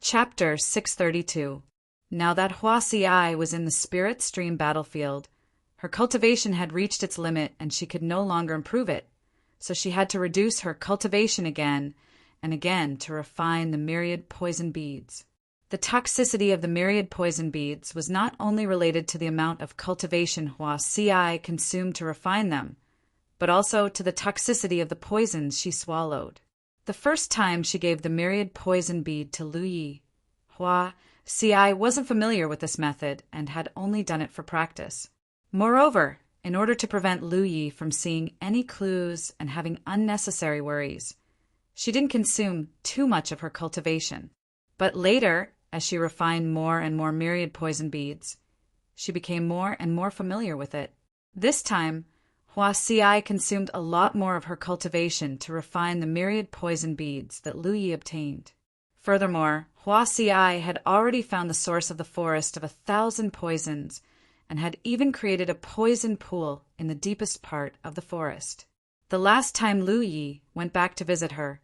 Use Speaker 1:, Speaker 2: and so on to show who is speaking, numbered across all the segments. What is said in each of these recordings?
Speaker 1: Chapter 632. Now that Huasi was in the spirit stream battlefield, her cultivation had reached its limit and she could no longer improve it, so she had to reduce her cultivation again and again to refine the myriad poison beads. The toxicity of the myriad poison beads was not only related to the amount of cultivation Huasi consumed to refine them, but also to the toxicity of the poisons she swallowed. The first time she gave the myriad poison bead to Lu Yi, Huasi wasn't familiar with this method and had only done it for practice. Moreover, in order to prevent Lu Yi from seeing any clues and having unnecessary worries, she didn't consume too much of her cultivation. But later, as she refined more and more myriad poison beads, she became more and more familiar with it. This time, Huasi consumed a lot more of her cultivation to refine the myriad poison beads that Lu Yi obtained. Furthermore, Huasi had already found the source of the forest of 1,000 poisons and had even created a poison pool in the deepest part of the forest. The last time Lu Yi went back to visit her,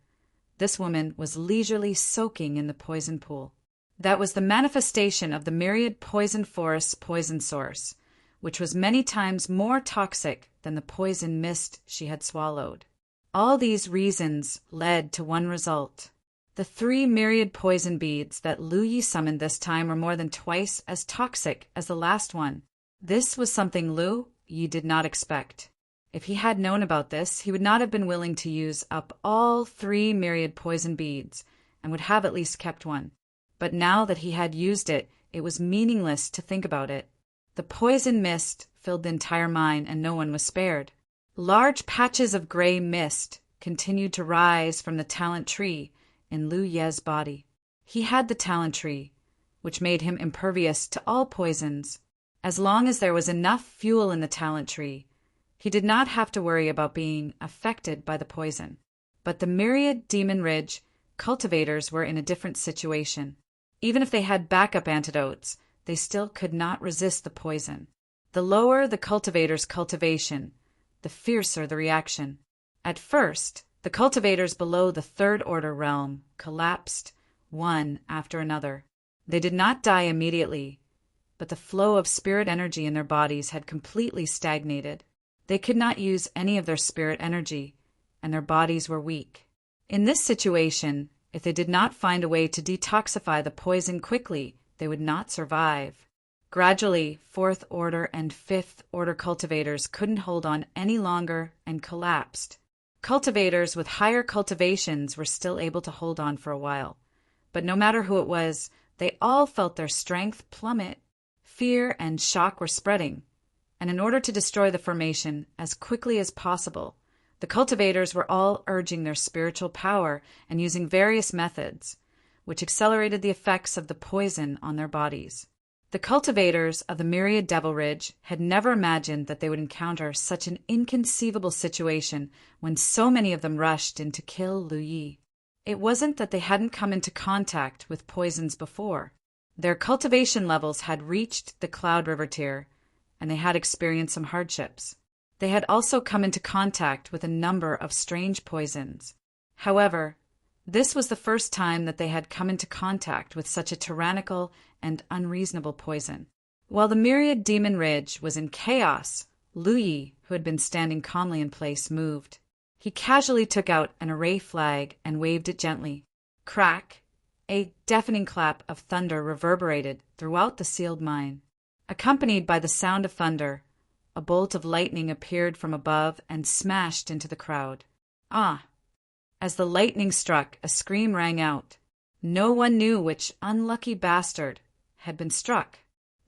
Speaker 1: this woman was leisurely soaking in the poison pool. That was the manifestation of the myriad poison forest's poison source, which was many times more toxic than the poison mist she had swallowed. All these reasons led to one result. The 3 myriad poison beads that Lu Yi summoned this time were more than twice as toxic as the last one. This was something Lu Yi did not expect. If he had known about this, he would not have been willing to use up all 3 myriad poison beads and would have at least kept one. But now that he had used it, it was meaningless to think about it. The poison mist filled the entire mine and no one was spared. Large patches of gray mist continued to rise from the talent tree in Lu Ye's body. He had the talent tree, which made him impervious to all poisons. As long as there was enough fuel in the talent tree, he did not have to worry about being affected by the poison. But the Myriad Demon Ridge cultivators were in a different situation. Even if they had backup antidotes, they still could not resist the poison. The lower the cultivator's cultivation, the fiercer the reaction. At first, the cultivators below the 3rd order realm collapsed, one after another. They did not die immediately, but the flow of spirit energy in their bodies had completely stagnated. They could not use any of their spirit energy, and their bodies were weak. In this situation, if they did not find a way to detoxify the poison quickly, they would not survive. Gradually, 4th order and 5th order cultivators couldn't hold on any longer and collapsed. Cultivators with higher cultivations were still able to hold on for a while, but no matter who it was, they all felt their strength plummet. Fear and shock were spreading, and in order to destroy the formation as quickly as possible, the cultivators were all urging their spiritual power and using various methods, which accelerated the effects of the poison on their bodies. The cultivators of the Myriad Devil Ridge had never imagined that they would encounter such an inconceivable situation when so many of them rushed in to kill Lu Yi. It wasn't that they hadn't come into contact with poisons before. Their cultivation levels had reached the Cloud River tier, and they had experienced some hardships. They had also come into contact with a number of strange poisons. However, this was the first time that they had come into contact with such a tyrannical and unreasonable poison. While the Myriad Demon Ridge was in chaos, Lu Yi, who had been standing calmly in place, moved. He casually took out an array flag and waved it gently. Crack! A deafening clap of thunder reverberated throughout the sealed mine. Accompanied by the sound of thunder, a bolt of lightning appeared from above and smashed into the crowd. Ah! As the lightning struck, a scream rang out. No one knew which unlucky bastard had been struck.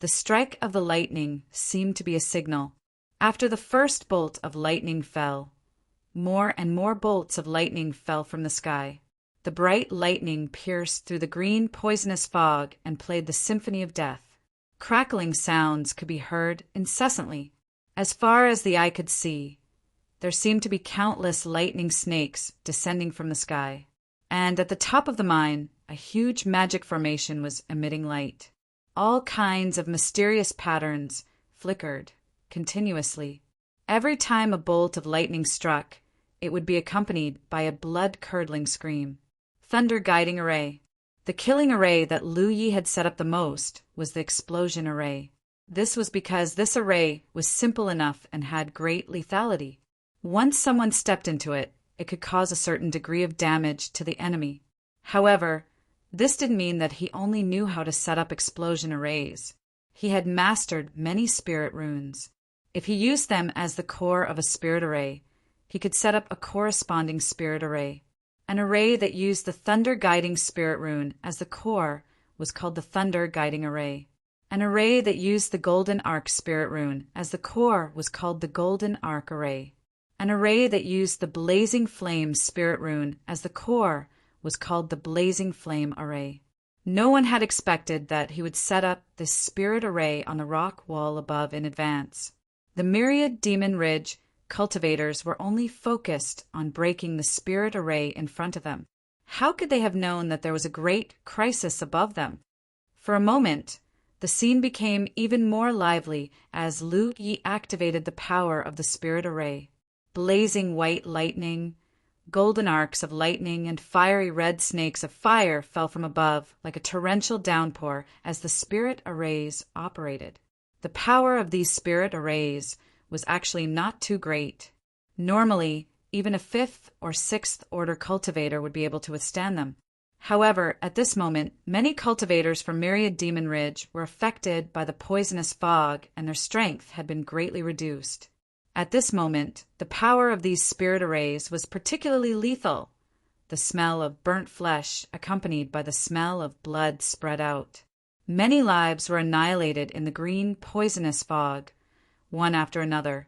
Speaker 1: The strike of the lightning seemed to be a signal. After the first bolt of lightning fell, more and more bolts of lightning fell from the sky. The bright lightning pierced through the green poisonous fog and played the symphony of death. Crackling sounds could be heard incessantly. As far as the eye could see, there seemed to be countless lightning snakes descending from the sky. And at the top of the mine, a huge magic formation was emitting light. All kinds of mysterious patterns flickered continuously. Every time a bolt of lightning struck, it would be accompanied by a blood-curdling scream. Thunder guiding array. The killing array that Lu Yi had set up the most was the explosion array. This was because this array was simple enough and had great lethality. Once someone stepped into it, it could cause a certain degree of damage to the enemy. However, this didn't mean that he only knew how to set up explosion arrays. He had mastered many spirit runes. If he used them as the core of a spirit array, he could set up a corresponding spirit array. An array that used the Thunder Guiding Spirit rune as the core was called the Thunder Guiding Array. An array that used the Golden Arc Spirit rune as the core was called the Golden Arc Array. An array that used the Blazing Flame Spirit rune as the core was called the Blazing Flame Array. No one had expected that he would set up this spirit array on the rock wall above in advance. The Myriad Demon Ridge cultivators were only focused on breaking the spirit array in front of them. How could they have known that there was a great crisis above them? For a moment, the scene became even more lively as Lu Yi activated the power of the spirit array. Blazing white lightning, golden arcs of lightning, and fiery red snakes of fire fell from above like a torrential downpour as the spirit arrays operated. The power of these spirit arrays was actually not too great. Normally, even a 5th or 6th order cultivator would be able to withstand them. However, at this moment, many cultivators from Myriad Demon Ridge were affected by the poisonous fog and their strength had been greatly reduced. At this moment, the power of these spirit arrays was particularly lethal. The smell of burnt flesh accompanied by the smell of blood spread out. Many lives were annihilated in the green poisonous fog, one after another,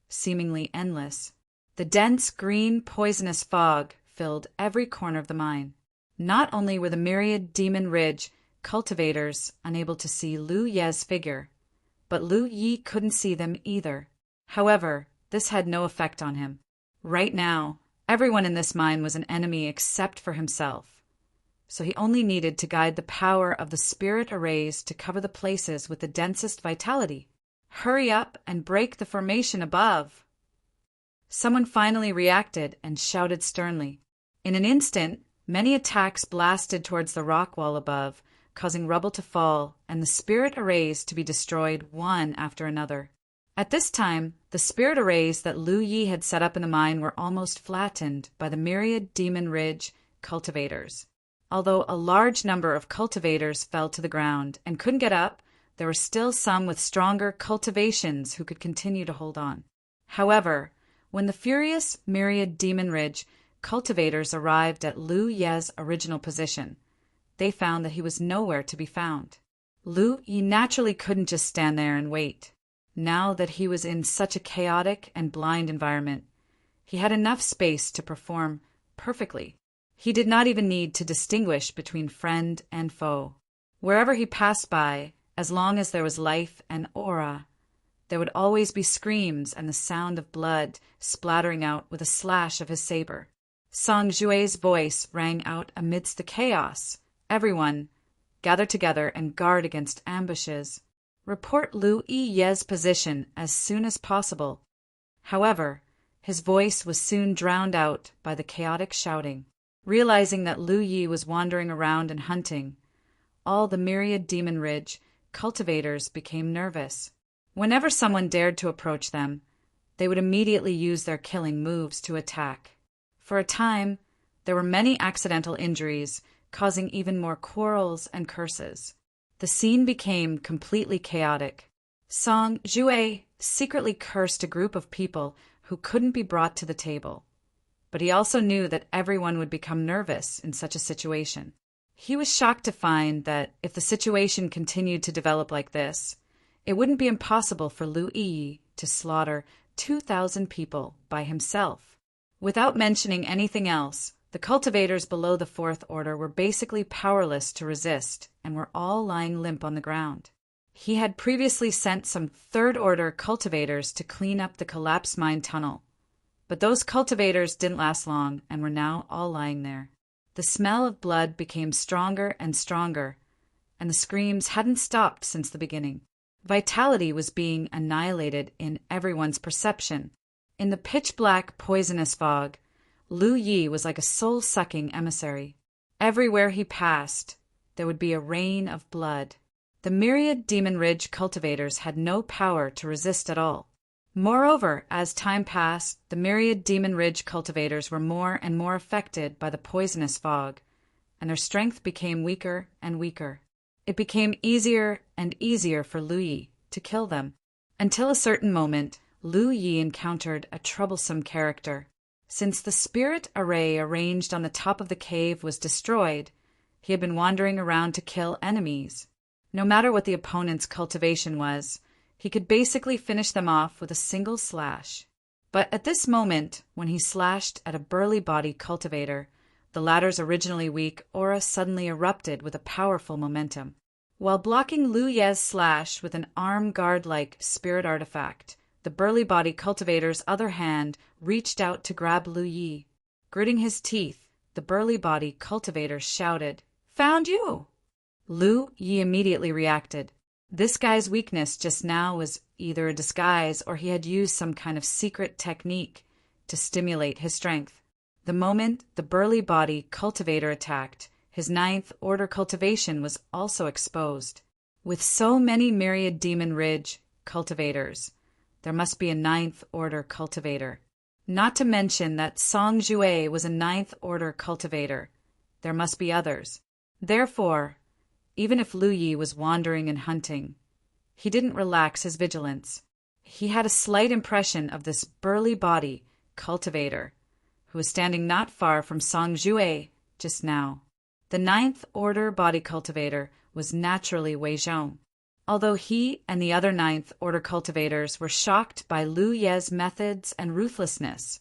Speaker 1: seemingly endless. The dense green poisonous fog filled every corner of the mine. Not only were the Myriad Demon Ridge cultivators unable to see Lu Ye's figure, but Lu Yi couldn't see them either. However, this had no effect on him. Right now, everyone in this mine was an enemy except for himself. So he only needed to guide the power of the spirit arrays to cover the places with the densest vitality. Hurry up and break the formation above. Someone finally reacted and shouted sternly. In an instant, many attacks blasted towards the rock wall above, causing rubble to fall and the spirit arrays to be destroyed one after another. At this time, the spirit arrays that Lu Yi had set up in the mine were almost flattened by the Myriad Demon Ridge cultivators. Although a large number of cultivators fell to the ground and couldn't get up, there were still some with stronger cultivations who could continue to hold on. However, when the furious Myriad Demon Ridge cultivators arrived at Lu Ye's original position, they found that he was nowhere to be found. Lu Yi naturally couldn't just stand there and wait. Now that he was in such a chaotic and blind environment, he had enough space to perform perfectly. He did not even need to distinguish between friend and foe. Wherever he passed by, as long as there was life and aura, there would always be screams and the sound of blood splattering out with a slash of his saber. Song Jue's voice rang out amidst the chaos. Everyone, gather together and guard against ambushes. Report Lu Ye's position as soon as possible. However, his voice was soon drowned out by the chaotic shouting. Realizing that Lu Yi was wandering around and hunting, all the Myriad Demon Ridge cultivators became nervous. Whenever someone dared to approach them, they would immediately use their killing moves to attack. For a time, there were many accidental injuries, causing even more quarrels and curses. The scene became completely chaotic. Song Jue secretly cursed a group of people who couldn't be brought to the table. But he also knew that everyone would become nervous in such a situation. He was shocked to find that if the situation continued to develop like this, it wouldn't be impossible for Lu Yi to slaughter 2,000 people by himself. Without mentioning anything else, the cultivators below the 4th order were basically powerless to resist and were all lying limp on the ground. He had previously sent some 3rd order cultivators to clean up the collapsed mine tunnel, but those cultivators didn't last long and were now all lying there. The smell of blood became stronger and stronger, and the screams hadn't stopped since the beginning. Vitality was being annihilated in everyone's perception. In the pitch-black, poisonous fog, Lu Yi was like a soul-sucking emissary. Everywhere he passed, there would be a rain of blood. The myriad Demon Ridge cultivators had no power to resist at all. Moreover, as time passed, the myriad Demon Ridge cultivators were more and more affected by the poisonous fog, and their strength became weaker and weaker. It became easier and easier for Lu Yi to kill them, until a certain moment, Lu Yi encountered a troublesome character. Since the spirit array arranged on the top of the cave was destroyed, he had been wandering around to kill enemies. No matter what the opponent's cultivation was, he could basically finish them off with a single slash. But at this moment, when he slashed at a burly-bodied cultivator, the latter's originally weak aura suddenly erupted with a powerful momentum. While blocking Lu Ye's slash with an arm guard-like spirit artifact, the burly-bodied cultivator's other hand reached out to grab Lu Yi. Gritting his teeth, the burly-bodied cultivator shouted, "Found you!" Lu Yi immediately reacted. This guy's weakness just now was either a disguise or he had used some kind of secret technique to stimulate his strength. The moment the burly-bodied cultivator attacked, his ninth order cultivation was also exposed. With so many myriad Demon Ridge cultivators, there must be a ninth order cultivator. Not to mention that Song Jue was a ninth order cultivator. There must be others. Therefore, even if Lu Yi was wandering and hunting, he didn't relax his vigilance. He had a slight impression of this burly body cultivator who was standing not far from Song Jue just now. The ninth order body cultivator was naturally Wei Zhong. Although he and the other ninth order cultivators were shocked by Lu Ye's methods and ruthlessness,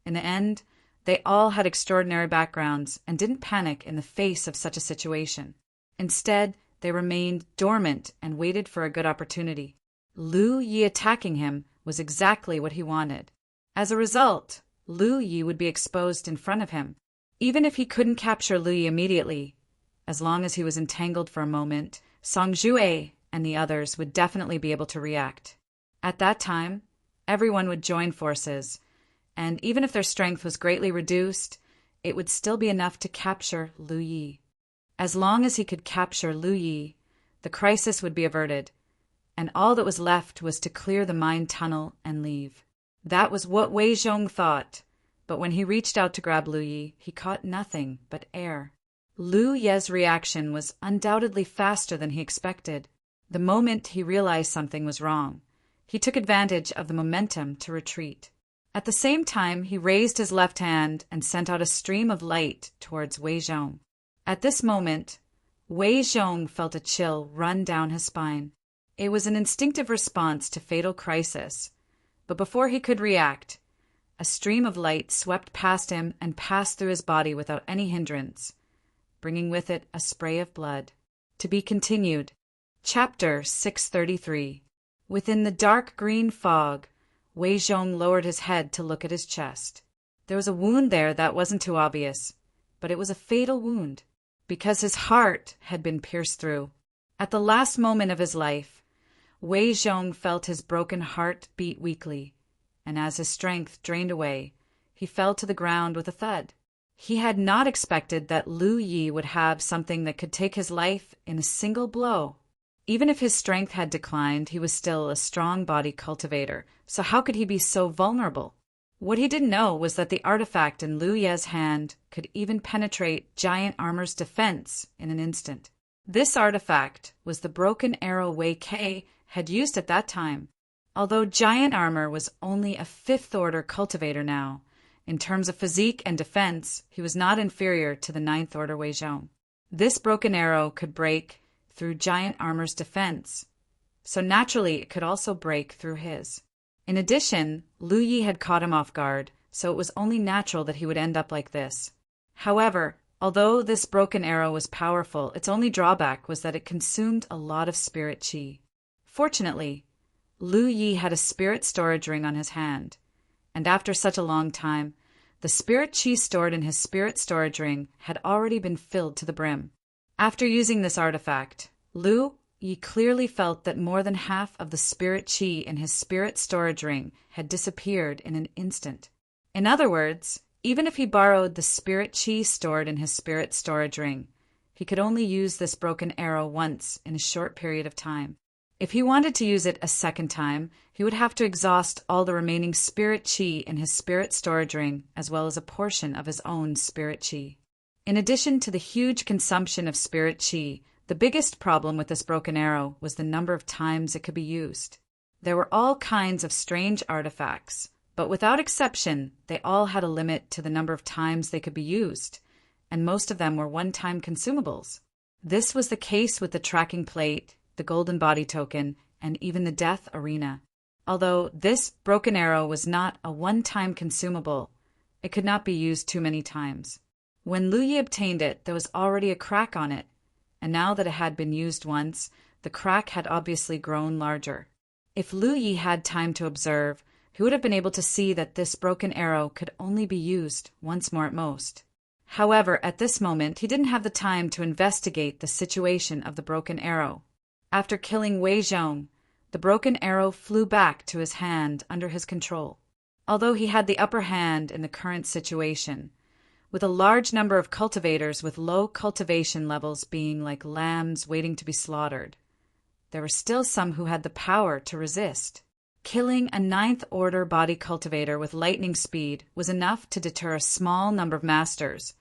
Speaker 1: in the end, they all had extraordinary backgrounds and didn't panic in the face of such a situation. Instead, they remained dormant and waited for a good opportunity. Lu Yi attacking him was exactly what he wanted. As a result, Lu Yi would be exposed in front of him. Even if he couldn't capture Lu Yi immediately, as long as he was entangled for a moment, Song Jue and the others would definitely be able to react. At that time, everyone would join forces, and even if their strength was greatly reduced, it would still be enough to capture Lu Yi. As long as he could capture Lu Yi, the crisis would be averted, and all that was left was to clear the mine tunnel and leave. That was what Wei Zhong thought, but when he reached out to grab Lu Yi, he caught nothing but air. Lu Ye's reaction was undoubtedly faster than he expected. The moment he realized something was wrong, he took advantage of the momentum to retreat. At the same time, he raised his left hand and sent out a stream of light towards Wei Zhong. At this moment, Wei Zhong felt a chill run down his spine. It was an instinctive response to fatal crisis, but before he could react, a stream of light swept past him and passed through his body without any hindrance, bringing with it a spray of blood. To be continued. Chapter 633. Within the dark green fog, Wei Zhong lowered his head to look at his chest. There was a wound there that wasn't too obvious, but it was a fatal wound, because his heart had been pierced through. At the last moment of his life, Wei Zhong felt his broken heart beat weakly, and as his strength drained away, he fell to the ground with a thud. He had not expected that Lu Yi would have something that could take his life in a single blow. Even if his strength had declined, he was still a strong-bodied cultivator, so how could he be so vulnerable? What he didn't know was that the artifact in Lu Ye's hand could even penetrate Giant Armor's defense in an instant. This artifact was the broken arrow Wei Kei had used at that time. Although Giant Armor was only a fifth-order cultivator now, in terms of physique and defense, he was not inferior to the ninth-order Wei Zhong. This broken arrow could break through Giant Armor's defense, so naturally it could also break through his. In addition, Lu Yi had caught him off guard, so it was only natural that he would end up like this. However, although this broken arrow was powerful, its only drawback was that it consumed a lot of spirit qi. Fortunately, Lu Yi had a spirit storage ring on his hand, and after such a long time, the spirit qi stored in his spirit storage ring had already been filled to the brim. After using this artifact, Lu Yi clearly felt that more than half of the spirit qi in his spirit storage ring had disappeared in an instant. In other words, even if he borrowed the spirit qi stored in his spirit storage ring, he could only use this broken arrow once in a short period of time. If he wanted to use it a second time, he would have to exhaust all the remaining spirit chi in his spirit storage ring, as well as a portion of his own spirit chi. In addition to the huge consumption of spirit chi, the biggest problem with this broken arrow was the number of times it could be used. There were all kinds of strange artifacts, but without exception, they all had a limit to the number of times they could be used, and most of them were one-time consumables. This was the case with the tracking plate, the golden body token, and even the death arena. Although this broken arrow was not a one-time consumable, it could not be used too many times. When Lu Yi obtained it, there was already a crack on it, and now that it had been used once, the crack had obviously grown larger. If Lu Yi had time to observe, he would have been able to see that this broken arrow could only be used once more at most. However, at this moment, he didn't have the time to investigate the situation of the broken arrow. After killing Wei Zhong, the broken arrow flew back to his hand under his control. Although he had the upper hand in the current situation, with a large number of cultivators with low cultivation levels being like lambs waiting to be slaughtered, there were still some who had the power to resist. Killing a 9th order body cultivator with lightning speed was enough to deter a small number of masters,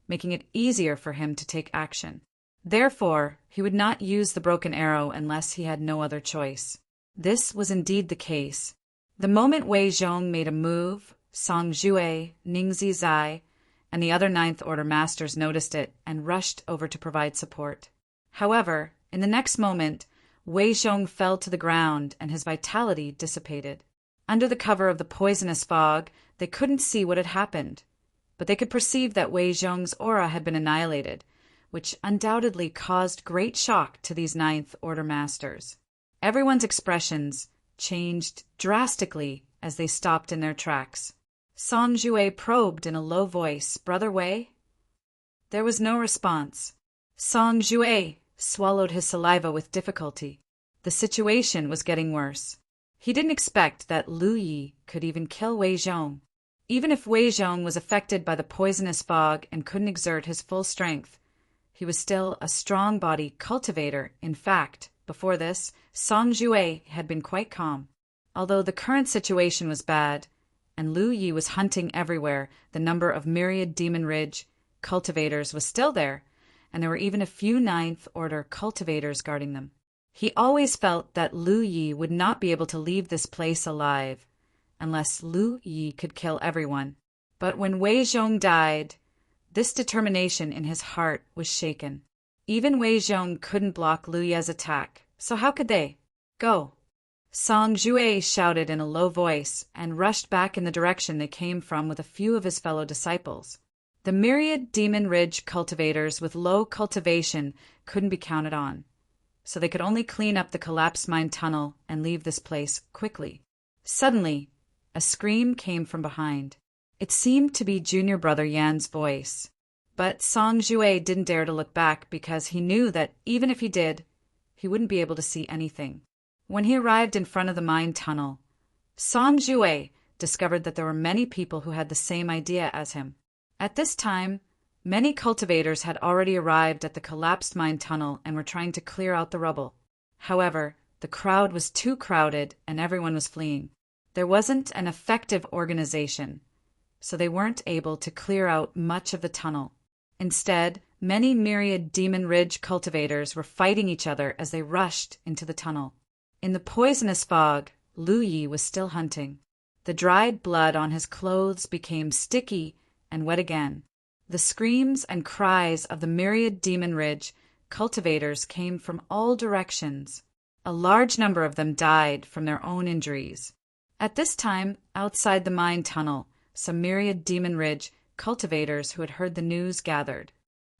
Speaker 1: making it easier for him to take action. Therefore, he would not use the broken arrow unless he had no other choice. This was indeed the case. The moment Wei Zhong made a move, Song Jue, Ningzi Zai, and the other 9th order masters noticed it and rushed over to provide support. However, in the next moment, Wei Zhong fell to the ground and his vitality dissipated. Under the cover of the poisonous fog, they couldn't see what had happened, but they could perceive that Wei Zhong's aura had been annihilated, which undoubtedly caused great shock to these 9th order masters. Everyone's expressions changed drastically as they stopped in their tracks. Song Jue probed in a low voice, "Brother Wei?" There was no response. Song Jue swallowed his saliva with difficulty. The situation was getting worse. He didn't expect that Lu Yi could even kill Wei Zhong. Even if Wei Zhong was affected by the poisonous fog and couldn't exert his full strength, he was still a strong body cultivator. In fact, before this, Song Jue had been quite calm. Although the current situation was bad, and Lu Yi was hunting everywhere, the number of myriad Demon Ridge cultivators was still there, and there were even a few 9th order cultivators guarding them. He always felt that Lu Yi would not be able to leave this place alive, unless Lu Yi could kill everyone. But when Wei Zhong died, this determination in his heart was shaken. Even Wei Zhong couldn't block Lu Yi's attack, so how could they? Go! Song Jue shouted in a low voice and rushed back in the direction they came from with a few of his fellow disciples. The myriad Demon Ridge cultivators with low cultivation couldn't be counted on, so they could only clean up the collapsed mine tunnel and leave this place quickly. Suddenly, a scream came from behind. It seemed to be junior brother Yan's voice, but Song Jue didn't dare to look back because he knew that even if he did, he wouldn't be able to see anything. When he arrived in front of the mine tunnel, Song Jue discovered that there were many people who had the same idea as him. At this time, many cultivators had already arrived at the collapsed mine tunnel and were trying to clear out the rubble. However, the crowd was too crowded and everyone was fleeing. There wasn't an effective organization, so they weren't able to clear out much of the tunnel. Instead, many myriad Demon Ridge cultivators were fighting each other as they rushed into the tunnel. In the poisonous fog, Lu Yi was still hunting. The dried blood on his clothes became sticky and wet again. The screams and cries of the myriad Demon Ridge cultivators came from all directions. A large number of them died from their own injuries. At this time, outside the mine tunnel, some myriad Demon Ridge cultivators who had heard the news gathered.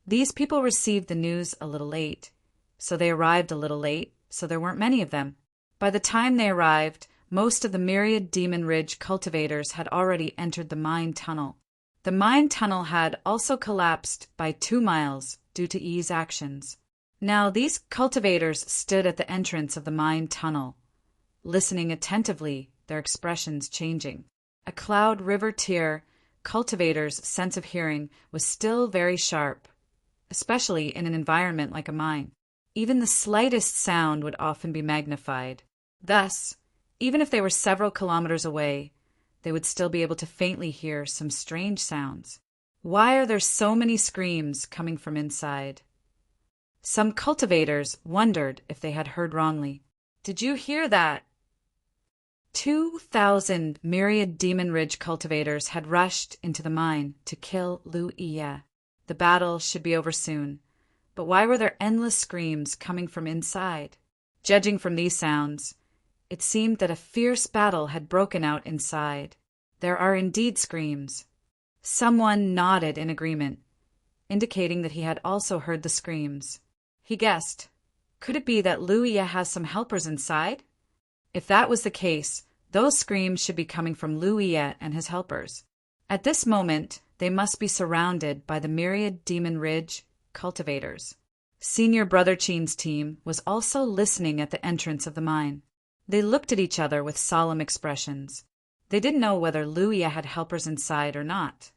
Speaker 1: These people received the news a little late, so they arrived a little late, so there weren't many of them. By the time they arrived, most of the myriad Demon Ridge cultivators had already entered the mine tunnel. The mine tunnel had also collapsed by 2 miles due to Yi's actions. Now these cultivators stood at the entrance of the mine tunnel, listening attentively, their expressions changing. A Cloud River Tier cultivator's sense of hearing was still very sharp, especially in an environment like a mine. Even the slightest sound would often be magnified. Thus, even if they were several kilometers away, they would still be able to faintly hear some strange sounds. Why are there so many screams coming from inside? Some cultivators wondered if they had heard wrongly. Did you hear that? 2,000 myriad Demon Ridge cultivators had rushed into the mine to kill Lu Iya. The battle should be over soon, but why were there endless screams coming from inside? Judging from these sounds, it seemed that a fierce battle had broken out inside. There are indeed screams. Someone nodded in agreement, indicating that he had also heard the screams. He guessed, could it be that Lu Iya has some helpers inside? If that was the case, those screams should be coming from Lu Iya and his helpers. At this moment, they must be surrounded by the myriad Demon Ridge cultivators. Senior Brother Chin's team was also listening at the entrance of the mine. They looked at each other with solemn expressions. They didn't know whether Lu Iya had helpers inside or not,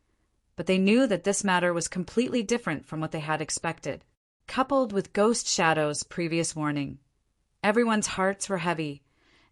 Speaker 1: but they knew that this matter was completely different from what they had expected. Coupled with Ghost Shadow's previous warning, everyone's hearts were heavy,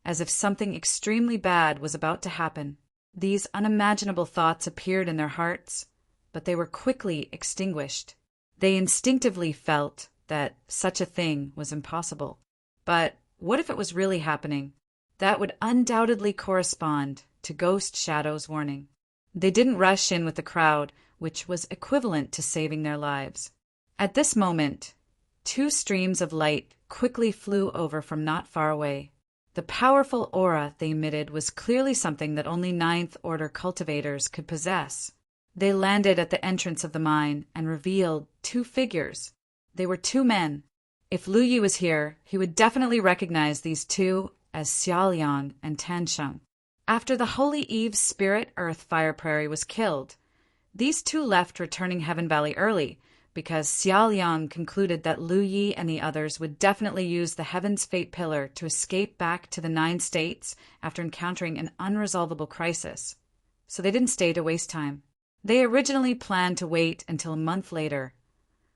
Speaker 1: as if something extremely bad was about to happen. These unimaginable thoughts appeared in their hearts, but they were quickly extinguished. They instinctively felt that such a thing was impossible. But what if it was really happening? That would undoubtedly correspond to Ghost Shadow's warning. They didn't rush in with the crowd, which was equivalent to saving their lives. At this moment, two streams of light quickly flew over from not far away. The powerful aura they emitted was clearly something that only Ninth Order cultivators could possess. They landed at the entrance of the mine and revealed two figures. They were two men. If Lu Yi was here, he would definitely recognize these two as Xiaoliang and Tansheng. After the Holy Eve's Spirit Earth Fire Prairie was killed, these two left, returning Heaven Valley early, because Xiaoliang concluded that Lu Yi and the others would definitely use the Heaven's Fate Pillar to escape back to the 9 states after encountering an unresolvable crisis. So they didn't stay to waste time. They originally planned to wait until a month later,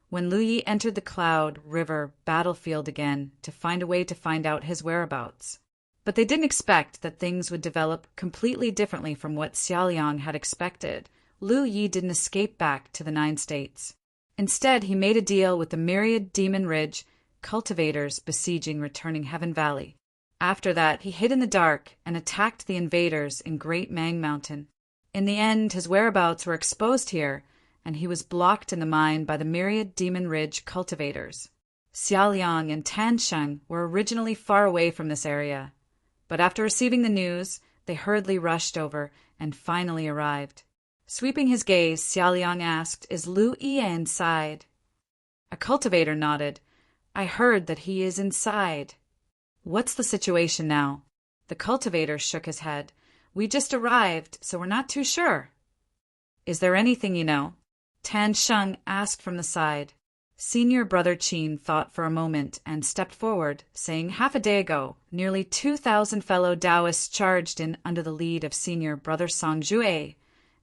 Speaker 1: when Lu Yi entered the Cloud River battlefield again to find a way to find out his whereabouts. But they didn't expect that things would develop completely differently from what Xiaoliang had expected. Lu Yi didn't escape back to the 9 states. Instead, he made a deal with the myriad Demon Ridge cultivators besieging returning Heaven Valley. After that, he hid in the dark and attacked the invaders in Great Mang Mountain. In the end, his whereabouts were exposed here, and he was blocked in the mine by the myriad Demon Ridge cultivators. Xiaoliang and Tansheng were originally far away from this area, but after receiving the news, they hurriedly rushed over and finally arrived. Sweeping his gaze, Xiaoliang asked, "Is Lu Iya inside?" A cultivator nodded. "I heard that he is inside." "What's the situation now?" The cultivator shook his head. "We just arrived, so we're not too sure." "Is there anything you know?" Tansheng asked from the side. Senior Brother Qin thought for a moment and stepped forward, saying, "Half a day ago, nearly 2,000 fellow Taoists charged in under the lead of Senior Brother Song Jue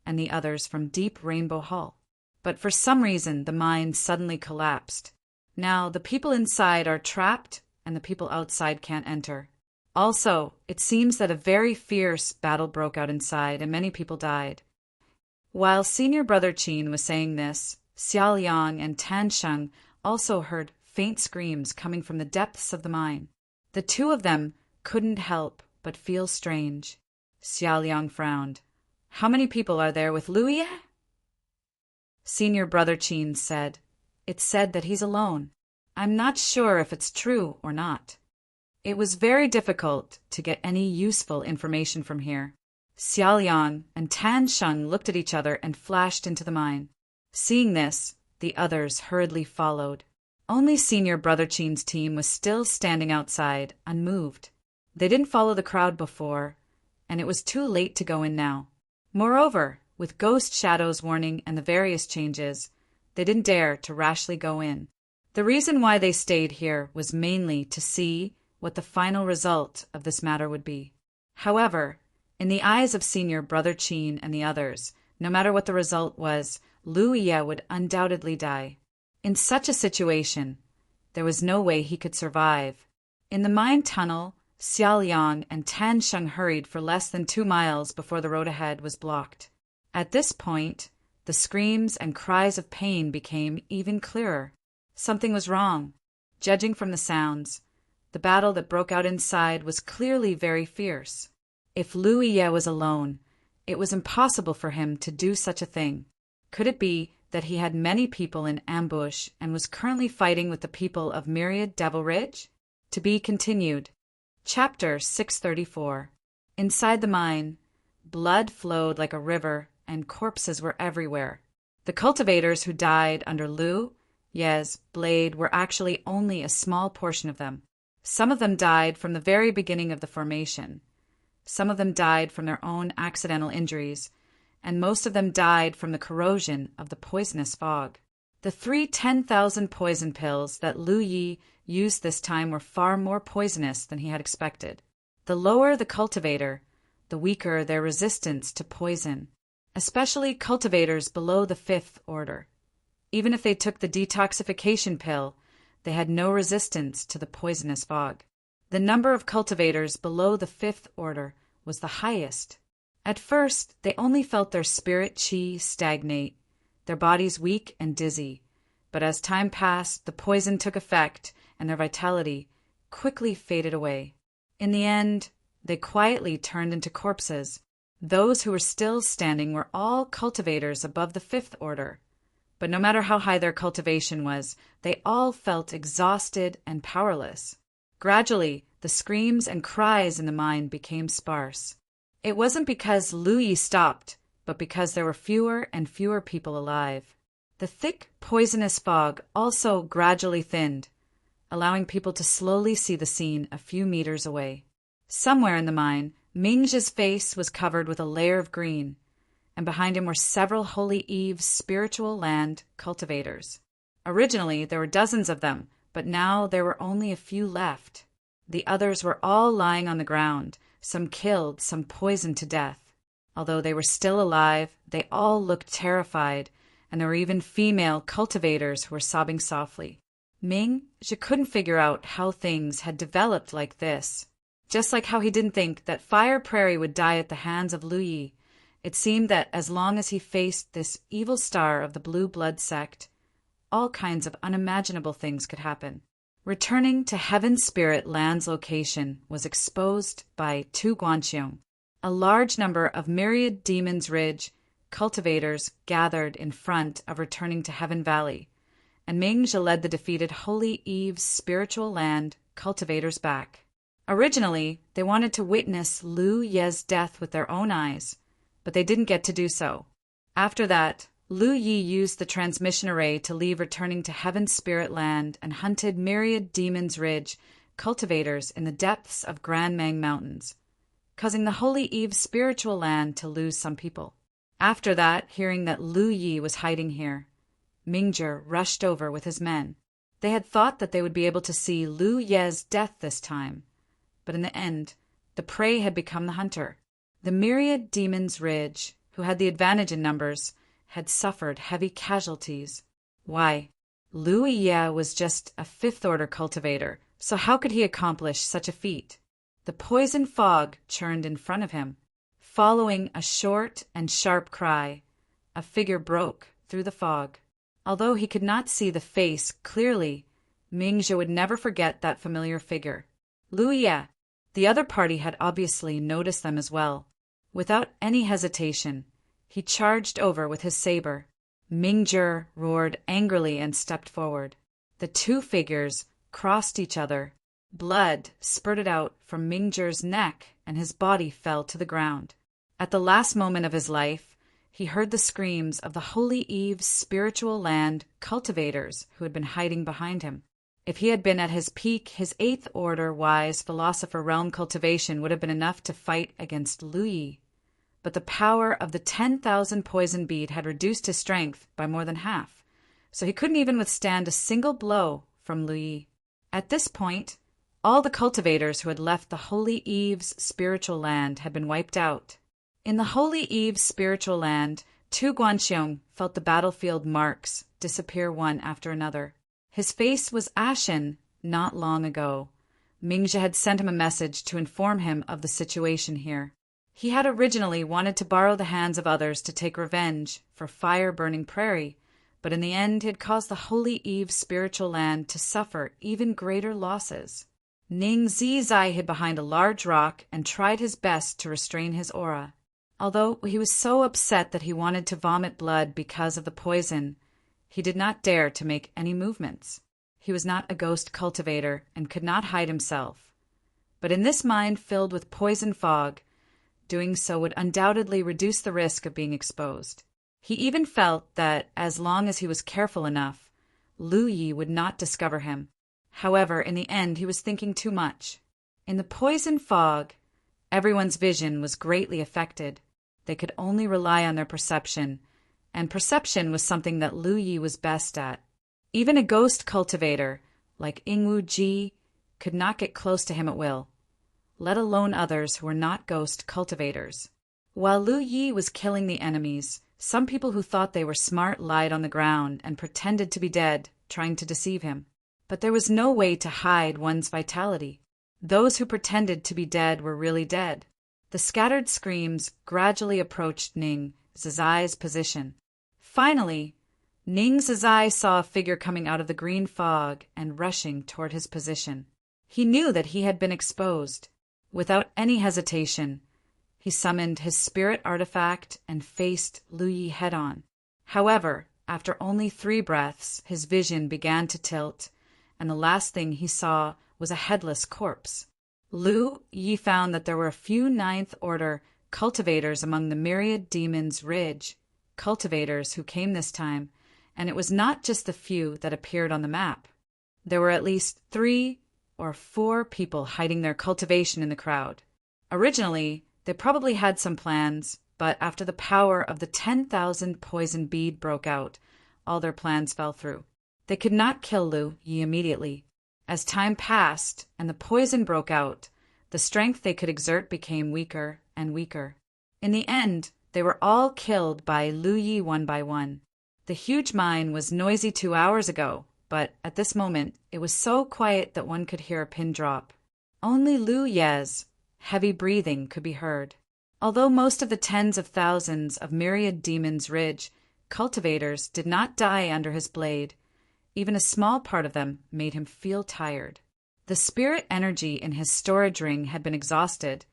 Speaker 1: and the others from Deep Rainbow Hall. But for some reason, the mine suddenly collapsed. Now, the people inside are trapped, and the people outside can't enter. Also, it seems that a very fierce battle broke out inside, and many people died." While Senior Brother Qin was saying this, Xiaoliang and Tansheng also heard faint screams coming from the depths of the mine. The two of them couldn't help but feel strange. Xiaoliang frowned. "How many people are there with Lu Iya?" Senior Brother Qin said, "It's said that he's alone. I'm not sure if it's true or not." It was very difficult to get any useful information from here. Xiaoliang and Tansheng looked at each other and flashed into the mine. Seeing this, the others hurriedly followed. Only Senior Brother Qin's team was still standing outside, unmoved. They didn't follow the crowd before, and it was too late to go in now. Moreover, with Ghost Shadow's warning and the various changes, they didn't dare to rashly go in. The reason why they stayed here was mainly to see what the final result of this matter would be. However, in the eyes of Senior Brother Qin and the others, no matter what the result was, Lu Iya would undoubtedly die. In such a situation, there was no way he could survive. In the mine tunnel, Xiaoliang and Tan Sheng hurried for less than 2 miles before the road ahead was blocked. At this point, the screams and cries of pain became even clearer. Something was wrong. Judging from the sounds, the battle that broke out inside was clearly very fierce. If Lu Ye was alone, it was impossible for him to do such a thing. Could it be that he had many people in ambush and was currently fighting with the people of Myriad Devil Ridge? To be continued. Chapter 634. Inside the mine, blood flowed like a river and corpses were everywhere. The cultivators who died under Lu Ye's blade were actually only a small portion of them. Some of them died from the very beginning of the formation. Some of them died from their own accidental injuries, and most of them died from the corrosion of the poisonous fog. The 3 10,000 poison pills that Lu Yi used this time were far more poisonous than he had expected. The lower the cultivator, the weaker their resistance to poison, especially cultivators below the 5th order. Even if they took the detoxification pill, they had no resistance to the poisonous fog. The number of cultivators below the 5th order was the highest. At first, they only felt their spirit chi stagnate, their bodies weak and dizzy. But as time passed, the poison took effect, and their vitality quickly faded away. In the end, they quietly turned into corpses. Those who were still standing were all cultivators above the 5th order. But no matter how high their cultivation was, they all felt exhausted and powerless. Gradually, the screams and cries in the mine became sparse. It wasn't because Lu Yi stopped, but because there were fewer and fewer people alive. The thick, poisonous fog also gradually thinned, allowing people to slowly see the scene a few meters away. Somewhere in the mine, Mingzhe's face was covered with a layer of green, and behind him were several Holy Eve's spiritual land cultivators. Originally, there were dozens of them, but now there were only a few left. The others were all lying on the ground, some killed, some poisoned to death. Although they were still alive, they all looked terrified, and there were even female cultivators who were sobbing softly. Mingzhe couldn't figure out how things had developed like this. Just like how he didn't think that Fire Prairie would die at the hands of Lu Yi, it seemed that as long as he faced this evil star of the Blue Blood sect, all kinds of unimaginable things could happen. Returning to Heaven Spirit Land's location was exposed by Tu Guanqiong. A large number of Myriad Demons Ridge cultivators gathered in front of Returning to Heaven Valley, and Mingzhe led the defeated Holy Eve's spiritual land cultivators back. Originally, they wanted to witness Lu Ye's death with their own eyes, but they didn't get to do so. After that, Lu Yi used the transmission array to leave Returning to Heaven Spirit Land and hunted Myriad Demons Ridge cultivators in the depths of Grand Mang Mountains, causing the Holy Eve's spiritual land to lose some people. After that, hearing that Lu Yi was hiding here, Mingzhe rushed over with his men. They had thought that they would be able to see Lu Ye's death this time, but in the end, the prey had become the hunter. The Myriad Demons Ridge, who had the advantage in numbers, had suffered heavy casualties. Why? Lu Ye was just a 5th order cultivator, so how could he accomplish such a feat? The poison fog churned in front of him. Following a short and sharp cry, a figure broke through the fog. Although he could not see the face clearly, Mingzhe would never forget that familiar figure. Lu Ye. The other party had obviously noticed them as well. Without any hesitation, he charged over with his saber. Mingzhe roared angrily and stepped forward. The two figures crossed each other. Blood spurted out from Mingzhe's neck, and his body fell to the ground. At the last moment of his life, he heard the screams of the Holy Eve's spiritual land cultivators who had been hiding behind him. If he had been at his peak, his 8th order wise philosopher realm cultivation would have been enough to fight against Lu Yi. But the power of the 10,000 poison bead had reduced his strength by more than half, so he couldn't even withstand a single blow from Lu Yi. At this point, all the cultivators who had left the Holy Eve's spiritual land had been wiped out. In the Holy Eve's spiritual land, Tu Guanxiong felt the battlefield marks disappear one after another. His face was ashen. Not long ago, Mingzhe had sent him a message to inform him of the situation here. He had originally wanted to borrow the hands of others to take revenge for fire-burning prairie, but in the end he had caused the Holy Eve's spiritual land to suffer even greater losses. Ning Zizai hid behind a large rock and tried his best to restrain his aura. Although he was so upset that he wanted to vomit blood because of the poison, he did not dare to make any movements. He was not a ghost cultivator and could not hide himself. But in this mind filled with poison fog, doing so would undoubtedly reduce the risk of being exposed. He even felt that, as long as he was careful enough, Lu Yi would not discover him. However, in the end he was thinking too much. In the poison fog, everyone's vision was greatly affected. They could only rely on their perception, and perception was something that Lu Yi was best at. Even a ghost cultivator, like Ingwu Ji, could not get close to him at will, let alone others who were not ghost cultivators. While Lu Yi was killing the enemies, some people who thought they were smart lied on the ground and pretended to be dead, trying to deceive him. But there was no way to hide one's vitality. Those who pretended to be dead were really dead. The scattered screams gradually approached Ning Zizai's position. Finally, Ning Zizai saw a figure coming out of the green fog and rushing toward his position. He knew that he had been exposed. Without any hesitation, he summoned his spirit artifact and faced Lu Yi head-on. However, after only 3 breaths, his vision began to tilt, and the last thing he saw was a headless corpse. Lu Yi found that there were a few 9th Order cultivators among the myriad demons Ridge cultivators who came this time, and it was not just the few that appeared on the map. There were at least 3 or 4 people hiding their cultivation in the crowd. Originally, they probably had some plans, but after the power of the 10,000 poison bead broke out, all their plans fell through. They could not kill Lu Yi immediately. As time passed and the poison broke out, the strength they could exert became weaker and weaker. In the end, they were all killed by Lu Yi one by one. The huge mine was noisy 2 hours ago, but at this moment it was so quiet that one could hear a pin drop. Only Lu Ye's heavy breathing could be heard. Although most of the tens of thousands of myriad demons Ridge cultivators did not die under his blade, even a small part of them made him feel tired. The spirit energy in his storage ring had been exhausted,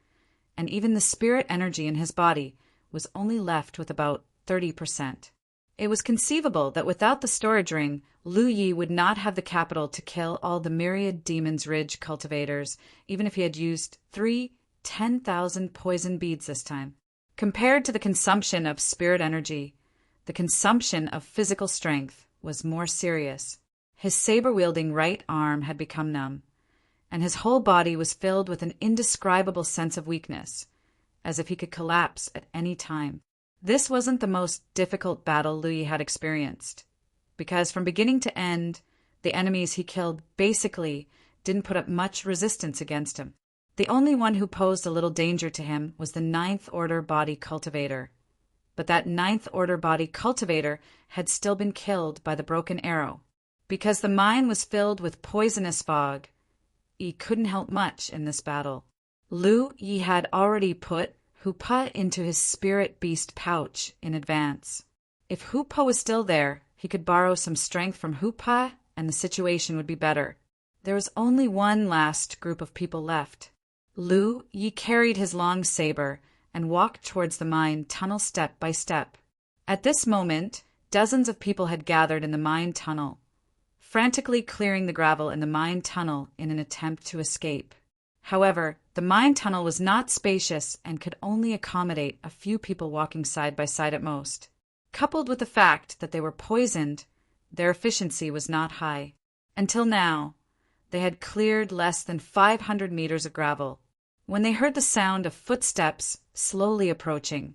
Speaker 1: and even the spirit energy in his body was only left with about 30%. It was conceivable that without the storage ring, Lu Yi would not have the capital to kill all the myriad demons Ridge cultivators, even if he had used 10,000 poison beads this time. Compared to the consumption of spirit energy, the consumption of physical strength was more serious. His saber-wielding right arm had become numb, and his whole body was filled with an indescribable sense of weakness, as if he could collapse at any time. This wasn't the most difficult battle Lu Yi had experienced, because from beginning to end, the enemies he killed basically didn't put up much resistance against him. The only one who posed a little danger to him was the 9th Order body cultivator. But that 9th Order body cultivator had still been killed by the broken arrow. Because the mine was filled with poisonous fog, he couldn't help much in this battle. Lu Yi had already put Hupa into his spirit beast pouch in advance. If Hupa was still there, he could borrow some strength from Hupa and the situation would be better. There was only one last group of people left. Lu Yi carried his long saber and walked towards the mine tunnel step by step. At this moment, dozens of people had gathered in the mine tunnel, frantically clearing the gravel in the mine tunnel in an attempt to escape. However, the mine tunnel was not spacious and could only accommodate a few people walking side by side at most. Coupled with the fact that they were poisoned, their efficiency was not high. Until now, they had cleared less than 500 meters of gravel. When they heard the sound of footsteps slowly approaching,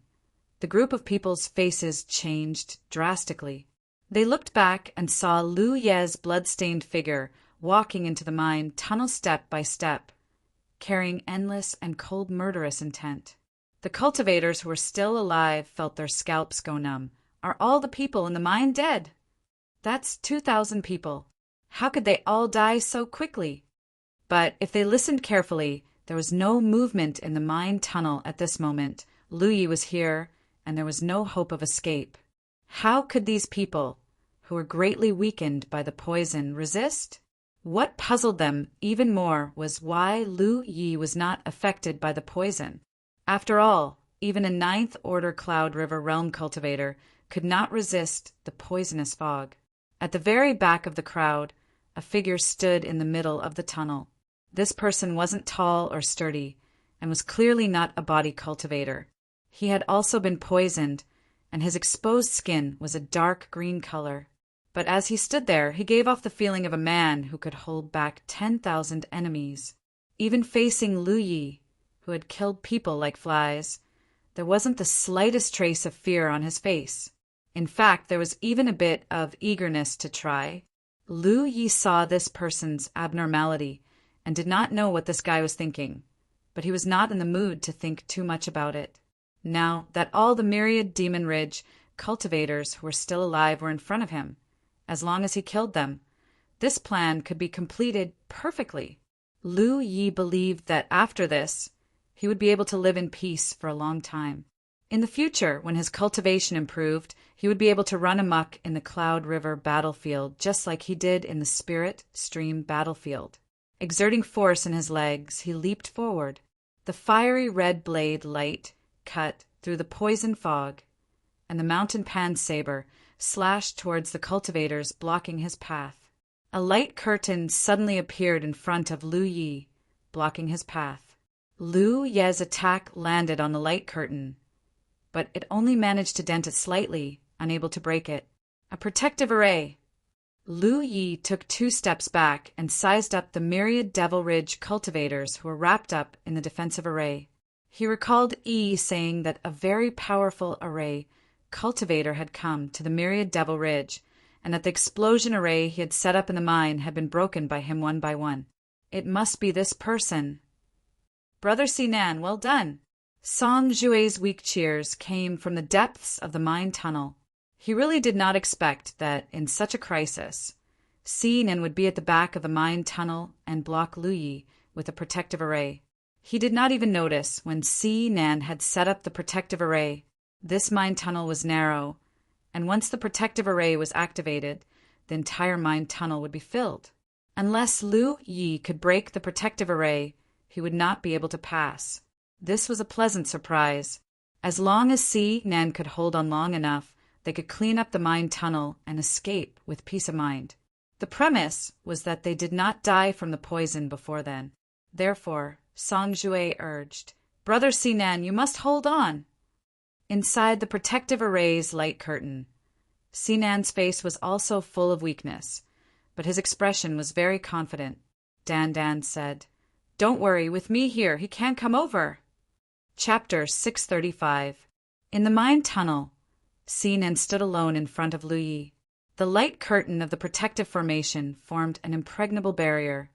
Speaker 1: the group of people's faces changed drastically. They looked back and saw Lu Ye's blood-stained figure walking into the mine tunnel step by step, carrying endless and cold murderous intent. The cultivators who were still alive felt their scalps go numb. Are all the people in the mine dead? That's 2,000 people. How could they all die so quickly? But if they listened carefully, there was no movement in the mine tunnel at this moment. Lu Yi was here, and there was no hope of escape. How could these people, who were greatly weakened by the poison, resist? What puzzled them even more was why Lu Yi was not affected by the poison. After all, even a ninth order Cloud River realm cultivator could not resist the poisonous fog. At the very back of the crowd, a figure stood in the middle of the tunnel. This person wasn't tall or sturdy, and was clearly not a body cultivator. He had also been poisoned, and his exposed skin was a dark green color. But as he stood there, he gave off the feeling of a man who could hold back 10,000 enemies. Even facing Lu Yi, who had killed people like flies, there wasn't the slightest trace of fear on his face. In fact, there was even a bit of eagerness to try. Lu Yi saw this person's abnormality and did not know what this guy was thinking, but he was not in the mood to think too much about it. Now that all the myriad Demon Ridge cultivators who were still alive were in front of him, as long as he killed them, this plan could be completed perfectly. Lu Yi believed that after this, he would be able to live in peace for a long time. In the future, when his cultivation improved, he would be able to run amok in the Cloud River battlefield just like he did in the Spirit Stream battlefield. Exerting force in his legs, he leaped forward. The fiery red blade light cut through the poison fog, and the mountain pan saber slashed towards the cultivators, blocking his path. A light curtain suddenly appeared in front of Lu Yi, blocking his path. Lu Ye's attack landed on the light curtain, but it only managed to dent it slightly, unable to break it. A protective array. Lu Yi took 2 steps back and sized up the myriad Devil Ridge cultivators who were wrapped up in the defensive array. He recalled Yi saying that a very powerful array cultivator had come to the myriad Devil Ridge, and that the explosion array he had set up in the mine had been broken by him one by one. It must be this person. Brother Sinan, well done. Song Jue's weak cheers came from the depths of the mine tunnel. He really did not expect that, in such a crisis, Sinan would be at the back of the mine tunnel and block Lu Yi with a protective array. He did not even notice when Sinan had set up the protective array. This mine tunnel was narrow, and once the protective array was activated, the entire mine tunnel would be filled. Unless Lu Yi could break the protective array, he would not be able to pass. This was a pleasant surprise. As long as Sinan could hold on long enough, they could clean up the mine tunnel and escape with peace of mind. The premise was that they did not die from the poison before then. Therefore, Song Jue urged, Brother Sinan, you must hold on. Inside the protective array's light curtain, Sinan's face was also full of weakness, but his expression was very confident. Dan said, Don't worry, with me here, he can't come over. Chapter 635. In the mine tunnel, Sinan stood alone in front of Lu Yi. The light curtain of the protective formation formed an impregnable barrier,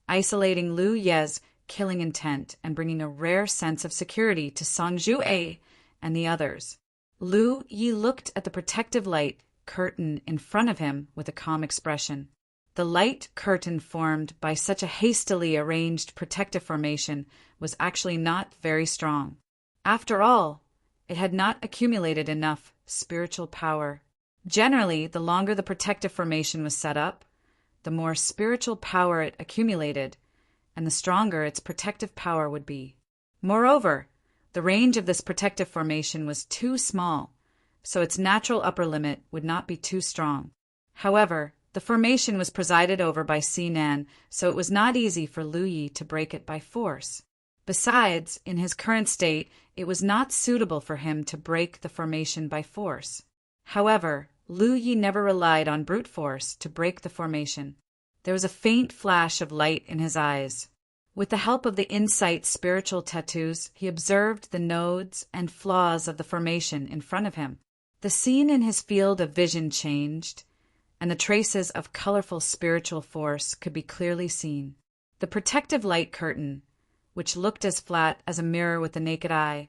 Speaker 1: isolating Lu Ye's killing intent and bringing a rare sense of security to Song Jue and the others. Lu Yi looked at the protective light curtain in front of him with a calm expression. The light curtain formed by such a hastily arranged protective formation was actually not very strong. After all, it had not accumulated enough spiritual power. Generally, the longer the protective formation was set up, the more spiritual power it accumulated, and the stronger its protective power would be. Moreover, the range of this protective formation was too small, so its natural upper limit would not be too strong. However, the formation was presided over by Sinan, so it was not easy for Lu Yi to break it by force. Besides, in his current state, it was not suitable for him to break the formation by force. However, Lu Yi never relied on brute force to break the formation. There was a faint flash of light in his eyes. With the help of the insight spiritual tattoos, he observed the nodes and flaws of the formation in front of him. The scene in his field of vision changed, and the traces of colorful spiritual force could be clearly seen. The protective light curtain, which looked as flat as a mirror with the naked eye,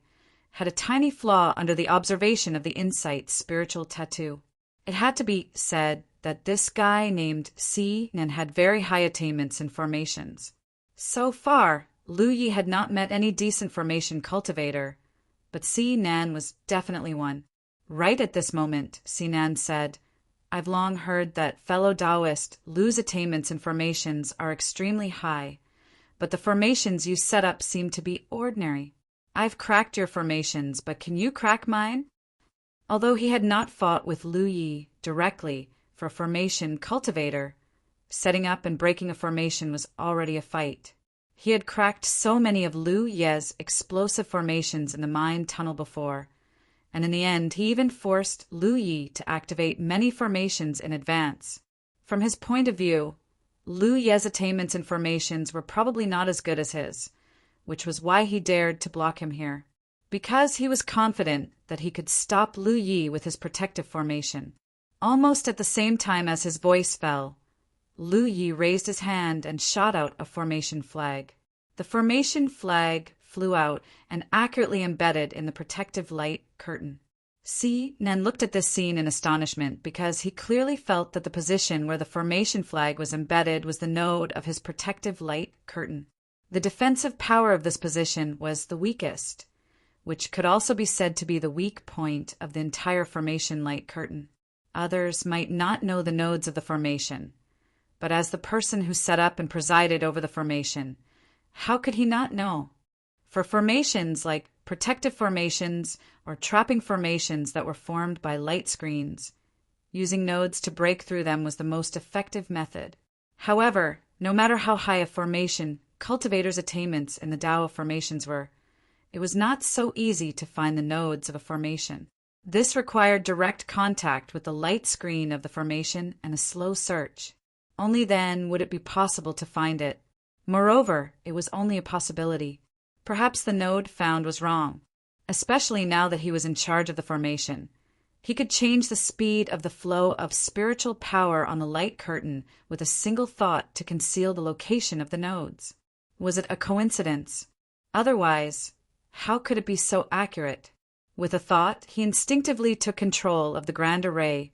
Speaker 1: had a tiny flaw under the observation of the insight spiritual tattoo. It had to be said that this guy named Si Nan had very high attainments in formations. So far, Lu Yi had not met any decent formation cultivator, but Si Nan was definitely one. Right at this moment, Si Nan said, "I've long heard that fellow Taoist Lu's attainments in formations are extremely high, but the formations you set up seem to be ordinary. I've cracked your formations, but can you crack mine?" Although he had not fought with Lu Yi directly for a formation cultivator, setting up and breaking a formation was already a fight. He had cracked so many of Lu Ye's explosive formations in the mind tunnel before, and in the end he even forced Lu Yi to activate many formations in advance. From his point of view, Lu Ye's attainments in formations were probably not as good as his, which was why he dared to block him here. Because he was confident that he could stop Lu Yi with his protective formation. Almost at the same time as his voice fell, Lu Yi raised his hand and shot out a formation flag. The formation flag flew out and accurately embedded in the protective light curtain. Si Nan looked at this scene in astonishment because he clearly felt that the position where the formation flag was embedded was the node of his protective light curtain. The defensive power of this position was the weakest, which could also be said to be the weak point of the entire formation light curtain. Others might not know the nodes of the formation, but as the person who set up and presided over the formation, how could he not know? For formations like protective formations or trapping formations that were formed by light screens, using nodes to break through them was the most effective method. However, no matter how high a formation cultivators' attainments in the Tao of formations were, it was not so easy to find the nodes of a formation. This required direct contact with the light screen of the formation and a slow search. Only then would it be possible to find it. Moreover, it was only a possibility. Perhaps the node found was wrong, especially now that he was in charge of the formation. He could change the speed of the flow of spiritual power on the light curtain with a single thought to conceal the location of the nodes. Was it a coincidence? Otherwise, how could it be so accurate? With a thought, he instinctively took control of the grand array,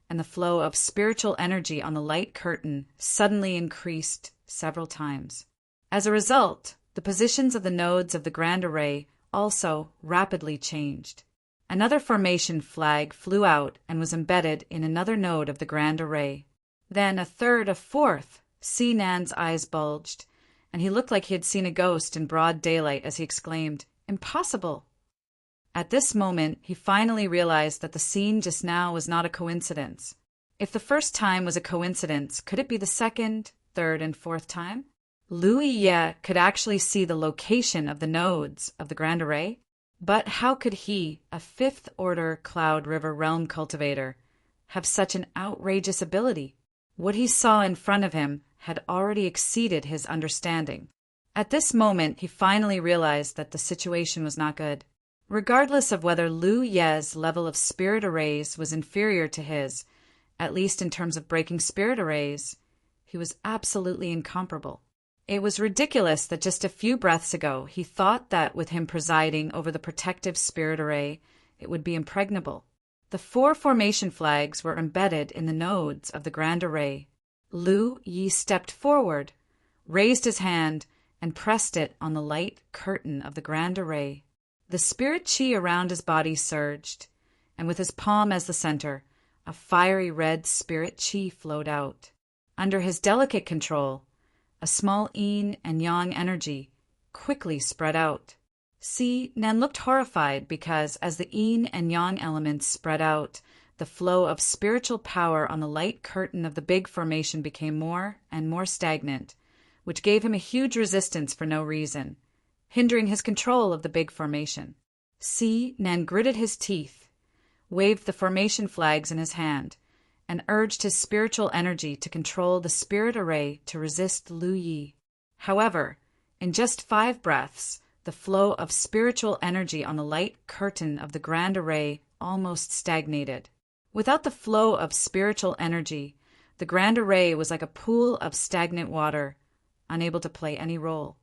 Speaker 1: and the flow of spiritual energy on the light curtain suddenly increased several times. As a result, the positions of the nodes of the grand array also rapidly changed. Another formation flag flew out and was embedded in another node of the grand array. Then a third, a fourth. Si Nan's eyes bulged, and he looked like he had seen a ghost in broad daylight as he exclaimed, "Impossible!" At this moment, he finally realized that the scene just now was not a coincidence. If the first time was a coincidence, could it be the second, third, and fourth time? Lu Yi could actually see the location of the nodes of the grand array. But how could he, a fifth-order Cloud River Realm cultivator, have such an outrageous ability? What he saw in front of him had already exceeded his understanding. At this moment, he finally realized that the situation was not good. Regardless of whether Lu Ye's level of spirit arrays was inferior to his, at least in terms of breaking spirit arrays, he was absolutely incomparable. It was ridiculous that just a few breaths ago he thought that with him presiding over the protective spirit array, it would be impregnable. The 4 formation flags were embedded in the nodes of the grand array. Lu Yi stepped forward, raised his hand, and pressed it on the light curtain of the grand array. The spirit chi around his body surged, and with his palm as the center, a fiery red spirit chi flowed out. Under his delicate control, a small yin and yang energy quickly spread out. Si Nan looked horrified because as the yin and yang elements spread out, the flow of spiritual power on the light curtain of the big formation became more and more stagnant, which gave him a huge resistance for no reason, hindering his control of the big formation. Si Nan gritted his teeth, waved the formation flags in his hand, and urged his spiritual energy to control the spirit array to resist Lu Yi. However, in just 5 breaths, the flow of spiritual energy on the light curtain of the grand array almost stagnated. Without the flow of spiritual energy, the grand array was like a pool of stagnant water, unable to play any role.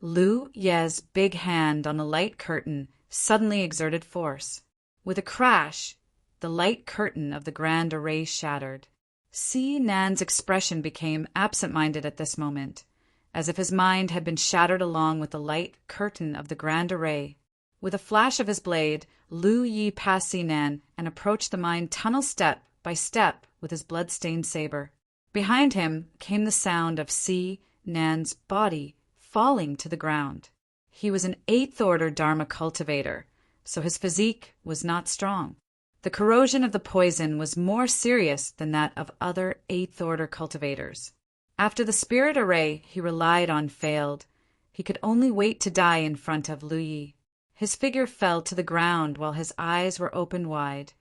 Speaker 1: Lu Ye's big hand on the light curtain suddenly exerted force. With a crash, the light curtain of the grand array shattered. Si Nan's expression became absent-minded at this moment, as if his mind had been shattered along with the light curtain of the grand array. With a flash of his blade, Lu Yi passed Si Nan and approached the mine tunnel step by step with his blood-stained saber. Behind him came the sound of Si Nan's body falling to the ground. He was an 8th-order Dharma cultivator, so his physique was not strong. The corrosion of the poison was more serious than that of other 8th-order cultivators. After the spirit array he relied on failed, he could only wait to die in front of Lu Yi. His figure fell to the ground while his eyes were opened wide,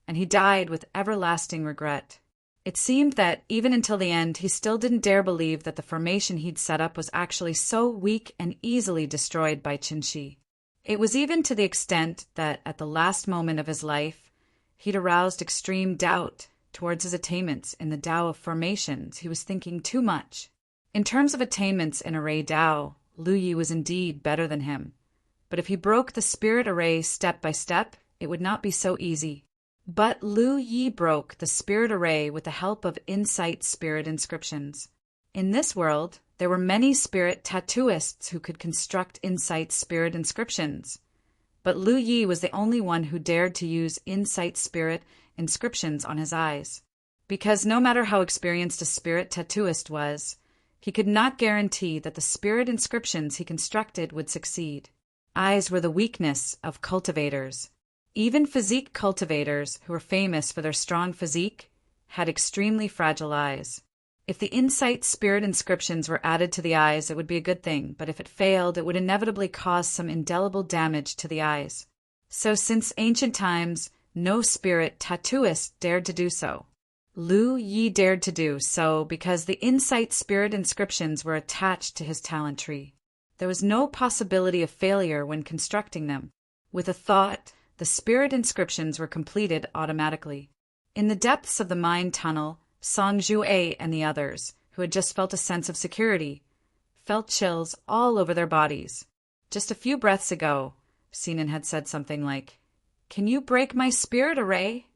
Speaker 1: and he died with everlasting regret. It seemed that, even until the end, he still didn't dare believe that the formation he'd set up was actually so weak and easily destroyed by Qinshi. It was even to the extent that, at the last moment of his life, he'd aroused extreme doubt towards his attainments in the Tao of formations. He was thinking too much. In terms of attainments in array Tao, Lu Yi was indeed better than him. But if he broke the spirit array step by step, it would not be so easy. But Lu Yi broke the spirit array with the help of insight spirit inscriptions. In this world, there were many spirit tattooists who could construct insight spirit inscriptions. But Lu Yi was the only one who dared to use insight spirit inscriptions on his eyes. Because no matter how experienced a spirit tattooist was, he could not guarantee that the spirit inscriptions he constructed would succeed. Eyes were the weakness of cultivators. Even physique cultivators, who were famous for their strong physique, had extremely fragile eyes. If the insight spirit inscriptions were added to the eyes, it would be a good thing, but if it failed, it would inevitably cause some indelible damage to the eyes. So since ancient times, no spirit tattooist dared to do so. Lu Yi dared to do so because the insight spirit inscriptions were attached to his talent tree. There was no possibility of failure when constructing them. With a thought, the spirit inscriptions were completed automatically. In the depths of the mine tunnel, Song Jue and the others, who had just felt a sense of security, felt chills all over their bodies. Just a few breaths ago, Sinan had said something like, "Can you break my spirit array?"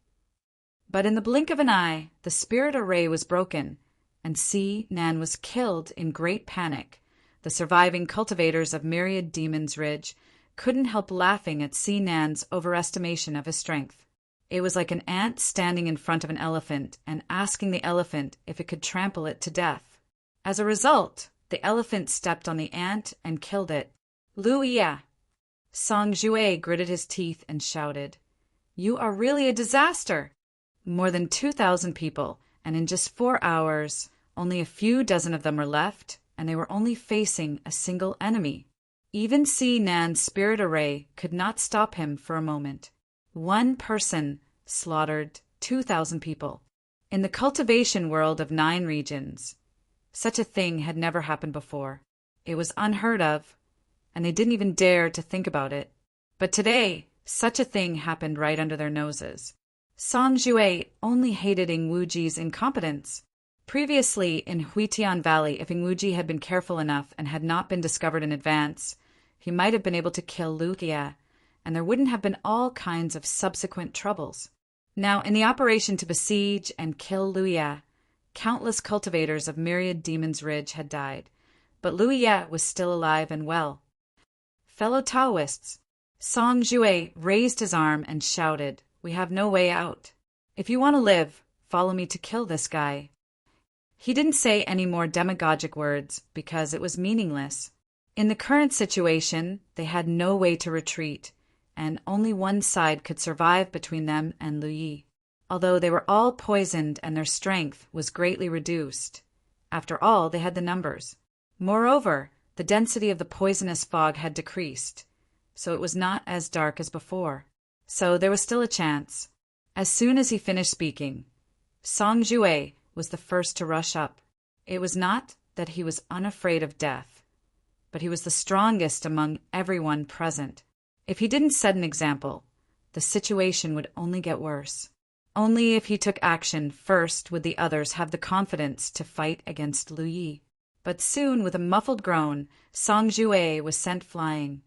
Speaker 1: But in the blink of an eye, the spirit array was broken, and Si Nan was killed in great panic. The surviving cultivators of Myriad Demon's Ridge couldn't help laughing at Si Nan's overestimation of his strength. It was like an ant standing in front of an elephant and asking the elephant if it could trample it to death. As a result, the elephant stepped on the ant and killed it. "Lu Yi!" Song Jue gritted his teeth and shouted, "You are really a disaster!" More than 2,000 people, and in just 4 hours, only a few dozen of them were left, and they were only facing a single enemy. Even Si Nan's spirit array could not stop him for a moment. One person slaughtered 2,000 people. In the cultivation world of 9 regions, such a thing had never happened before. It was unheard of, and they didn't even dare to think about it. But today, such a thing happened right under their noses. Song Jue only hated Ingwuji's incompetence. Previously, in Huitian Valley, if Ingwuji had been careful enough and had not been discovered in advance, he might have been able to kill Lu Jie, and there wouldn't have been all kinds of subsequent troubles. Now, in the operation to besiege and kill Lu Jie, countless cultivators of Myriad Demon's Ridge had died, but Lu Jie was still alive and well. Fellow Taoists, Song Jue raised his arm and shouted, "We have no way out. If you want to live, follow me to kill this guy." He didn't say any more demagogic words because it was meaningless. In the current situation, they had no way to retreat, and only one side could survive between them and Lu Yi, although they were all poisoned and their strength was greatly reduced. After all, they had the numbers. Moreover, the density of the poisonous fog had decreased, so it was not as dark as before. So there was still a chance. As soon as he finished speaking, Song Jue was the first to rush up. It was not that he was unafraid of death, but he was the strongest among everyone present. If he didn't set an example, the situation would only get worse. Only if he took action first would the others have the confidence to fight against Lu Yi. But soon, with a muffled groan, Song Jue was sent flying.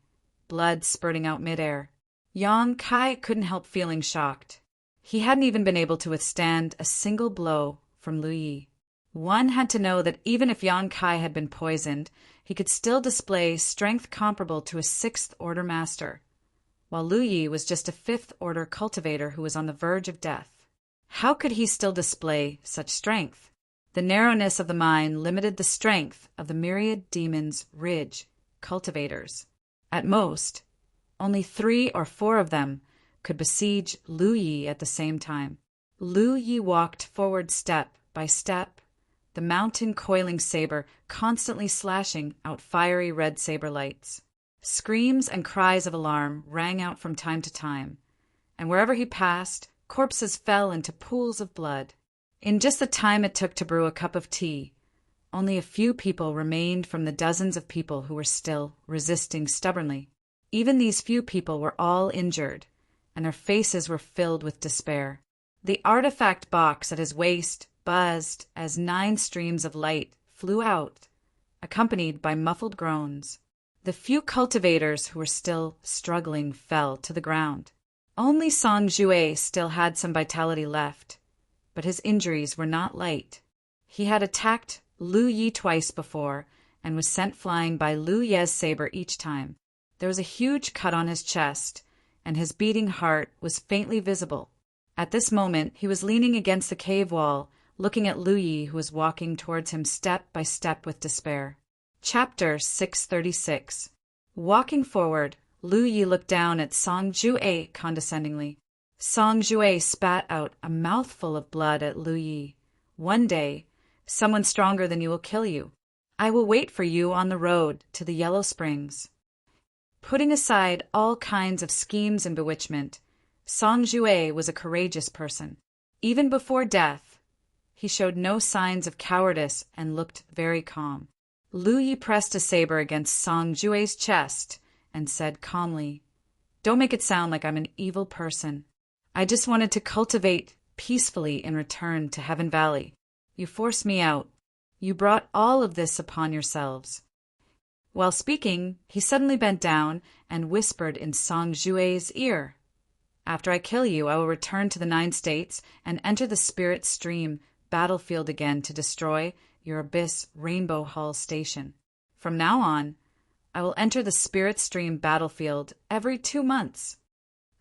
Speaker 1: blood spurting out midair. Yang Kai couldn't help feeling shocked. He hadn't even been able to withstand a single blow from Lu Yi. One had to know that even if Yang Kai had been poisoned, he could still display strength comparable to a 6th-order master, while Lu Yi was just a 5th-order cultivator who was on the verge of death. How could he still display such strength? The narrowness of the mind limited the strength of the myriad demons' ridge cultivators. At most, only 3 or 4 of them could besiege Lu Yi at the same time. Lu Yi walked forward step by step, the mountain coiling saber constantly slashing out fiery red saber lights. Screams and cries of alarm rang out from time to time, and wherever he passed, corpses fell into pools of blood. In just the time it took to brew a cup of tea, only a few people remained from the dozens of people who were still resisting stubbornly. Even these few people were all injured, and their faces were filled with despair. The artifact box at his waist buzzed as 9 streams of light flew out, accompanied by muffled groans. The few cultivators who were still struggling fell to the ground. Only Song Jue still had some vitality left, but his injuries were not light. He had attacked Lu Yi twice before and was sent flying by Lu Ye's saber each time. There was a huge cut on his chest, and his beating heart was faintly visible. At this moment, he was leaning against the cave wall, looking at Lu Yi, who was walking towards him step by step with despair. Chapter 636. Walking forward, Lu Yi looked down at Song Jue condescendingly. Song Jue spat out a mouthful of blood at Lu Yi. "One day, someone stronger than you will kill you. I will wait for you on the road to the Yellow Springs." Putting aside all kinds of schemes and bewitchment, Song Jue was a courageous person. Even before death, he showed no signs of cowardice and looked very calm. Lu Yi pressed a saber against Song Jue's chest and said calmly, "Don't make it sound like I'm an evil person. I just wanted to cultivate peacefully in return to Heaven Valley. You forced me out. You brought all of this upon yourselves." While speaking, he suddenly bent down and whispered in Song Jue's ear, "After I kill you, I will return to the 9 states and enter the Spirit Stream battlefield again to destroy your Abyss Rainbow Hall Station. From now on, I will enter the Spirit Stream battlefield every 2 months."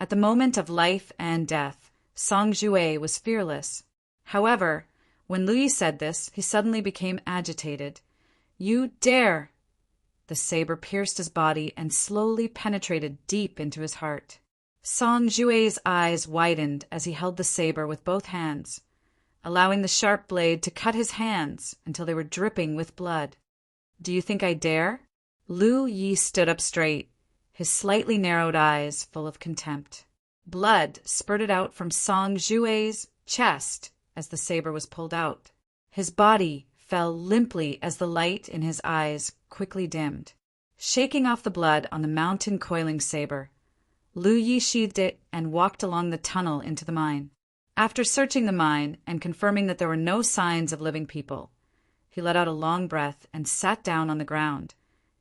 Speaker 1: At the moment of life and death, Song Jue was fearless. However, when Lu Yi said this, he suddenly became agitated. "You dare!" The saber pierced his body and slowly penetrated deep into his heart. Song Jue's eyes widened as he held the saber with both hands, allowing the sharp blade to cut his hands until they were dripping with blood. "Do you think I dare?" Lu Yi stood up straight, his slightly narrowed eyes full of contempt. Blood spurted out from Song Jue's chest as the saber was pulled out. His body fell limply as the light in his eyes quickly dimmed. Shaking off the blood on the mountain coiling saber, Lu Yi sheathed it and walked along the tunnel into the mine. After searching the mine and confirming that there were no signs of living people, he let out a long breath and sat down on the ground,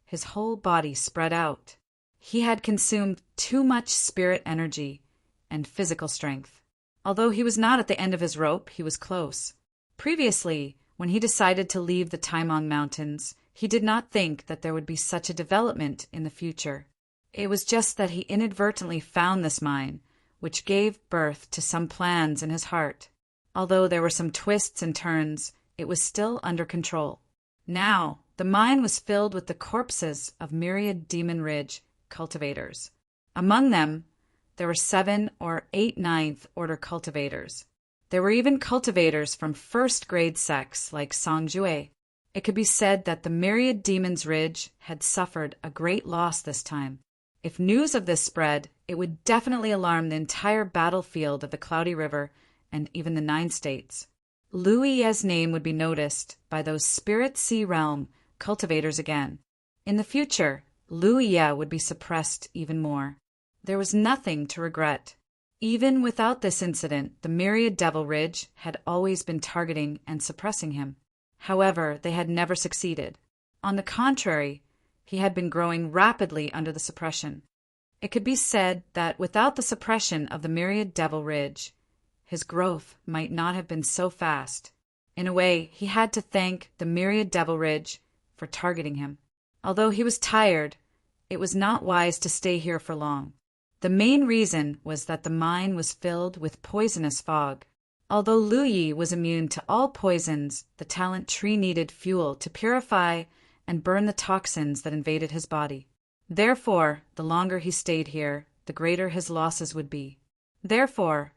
Speaker 1: his whole body spread out. He had consumed too much spirit energy and physical strength. Although he was not at the end of his rope, he was close. Previously, when he decided to leave the Taimong Mountains, he did not think that there would be such a development in the future. It was just that he inadvertently found this mine, which gave birth to some plans in his heart. Although there were some twists and turns, it was still under control. Now, the mine was filled with the corpses of myriad Demon Ridge cultivators. Among them, there were 7 or 8 9th-order cultivators. There were even cultivators from first-grade sects like Song Jue. It could be said that the myriad Demon's Ridge had suffered a great loss this time. If news of this spread, it would definitely alarm the entire battlefield of the Cloudy River and even the 9 states. Lu Ye's name would be noticed by those Spirit Sea Realm cultivators again. In the future, Lu Ye would be suppressed even more. There was nothing to regret. Even without this incident, the myriad Devil Ridge had always been targeting and suppressing him. However, they had never succeeded. On the contrary, he had been growing rapidly under the suppression. It could be said that without the suppression of the myriad Devil Ridge, his growth might not have been so fast. In a way, he had to thank the myriad Devil Ridge for targeting him. Although he was tired, it was not wise to stay here for long. The main reason was that the mine was filled with poisonous fog. Although Lu Yi was immune to all poisons, the talent tree needed fuel to purify and burn the toxins that invaded his body. Therefore, the longer he stayed here, the greater his losses would be. Therefore,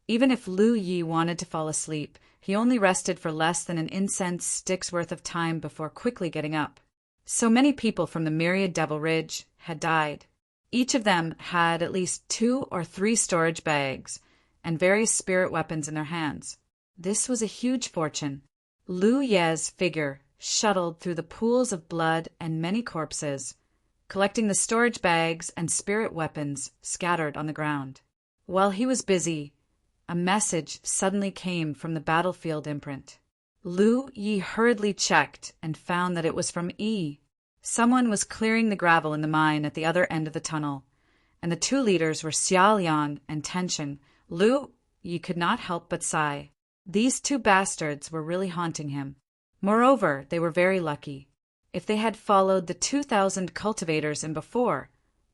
Speaker 1: even if Lu Yi wanted to fall asleep, he only rested for less than an incense stick's worth of time before quickly getting up. So many people from the myriad Devil Ridge had died. Each of them had at least 2 or 3 storage bags and various spirit weapons in their hands. This was a huge fortune. Lu Ye's figure shuttled through the pools of blood and many corpses, collecting the storage bags and spirit weapons scattered on the ground. While he was busy, a message suddenly came from the battlefield imprint. Lu Yi hurriedly checked and found that it was from Yi. Someone was clearing the gravel in the mine at the other end of the tunnel, and the 2 leaders were Xiaoliang and Tenshin. Lu Yi could not help but sigh. These 2 bastards were really haunting him. Moreover, they were very lucky. If they had followed the 2,000 cultivators in before,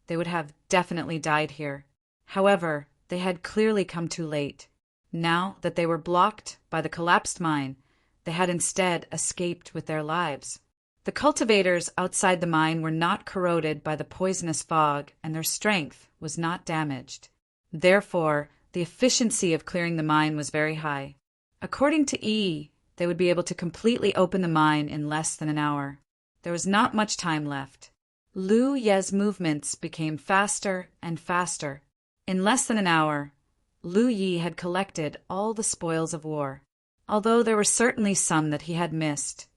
Speaker 1: they would have definitely died here. However, they had clearly come too late. Now that they were blocked by the collapsed mine, they had instead escaped with their lives. The cultivators outside the mine were not corroded by the poisonous fog, and their strength was not damaged. Therefore, the efficiency of clearing the mine was very high. According to Yi, they would be able to completely open the mine in less than an hour. There was not much time left. Lu Ye's movements became faster and faster. In less than an hour, Lu Yi had collected all the spoils of war. Although there were certainly some that he had missed,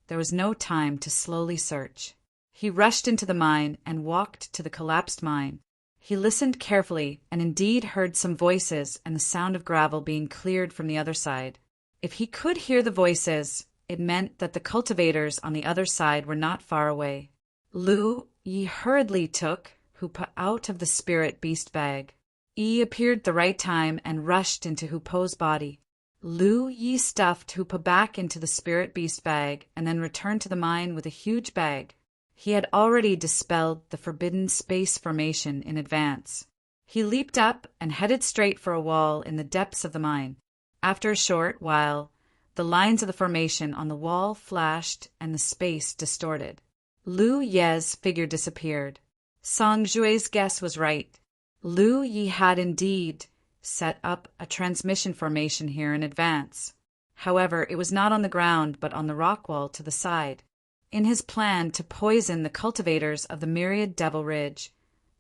Speaker 1: there was no time to slowly search. He rushed into the mine and walked to the collapsed mine. He listened carefully and indeed heard some voices and the sound of gravel being cleared from the other side. If he could hear the voices, it meant that the cultivators on the other side were not far away. Lu Yi hurriedly took Hoopa out of the spirit beast bag. Yi appeared the right time and rushed into Hoopo's body. Lu Yi stuffed Hoopa back into the spirit beast bag and then returned to the mine with a huge bag. He had already dispelled the forbidden space formation in advance. He leaped up and headed straight for a wall in the depths of the mine. After a short while, the lines of the formation on the wall flashed and the space distorted. Lu Ye's figure disappeared. Song Jue's guess was right. Lu Yi had indeed set up a transmission formation here in advance. However, it was not on the ground but on the rock wall to the side. In his plan to poison the cultivators of the myriad Devil Ridge,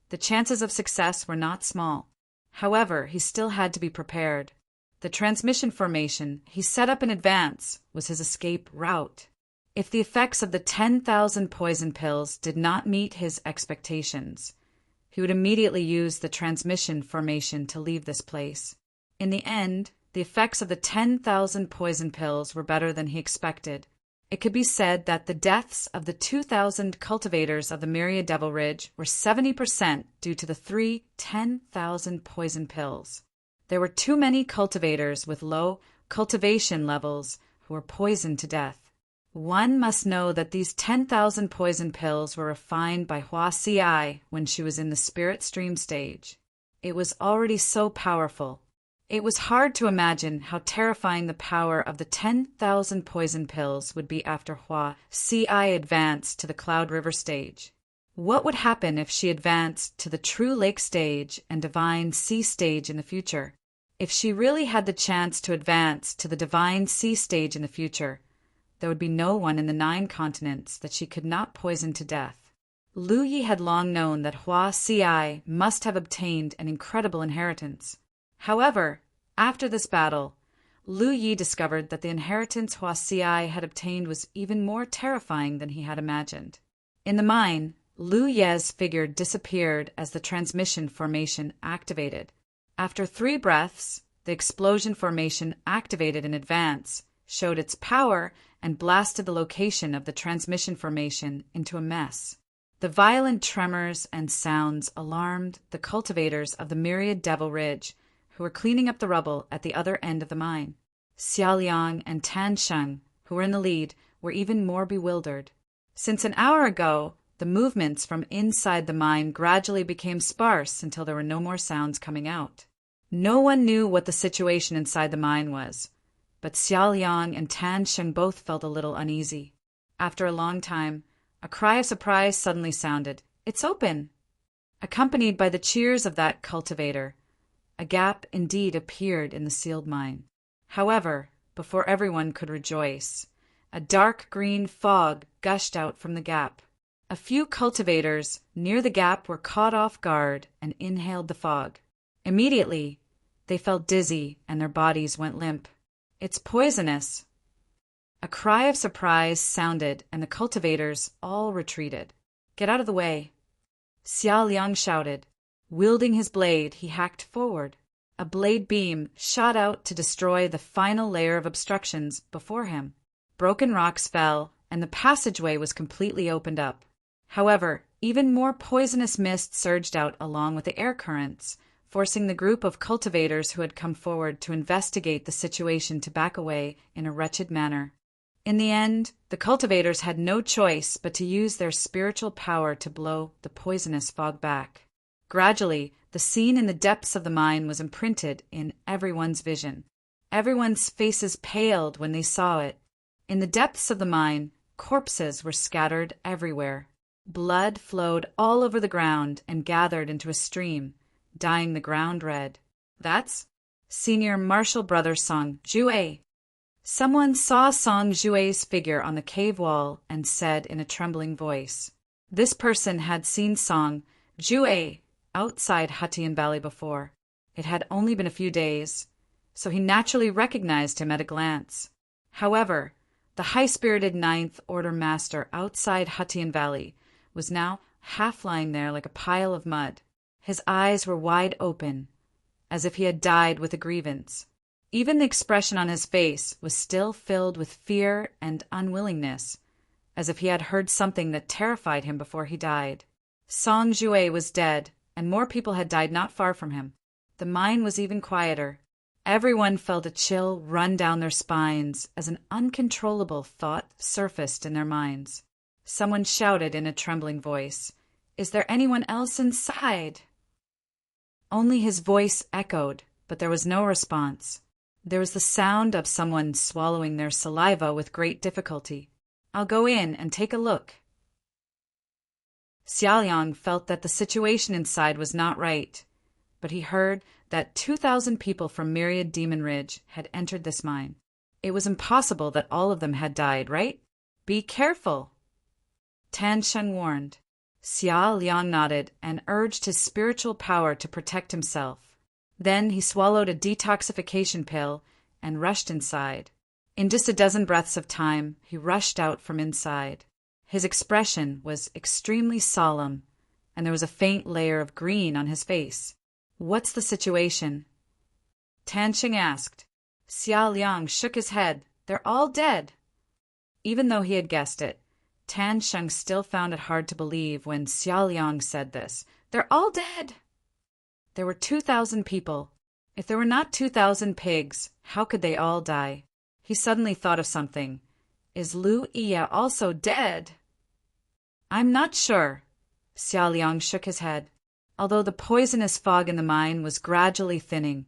Speaker 1: the chances of success were not small. However, he still had to be prepared. The transmission formation he set up in advance was his escape route. If the effects of the 10,000 poison pills did not meet his expectations, he would immediately use the transmission formation to leave this place. In the end, the effects of the 10,000 poison pills were better than he expected. It could be said that the deaths of the 2,000 cultivators of the myriad Devil Ridge were 70% due to the 3 10,000 poison pills. There were too many cultivators with low cultivation levels who were poisoned to death. One must know that these 10,000 poison pills were refined by Hua Si when she was in the spirit stream stage. It was already so powerful. It was hard to imagine how terrifying the power of the 10,000 poison pills would be after Hua Si advanced to the Cloud River stage. What would happen if she advanced to the True Lake stage and Divine Sea stage in the future? If she really had the chance to advance to the Divine Sea stage in the future, there would be no one in the 9 continents that she could not poison to death. Lu Yi had long known that Hua Si must have obtained an incredible inheritance. However, after this battle, Lu Yi discovered that the inheritance Hua Si had obtained was even more terrifying than he had imagined. In the mine, Lu Ye's figure disappeared as the transmission formation activated. After 3 breaths, the explosion formation activated in advance showed its power and blasted the location of the transmission formation into a mess. The violent tremors and sounds alarmed the cultivators of the Myriad Devil Ridge, who were cleaning up the rubble at the other end of the mine. Xiao Liang and Tan Sheng, who were in the lead, were even more bewildered. Since an hour ago, the movements from inside the mine gradually became sparse until there were no more sounds coming out. No one knew what the situation inside the mine was, but Xiao Liang and Tan Sheng both felt a little uneasy. After a long time, a cry of surprise suddenly sounded. "It's open!" Accompanied by the cheers of that cultivator, a gap indeed appeared in the sealed mine. However, before everyone could rejoice, a dark green fog gushed out from the gap. A few cultivators near the gap were caught off guard and inhaled the fog. Immediately, they felt dizzy and their bodies went limp. "It's poisonous!" A cry of surprise sounded and the cultivators all retreated. "Get out of the way!" Xiao Liang shouted. Wielding his blade, he hacked forward. A blade beam shot out to destroy the final layer of obstructions before him. Broken rocks fell, and the passageway was completely opened up. However, even more poisonous mist surged out along with the air currents, forcing the group of cultivators who had come forward to investigate the situation to back away in a wretched manner. In the end, the cultivators had no choice but to use their spiritual power to blow the poisonous fog back. Gradually, the scene in the depths of the mine was imprinted in everyone's vision. Everyone's faces paled when they saw it. In the depths of the mine, corpses were scattered everywhere. Blood flowed all over the ground and gathered into a stream, dyeing the ground red. "That's Senior Marshal Brother Song Jue." Someone saw Song Jue's figure on the cave wall and said in a trembling voice. This person had seen Song Jue outside Hutian Valley before. It had only been a few days, so he naturally recognized him at a glance. However, the high-spirited Ninth Order Master outside Hutian Valley was now half lying there like a pile of mud. His eyes were wide open, as if he had died with a grievance. Even the expression on his face was still filled with fear and unwillingness, as if he had heard something that terrified him before he died. Song Jue was dead, and more people had died not far from him. The mine was even quieter. Everyone felt a chill run down their spines as an uncontrollable thought surfaced in their minds. Someone shouted in a trembling voice, "Is there anyone else inside?" Only his voice echoed, but there was no response. There was the sound of someone swallowing their saliva with great difficulty. "I'll go in and take a look." Xiao Liang felt that the situation inside was not right, but he heard that 2,000 people from Myriad Demon Ridge had entered this mine. It was impossible that all of them had died, right? "Be careful," Tan Sheng warned. Xiao Liang nodded and urged his spiritual power to protect himself. Then he swallowed a detoxification pill and rushed inside. In just a dozen breaths of time, he rushed out from inside. His expression was extremely solemn, and there was a faint layer of green on his face. "What's the situation?" Tan Sheng asked. Xiao Liang shook his head. "They're all dead." Even though he had guessed it, Tan Sheng still found it hard to believe when Xiao Liang said this. "They're all dead." There were 2,000 people. If there were not 2,000 pigs, how could they all die? He suddenly thought of something. "Is Lu Iya also dead?" "I'm not sure." Xiao Liang shook his head. Although the poisonous fog in the mine was gradually thinning,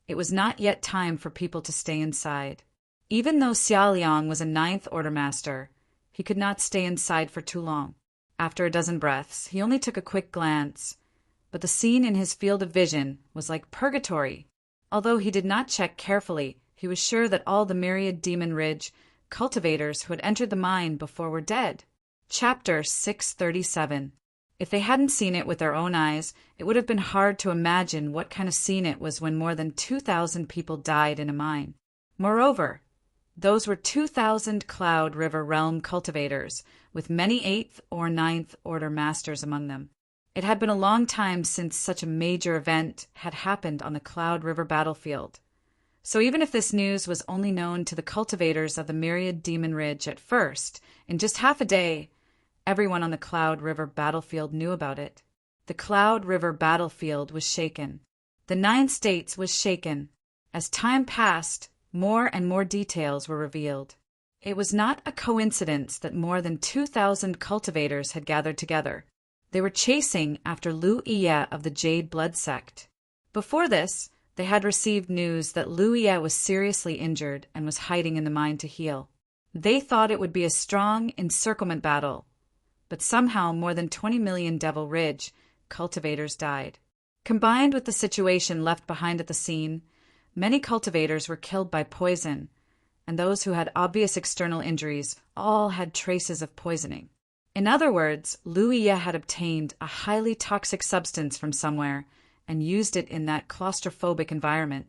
Speaker 1: it was not yet time for people to stay inside. Even though Xiao Liang was a Ninth Order Master, he could not stay inside for too long. After a dozen breaths, he only took a quick glance, but the scene in his field of vision was like purgatory. Although he did not check carefully, he was sure that all the Myriad Demon Ridge cultivators who had entered the mine before were dead. Chapter 637. If they hadn't seen it with their own eyes, it would have been hard to imagine what kind of scene it was when more than 2,000 people died in a mine. Moreover, those were 2,000 Cloud River Realm cultivators, with many 8th or 9th Order Masters among them. It had been a long time since such a major event had happened on the Cloud River battlefield. So even if this news was only known to the cultivators of the Myriad Demon Ridge at first, in just half a day, Everyone on the Cloud River battlefield knew about it. The Cloud River battlefield was shaken. The 9 states was shaken. As time passed, more and more details were revealed. It was not a coincidence that more than 2,000 cultivators had gathered together. They were chasing after Lu Ye of the Jade Blood Sect. Before this, they had received news that Lu Ye was seriously injured and was hiding in the mine to heal. They thought it would be a strong encirclement battle, but somehow more than 20 million Devil Ridge cultivators died. Combined with the situation left behind at the scene, many cultivators were killed by poison, and those who had obvious external injuries all had traces of poisoning. In other words, Lu Ye had obtained a highly toxic substance from somewhere and used it in that claustrophobic environment.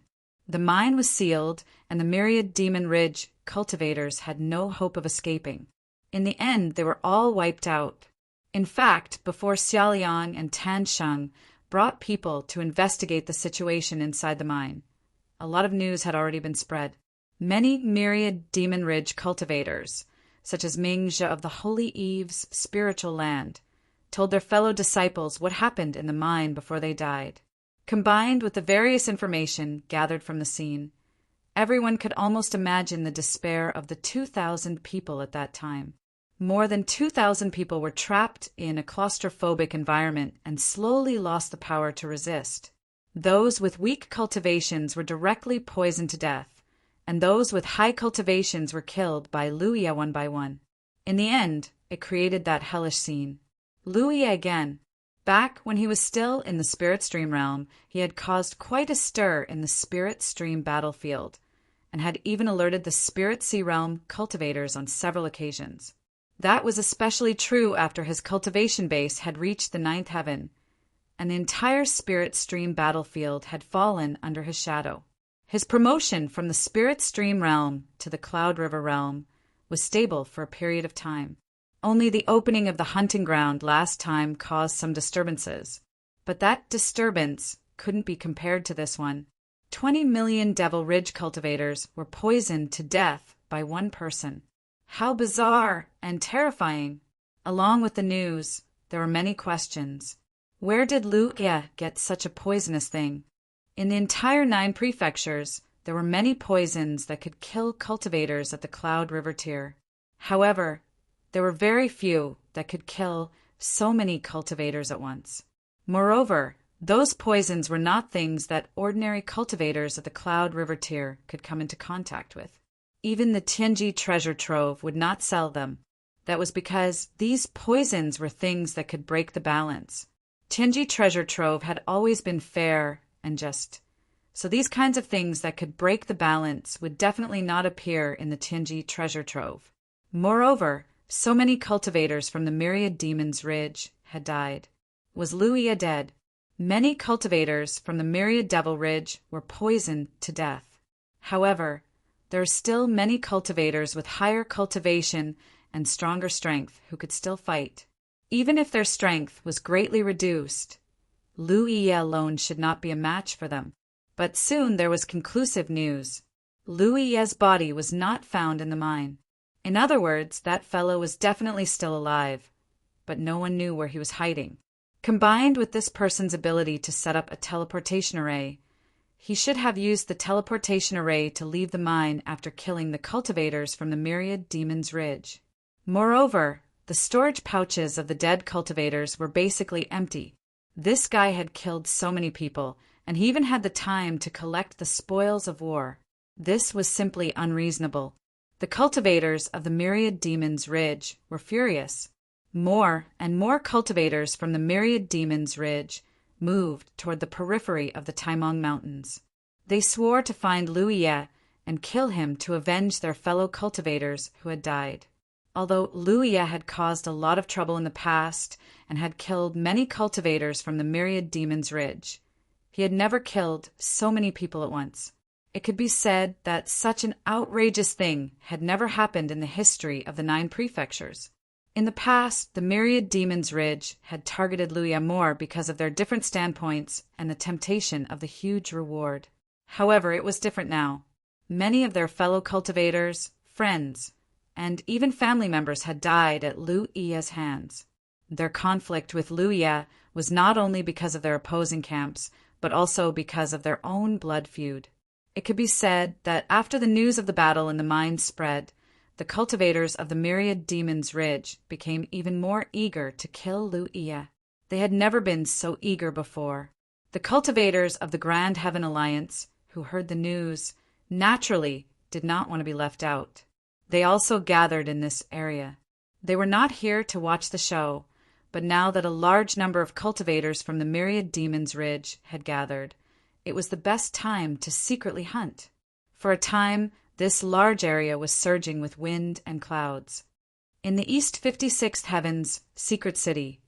Speaker 1: The mine was sealed, and the myriad Demon Ridge cultivators had no hope of escaping. In the end, they were all wiped out. In fact, before Xiaoliang and Tansheng brought people to investigate the situation inside the mine, a lot of news had already been spread. Many myriad Demon Ridge cultivators, such as Mingzhe of the Holy Eve's spiritual land, told their fellow disciples what happened in the mine before they died. Combined with the various information gathered from the scene, everyone could almost imagine the despair of the 2,000 people at that time. More than 2,000 people were trapped in a claustrophobic environment and slowly lost the power to resist. Those with weak cultivations were directly poisoned to death, and those with high cultivations were killed by Lu Ye one by one. In the end, it created that hellish scene. Lu Ye again. Back when he was still in the Spirit Stream realm, he had caused quite a stir in the Spirit Stream battlefield, and had even alerted the Spirit Sea realm cultivators on several occasions. That was especially true after his cultivation base had reached the 9th heaven, and the entire Spirit Stream battlefield had fallen under his shadow. His promotion from the Spirit Stream realm to the Cloud River realm was stable for a period of time. Only the opening of the hunting ground last time caused some disturbances, but that disturbance couldn't be compared to this one. 20 million Devil Ridge cultivators were poisoned to death by one person. How bizarre and terrifying! Along with the news, there were many questions. Where did Lu Ye get such a poisonous thing? In the entire 9 prefectures, there were many poisons that could kill cultivators at the Cloud River tier. However, there were very few that could kill so many cultivators at once. Moreover, those poisons were not things that ordinary cultivators at the Cloud River tier could come into contact with. Even the Tianji treasure trove would not sell them. That was because these poisons were things that could break the balance. Tianji treasure trove had always been fair and just, so these kinds of things that could break the balance would definitely not appear in the Tianji treasure trove. Moreover, so many cultivators from the Myriad Demons Ridge had died. Was Lu Ye dead? Many cultivators from the Myriad Devil Ridge were poisoned to death. However, there are still many cultivators with higher cultivation and stronger strength who could still fight. Even if their strength was greatly reduced, Lu Ye alone should not be a match for them. But soon there was conclusive news. Lu Ye's body was not found in the mine. In other words, that fellow was definitely still alive, but no one knew where he was hiding. Combined with this person's ability to set up a teleportation array, he should have used the teleportation array to leave the mine after killing the cultivators from the Myriad Demons Ridge. Moreover, the storage pouches of the dead cultivators were basically empty. This guy had killed so many people, and he even had the time to collect the spoils of war. This was simply unreasonable. The cultivators of the Myriad Demons Ridge were furious. More and more cultivators from the Myriad Demons Ridge moved toward the periphery of the Taimong Mountains. They swore to find Lu Ye and kill him to avenge their fellow cultivators who had died. Although Lu Ye had caused a lot of trouble in the past and had killed many cultivators from the Myriad Demons Ridge, he had never killed so many people at once. It could be said that such an outrageous thing had never happened in the history of the 9 prefectures. In the past, the Myriad Demons Ridge had targeted Lu Ye more because of their different standpoints and the temptation of the huge reward. However, it was different now. Many of their fellow cultivators, friends, and even family members had died at Liu Yi's hands. Their conflict with Liu Yi was not only because of their opposing camps, but also because of their own blood feud. It could be said that after the news of the battle in the mines spread, the cultivators of the Myriad Demons Ridge became even more eager to kill Liu Yi. They had never been so eager before. The cultivators of the Grand Heaven Alliance, who heard the news, naturally did not want to be left out. They also gathered in this area. They were not here to watch the show, but now that a large number of cultivators from the Myriad Demons Ridge had gathered, it was the best time to secretly hunt. For a time, this large area was surging with wind and clouds. In the East 56th Heaven's secret city,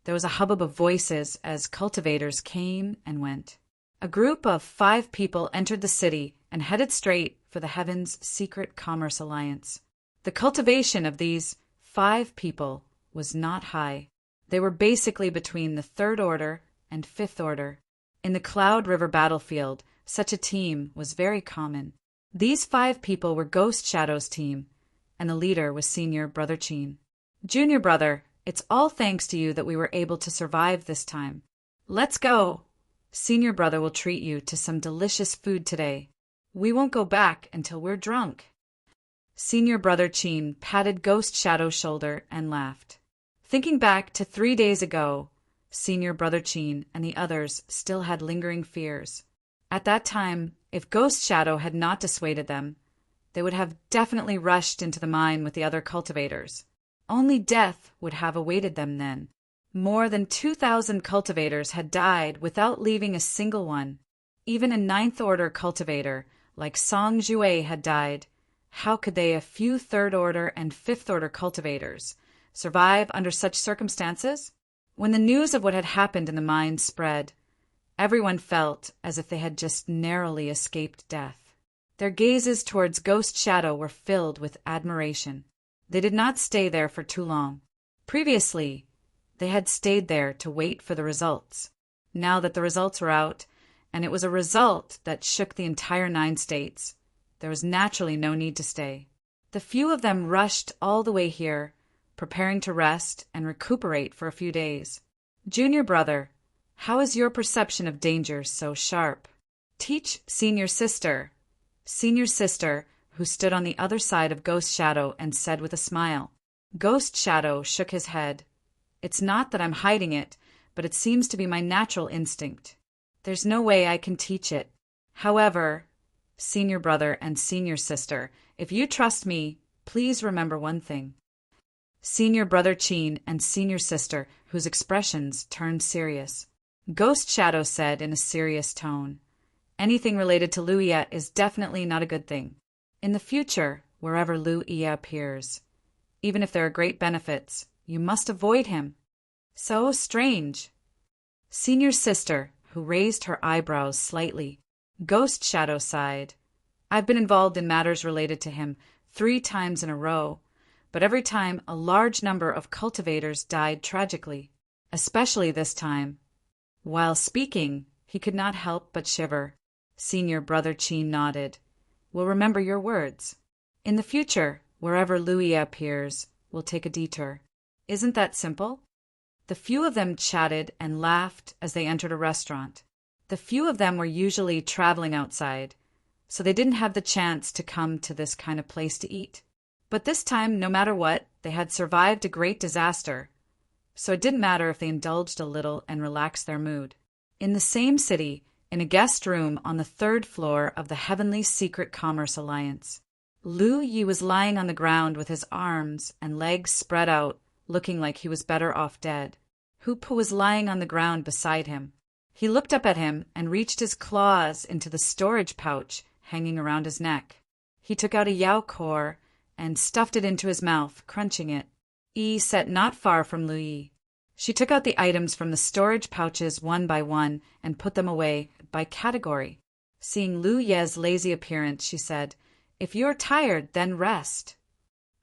Speaker 1: there was a hubbub of voices as cultivators came and went. A group of 5 people entered the city and headed straight for the Heaven's Secret Commerce Alliance. The cultivation of these 5 people was not high. They were basically between the 3rd Order and 5th Order. In the Cloud River battlefield, such a team was very common. These 5 people were Ghost Shadow's team, and the leader was Senior Brother Chin. Junior Brother, it's all thanks to you that we were able to survive this time. Let's go! Senior Brother will treat you to some delicious food today. We won't go back until we're drunk. Senior Brother Chin patted Ghost Shadow's shoulder and laughed. Thinking back to 3 days ago, Senior Brother Chin and the others still had lingering fears. At that time, if Ghost Shadow had not dissuaded them, they would have definitely rushed into the mine with the other cultivators. Only death would have awaited them then. More than 2,000 cultivators had died without leaving a single one. Even a 9th Order cultivator, like Song Jue, had died. How could a few 3rd Order and 5th Order cultivators survive under such circumstances? When the news of what had happened in the mine spread, everyone felt as if they had just narrowly escaped death. Their gazes towards Ghost Shadow were filled with admiration. They did not stay there for too long. Previously, they had stayed there to wait for the results. Now that the results were out, and it was a result that shook the entire 9 states, there was naturally no need to stay. The few of them rushed all the way here, preparing to rest and recuperate for a few days. Junior Brother, how is your perception of danger so sharp? Teach Senior Sister. Senior Sister, who stood on the other side of Ghost Shadow and said with a smile. Ghost Shadow shook his head. It's not that I'm hiding it, but it seems to be my natural instinct. There's no way I can teach it. However, Senior Brother and Senior Sister, if you trust me, please remember one thing. Senior Brother Chin and Senior Sister, whose expressions turned serious. Ghost Shadow said in a serious tone, anything related to Liu Yi is definitely not a good thing. In the future, wherever Liu Yi appears, even if there are great benefits, you must avoid him. So strange. Senior Sister, who raised her eyebrows slightly. Ghost Shadow sighed. I've been involved in matters related to him 3 times in a row, but every time a large number of cultivators died tragically, especially this time. While speaking, he could not help but shiver. Senior Brother Chin nodded. We'll remember your words. In the future, wherever Liu Yi appears, we'll take a detour. Isn't that simple? The few of them chatted and laughed as they entered a restaurant. The few of them were usually traveling outside, so they didn't have the chance to come to this kind of place to eat. But this time, no matter what, they had survived a great disaster, so it didn't matter if they indulged a little and relaxed their mood. In the same city, in a guest room on the 3rd floor of the Heavenly Secret Commerce Alliance, Liu Yi was lying on the ground with his arms and legs spread out, looking like he was better off dead. Hoopa was lying on the ground beside him. He looked up at him and reached his claws into the storage pouch hanging around his neck. He took out a yao core and stuffed it into his mouth, crunching it. Yi sat not far from Liu Yi. She took out the items from the storage pouches one by one and put them away by category. Seeing Liu Yi's lazy appearance, she said, If you're tired, then rest.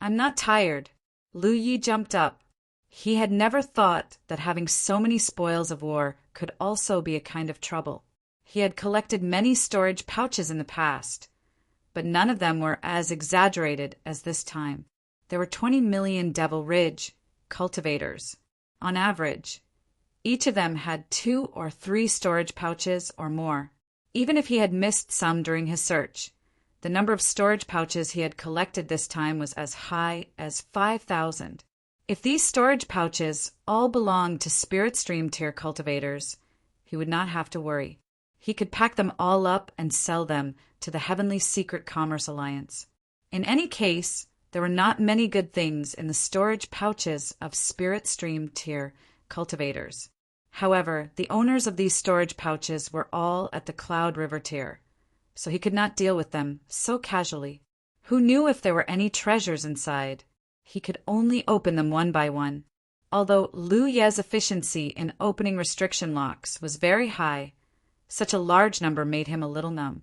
Speaker 1: I'm not tired. Liu Yi jumped up. He had never thought that having so many spoils of war could also be a kind of trouble. He had collected many storage pouches in the past, but none of them were as exaggerated as this time. there were 20 million Devil Ridge cultivators. On average, each of them had 2 or 3 storage pouches or more. Even if he had missed some during his search, the number of storage pouches he had collected this time was as high as 5,000. If these storage pouches all belonged to Spirit Stream tier cultivators, he would not have to worry. He could pack them all up and sell them to the Heavenly Secret Commerce Alliance. In any case, there were not many good things in the storage pouches of Spirit Stream tier cultivators. However, the owners of these storage pouches were all at the Cloud River tier, so he could not deal with them so casually. Who knew if there were any treasures inside? He could only open them one by one. Although Lu Ye's efficiency in opening restriction locks was very high, such a large number made him a little numb.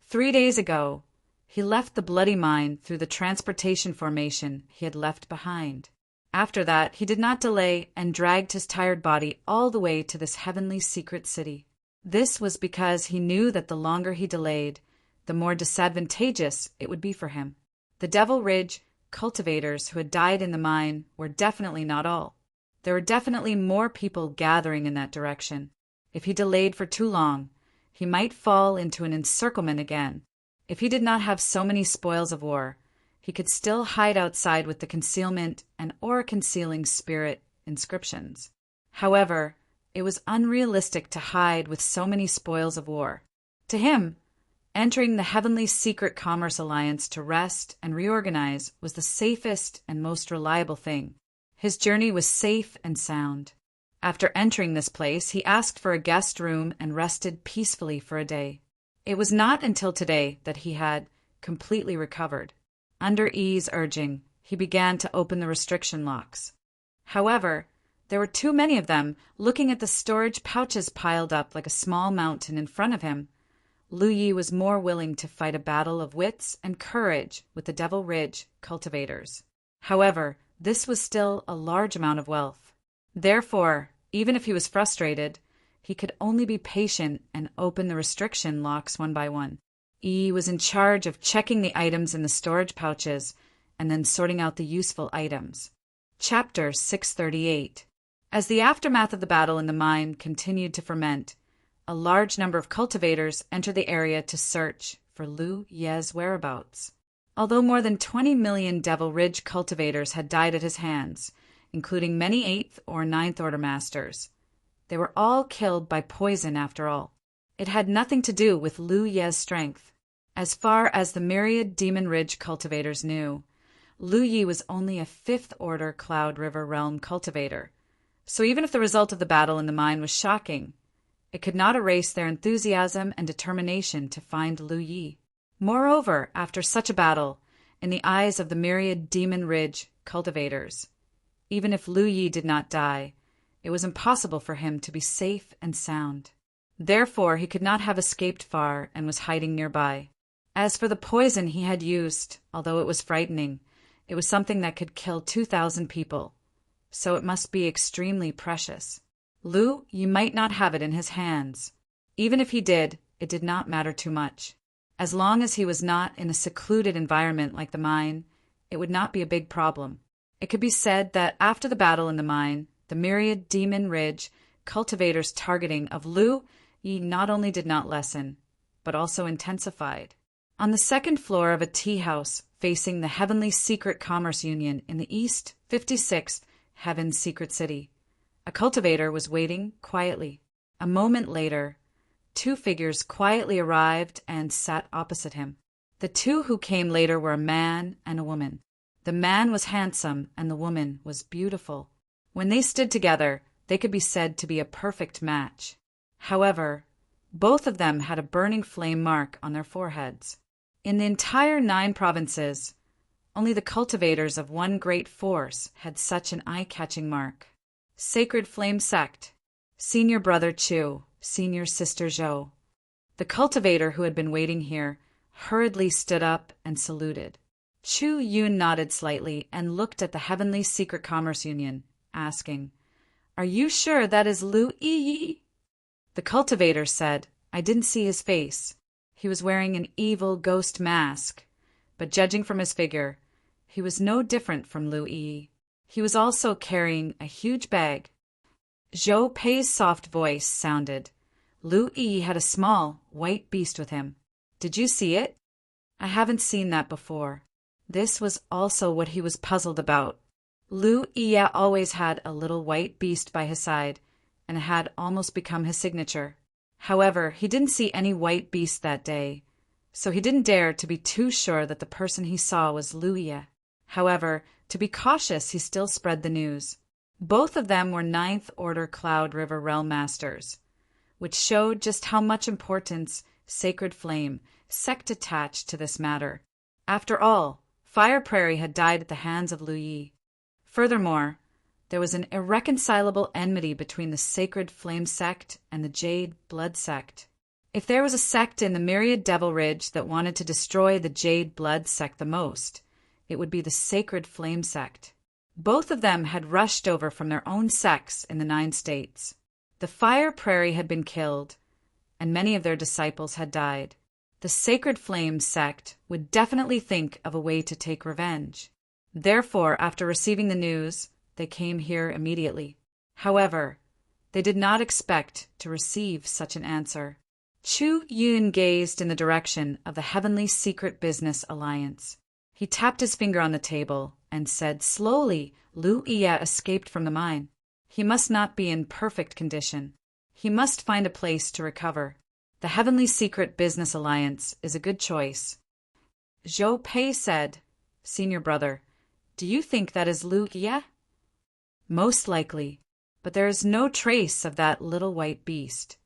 Speaker 1: 3 days ago, he left the bloody mine through the transportation formation he had left behind. After that, he did not delay and dragged his tired body all the way to this heavenly secret city. This was because he knew that the longer he delayed, the more disadvantageous it would be for him. The Devil Ridge cultivators who had died in the mine were definitely not all. There were definitely more people gathering in that direction. If he delayed for too long, he might fall into an encirclement again. If he did not have so many spoils of war, he could still hide outside with the concealment and aura-concealing spirit inscriptions. However, it was unrealistic to hide with so many spoils of war. To him, entering the Heavenly Secret Commerce Alliance to rest and reorganize was the safest and most reliable thing. His journey was safe and sound. After entering this place, he asked for a guest room and rested peacefully for a day. It was not until today that he had completely recovered. Under E's urging, he began to open the restriction locks. However, there were too many of them. Looking at the storage pouches piled up like a small mountain in front of him, Lu Yi was more willing to fight a battle of wits and courage with the Devil Ridge cultivators. However, this was still a large amount of wealth. Therefore, even if he was frustrated, he could only be patient and open the restriction locks one by one. E was in charge of checking the items in the storage pouches and then sorting out the useful items. Chapter 638. As the aftermath of the battle in the mine continued to ferment, a large number of cultivators entered the area to search for Lu Ye's whereabouts. Although more than 20 million Devil Ridge cultivators had died at his hands, including many 8th or 9th Order Masters, they were all killed by poison after all. It had nothing to do with Lu Ye's strength. As far as the myriad Demon Ridge cultivators knew, Lu Yi was only a 5th Order Cloud River Realm cultivator, so even if the result of the battle in the mine was shocking, it could not erase their enthusiasm and determination to find Lu Yi. Moreover, after such a battle, in the eyes of the myriad Demon Ridge cultivators, even if Lu Yi did not die, it was impossible for him to be safe and sound. Therefore, he could not have escaped far and was hiding nearby. As for the poison he had used, although it was frightening, it was something that could kill 2,000 people, so it must be extremely precious. Lu Yi might not have it in his hands. Even if he did, it did not matter too much. As long as he was not in a secluded environment like the mine, it would not be a big problem. It could be said that after the battle in the mine, the myriad Demon Ridge cultivators' targeting of Lu Yi not only did not lessen, but also intensified. On the second floor of a tea house facing the Heavenly Secret Commerce Union in the East 56th Heaven Secret City, a cultivator was waiting quietly. A moment later, 2 figures quietly arrived and sat opposite him. The 2 who came later were a man and a woman. The man was handsome and the woman was beautiful. When they stood together, they could be said to be a perfect match. However, both of them had a burning flame mark on their foreheads. In the entire 9 provinces, only the cultivators of one great force had such an eye-catching mark. Sacred Flame Sect, Senior Brother Chu, Senior Sister Zhou. The cultivator who had been waiting here hurriedly stood up and saluted. Chu Yun nodded slightly and looked at the Heavenly Secret Commerce Union, asking, "Are you sure that is Lu Yi?" The cultivator said, "I didn't see his face. He was wearing an evil ghost mask, but judging from his figure, He was no different from Lu Yi. He was also carrying a huge bag. Zhou Pei's soft voice sounded. Lu Yi had a small, white beast with him. Did you see it? I haven't seen that before. This was also what he was puzzled about. Lu Yi always had a little white beast by his side, and it had almost become his signature. However, he didn't see any white beast that day, so he didn't dare to be too sure that the person he saw was Lu Yi. However, to be cautious, he still spread the news. Both of them were Ninth Order Cloud River Realm Masters, which showed just how much importance Sacred Flame sect attached to this matter. After all, Fire Prairie had died at the hands of Lu Yi. Furthermore, there was an irreconcilable enmity between the Sacred Flame sect and the Jade Blood sect. If there was a sect in the Myriad Devil Ridge that wanted to destroy the Jade Blood sect the most, it would be the Sacred Flame sect. Both of them had rushed over from their own sects in the 9 states. The Fire Prairie had been killed, and many of their disciples had died. The Sacred Flame sect would definitely think of a way to take revenge. Therefore, after receiving the news, they came here immediately. However, they did not expect to receive such an answer. Chu Yun gazed in the direction of the Heavenly Secret Business Alliance. He tapped his finger on the table and said slowly, Lu Yi escaped from the mine. He must not be in perfect condition. He must find a place to recover. The Heavenly Secret Business Alliance is a good choice. Zhou Pei said, Senior brother, do you think that is Lu Yi? Most likely, but there is no trace of that little white beast.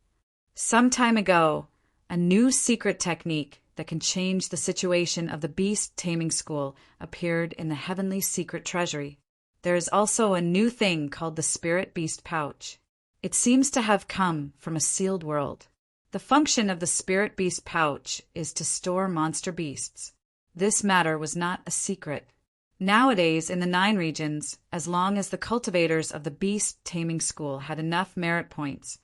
Speaker 1: Some time ago, a new secret technique that can change the situation of the beast taming school appeared in the Heavenly Secret Treasury. There is also a new thing called the Spirit Beast Pouch. It seems to have come from a sealed world. The function of the Spirit Beast Pouch is to store monster beasts. This matter was not a secret. Nowadays, in the 9 regions, as long as the cultivators of the beast taming school had enough merit points,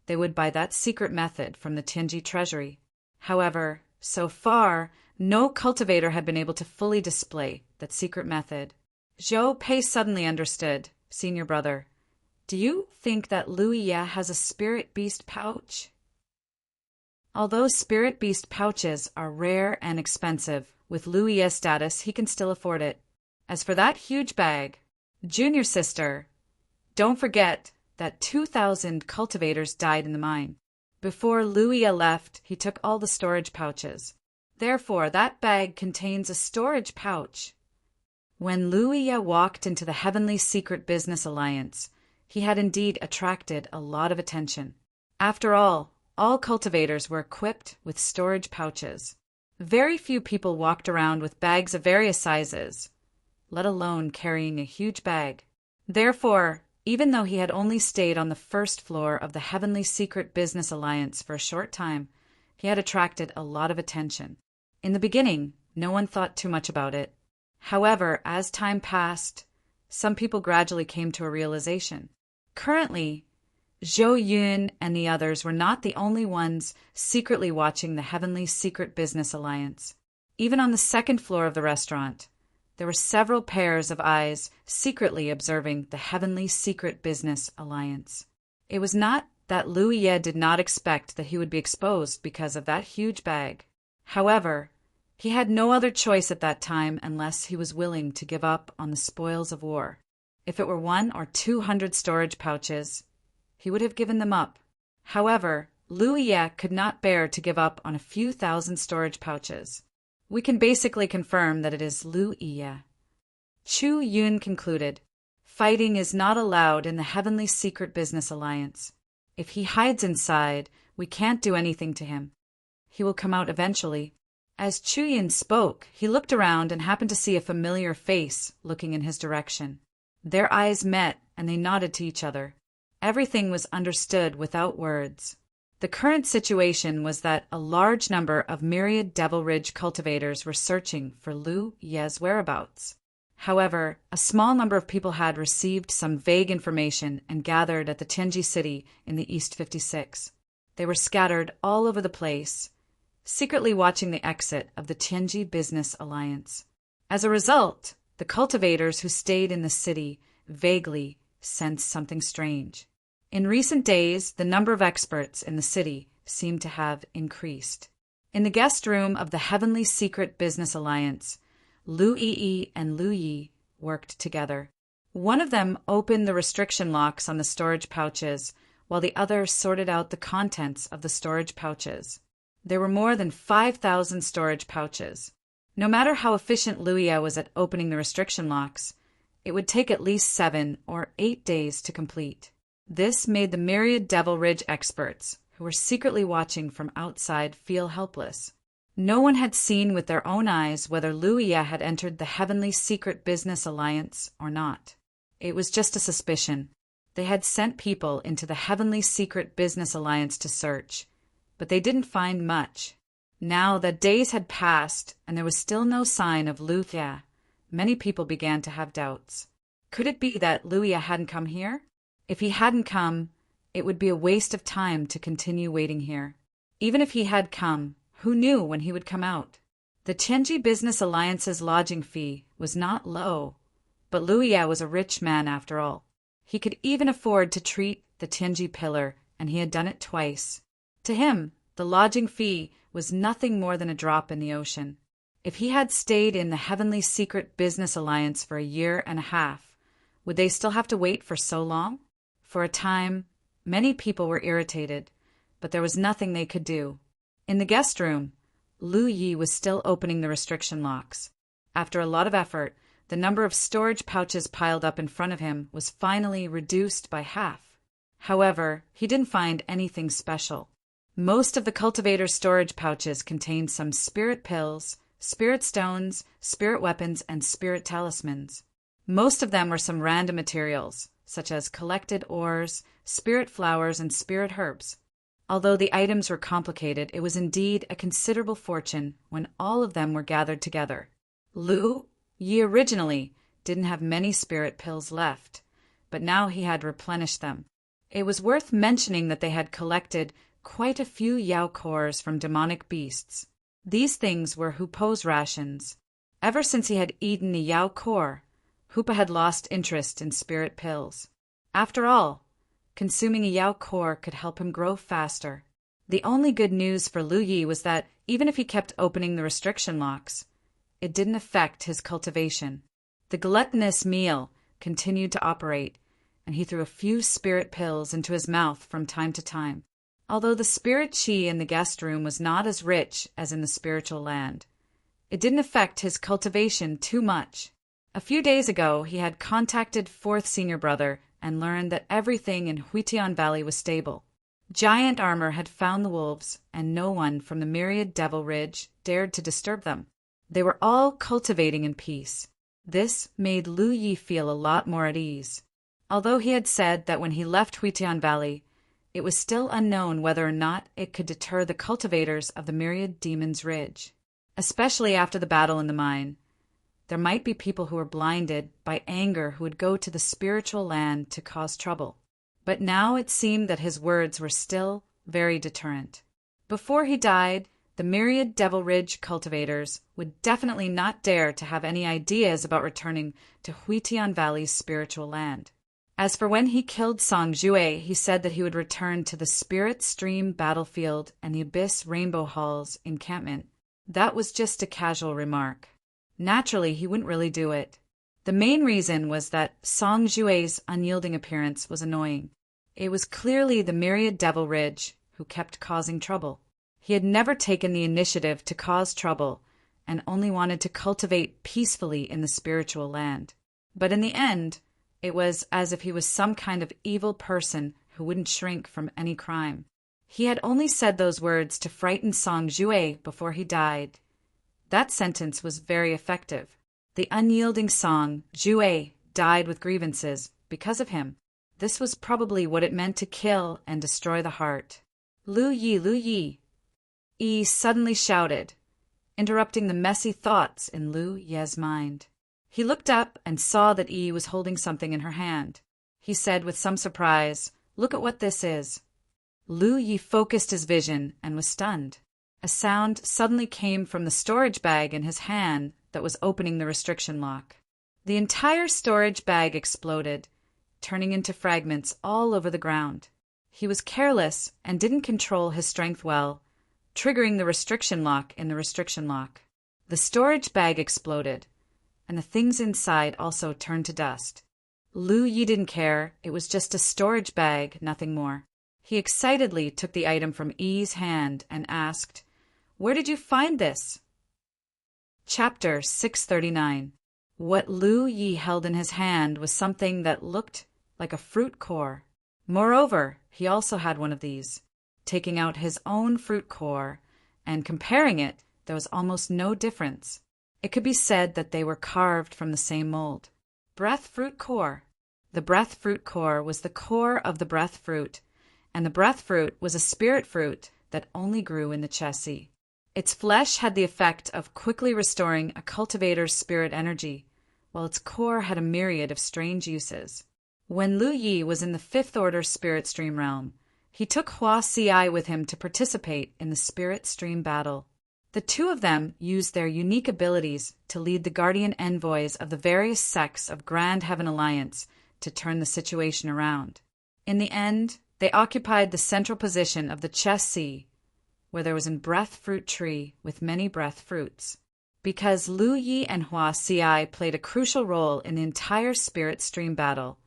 Speaker 1: they would buy that secret method from the Tianji treasury. However, so far, no cultivator had been able to fully display that secret method. Zhou Pei suddenly understood. Senior brother, do you think that Lu Yi has a spirit beast pouch? Although spirit beast pouches are rare and expensive, with Lu Yi's status, he can still afford it. As for that huge bag, junior sister, don't forget that 2,000 cultivators died in the mine. Before Lu Yi left, he took all the storage pouches. Therefore, that bag contains a storage pouch. When Lu Yi walked into the Heavenly Secret Business Alliance, he had indeed attracted a lot of attention. After all cultivators were equipped with storage pouches. Very few people walked around with bags of various sizes, let alone carrying a huge bag. Therefore, even though he had only stayed on the first floor of the Heavenly Secret Business Alliance for a short time, he had attracted a lot of attention. In the beginning, no one thought too much about it. However, as time passed, some people gradually came to a realization. Currently, Zhou Yun and the others were not the only ones secretly watching the Heavenly Secret Business Alliance. Even on the second floor of the restaurant, there were several pairs of eyes secretly observing the Heavenly Secret Business Alliance. It was not that Lu Yi did not expect that he would be exposed because of that huge bag. However, he had no other choice at that time unless he was willing to give up on the spoils of war. If it were 100 or 200 storage pouches, he would have given them up. However, Lu Yi could not bear to give up on a few thousand storage pouches. We can basically confirm that it is Lu Yi. Chu Yun concluded, fighting is not allowed in the Heavenly Secret Business Alliance. If he hides inside, we can't do anything to him. He will come out eventually. As Chu Yun spoke, he looked around and happened to see a familiar face looking in his direction. Their eyes met and they nodded to each other. Everything was understood without words. The current situation was that a large number of Myriad Devil Ridge cultivators were searching for Lu Yi's whereabouts. However, a small number of people had received some vague information and gathered at the Tianji city in the East 56. They were scattered all over the place, secretly watching the exit of the Tianji Business Alliance. As a result, The cultivators who stayed in the city vaguely sensed something strange. In recent days, the number of experts in the city seemed to have increased. In the guest room of the Heavenly Secret Business Alliance, Lu Yi and Lu Yi worked together. One of them opened the restriction locks on the storage pouches, while the other sorted out the contents of the storage pouches. There were more than 5,000 storage pouches. No matter how efficient Luya was at opening the restriction locks, it would take at least 7 or 8 days to complete. This made the myriad Devil Ridge experts, who were secretly watching from outside, feel helpless. No one had seen with their own eyes whether Luya had entered the Heavenly Secret Business Alliance or not. It was just a suspicion. They had sent people into the Heavenly Secret Business Alliance to search, but they didn't find much. Now that days had passed and there was still no sign of Luya, many people began to have doubts. Could it be that Luya hadn't come here? If he hadn't come, it would be a waste of time to continue waiting here. Even if he had come, who knew when he would come out? The Tianji Business Alliance's lodging fee was not low, but Luya was a rich man after all. He could even afford to treat the Tianji pillar, and he had done it twice. To him, the lodging fee was nothing more than a drop in the ocean. If he had stayed in the Heavenly Secret Business Alliance for a year and a half, would they still have to wait for so long? For a time, many people were irritated, but there was nothing they could do. In the guest room, Lu Yi was still opening the restriction locks. After a lot of effort, the number of storage pouches piled up in front of him was finally reduced by half. However, he didn't find anything special. Most of the cultivator's storage pouches contained some spirit pills, spirit stones, spirit weapons, and spirit talismans. Most of them were some random materials, such as collected ores, spirit flowers, and spirit herbs. Although the items were complicated, it was indeed a considerable fortune when all of them were gathered together. Lu Yi originally didn't have many spirit pills left, but now he had replenished them. It was worth mentioning that they had collected quite a few Yao cores from demonic beasts. These things were Hupo's rations. Ever since he had eaten a Yao core, Hupa had lost interest in spirit pills. After all, consuming a Yao core could help him grow faster. The only good news for Lu Yi was that even if he kept opening the restriction locks, it didn't affect his cultivation. The gluttonous meal continued to operate, and he threw a few spirit pills into his mouth from time to time. Although the spirit chi in the guest room was not as rich as in the spiritual land, it didn't affect his cultivation too much. A few days ago, he had contacted fourth senior brother and learned that everything in Huitian Valley was stable. Giant armor had found the wolves, and no one from the myriad Devil Ridge dared to disturb them. They were all cultivating in peace. This made Lu Yi feel a lot more at ease. Although he had said that when he left Huitian Valley, it was still unknown whether or not it could deter the cultivators of the myriad Demon's Ridge. Especially after the battle in the mine, there might be people who were blinded by anger who would go to the spiritual land to cause trouble. But now it seemed that his words were still very deterrent. Before he died, the myriad Devil Ridge cultivators would definitely not dare to have any ideas about returning to Huitian Valley's spiritual land. As for when he killed Song Jue, he said that he would return to the Spirit Stream battlefield and the Abyss Rainbow Hall's encampment. That was just a casual remark. Naturally, he wouldn't really do it. The main reason was that Song Jue's unyielding appearance was annoying. It was clearly the myriad Devil Ridge who kept causing trouble. He had never taken the initiative to cause trouble and only wanted to cultivate peacefully in the spiritual land. But in the end, it was as if he was some kind of evil person who wouldn't shrink from any crime. He had only said those words to frighten Song Jue before he died. That sentence was very effective. The unyielding Song Jue died with grievances because of him. This was probably what it meant to kill and destroy the heart. Lu Yi, Yi suddenly shouted, interrupting the messy thoughts in Lu Ye's mind. He looked up and saw that Yi was holding something in her hand. He said with some surprise, "Look at what this is." Lu Yi focused his vision and was stunned. A sound suddenly came from the storage bag in his hand that was opening the restriction lock. The entire storage bag exploded, turning into fragments all over the ground. He was careless and didn't control his strength well, triggering the restriction lock in the restriction lock. The storage bag exploded, and the things inside also turned to dust. Lu Yi didn't care. It was just a storage bag, nothing more. He excitedly took the item from Yi's hand and asked, "Where did you find this?" Chapter 639. What Lu Yi held in his hand was something that looked like a fruit core. Moreover, he also had one of these. Taking out his own fruit core and comparing it, there was almost no difference. It could be said that they were carved from the same mold. Breath fruit core. The breath fruit core was the core of the breath fruit, and the breath fruit was a spirit fruit that only grew in the chassis. Its flesh had the effect of quickly restoring a cultivator's spirit energy, while its core had a myriad of strange uses. When Lu Yi was in the fifth order spirit stream realm, he took Hua Ci with him to participate in the spirit stream battle. The two of them used their unique abilities to lead the guardian envoys of the various sects of Grand Heaven Alliance to turn the situation around. In the end, they occupied the central position of the chassis, where there was a breath fruit tree with many breath fruits. Because Lu Yi and Hua Ci played a crucial role in the entire spirit stream battle,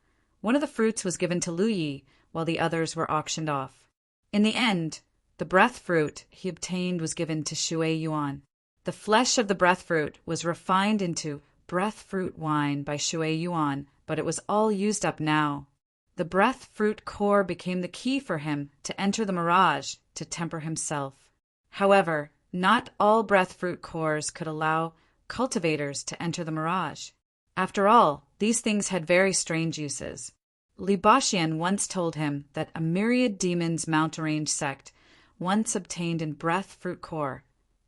Speaker 1: one of the fruits was given to Lu Yi, while the others were auctioned off. In the end, the breath fruit he obtained was given to Shui Yuan. The flesh of the breath fruit was refined into breath fruit wine by Shui Yuan, but it was all used up now. The breath fruit core became the key for him to enter the mirage to temper himself. However, not all breath fruit cores could allow cultivators to enter the mirage. After all, these things had very strange uses. Li Baxian once told him that a myriad demons mountain range sect once obtained in breath fruit core,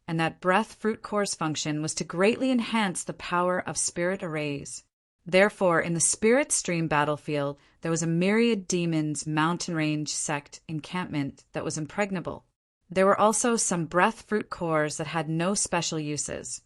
Speaker 1: and that breath fruit core's function was to greatly enhance the power of spirit arrays. Therefore, in the spirit stream battlefield, there was a myriad demons mountain range sect encampment that was impregnable. There were also some breath fruit cores that had no special uses,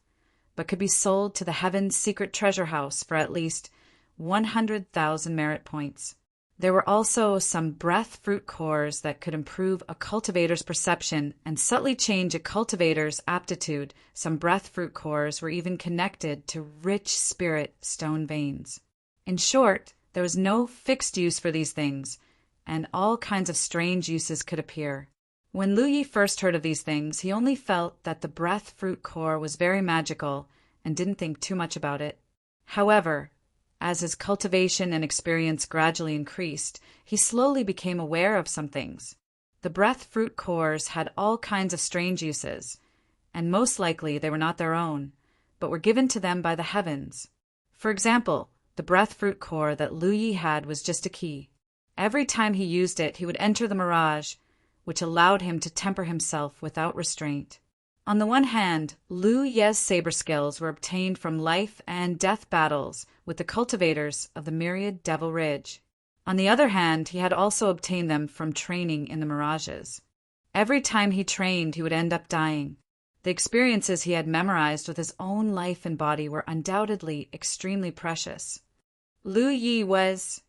Speaker 1: but could be sold to the Heaven's secret treasure house for at least 100,000 merit points. There were also some breath fruit cores that could improve a cultivator's perception and subtly change a cultivator's aptitude. Some breath fruit cores were even connected to rich spirit stone veins. In short, there was no fixed use for these things, and all kinds of strange uses could appear. When Lu Yi first heard of these things, he only felt that the breath fruit core was very magical and didn't think too much about it. However, as his cultivation and experience gradually increased, he slowly became aware of some things. The breath fruit cores had all kinds of strange uses, and most likely they were not their own, but were given to them by the heavens. For example, the breath fruit core that Lu Yi had was just a key. Every time he used it, he would enter the mirage, which allowed him to temper himself without restraint. On the one hand, Lu Ye's saber skills were obtained from life and death battles with the cultivators of the myriad Devil Ridge. On the other hand, he had also obtained them from training in the mirages. Every time he trained, he would end up dying. The experiences he had memorized with his own life and body were undoubtedly extremely precious. Lu Yi was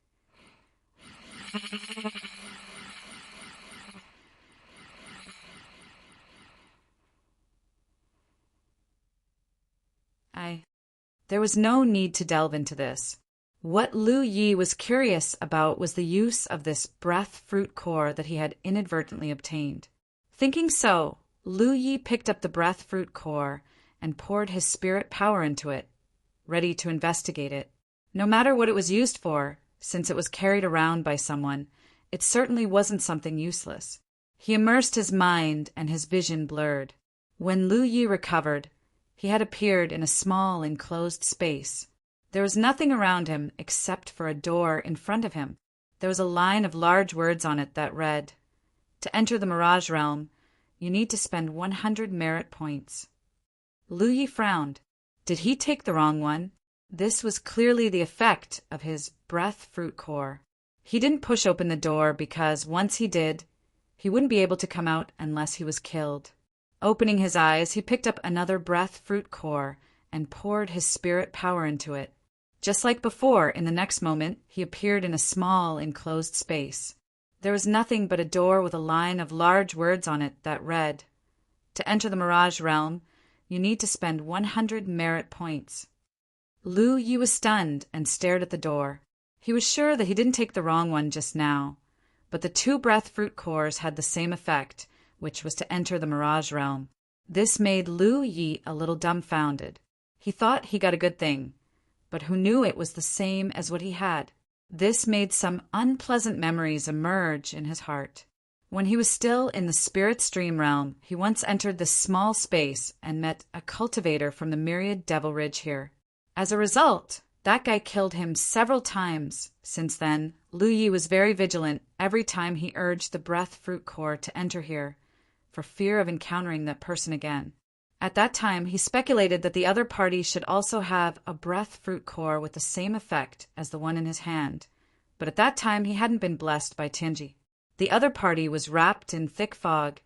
Speaker 1: There was no need to delve into this. What Lu Yi was curious about was the use of this breath fruit core that he had inadvertently obtained. Thinking so, Lu Yi picked up the breath fruit core and poured his spirit power into it, ready to investigate it. No matter what it was used for, since it was carried around by someone, it certainly wasn't something useless. He immersed his mind and his vision blurred. When Lu Yi recovered, he had appeared in a small enclosed space. There was nothing around him except for a door in front of him. There was a line of large words on it that read, "To enter the Mirage Realm, you need to spend 100 merit points." Lu Yi frowned. Did he take the wrong one? This was clearly the effect of his breath fruit core. He didn't push open the door because once he did, he wouldn't be able to come out unless he was killed. Opening his eyes, he picked up another breath fruit core and poured his spirit power into it. Just like before, in the next moment, he appeared in a small, enclosed space. There was nothing but a door with a line of large words on it that read, "To enter the Mirage Realm, you need to spend 100 merit points." Lu Yi was stunned and stared at the door. He was sure that he didn't take the wrong one just now, but the 2 breath fruit cores had the same effect, which was to enter the Mirage Realm. This made Lu Yi a little dumbfounded. He thought he got a good thing, but who knew it was the same as what he had? This made some unpleasant memories emerge in his heart. When he was still in the spirit stream realm, he once entered this small space and met a cultivator from the Myriad Devil Ridge here. As a result, that guy killed him several times. Since then, Lu Yi was very vigilant every time he urged the breath fruit core to enter here, for fear of encountering that person again. At that time, he speculated that the other party should also have a breath fruit core with the same effect as the one in his hand, but at that time he hadn't been blessed by Tianji. The other party was wrapped in thick fog,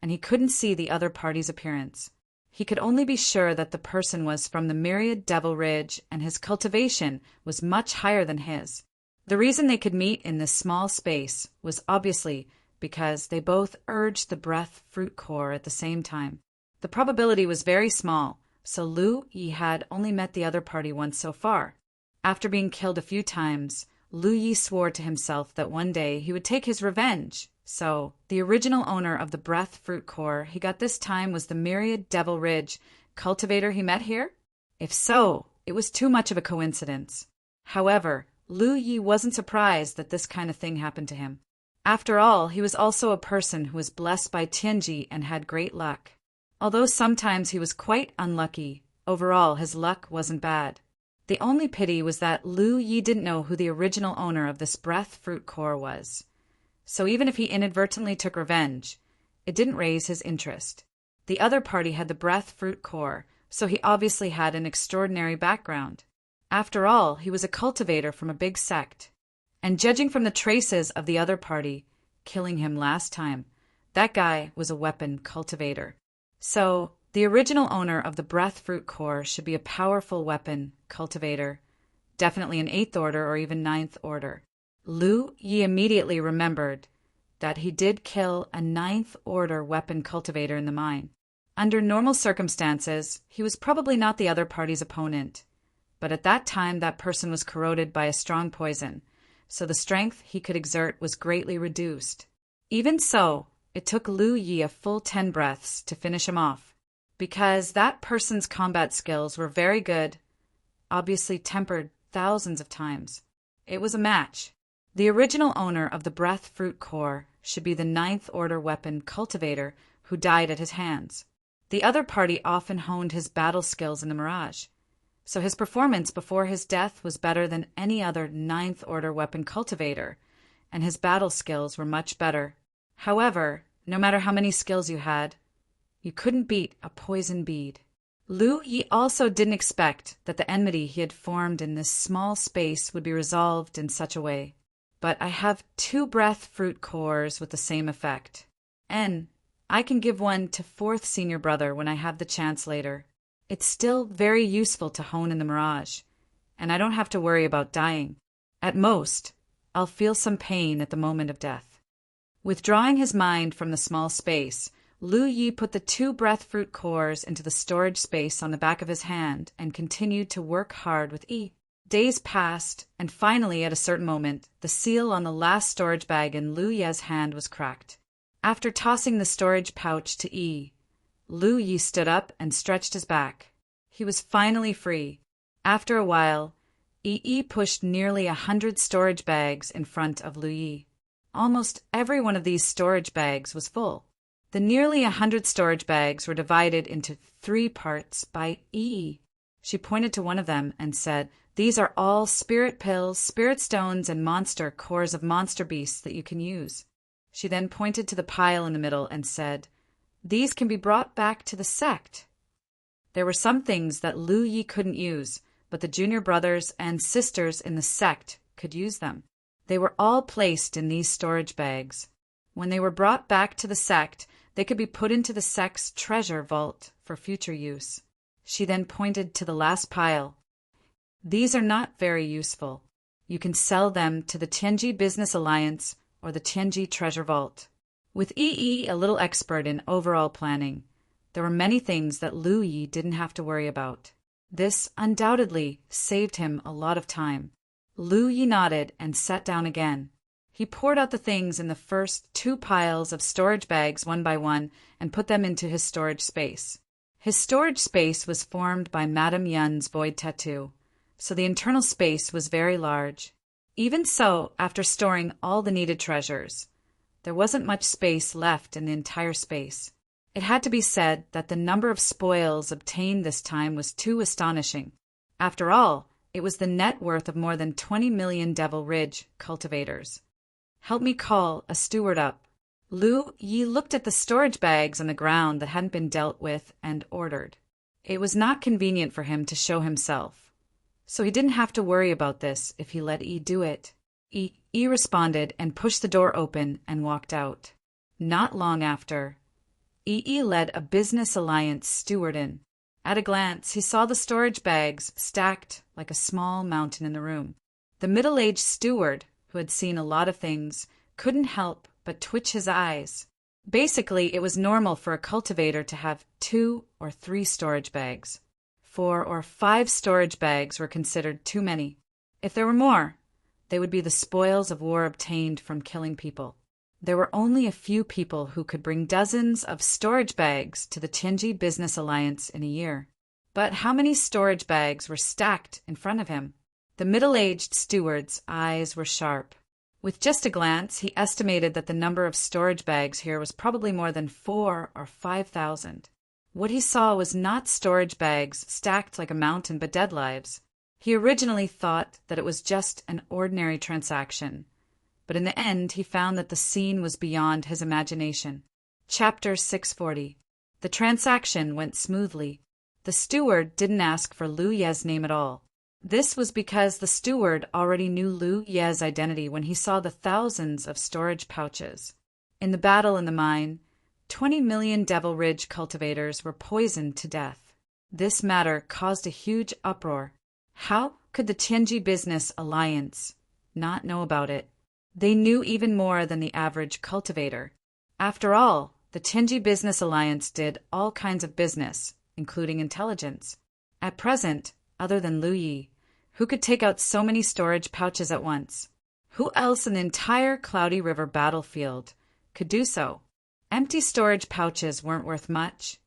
Speaker 1: and he couldn't see the other party's appearance. He could only be sure that the person was from the Myriad Devil Ridge, and his cultivation was much higher than his. The reason they could meet in this small space was obviously because they both urged the breath fruit core at the same time. The probability was very small, so Lu Yi had only met the other party once so far. After being killed a few times, Lu Yi swore to himself that one day he would take his revenge. So, the original owner of the breath fruit core he got this time was the Myriad Devil Ridge cultivator he met here? If so, it was too much of a coincidence. However, Lu Yi wasn't surprised that this kind of thing happened to him. After all, he was also a person who was blessed by Tianji and had great luck. Although sometimes he was quite unlucky, overall his luck wasn't bad. The only pity was that Lu Yi didn't know who the original owner of this breath fruit core was. So even if he inadvertently took revenge, it didn't raise his interest. The other party had the breath fruit core, so he obviously had an extraordinary background. After all, he was a cultivator from a big sect. And judging from the traces of the other party killing him last time, that guy was a weapon cultivator. So, the original owner of the breath fruit core should be a powerful weapon cultivator, definitely an 8th order or even 9th order. Lu Yi immediately remembered that he did kill a 9th order weapon cultivator in the mine. Under normal circumstances, he was probably not the other party's opponent, but at that time that person was corroded by a strong poison, so the strength he could exert was greatly reduced. Even so, it took Lu Yi a full 10 breaths to finish him off, because that person's combat skills were very good, obviously tempered thousands of times. It was a match. The original owner of the breath fruit core should be the 9th order weapon cultivator who died at his hands. The other party often honed his battle skills in the Mirage, so his performance before his death was better than any other 9th order weapon cultivator, and his battle skills were much better. However, no matter how many skills you had, you couldn't beat a poison bead. Lu Yi also didn't expect that the enmity he had formed in this small space would be resolved in such a way. But I have 2 breath fruit cores with the same effect. And I can give one to 4th senior brother when I have the chance later. It's still very useful to hone in the Mirage, and I don't have to worry about dying. At most, I'll feel some pain at the moment of death. Withdrawing his mind from the small space, Lu Yi put the 2 breath fruit cores into the storage space on the back of his hand and continued to work hard with E. Days passed, and finally, at a certain moment, the seal on the last storage bag in Lu Ye's hand was cracked. After tossing the storage pouch to E, Lu Yi stood up and stretched his back. He was finally free. After a while, E pushed nearly 100 storage bags in front of Lu Yi. Almost every one of these storage bags was full. The nearly 100 storage bags were divided into 3 parts by E. She pointed to one of them and said, "These are all spirit pills, spirit stones, and monster cores of monster beasts that you can use." She then pointed to the pile in the middle and said, "These can be brought back to the sect." There were some things that Lu Yi couldn't use, but the junior brothers and sisters in the sect could use them. They were all placed in these storage bags. When they were brought back to the sect, they could be put into the sect's treasure vault for future use. She then pointed to the last pile. These are not very useful. You can sell them to the Tianji Business Alliance or the Tianji Treasure Vault. With Yi a little expert in overall planning, there were many things that Lu Yi didn't have to worry about. This undoubtedly saved him a lot of time. Lu Yi nodded and sat down again. He poured out the things in the first 2 piles of storage bags one by one and put them into his storage space. His storage space was formed by Madame Yun's void tattoo, so the internal space was very large. Even so, after storing all the needed treasures, there wasn't much space left in the entire space. It had to be said that the number of spoils obtained this time was too astonishing. After all, it was the net worth of more than 20 million Devil Ridge cultivators. Help me call a steward up. Lu Yi looked at the storage bags on the ground that hadn't been dealt with and ordered. It was not convenient for him to show himself, so he didn't have to worry about this if he let Yi do it. Yi responded and pushed the door open and walked out. Not long after, Yi led a business alliance steward in. At a glance, he saw the storage bags stacked like a small mountain in the room. The middle-aged steward, who had seen a lot of things, couldn't help but twitch his eyes. Basically, it was normal for a cultivator to have 2 or 3 storage bags. 4 or 5 storage bags were considered too many. If there were more, they would be the spoils of war obtained from killing people. There were only a few people who could bring dozens of storage bags to the Tianji Business Alliance in a year. But how many storage bags were stacked in front of him? The middle-aged steward's eyes were sharp. With just a glance, he estimated that the number of storage bags here was probably more than 4,000 or 5,000. What he saw was not storage bags stacked like a mountain, but dead lives. He originally thought that it was just an ordinary transaction, but in the end he found that the scene was beyond his imagination. Chapter 640. The transaction went smoothly. The steward didn't ask for Lu Ye's name at all. This was because the steward already knew Lu Ye's identity when he saw the thousands of storage pouches. In the battle in the mine, 20 million Devil Ridge cultivators were poisoned to death. This matter caused a huge uproar. How could the Tianji Business Alliance not know about it? They knew even more than the average cultivator. After all, the Tianji Business Alliance did all kinds of business, including intelligence. At present, other than Lu Yi, who could take out so many storage pouches at once? Who else in the entire Cloudy River battlefield could do so? Empty storage pouches weren't worth much,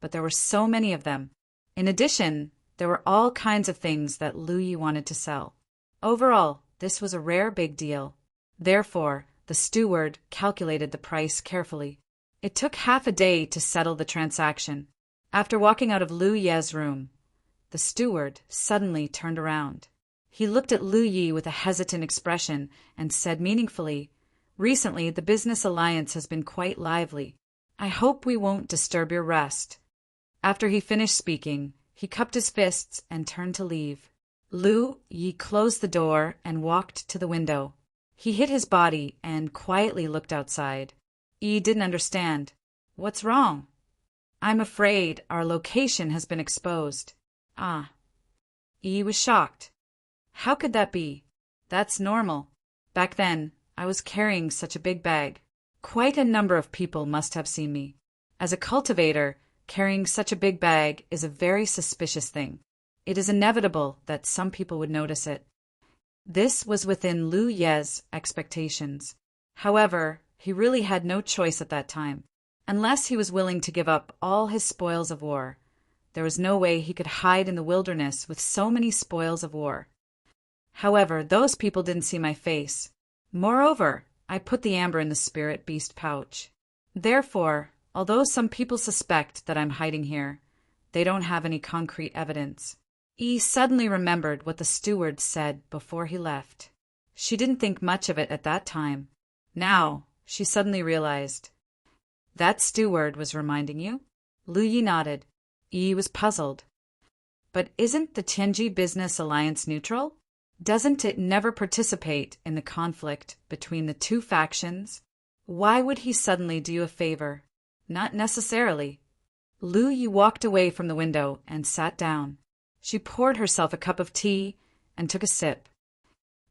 Speaker 1: but there were so many of them. In addition, there were all kinds of things that Lu Yi wanted to sell. Overall, this was a rare big deal. Therefore, the steward calculated the price carefully. It took half a day to settle the transaction. After walking out of Lu Ye's room, the steward suddenly turned around. He looked at Lu Yi with a hesitant expression and said meaningfully, "Recently, the business alliance has been quite lively. I hope we won't disturb your rest." After he finished speaking, he cupped his fists and turned to leave. Lu Yi closed the door and walked to the window. He hid his body and quietly looked outside. Yi didn't understand. "What's wrong?" "I'm afraid our location has been exposed." "Ah." Yi was shocked. "How could that be?" "That's normal. Back then, I was carrying such a big bag. Quite a number of people must have seen me. As a cultivator, carrying such a big bag is a very suspicious thing. It is inevitable that some people would notice it." This was within Lu Ye's expectations. However, he really had no choice at that time. Unless he was willing to give up all his spoils of war, there was no way he could hide in the wilderness with so many spoils of war. However, those people didn't see my face. Moreover, I put the amber in the spirit beast pouch. Therefore, although some people suspect that I'm hiding here, they don't have any concrete evidence. Yi suddenly remembered what the steward said before he left. She didn't think much of it at that time. Now, she suddenly realized. "That steward was reminding you?" Lu Yi nodded. Yi was puzzled. "But isn't the Tianji Business Alliance neutral? Doesn't it never participate in the conflict between the two factions? Why would he suddenly do you a favor? Not necessarily." Lu Yi walked away from the window and sat down. She poured herself a cup of tea and took a sip.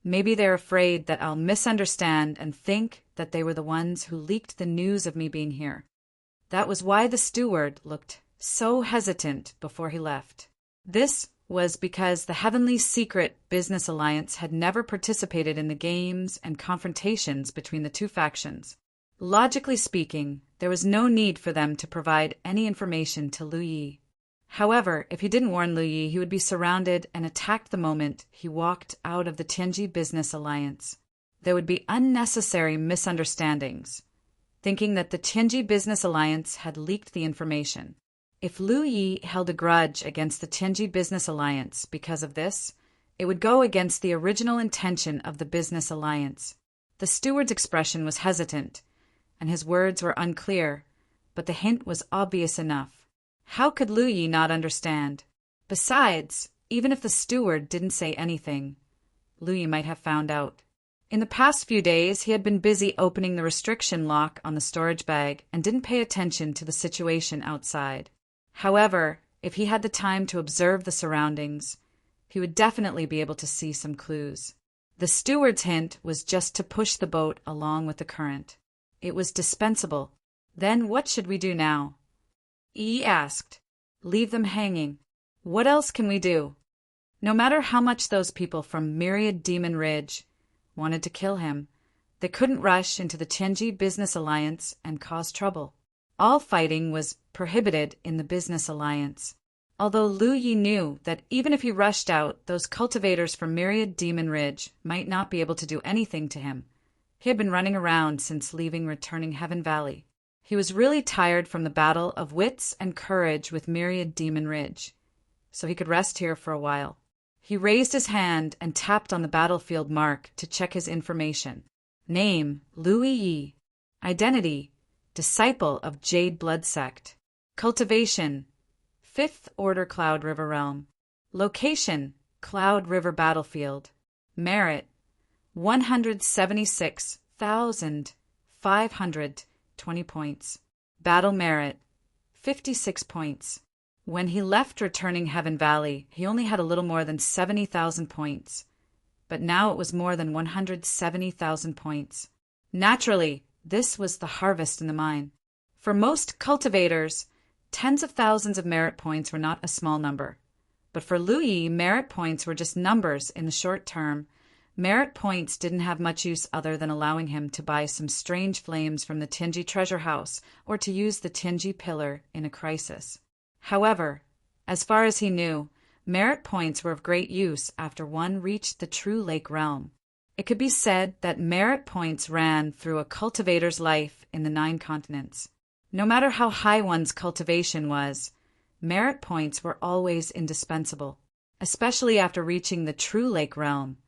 Speaker 1: Maybe they're afraid that I'll misunderstand and think that they were the ones who leaked the news of me being here. That was why the steward looked so hesitant before he left. This was because the Heavenly Secret Business Alliance had never participated in the games and confrontations between the two factions. Logically speaking, there was no need for them to provide any information to Lu Yi. However, if he didn't warn Lu Yi, he would be surrounded and attacked the moment he walked out of the Tianji Business Alliance. There would be unnecessary misunderstandings, thinking that the Tianji Business Alliance had leaked the information. If Lu Yi held a grudge against the Tianji Business Alliance because of this, it would go against the original intention of the Business Alliance. The steward's expression was hesitant, and his words were unclear, but the hint was obvious enough. How could Lu Yi not understand? Besides, even if the steward didn't say anything, Lu Yi might have found out. In the past few days, he had been busy opening the restriction lock on the storage bag and didn't pay attention to the situation outside. However, if he had the time to observe the surroundings, he would definitely be able to see some clues. The steward's hint was just to push the boat along with the current. It was dispensable. Then what should we do now? Yi asked. Leave them hanging. What else can we do? No matter how much those people from Myriad Demon Ridge wanted to kill him, they couldn't rush into the Tianji Business Alliance and cause trouble. All fighting was prohibited in the Business Alliance. Although Lu Yi knew that even if he rushed out, those cultivators from Myriad Demon Ridge might not be able to do anything to him. He had been running around since leaving Returning Heaven Valley. He was really tired from the battle of wits and courage with Myriad Demon Ridge, so he could rest here for a while. He raised his hand and tapped on the battlefield mark to check his information. Name, Lu Yi. Identity, disciple of Jade Blood Sect. Cultivation, 5th Order Cloud River Realm. Location, Cloud River Battlefield. Merit, 176,520 points. Battle merit, 56 points. When he left Returning Heaven Valley, he only had a little more than 70,000 points, but now it was more than 170,000 points. Naturally, this was the harvest in the mine. For most cultivators, tens of thousands of merit points were not a small number. But for Lu Yi, merit points were just numbers in the short term. Merit points didn't have much use other than allowing him to buy some strange flames from the Tianji treasure house or to use the Tianji pillar in a crisis. However, as far as he knew, merit points were of great use after one reached the true lake realm. It could be said that merit points ran through a cultivator's life in the 9 continents. No matter how high one's cultivation was, merit points were always indispensable. Especially after reaching the true lake realm,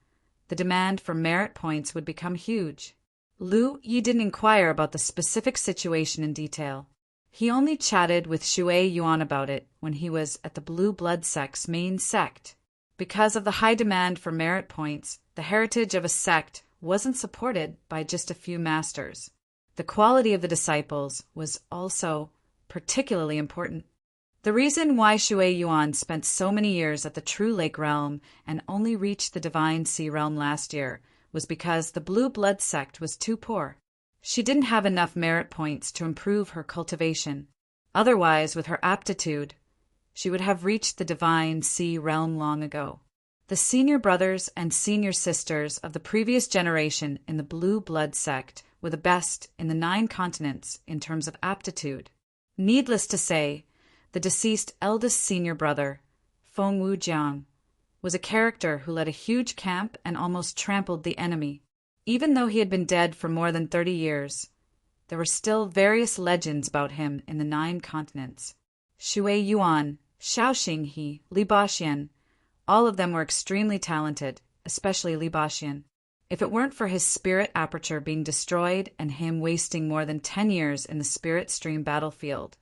Speaker 1: the demand for merit points would become huge. Lu Yi didn't inquire about the specific situation in detail. He only chatted with Shui Yuan about it when he was at the Blue Blood Sect's main sect. Because of the high demand for merit points, the heritage of a sect wasn't supported by just a few masters. The quality of the disciples was also particularly important. The reason why Shui Yuan spent so many years at the True Lake Realm and only reached the Divine Sea Realm last year was because the Blue Blood Sect was too poor. She didn't have enough merit points to improve her cultivation. Otherwise, with her aptitude, she would have reached the Divine Sea Realm long ago. The senior brothers and senior sisters of the previous generation in the Blue Blood Sect were the best in the 9 continents in terms of aptitude. Needless to say, the deceased eldest senior brother, Feng Wujiang, was a character who led a huge camp and almost trampled the enemy. Even though he had been dead for more than 30 years, there were still various legends about him in the 9 continents. Shui Yuan, Shaoxing He, Li Baxian, all of them were extremely talented, especially Li Baxian. If it weren't for his spirit aperture being destroyed and him wasting more than 10 years in the spirit stream battlefield,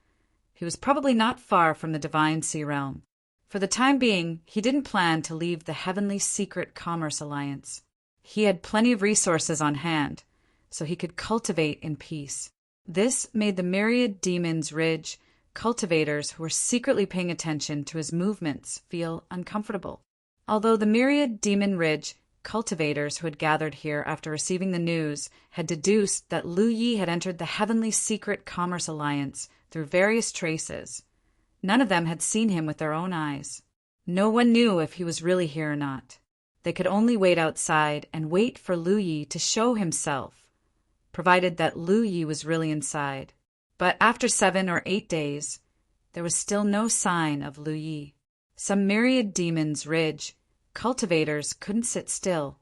Speaker 1: he was probably not far from the Divine Sea Realm. For the time being, he didn't plan to leave the Heavenly Secret Commerce Alliance. He had plenty of resources on hand, so he could cultivate in peace. This made the Myriad Demons Ridge cultivators who were secretly paying attention to his movements feel uncomfortable. Although the myriad Demon Ridge cultivators who had gathered here after receiving the news had deduced that Lu Yi had entered the Heavenly Secret Commerce Alliance through various traces, none of them had seen him with their own eyes. No one knew if he was really here or not. They could only wait outside and wait for Lu Yi to show himself, provided that Lu Yi was really inside. But after 7 or 8 days, there was still no sign of Lu Yi. Some myriad Demons Ridge cultivators couldn't sit still.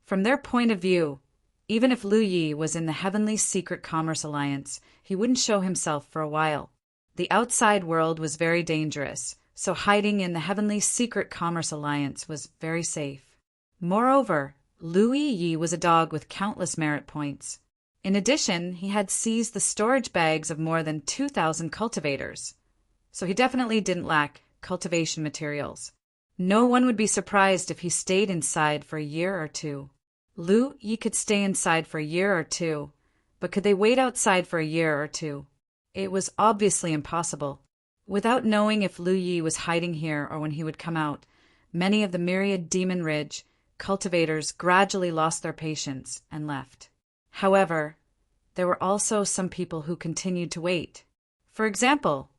Speaker 1: From their point of view, even if Lu Yi was in the Heavenly Secret Commerce Alliance, he wouldn't show himself for a while. The outside world was very dangerous, so hiding in the Heavenly Secret Commerce Alliance was very safe. Moreover, Lu Yi was a dog with countless merit points. In addition, he had seized the storage bags of more than 2,000 cultivators, so he definitely didn't lack cultivation materials. No one would be surprised if he stayed inside for a year or two. Lu Yi could stay inside for a year or two, but could they wait outside for a year or two? It was obviously impossible. Without knowing if Lu Yi was hiding here or when he would come out, many of the myriad Demon Ridge cultivators gradually lost their patience and left. However, there were also some people who continued to wait. For example,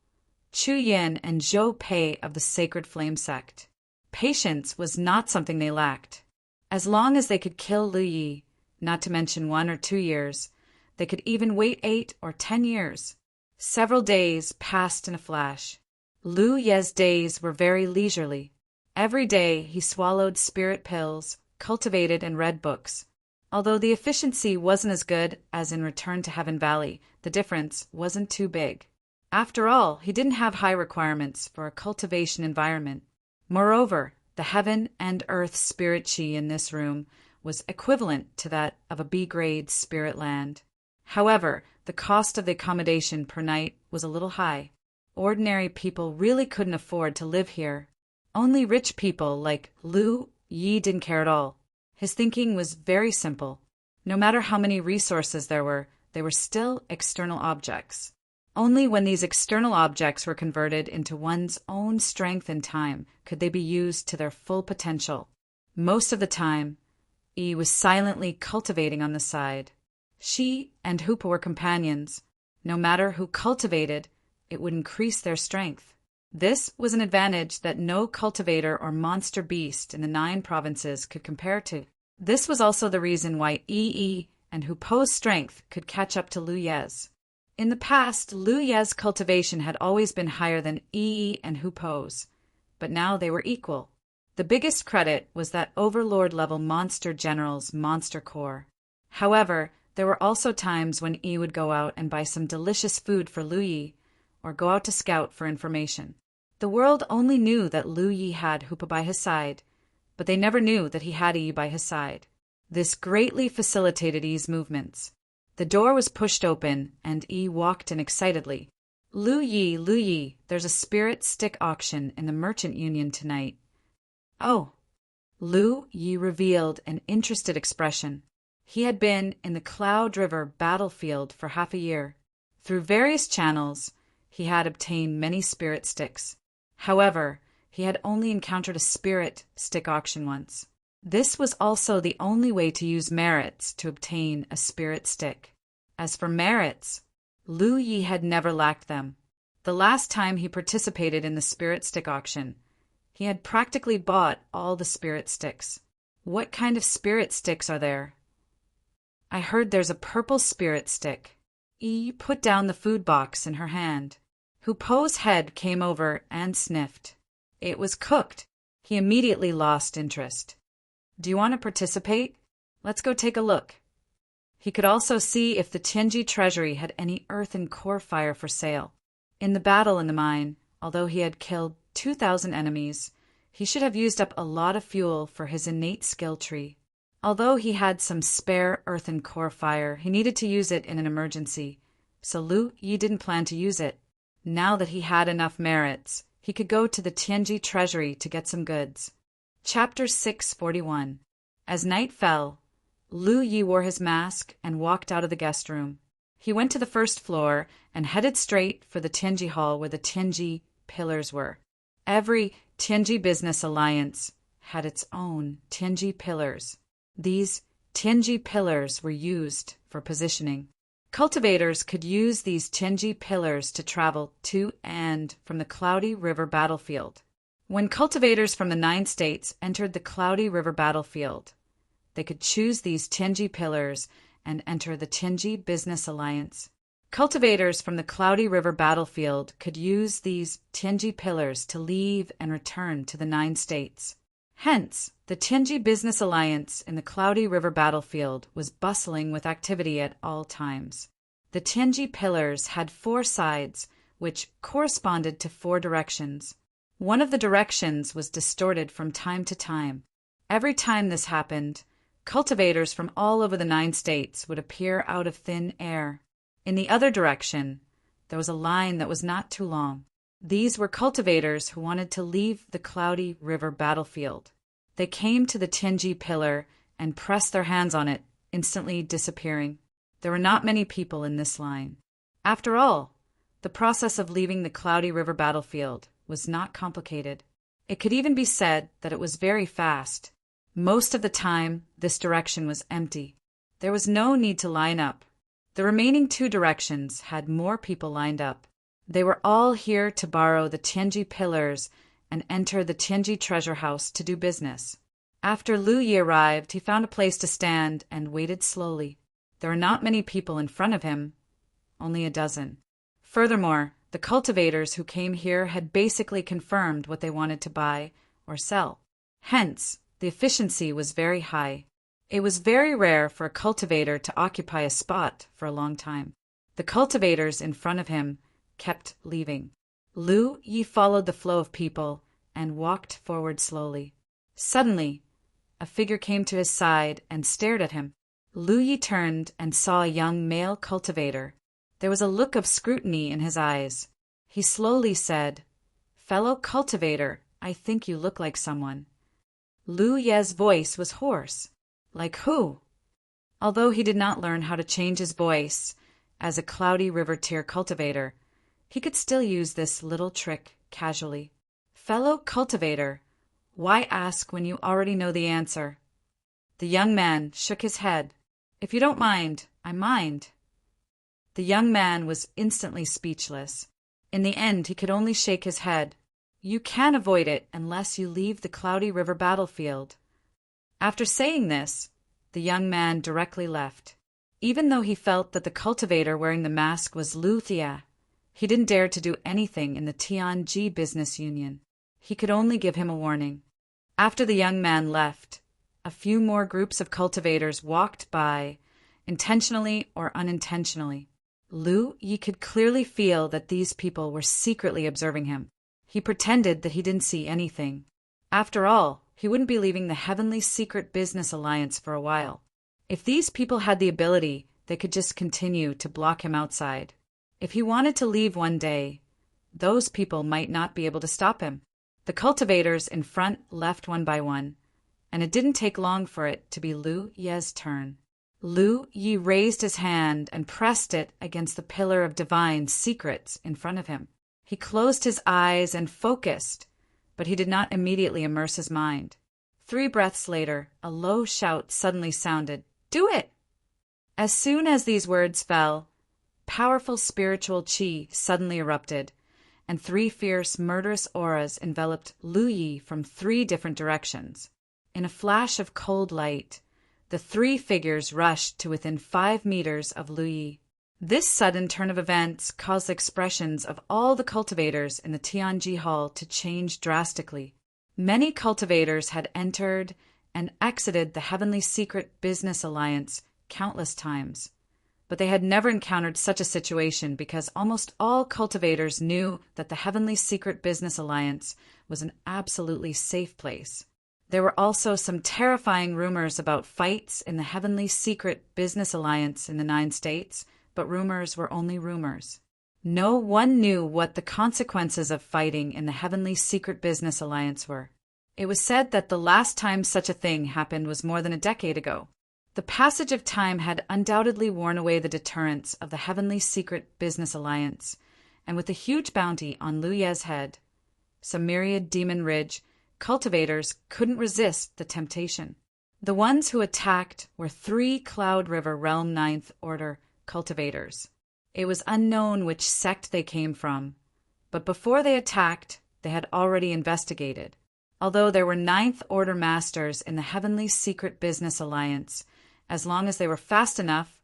Speaker 1: Chu Yin and Zhou Pei of the Sacred Flame Sect. Patience was not something they lacked. As long as they could kill Lu Yi, not to mention 1 or 2 years, they could even wait 8 or 10 years. Several days passed in a flash. Lu Ye's days were very leisurely. Every day he swallowed spirit pills, cultivated and read books. Although the efficiency wasn't as good as in Return to Heaven Valley, the difference wasn't too big. After all, he didn't have high requirements for a cultivation environment. Moreover, the heaven and earth spirit chi in this room was equivalent to that of a B-grade spirit land. However, the cost of the accommodation per night was a little high. Ordinary people really couldn't afford to live here. Only rich people like Lu Yi didn't care at all. His thinking was very simple. No matter how many resources there were, they were still external objects. Only when these external objects were converted into one's own strength and time could they be used to their full potential. Most of the time, Yi was silently cultivating on the side. She and Hoopa were companions. No matter who cultivated, it would increase their strength. This was an advantage that no cultivator or monster beast in the 9 provinces could compare to. This was also the reason why Yi and Hoopa's strength could catch up to Lu Ye's. In the past, Lu Ye's cultivation had always been higher than Yi and Hoopa's, but now they were equal. The biggest credit was that Overlord-level Monster General's Monster Core. However, there were also times when Yi would go out and buy some delicious food for Lu Yi, or go out to scout for information. The world only knew that Lu Yi had Hoopa by his side, but they never knew that he had Yi by his side. This greatly facilitated Yi's movements. The door was pushed open, and Yi walked in excitedly. Lu Yi, there's a spirit stick auction in the Merchant Union tonight. Oh. Lu Yi revealed an interested expression. He had been in the Cloud River battlefield for half a year. Through various channels, he had obtained many spirit sticks. However, he had only encountered a spirit stick auction once. This was also the only way to use merits to obtain a spirit stick. As for merits, Lu Yi had never lacked them. The last time he participated in the spirit stick auction, he had practically bought all the spirit sticks. What kind of spirit sticks are there? I heard there's a purple spirit stick. Yi put down the food box in her hand. Hoopa's head came over and sniffed. It was cooked. He immediately lost interest. Do you want to participate? Let's go take a look. He could also see if the Tianji treasury had any earthen core fire for sale. In the battle in the mine, although he had killed 2,000 enemies, he should have used up a lot of fuel for his innate skill tree. Although he had some spare earthen core fire, he needed to use it in an emergency, so Lu Yi didn't plan to use it. Now that he had enough merits, he could go to the Tianji treasury to get some goods. Chapter 641. As night fell, Lu Yi wore his mask and walked out of the guest room. He went to the first floor and headed straight for the Tianji Hall where the Tianji pillars were. Every Tianji business alliance had its own Tianji pillars. These Tianji pillars were used for positioning. Cultivators could use these Tianji pillars to travel to and from the Cloudy River battlefield. When cultivators from the 9 states entered the Cloudy River battlefield, they could choose these Tianji pillars and enter the Tianji Business Alliance. Cultivators from the Cloudy River battlefield could use these Tianji pillars to leave and return to the 9 states. Hence, the Tianji Business Alliance in the Cloudy River battlefield was bustling with activity at all times. The Tianji pillars had 4 sides, which corresponded to 4 directions. One of the directions was distorted from time to time. Every time this happened, cultivators from all over the 9 states would appear out of thin air. In the other direction, there was a line that was not too long. These were cultivators who wanted to leave the Cloudy River battlefield. They came to the Tianji pillar and pressed their hands on it, instantly disappearing. There were not many people in this line. After all, the process of leaving the Cloudy River battlefield was not complicated. It could even be said that it was very fast. Most of the time, this direction was empty. There was no need to line up. The remaining 2 directions had more people lined up. They were all here to borrow the Tianji pillars and enter the Tianji treasure house to do business. After Lu Yi arrived, he found a place to stand and waited slowly. There were not many people in front of him, only a dozen. Furthermore, the cultivators who came here had basically confirmed what they wanted to buy or sell. Hence, the efficiency was very high. It was very rare for a cultivator to occupy a spot for a long time. The cultivators in front of him kept leaving. Lu Yi followed the flow of people and walked forward slowly. Suddenly, a figure came to his side and stared at him. Lu Yi turned and saw a young male cultivator. There was a look of scrutiny in his eyes. He slowly said, "Fellow cultivator, I think you look like someone." Lu Ye's voice was hoarse. Like who? Although he did not learn how to change his voice as a Cloudy River tier cultivator, he could still use this little trick casually. "Fellow cultivator, why ask when you already know the answer?" The young man shook his head. "If you don't mind, I mind." The young man was instantly speechless. In the end, he could only shake his head. "You can avoid it unless you leave the Cloudy River battlefield." After saying this, the young man directly left. Even though he felt that the cultivator wearing the mask was Lu Thia, he didn't dare to do anything in the Tianji Business Union. He could only give him a warning. After the young man left, a few more groups of cultivators walked by, intentionally or unintentionally. Lu Yi could clearly feel that these people were secretly observing him. He pretended that he didn't see anything. After all, he wouldn't be leaving the Heavenly Secret Business Alliance for a while. If these people had the ability, they could just continue to block him outside. If he wanted to leave one day, those people might not be able to stop him. The cultivators in front left one by one, and it didn't take long for it to be Lu Ye's turn. Lu Yi raised his hand and pressed it against the pillar of divine secrets in front of him. He closed his eyes and focused, but he did not immediately immerse his mind. 3 breaths later, a low shout suddenly sounded, "Do it!" As soon as these words fell, powerful spiritual qi suddenly erupted, and 3 fierce, murderous auras enveloped Lu Yi from 3 different directions. In a flash of cold light, the 3 figures rushed to within 5 meters of Lu Yi. This sudden turn of events caused the expressions of all the cultivators in the Tianji Hall to change drastically. Many cultivators had entered and exited the Heavenly Secret Business Alliance countless times, but they had never encountered such a situation because almost all cultivators knew that the Heavenly Secret Business Alliance was an absolutely safe place. There were also some terrifying rumors about fights in the Heavenly Secret Business Alliance in the 9 states, but rumors were only rumors. No one knew what the consequences of fighting in the Heavenly Secret Business Alliance were. It was said that the last time such a thing happened was more than a decade ago. The passage of time had undoubtedly worn away the deterrence of the Heavenly Secret Business Alliance, and with a huge bounty on Lu Ye's head, some myriad Demon Ridge cultivators couldn't resist the temptation. The ones who attacked were 3 Cloud River Realm Ninth Order cultivators. It was unknown which sect they came from, but before they attacked, they had already investigated. Although there were Ninth Order masters in the Heavenly Secret Business Alliance, as long as they were fast enough,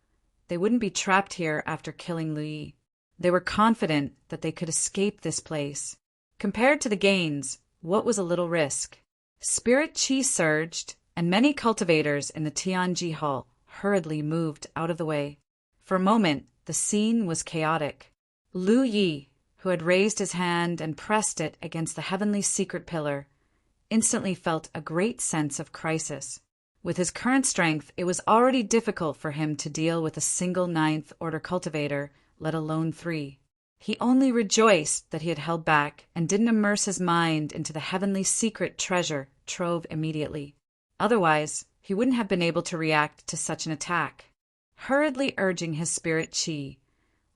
Speaker 1: they wouldn't be trapped here after killing Lu Yi. They were confident that they could escape this place. Compared to the gains, what was a little risk? Spirit Qi surged, and many cultivators in the Tianji Hall hurriedly moved out of the way. For a moment, the scene was chaotic. Lu Yi, who had raised his hand and pressed it against the Heavenly Secret Pillar, instantly felt a great sense of crisis. With his current strength, it was already difficult for him to deal with a single Ninth Order cultivator, let alone 3. He only rejoiced that he had held back and didn't immerse his mind into the Heavenly Secret treasure trove immediately. Otherwise, he wouldn't have been able to react to such an attack. Hurriedly urging his spirit Qi,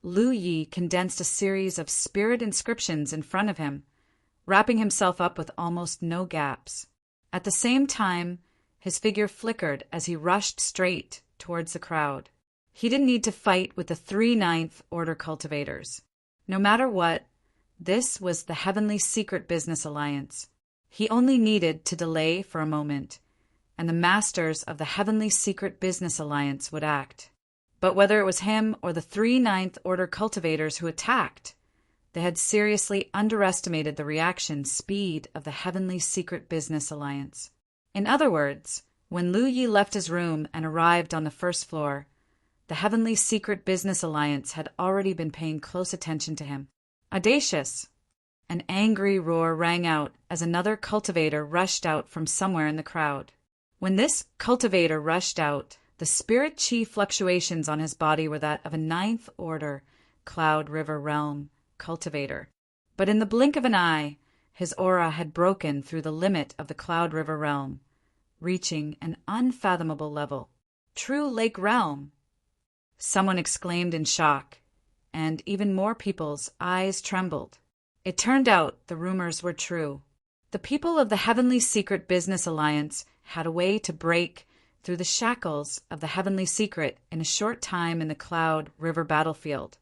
Speaker 1: Lu Yi condensed a series of spirit inscriptions in front of him, wrapping himself up with almost no gaps. At the same time, his figure flickered as he rushed straight towards the crowd. He didn't need to fight with the 3 Ninth Order cultivators. No matter what, this was the Heavenly Secret Business Alliance. He only needed to delay for a moment, and the masters of the Heavenly Secret Business Alliance would act. But whether it was him or the 3 Ninth Order cultivators who attacked, they had seriously underestimated the reaction speed of the Heavenly Secret Business Alliance. In other words, when Lu Yi left his room and arrived on the first floor, the Heavenly Secret Business Alliance had already been paying close attention to him. Audacious! An angry roar rang out as another cultivator rushed out from somewhere in the crowd. When this cultivator rushed out, the spirit Qi fluctuations on his body were that of a Ninth Order Cloud River Realm cultivator. But in the blink of an eye, his aura had broken through the limit of the Cloud River Realm, reaching an unfathomable level. True Lake Realm! Someone exclaimed in shock, and even more people's eyes trembled. It turned out the rumors were true. The people of the Heavenly Secret Business Alliance had a way to break through the shackles of the Heavenly Secret in a short time in the Cloud River battlefield,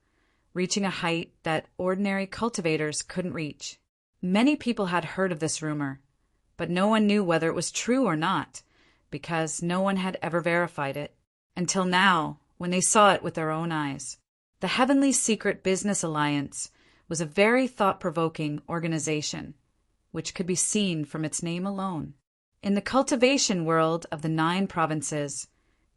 Speaker 1: reaching a height that ordinary cultivators couldn't reach. Many people had heard of this rumor, but no one knew whether it was true or not, because no one had ever verified it, until now, when they saw it with their own eyes. The Heavenly Secret Business Alliance was a very thought-provoking organization, which could be seen from its name alone. In the cultivation world of the 9 provinces,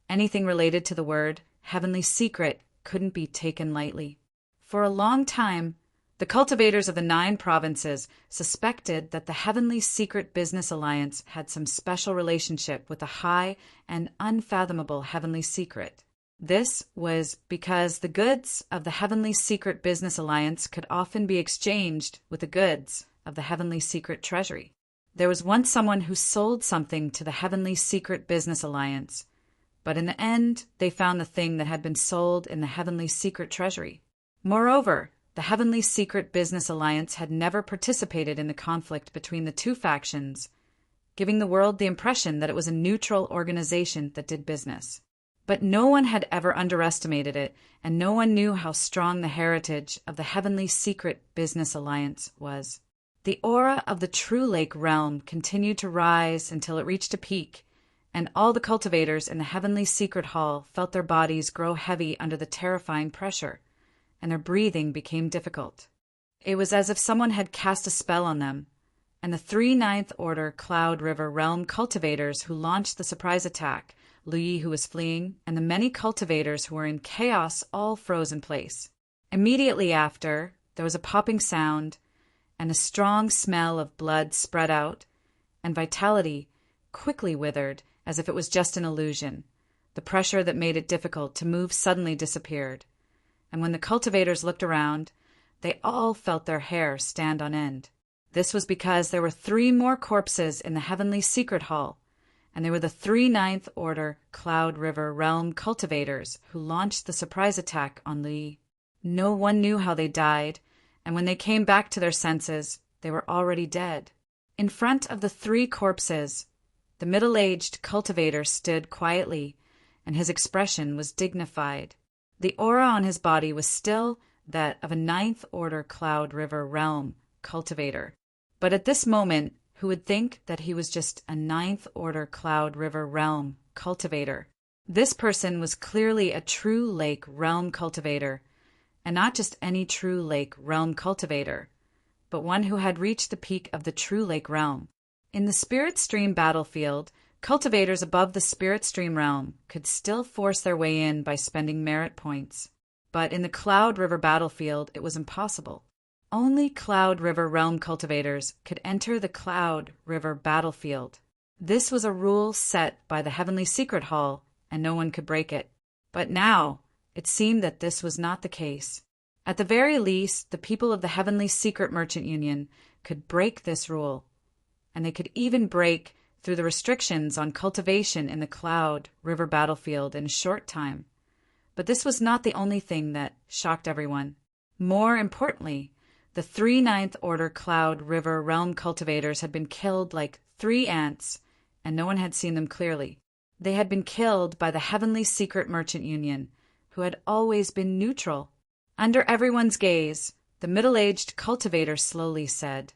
Speaker 1: anything related to the word Heavenly Secret couldn't be taken lightly. For a long time, the cultivators of the 9 provinces suspected that the Heavenly Secret Business Alliance had some special relationship with the high and unfathomable Heavenly Secret. This was because the goods of the Heavenly Secret Business Alliance could often be exchanged with the goods of the Heavenly Secret Treasury. There was once someone who sold something to the Heavenly Secret Business Alliance, but in the end, they found the thing that had been sold in the Heavenly Secret Treasury. Moreover, the Heavenly Secret Business Alliance had never participated in the conflict between the 2 factions, giving the world the impression that it was a neutral organization that did business. But no one had ever underestimated it, and no one knew how strong the heritage of the Heavenly Secret Business Alliance was. The aura of the True Lake realm continued to rise until it reached a peak, and all the cultivators in the Heavenly Secret Hall felt their bodies grow heavy under the terrifying pressure, and their breathing became difficult. It was as if someone had cast a spell on them, and the 3 Ninth Order Cloud River Realm cultivators who launched the surprise attack, Lu Yi who was fleeing, and the many cultivators who were in chaos all froze in place. Immediately after, there was a popping sound, and a strong smell of blood spread out, and vitality quickly withered as if it was just an illusion. The pressure that made it difficult to move suddenly disappeared, and when the cultivators looked around, they all felt their hair stand on end. This was because there were 3 more corpses in the Heavenly Secret Hall, and they were the three Ninth Order Cloud River Realm cultivators who launched the surprise attack on Lee. No one knew how they died, and when they came back to their senses, they were already dead. In front of the three corpses, the middle-aged cultivator stood quietly, and his expression was dignified. The aura on his body was still that of a Ninth Order Cloud River Realm cultivator. But at this moment, who would think that he was just a Ninth Order Cloud River Realm cultivator? This person was clearly a True Lake Realm cultivator, and not just any True Lake Realm cultivator, but one who had reached the peak of the True Lake Realm. In the Spirit Stream battlefield, cultivators above the Spirit Stream realm could still force their way in by spending merit points. But in the Cloud River battlefield, it was impossible. Only Cloud River Realm cultivators could enter the Cloud River battlefield. This was a rule set by the Heavenly Secret Hall, and no one could break it. But now, it seemed that this was not the case. At the very least, the people of the Heavenly Secret Merchant Union could break this rule, and they could even break through the restrictions on cultivation in the Cloud River battlefield in a short time. But this was not the only thing that shocked everyone. More importantly, the three Ninth Order Cloud River Realm cultivators had been killed like 3 ants, and no one had seen them clearly. They had been killed by the Heavenly Secret Merchant Union, who had always been neutral. Under everyone's gaze, the middle-aged cultivator slowly said,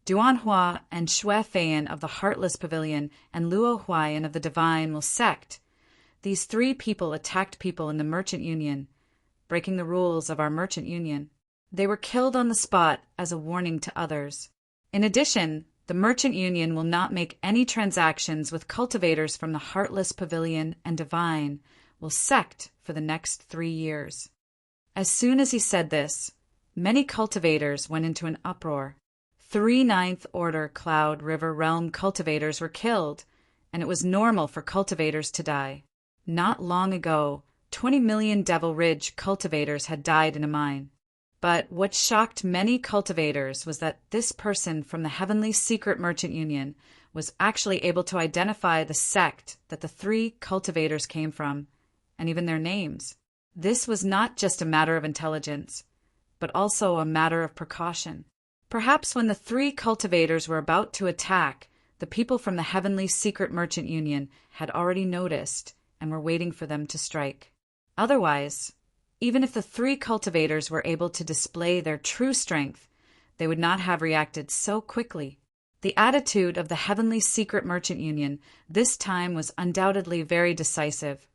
Speaker 1: Duan Hua and Xue Feiyan of the Heartless Pavilion and Luo Huayan of the Divine will sect. These 3 people attacked people in the Merchant Union, breaking the rules of our Merchant Union. They were killed on the spot as a warning to others. In addition, the Merchant Union will not make any transactions with cultivators from the Heartless Pavilion and Divine will sect for the next 3 years. As soon as he said this, many cultivators went into an uproar. 3 Ninth Order Cloud River Realm cultivators were killed, and it was normal for cultivators to die. Not long ago, 20 million Devil Ridge cultivators had died in a mine. But what shocked many cultivators was that this person from the Heavenly Secret Merchant Union was actually able to identify the sect that the 3 cultivators came from, and even their names. This was not just a matter of intelligence, but also a matter of precaution. Perhaps when the 3 cultivators were about to attack, the people from the Heavenly Secret Merchant Union had already noticed and were waiting for them to strike. Otherwise, even if the 3 cultivators were able to display their true strength, they would not have reacted so quickly. The attitude of the Heavenly Secret Merchant Union this time was undoubtedly very decisive,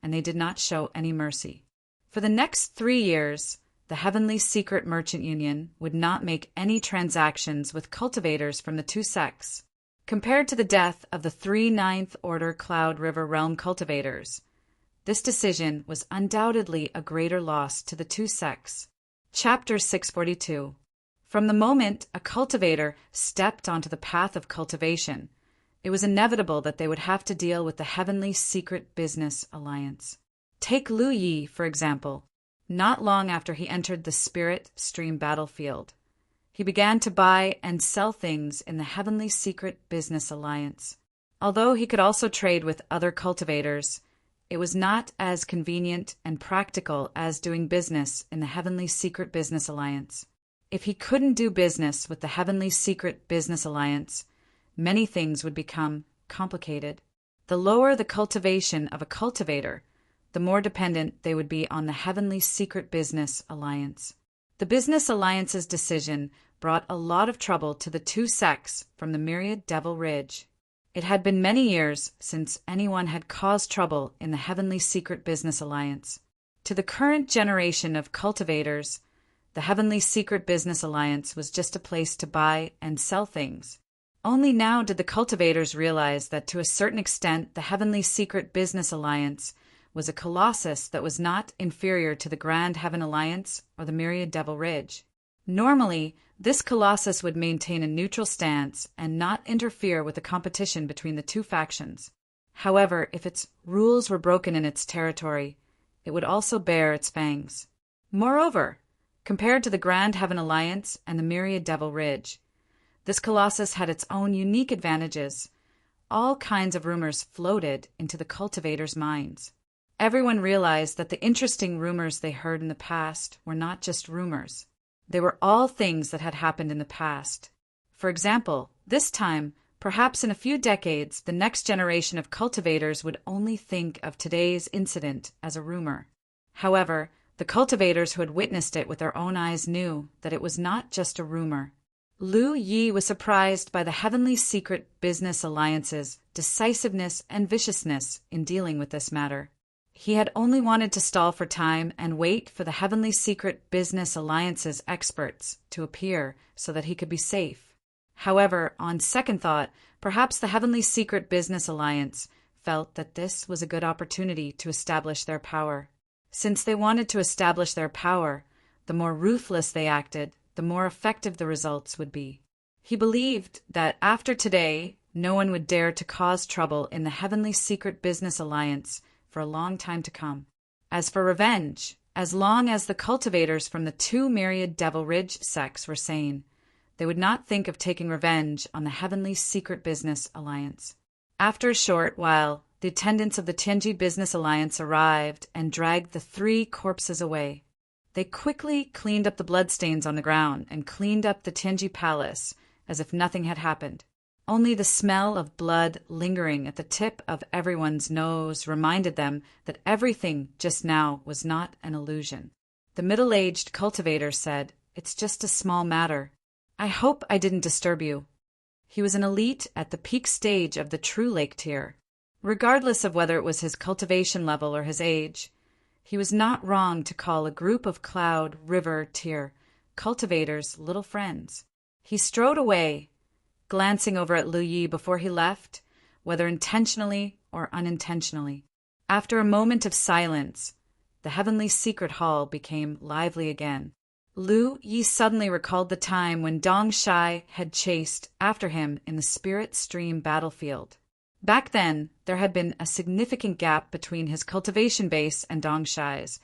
Speaker 1: and they did not show any mercy. For the next 3 years, the Heavenly Secret Merchant Union would not make any transactions with cultivators from the 2 sects. Compared to the death of the 3 Ninth Order Cloud River Realm cultivators, this decision was undoubtedly a greater loss to the 2 sects. Chapter 642. From the moment a cultivator stepped onto the path of cultivation, it was inevitable that they would have to deal with the Heavenly Secret Business Alliance. Take Lu Yi, for example. Not long after he entered the Spirit Stream battlefield, he began to buy and sell things in the Heavenly Secret Business Alliance. Although he could also trade with other cultivators, it was not as convenient and practical as doing business in the Heavenly Secret Business Alliance. If he couldn't do business with the Heavenly Secret Business Alliance, many things would become complicated. The lower the cultivation of a cultivator, the more dependent they would be on the Heavenly Secret Business Alliance. The Business Alliance's decision brought a lot of trouble to the 2 sects from the Myriad Devil Ridge. It had been many years since anyone had caused trouble in the Heavenly Secret Business Alliance. To the current generation of cultivators, the Heavenly Secret Business Alliance was just a place to buy and sell things. Only now did the cultivators realize that to a certain extent the Heavenly Secret Business Alliance was a colossus that was not inferior to the Grand Heaven Alliance or the Myriad Devil Ridge. Normally, this colossus would maintain a neutral stance and not interfere with the competition between the 2 factions. However, if its rules were broken in its territory, it would also bear its fangs. Moreover, compared to the Grand Heaven Alliance and the Myriad Devil Ridge, this colossus had its own unique advantages. all kinds of rumors floated into the cultivators' minds. Everyone realized that the interesting rumors they heard in the past were not just rumors. They were all things that had happened in the past. For example, this time, perhaps in a few decades, the next generation of cultivators would only think of today's incident as a rumor. However, the cultivators who had witnessed it with their own eyes knew that it was not just a rumor. Lu Yi was surprised by the Heavenly Secret Business Alliance's decisiveness and viciousness in dealing with this matter. He had only wanted to stall for time and wait for the Heavenly Secret Business Alliance's experts to appear so that he could be safe. However, on second thought, perhaps the Heavenly Secret Business Alliance felt that this was a good opportunity to establish their power. Since they wanted to establish their power, the more ruthless they acted, the more effective the results would be. He believed that after today, no one would dare to cause trouble in the Heavenly Secret Business Alliance for a long time to come. As for revenge, as long as the cultivators from the 2 myriad Devil Ridge sects were sane, they would not think of taking revenge on the Heavenly Secret Business Alliance. After a short while, the attendants of the Tianji Business Alliance arrived and dragged the 3 corpses away. They quickly cleaned up the bloodstains on the ground and cleaned up the Tianji Palace as if nothing had happened. Only the smell of blood lingering at the tip of everyone's nose reminded them that everything just now was not an illusion. The middle-aged cultivator said, "It's just a small matter. I hope I didn't disturb you." He was an elite at the peak stage of the True Lake tier. Regardless of whether it was his cultivation level or his age, he was not wrong to call a group of Cloud River tier cultivators little friends. He strode away, glancing over at Lu Yi before he left, whether intentionally or unintentionally. After a moment of silence, the Heavenly Secret Hall became lively again. Lu Yi suddenly recalled the time when Dong Shai had chased after him in the Spirit Stream battlefield. Back then, there had been a significant gap between his cultivation base and Dong Shai's,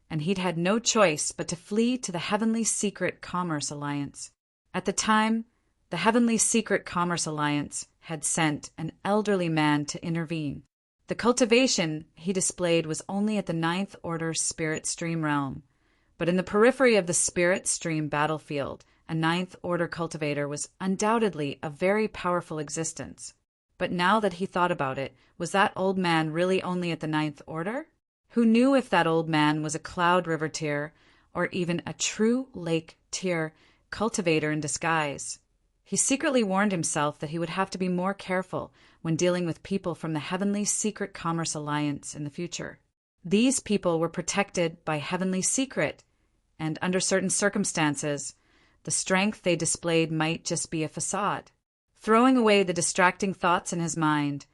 Speaker 1: and he'd had no choice but to flee to the Heavenly Secret Commerce Alliance. At the time, the Heavenly Secret Commerce Alliance had sent an elderly man to intervene. The cultivation he displayed was only at the 9th Order Spirit Stream realm, but in the periphery of the Spirit Stream battlefield, a 9th Order cultivator was undoubtedly a very powerful existence. But now that he thought about it, was that old man really only at the 9th Order? Who knew if that old man was a Cloud River tier or even a True Lake tier cultivator in disguise? He secretly warned himself that he would have to be more careful when dealing with people from the Heavenly Secret Commerce Alliance in the future. These people were protected by Heavenly Secret, and under certain circumstances, the strength they displayed might just be a facade. Throwing away the distracting thoughts in his mind,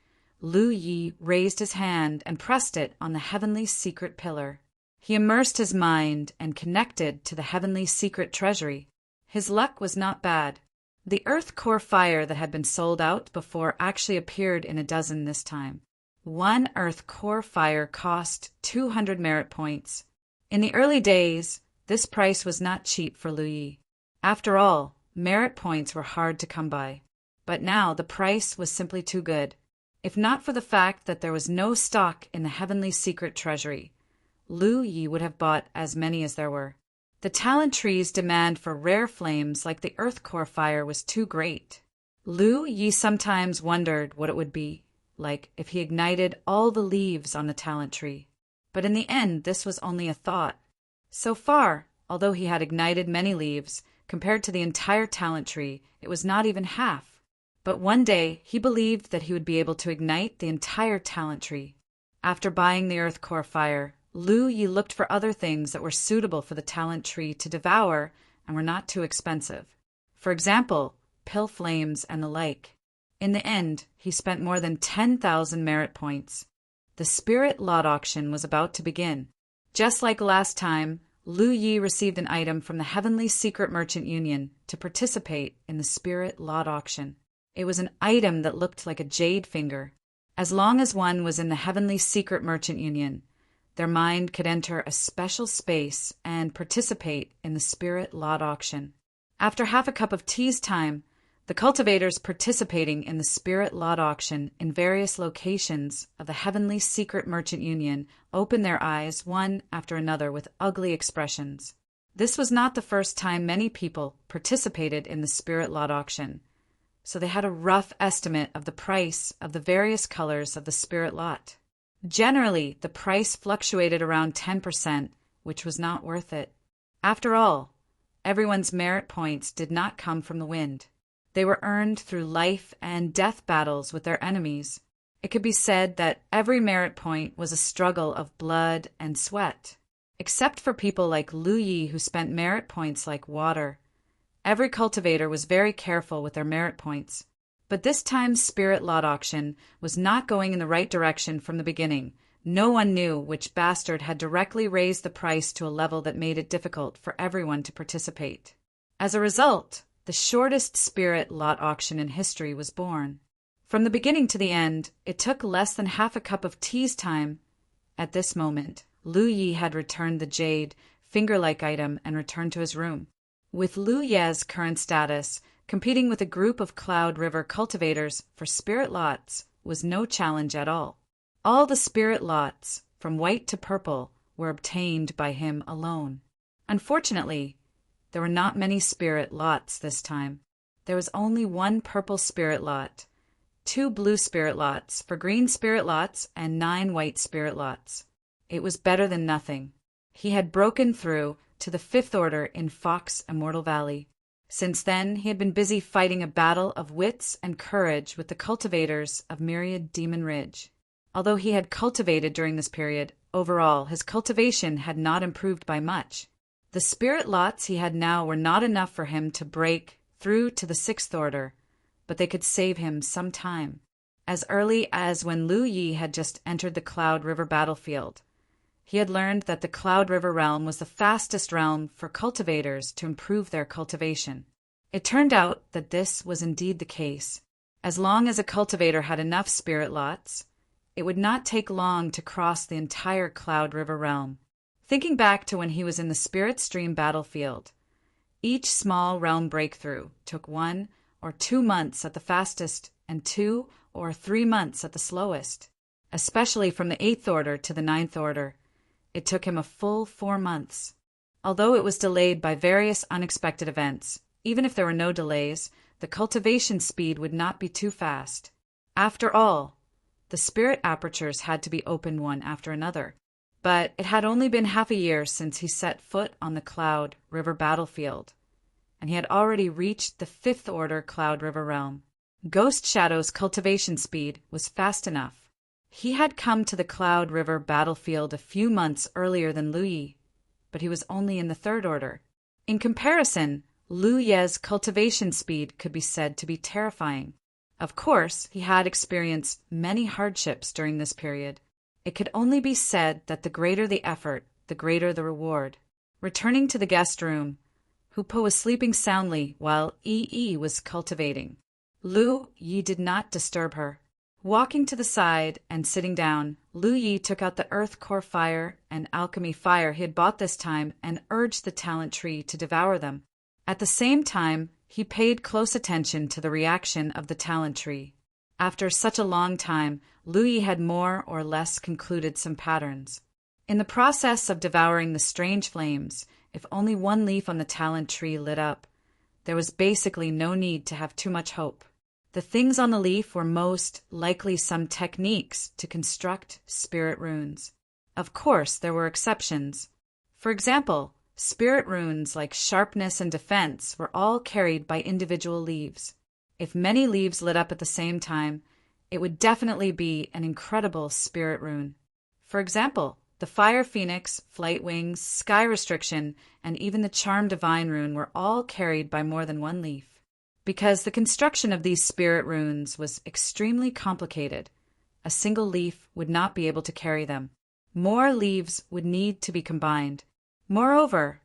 Speaker 1: Lu Yi raised his hand and pressed it on the Heavenly Secret pillar. He immersed his mind and connected to the Heavenly Secret treasury. His luck was not bad. The Earth Core Fire that had been sold out before actually appeared in a dozen this time. 1 Earth Core Fire cost 200 merit points. In the early days, this price was not cheap for Lu Yi. After all, merit points were hard to come by. But now the price was simply too good. If not for the fact that there was no stock in the Heavenly Secret Treasury, Lu Yi would have bought as many as there were. The talent tree's demand for rare flames like the Earth Core Fire was too great. Lu Yi sometimes wondered what it would be like if he ignited all the leaves on the talent tree. But in the end, this was only a thought. So far, although he had ignited many leaves, compared to the entire talent tree, it was not even half. But one day, he believed that he would be able to ignite the entire talent tree. After buying the Earth Core Fire, Lu Yi looked for other things that were suitable for the talent tree to devour and were not too expensive. For example, pill flames and the like. In the end, he spent more than 10,000 merit points. The Spirit Lot Auction was about to begin. Just like last time, Lu Yi received an item from the Heavenly Secret Merchant Union to participate in the Spirit Lot Auction. It was an item that looked like a jade finger. As long as one was in the Heavenly Secret Merchant Union, their mind could enter a special space and participate in the Spirit Lot Auction. After half a cup of tea's time, The cultivators participating in the spirit lot auction in various locations of the Heavenly Secret Merchant Union opened their eyes one after another with ugly expressions. This was not the first time many people participated in the spirit lot auction, so they had a rough estimate of the price of the various colors of the spirit lot. Generally, the price fluctuated around 10%, which was not worth it. After all, everyone's merit points did not come from the wind. They were earned through life and death battles with their enemies. It could be said that every merit point was a struggle of blood and sweat. Except for people like Lu Yi who spent merit points like water. Every cultivator was very careful with their merit points. But this time's spirit lot auction was not going in the right direction from the beginning. No one knew which bastard had directly raised the price to a level that made it difficult for everyone to participate. As a result, the shortest spirit lot auction in history was born. From the beginning to the end, it took less than half a cup of tea's time. At this moment, Lu Yi had returned the jade, finger-like item and returned to his room. With Lu Ye's current status, competing with a group of Cloud River cultivators for spirit lots was no challenge at all. All the spirit lots, from white to purple, were obtained by him alone. Unfortunately, there were not many spirit lots this time. There was only one purple spirit lot, 2 blue spirit lots for green spirit lots, and 9 white spirit lots. It was better than nothing. He had broken through to the 5th order in Fox Immortal Valley. Since then, he had been busy fighting a battle of wits and courage with the cultivators of Myriad Demon Ridge. Although he had cultivated during this period, overall his cultivation had not improved by much. The spirit lots he had now were not enough for him to break through to the 6th order, but they could save him some time. As early as when Lu Yi had just entered the Cloud River battlefield, he had learned that the Cloud River realm was the fastest realm for cultivators to improve their cultivation. It turned out that this was indeed the case. As long as a cultivator had enough spirit lots, it would not take long to cross the entire Cloud River realm. Thinking back to when he was in the Spirit Stream battlefield, each small realm breakthrough took 1 or 2 months at the fastest and 2 or 3 months at the slowest. Especially from the 8th order to the 9th order, it took him a full 4 months. Although it was delayed by various unexpected events, even if there were no delays, the cultivation speed would not be too fast. After all, the spirit apertures had to be opened one after another. But it had only been half a year since he set foot on the Cloud River battlefield, and he had already reached the 5th order Cloud River realm. Ghost Shadow's cultivation speed was fast enough. He had come to the Cloud River battlefield a few months earlier than Lu Yi, but he was only in the 3rd order. In comparison, Lu Ye's cultivation speed could be said to be terrifying. Of course, he had experienced many hardships during this period. It could only be said that the greater the effort, the greater the reward. Returning to the guest room, Hupo was sleeping soundly while Yi was cultivating. Lu Yi did not disturb her. Walking to the side and sitting down, Lu Yi took out the earth core fire and alchemy fire he had bought this time and urged the talent tree to devour them. At the same time, he paid close attention to the reaction of the talent tree. After such a long time, Lu Yi had more or less concluded some patterns. In the process of devouring the strange flames, if only one leaf on the talent tree lit up, there was basically no need to have too much hope. The things on the leaf were most likely some techniques to construct spirit runes. Of course, there were exceptions. For example, spirit runes like sharpness and defense were all carried by individual leaves. If many leaves lit up at the same time, it would definitely be an incredible spirit rune. For example, the Fire Phoenix, Flight Wings, Sky Restriction, and even the Charm Divine rune were all carried by more than one leaf. Because the construction of these spirit runes was extremely complicated, a single leaf would not be able to carry them. More leaves would need to be combined. Moreover,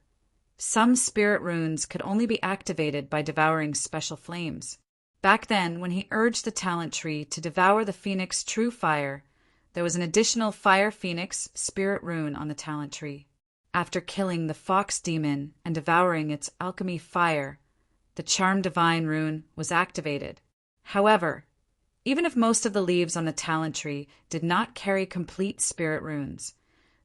Speaker 1: some spirit runes could only be activated by devouring special flames. Back then, when he urged the talent tree to devour the Phoenix True Fire, there was an additional Fire Phoenix spirit rune on the talent tree. After killing the Fox Demon and devouring its alchemy fire, the Charm Divine rune was activated. However, even if most of the leaves on the talent tree did not carry complete spirit runes,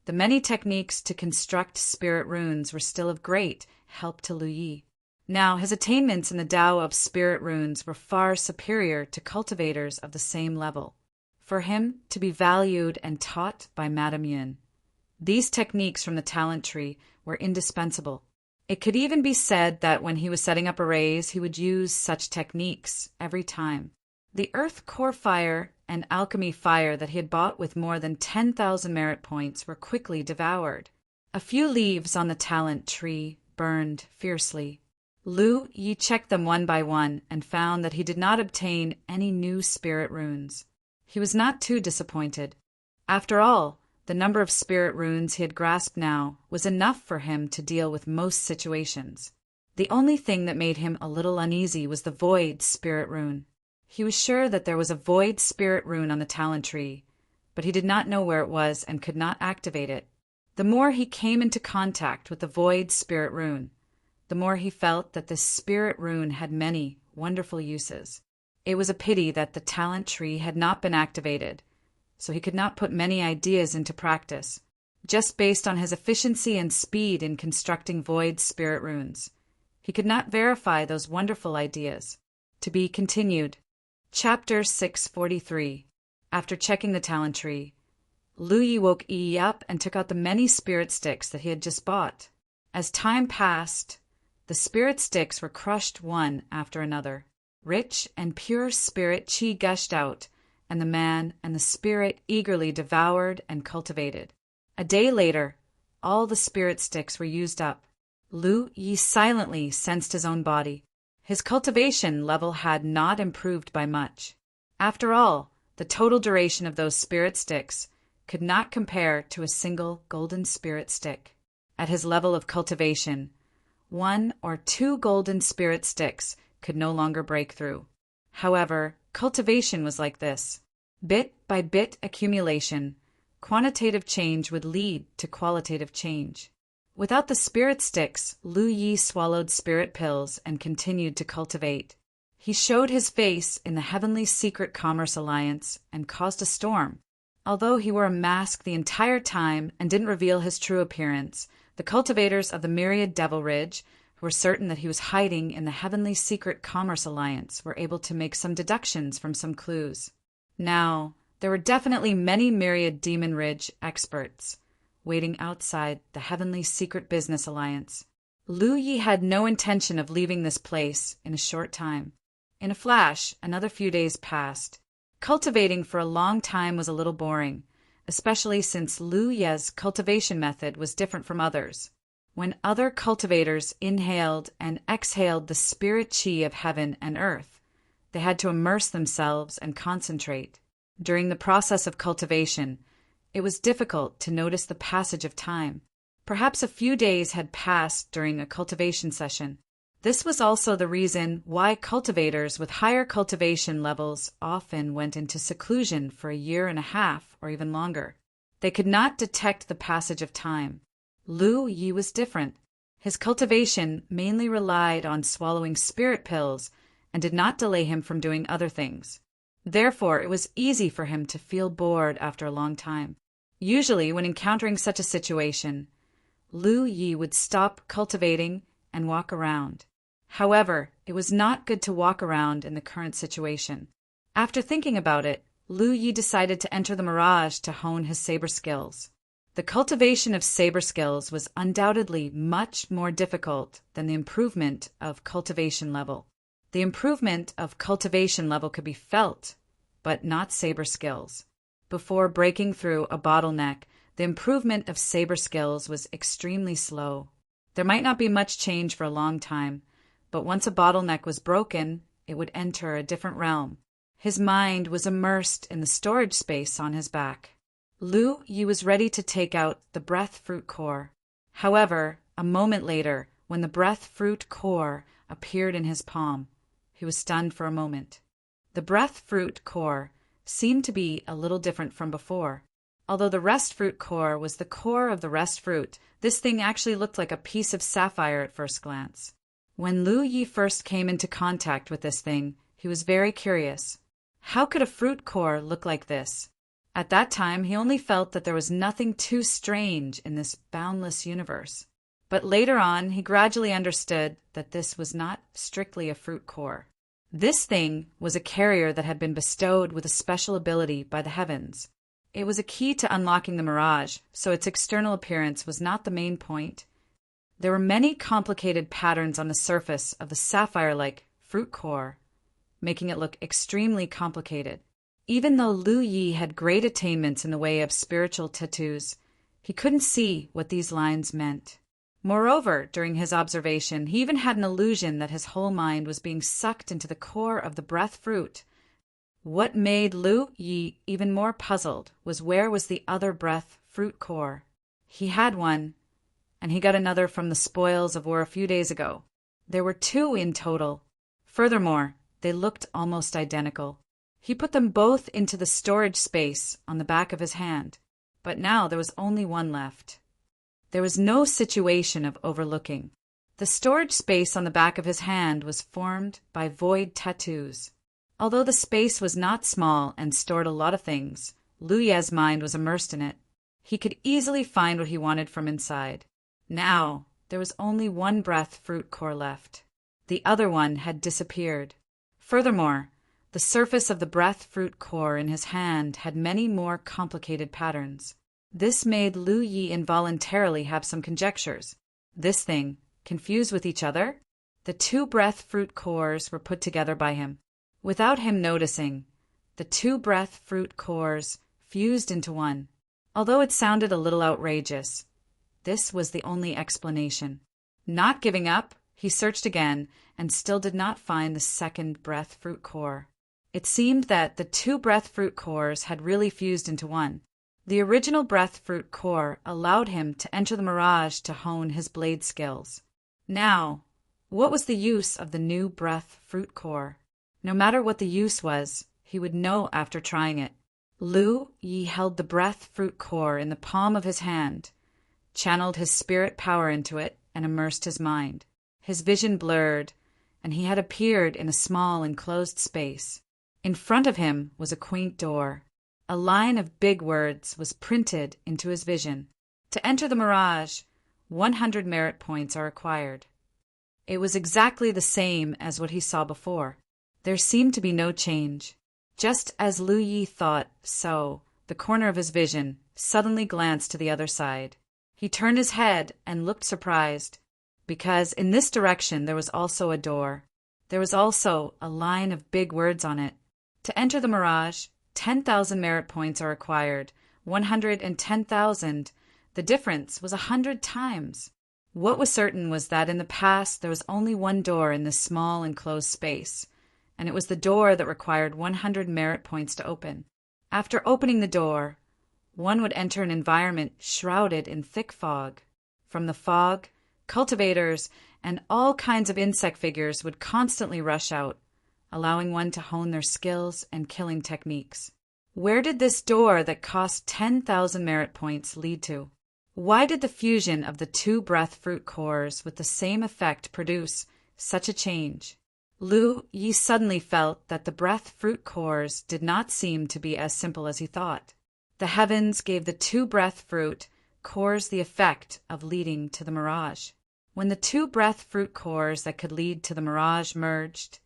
Speaker 1: the many techniques to construct spirit runes were still of great help to Lu Yi. Now, his attainments in the Tao of spirit runes were far superior to cultivators of the same level. For him to be valued and taught by Madame Yun, these techniques from the talent tree were indispensable. It could even be said that when he was setting up arrays, he would use such techniques every time. The earth core fire and alchemy fire that he had bought with more than 10,000 merit points were quickly devoured. A few leaves on the talent tree burned fiercely. Lu Yi checked them one by one and found that he did not obtain any new spirit runes. He was not too disappointed. After all, the number of spirit runes he had grasped now was enough for him to deal with most situations. The only thing that made him a little uneasy was the void spirit rune. He was sure that there was a void spirit rune on the talent tree, but he did not know where it was and could not activate it. The more he came into contact with the void spirit rune, the more he felt that this spirit rune had many wonderful uses. It was a pity that the talent tree had not been activated, so he could not put many ideas into practice, just based on his efficiency and speed in constructing void spirit runes. He could not verify those wonderful ideas. To be continued. Chapter 643. After checking the talent tree, Lu Yi woke Yi up and took out the many spirit sticks that he had just bought. As time passed, the spirit sticks were crushed one after another. Rich and pure spirit qi gushed out, and the man and the spirit eagerly devoured and cultivated. A day later, all the spirit sticks were used up. Lu Yi silently sensed his own body. His cultivation level had not improved by much. After all, the total duration of those spirit sticks could not compare to a single golden spirit stick. At his level of cultivation, 1 or 2 golden spirit sticks could no longer break through. However, cultivation was like this. Bit by bit accumulation, quantitative change would lead to qualitative change. Without the spirit sticks, Lu Yi swallowed spirit pills and continued to cultivate. He showed his face in the Heavenly Secret Commerce Alliance and caused a storm. Although he wore a mask the entire time and didn't reveal his true appearance, the cultivators of the Myriad Devil Ridge, who were certain that he was hiding in the Heavenly Secret Commerce Alliance, were able to make some deductions from some clues. Now, there were definitely many Myriad Demon Ridge experts waiting outside the Heavenly Secret Business Alliance. Lu Yi had no intention of leaving this place in a short time. In a flash, another few days passed. Cultivating for a long time was a little boring, especially since Lu Ye's cultivation method was different from others. When other cultivators inhaled and exhaled the spirit qi of heaven and earth, they had to immerse themselves and concentrate. During the process of cultivation, it was difficult to notice the passage of time. Perhaps a few days had passed during a cultivation session. This was also the reason why cultivators with higher cultivation levels often went into seclusion for a year and a half or even longer. They could not detect the passage of time. Lu Yi was different. His cultivation mainly relied on swallowing spirit pills and did not delay him from doing other things. Therefore, it was easy for him to feel bored after a long time. Usually, when encountering such a situation, Lu Yi would stop cultivating and walk around. However, it was not good to walk around in the current situation. After thinking about it, Lu Yi decided to enter the mirage to hone his saber skills. The cultivation of saber skills was undoubtedly much more difficult than the improvement of cultivation level. The improvement of cultivation level could be felt, but not saber skills. Before breaking through a bottleneck, the improvement of saber skills was extremely slow. There might not be much change for a long time, but once a bottleneck was broken, it would enter a different realm. His mind was immersed in the storage space on his back. Lu Yi was ready to take out the breath fruit core. However, a moment later, when the breath fruit core appeared in his palm, he was stunned for a moment. The breath fruit core seemed to be a little different from before. Although the rest fruit core was the core of the rest fruit, this thing actually looked like a piece of sapphire at first glance. When Lu Yi first came into contact with this thing, he was very curious. How could a fruit core look like this? At that time, he only felt that there was nothing too strange in this boundless universe. But later on, he gradually understood that this was not strictly a fruit core. This thing was a carrier that had been bestowed with a special ability by the heavens. It was a key to unlocking the mirage, so its external appearance was not the main point. There were many complicated patterns on the surface of the sapphire-like fruit core, making it look extremely complicated. Even though Lu Yi had great attainments in the way of spiritual tattoos, he couldn't see what these lines meant. Moreover, during his observation, he even had an illusion that his whole mind was being sucked into the core of the breath fruit. What made Lu Yi even more puzzled was where was the other breath fruit core. He had one, and he got another from the spoils of war a few days ago. There were two in total. Furthermore, they looked almost identical. He put them both into the storage space on the back of his hand, but now there was only one left. There was no situation of overlooking. The storage space on the back of his hand was formed by void tattoos. Although the space was not small and stored a lot of things, Lu Ye's mind was immersed in it. He could easily find what he wanted from inside. Now, there was only one breath fruit core left. The other one had disappeared. Furthermore, the surface of the breath fruit core in his hand had many more complicated patterns. This made Lu Yi involuntarily have some conjectures. This thing, confused with each other? The two breath fruit cores were put together by him. Without him noticing, the two breath fruit cores fused into one. Although it sounded a little outrageous, this was the only explanation. Not giving up, he searched again and still did not find the second breath fruit core. It seemed that the two breath fruit cores had really fused into one. The original breath fruit core allowed him to enter the mirage to hone his blade skills. Now, what was the use of the new breath fruit core? No matter what the use was, he would know after trying it. Lu Yi held the breath fruit core in the palm of his hand, channeled his spirit power into it, and immersed his mind. His vision blurred, and he had appeared in a small enclosed space. In front of him was a quaint door. A line of big words was printed into his vision. To enter the mirage, 100 merit points are acquired. It was exactly the same as what he saw before. There seemed to be no change. Just as Lu Yi thought so, the corner of his vision suddenly glanced to the other side. He turned his head and looked surprised, because in this direction there was also a door. There was also a line of big words on it. To enter the mirage, 10,000 merit points are acquired, 110,000. The difference was 100 times. What was certain was that in the past there was only one door in this small enclosed space, and it was the door that required 100 merit points to open. After opening the door, one would enter an environment shrouded in thick fog. From the fog, cultivators and all kinds of insect figures would constantly rush out, allowing one to hone their skills and killing techniques. Where did this door that cost 10,000 merit points lead to? Why did the fusion of the two breath fruit cores with the same effect produce such a change? Lu Yi suddenly felt that the breath fruit cores did not seem to be as simple as he thought. The heavens gave the two breath fruit cores the effect of leading to the mirage. When the two breath fruit cores that could lead to the mirage merged,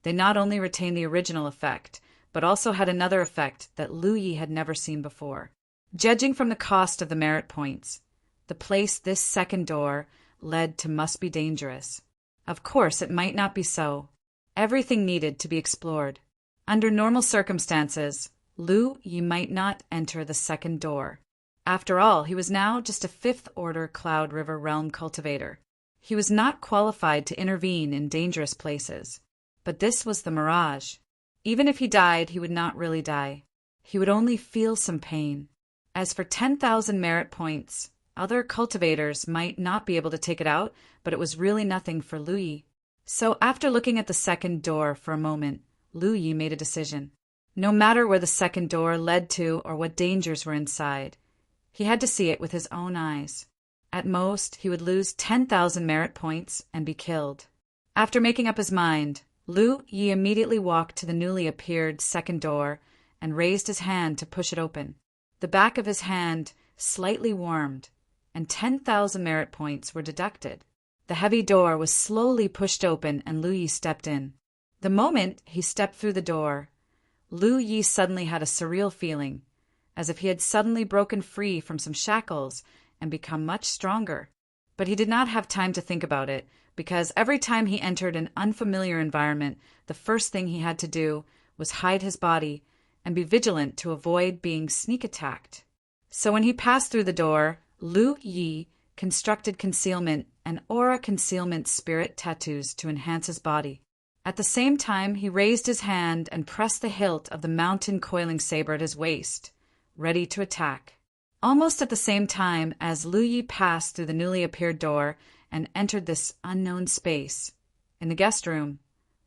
Speaker 1: they not only retained the original effect, but also had another effect that Lu Yi had never seen before. Judging from the cost of the merit points, the place this second door led to must be dangerous. Of course, it might not be so. Everything needed to be explored. Under normal circumstances, Lu Yi might not enter the second door. After all, he was now just a fifth-order Cloud River Realm cultivator. He was not qualified to intervene in dangerous places. But this was the mirage. Even if he died, he would not really die. He would only feel some pain. As for 10,000 merit points, other cultivators might not be able to take it out, but it was really nothing for Lu Yi. So after looking at the second door for a moment, Lu Yi made a decision. No matter where the second door led to or what dangers were inside, he had to see it with his own eyes. At most, he would lose 10,000 merit points and be killed. After making up his mind, Lu Yi immediately walked to the newly appeared second door and raised his hand to push it open. The back of his hand slightly warmed, and 10,000 merit points were deducted. The heavy door was slowly pushed open and Lu Yi stepped in. The moment he stepped through the door, Lu Yi suddenly had a surreal feeling, as if he had suddenly broken free from some shackles and become much stronger. But he did not have time to think about it, because every time he entered an unfamiliar environment, the first thing he had to do was hide his body and be vigilant to avoid being sneak attacked. So when he passed through the door, Lu Yi constructed concealment and aura concealment spirit tattoos to enhance his body. At the same time, he raised his hand and pressed the hilt of the mountain coiling saber at his waist, ready to attack. Almost at the same time as Lu Yi passed through the newly appeared door and entered this unknown space, in the guest room,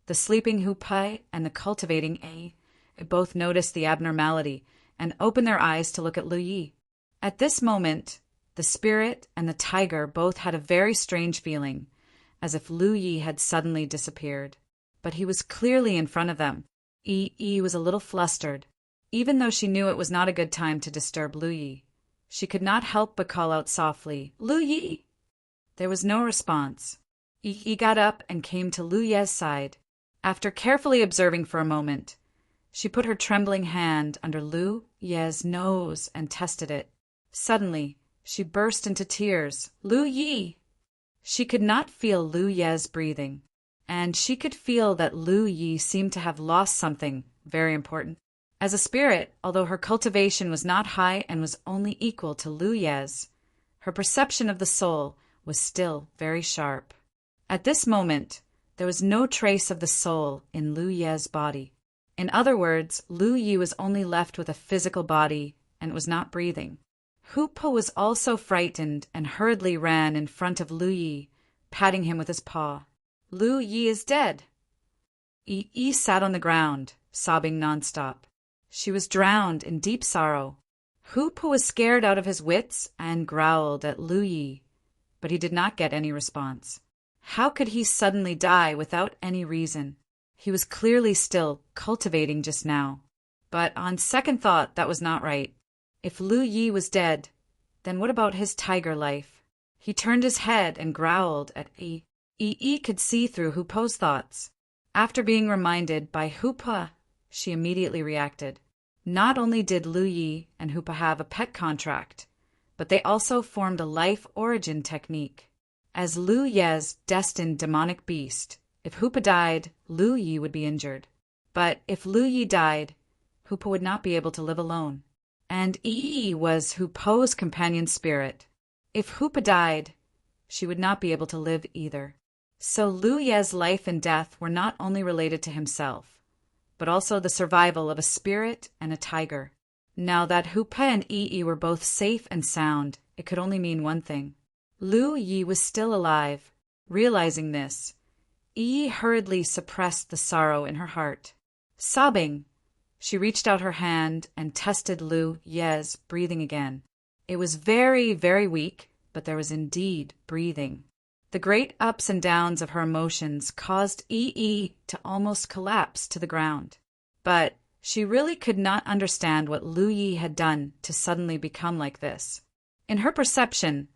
Speaker 1: the sleeping Hu Pai and the cultivating A both noticed the abnormality and opened their eyes to look at Lu Yi. At this moment, the spirit and the tiger both had a very strange feeling, as if Lu Yi had suddenly disappeared. But he was clearly in front of them. Yi was a little flustered. Even though she knew it was not a good time to disturb Lu Yi, she could not help but call out softly, "Lu Yi!" There was no response. Yi got up and came to Lu Ye's side. After carefully observing for a moment, she put her trembling hand under Lu Ye's nose and tested it. Suddenly, she burst into tears. "Lu Yi!" She could not feel Lu Ye's breathing, and she could feel that Lu Yi seemed to have lost something very important. As a spirit, although her cultivation was not high and was only equal to Lu Ye's, her perception of the soul was still very sharp. At this moment, there was no trace of the soul in Lu Ye's body. In other words, Lu Yi was only left with a physical body and was not breathing. Hu Pa was also frightened and hurriedly ran in front of Lu Yi, patting him with his paw. "Lu Yi is dead." Yi sat on the ground, sobbing nonstop. She was drowned in deep sorrow. Hu Pa was scared out of his wits and growled at Lu Yi, but he did not get any response. How could he suddenly die without any reason? He was clearly still cultivating just now. But on second thought, that was not right. If Lu Yi was dead, then what about his tiger life? He turned his head and growled at Yi. Yi could see through Hu Pa's thoughts. After being reminded by Hu Pa, she immediately reacted. Not only did Lu Yi and Hu Pa have a pet contract, but they also formed a life origin technique. As Lu Ye's destined demonic beast, if Hu Pa died, Lu Yi would be injured. But if Lu Yi died, Hu Pa would not be able to live alone. And Yi was Hu Pa's companion spirit. If Hu Pa died, she would not be able to live either. So Lu Ye's life and death were not only related to himself, but also the survival of a spirit and a tiger. Now that Hu Pa and Yi were both safe and sound, it could only mean one thing. Lu Yi was still alive. Realizing this, Yi hurriedly suppressed the sorrow in her heart. Sobbing, she reached out her hand and tested Lu Ye's breathing again. It was very, very weak, but there was indeed breathing. The great ups and downs of her emotions caused Yi to almost collapse to the ground. But she really could not understand what Lu Yi had done to suddenly become like this. In her perception,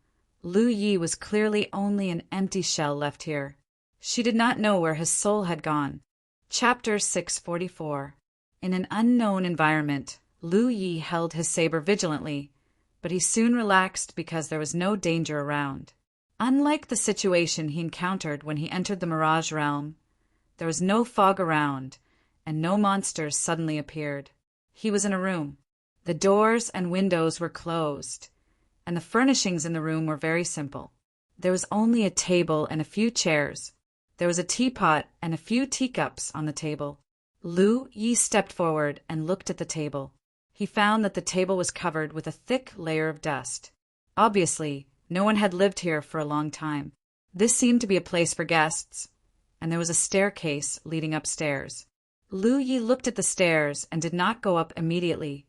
Speaker 1: Lu Yi was clearly only an empty shell left here. She did not know where his soul had gone. Chapter 644. In an unknown environment, Lu Yi held his saber vigilantly, but he soon relaxed because there was no danger around. Unlike the situation he encountered when he entered the Mirage Realm, there was no fog around, and no monsters suddenly appeared. He was in a room. The doors and windows were closed, and the furnishings in the room were very simple. There was only a table and a few chairs. There was a teapot and a few teacups on the table. Lu Yi stepped forward and looked at the table. He found that the table was covered with a thick layer of dust. Obviously, no one had lived here for a long time. This seemed to be a place for guests, and there was a staircase leading upstairs. Lu Yi looked at the stairs and did not go up immediately,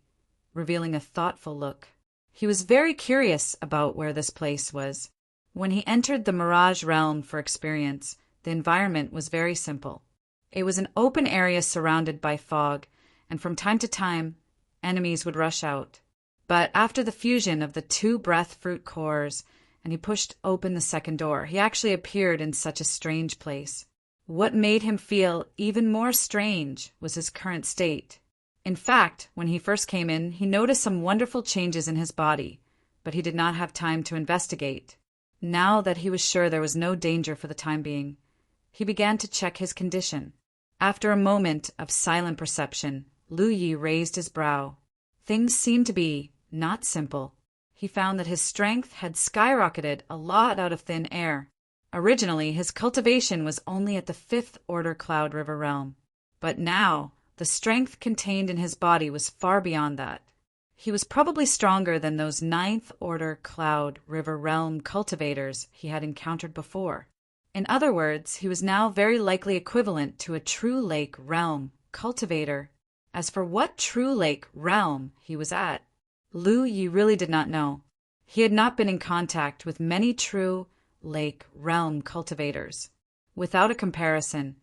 Speaker 1: revealing a thoughtful look. He was very curious about where this place was. When he entered the Mirage Realm for experience, the environment was very simple. It was an open area surrounded by fog, and from time to time, enemies would rush out. But after the fusion of the two breath fruit cores, and he pushed open the second door, he actually appeared in such a strange place. What made him feel even more strange was his current state. In fact, when he first came in, he noticed some wonderful changes in his body, but he did not have time to investigate. Now that he was sure there was no danger for the time being, he began to check his condition. After a moment of silent perception, Lu Yi raised his brow. Things seemed to be not simple. He found that his strength had skyrocketed a lot out of thin air. Originally, his cultivation was only at the 5th order Cloud River realm, but now the strength contained in his body was far beyond that. He was probably stronger than those 9th order Cloud River realm cultivators he had encountered before. In other words, he was now very likely equivalent to a True Lake realm cultivator. As for what True Lake realm he was at, Lu Yi really did not know. He had not been in contact with many True Lake realm cultivators. Without a comparison,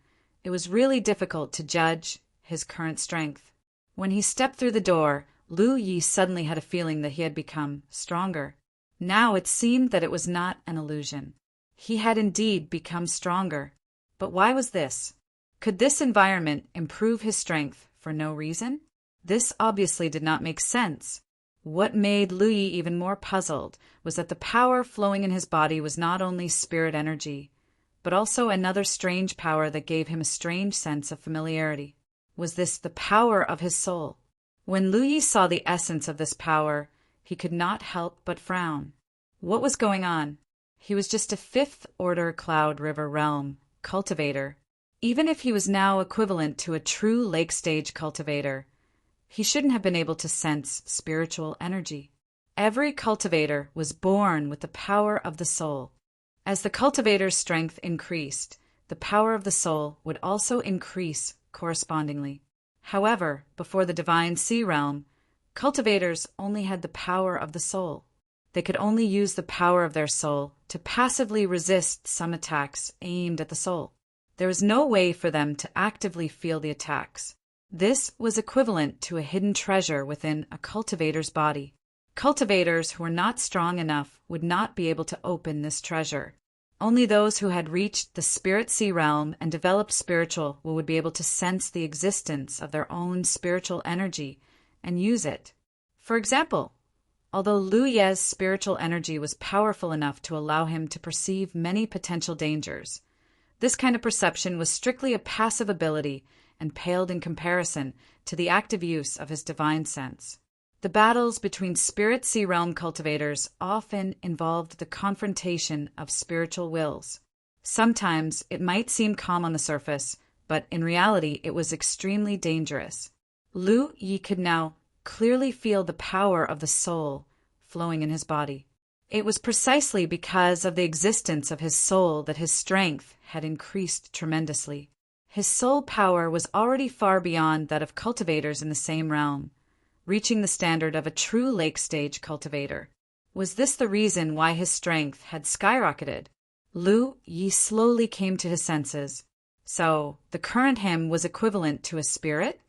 Speaker 1: it was really difficult to judge his current strength. When he stepped through the door, Lu Yi suddenly had a feeling that he had become stronger. Now it seemed that it was not an illusion. He had indeed become stronger. But why was this? Could this environment improve his strength for no reason? This obviously did not make sense. What made Lu Yi even more puzzled was that the power flowing in his body was not only spirit energy, but also another strange power that gave him a strange sense of familiarity. Was this the power of his soul? When Lu Yi saw the essence of this power, he could not help but frown. What was going on? He was just a 5th order Cloud River realm cultivator. Even if he was now equivalent to a true lake stage cultivator, he shouldn't have been able to sense spiritual energy. Every cultivator was born with the power of the soul. As the cultivator's strength increased, the power of the soul would also increase correspondingly. However, before the divine sea realm, cultivators only had the power of the soul. They could only use the power of their soul to passively resist some attacks aimed at the soul. There was no way for them to actively feel the attacks. This was equivalent to a hidden treasure within a cultivator's body. Cultivators who were not strong enough would not be able to open this treasure. Only those who had reached the spirit sea realm and developed spiritual would be able to sense the existence of their own spiritual energy and use it. For example, although Lu Ye's spiritual energy was powerful enough to allow him to perceive many potential dangers, this kind of perception was strictly a passive ability and paled in comparison to the active use of his divine sense. The battles between spirit sea realm cultivators often involved the confrontation of spiritual wills. Sometimes it might seem calm on the surface, but in reality it was extremely dangerous. Lu Yi could now clearly feel the power of the soul flowing in his body. It was precisely because of the existence of his soul that his strength had increased tremendously. His soul power was already far beyond that of cultivators in the same realm, reaching the standard of a true lake stage cultivator. Was this the reason why his strength had skyrocketed? Lu Yi slowly came to his senses. So, the current him was equivalent to a spirit?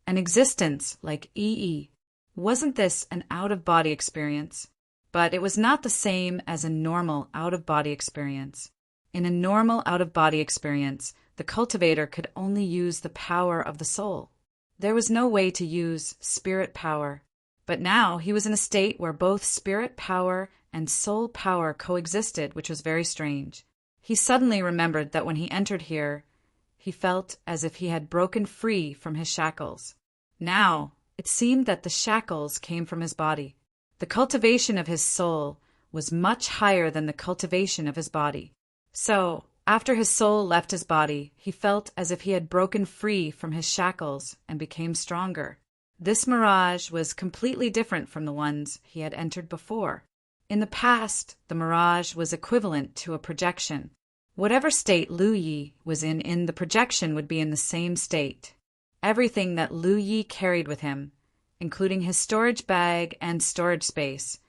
Speaker 1: An existence like Yi. Wasn't this an out-of-body experience? But it was not the same as a normal out-of-body experience. In a normal out-of-body experience, the cultivator could only use the power of the soul. There was no way to use spirit power. But now he was in a state where both spirit power and soul power coexisted, which was very strange. He suddenly remembered that when he entered here, he felt as if he had broken free from his shackles. Now, it seemed that the shackles came from his body. The cultivation of his soul was much higher than the cultivation of his body. So, after his soul left his body, he felt as if he had broken free from his shackles and became stronger. This mirage was completely different from the ones he had entered before. In the past, the mirage was equivalent to a projection. Whatever state Lu Yi was in the projection would be in the same state. Everything that Lu Yi carried with him, including his storage bag and storage space,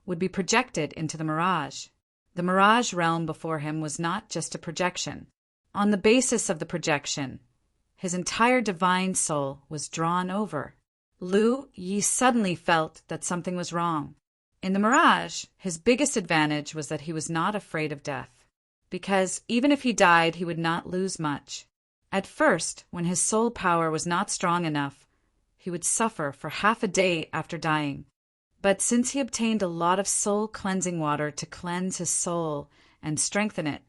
Speaker 1: would be projected into the mirage. The mirage realm before him was not just a projection. on the basis of the projection. His entire divine soul was drawn over. Lu Yi suddenly felt that something was wrong. In the mirage, his biggest advantage was that he was not afraid of death, because even if he died, he would not lose much. At first, when his soul power was not strong enough, he would suffer for half a day after dying. But since he obtained a lot of soul-cleansing water to cleanse his soul and strengthen it,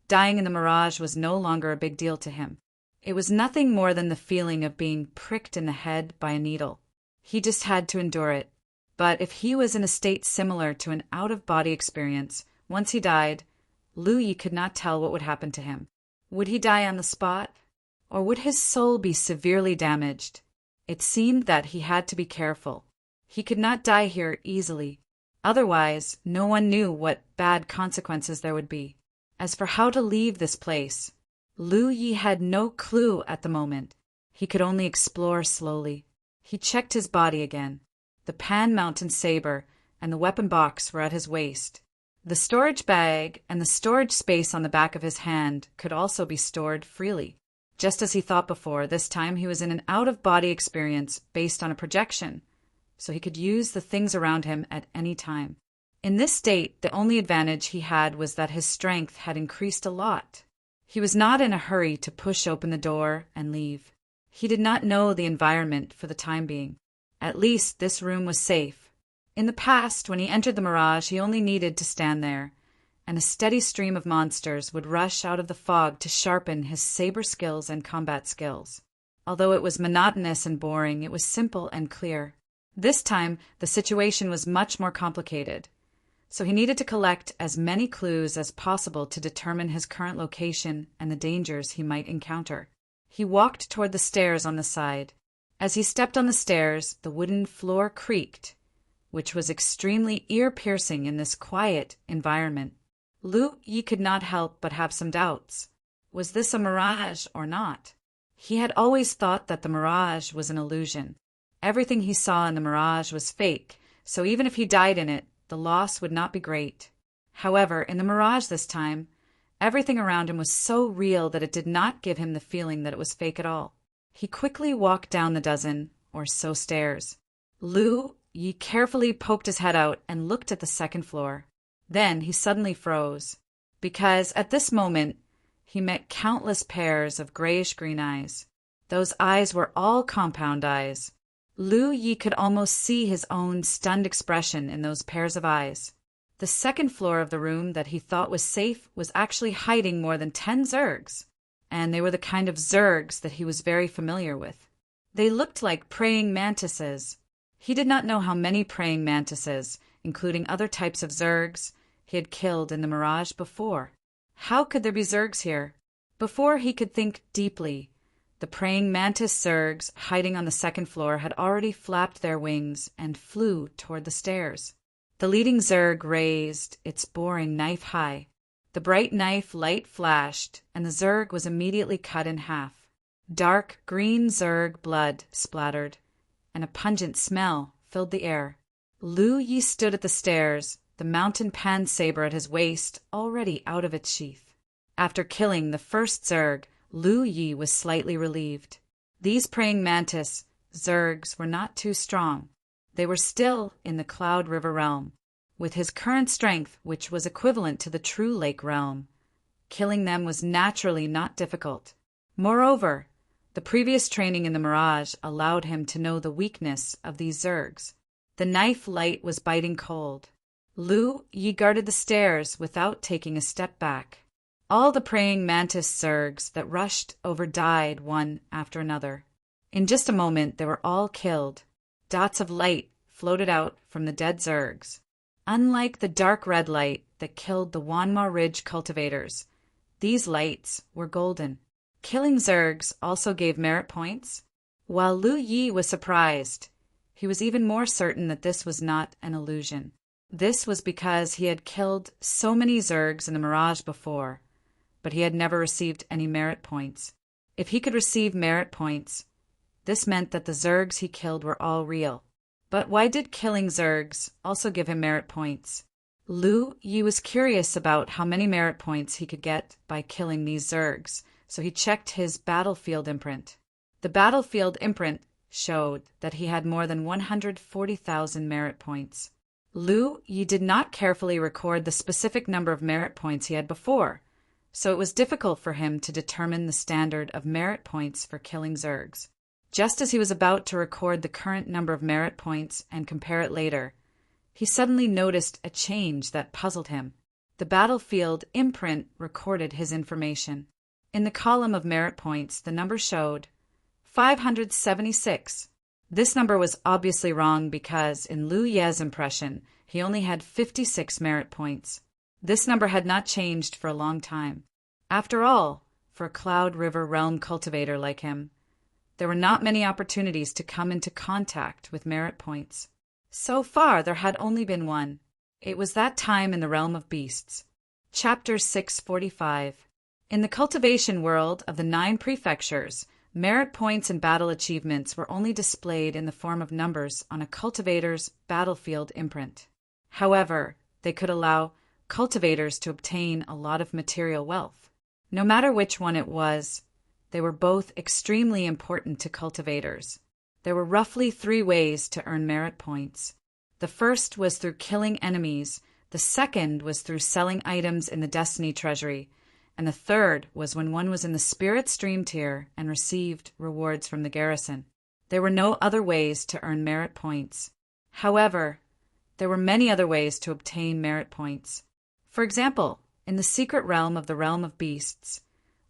Speaker 1: dying in the mirage was no longer a big deal to him. It was nothing more than the feeling of being pricked in the head by a needle. He just had to endure it. But if he was in a state similar to an out-of-body experience, once he died, Lu Yi could not tell what would happen to him. Would he die on the spot? Or would his soul be severely damaged? It seemed that he had to be careful. He could not die here easily. Otherwise, no one knew what bad consequences there would be. As for how to leave this place, Lu Yi had no clue at the moment. He could only explore slowly. He checked his body again. The Pan Mountain saber and the weapon box were at his waist. The storage bag and the storage space on the back of his hand could also be stored freely. Just as he thought before, this time he was in an out-of-body experience based on a projection, so he could use the things around him at any time. In this state, the only advantage he had was that his strength had increased a lot. He was not in a hurry to push open the door and leave. He did not know the environment for the time being. At least this room was safe. In the past, when he entered the mirage, he only needed to stand there, and a steady stream of monsters would rush out of the fog to sharpen his saber skills and combat skills. Although it was monotonous and boring, it was simple and clear. This time, the situation was much more complicated, so he needed to collect as many clues as possible to determine his current location and the dangers he might encounter. He walked toward the stairs on the side. As he stepped on the stairs, the wooden floor creaked, which was extremely ear-piercing in this quiet environment. Lu Yi could not help but have some doubts. Was this a mirage or not? He had always thought that the mirage was an illusion. Everything he saw in the mirage was fake, so even if he died in it, the loss would not be great. However, in the mirage this time, everything around him was so real that it did not give him the feeling that it was fake at all. He quickly walked down the dozen or so stairs. Lu Yi carefully poked his head out and looked at the second floor. Then he suddenly froze, because at this moment he met countless pairs of grayish-green eyes. Those eyes were all compound eyes. Lu Yi could almost see his own stunned expression in those pairs of eyes. The second floor of the room that he thought was safe was actually hiding more than 10 zergs, and they were the kind of zergs that he was very familiar with. They looked like praying mantises. He did not know how many praying mantises, including other types of zergs, he had killed in the mirage before. How could there be zergs here? Before he could think deeply, the praying mantis zergs hiding on the second floor had already flapped their wings and flew toward the stairs. The leading zerg raised its boring knife high. The bright knife light flashed, and the zerg was immediately cut in half. Dark green zerg blood splattered, and a pungent smell filled the air. Lu Yi stood at the stairs, the mountain pan saber at his waist already out of its sheath. After killing the first zerg, Lu Yi was slightly relieved. These praying mantis zergs were not too strong. They were still in the Cloud River realm. With his current strength, which was equivalent to the True Lake realm, killing them was naturally not difficult. Moreover, the previous training in the Mirage allowed him to know the weakness of these zergs. The knife light was biting cold. Lu Yi guarded the stairs without taking a step back. All the praying mantis zergs that rushed over died one after another. In just a moment, they were all killed. Dots of light floated out from the dead zergs. Unlike the dark red light that killed the Wanma Ridge cultivators, these lights were golden. Killing zergs also gave merit points. While Lu Yi was surprised, he was even more certain that this was not an illusion. This was because he had killed so many zergs in the Mirage before, but he had never received any merit points. If he could receive merit points, this meant that the zergs he killed were all real. But why did killing zergs also give him merit points? Lu Yi was curious about how many merit points he could get by killing these zergs, so he checked his battlefield imprint. The battlefield imprint showed that he had more than 140,000 merit points. Lu Yi did not carefully record the specific number of merit points he had before, so it was difficult for him to determine the standard of merit points for killing Zergs. Just as he was about to record the current number of merit points and compare it later, he suddenly noticed a change that puzzled him. The battlefield imprint recorded his information. In the column of merit points, the number showed 576. This number was obviously wrong because, in Lu Ye's impression, he only had 56 merit points. This number had not changed for a long time. After all, for a Cloud River Realm cultivator like him, there were not many opportunities to come into contact with merit points. So far, there had only been one. It was that time in the Realm of Beasts. Chapter 645. In the cultivation world of the 9 prefectures, merit points and battle achievements were only displayed in the form of numbers on a cultivator's battlefield imprint. However, they could allow cultivators to obtain a lot of material wealth. No matter which one it was, they were both extremely important to cultivators. There were roughly 3 ways to earn merit points. The first was through killing enemies, the second was through selling items in the Destiny Treasury, and the third was when one was in the Spirit Stream tier and received rewards from the garrison. There were no other ways to earn merit points. However, there were many other ways to obtain merit points. For example, in the secret realm of the Realm of Beasts,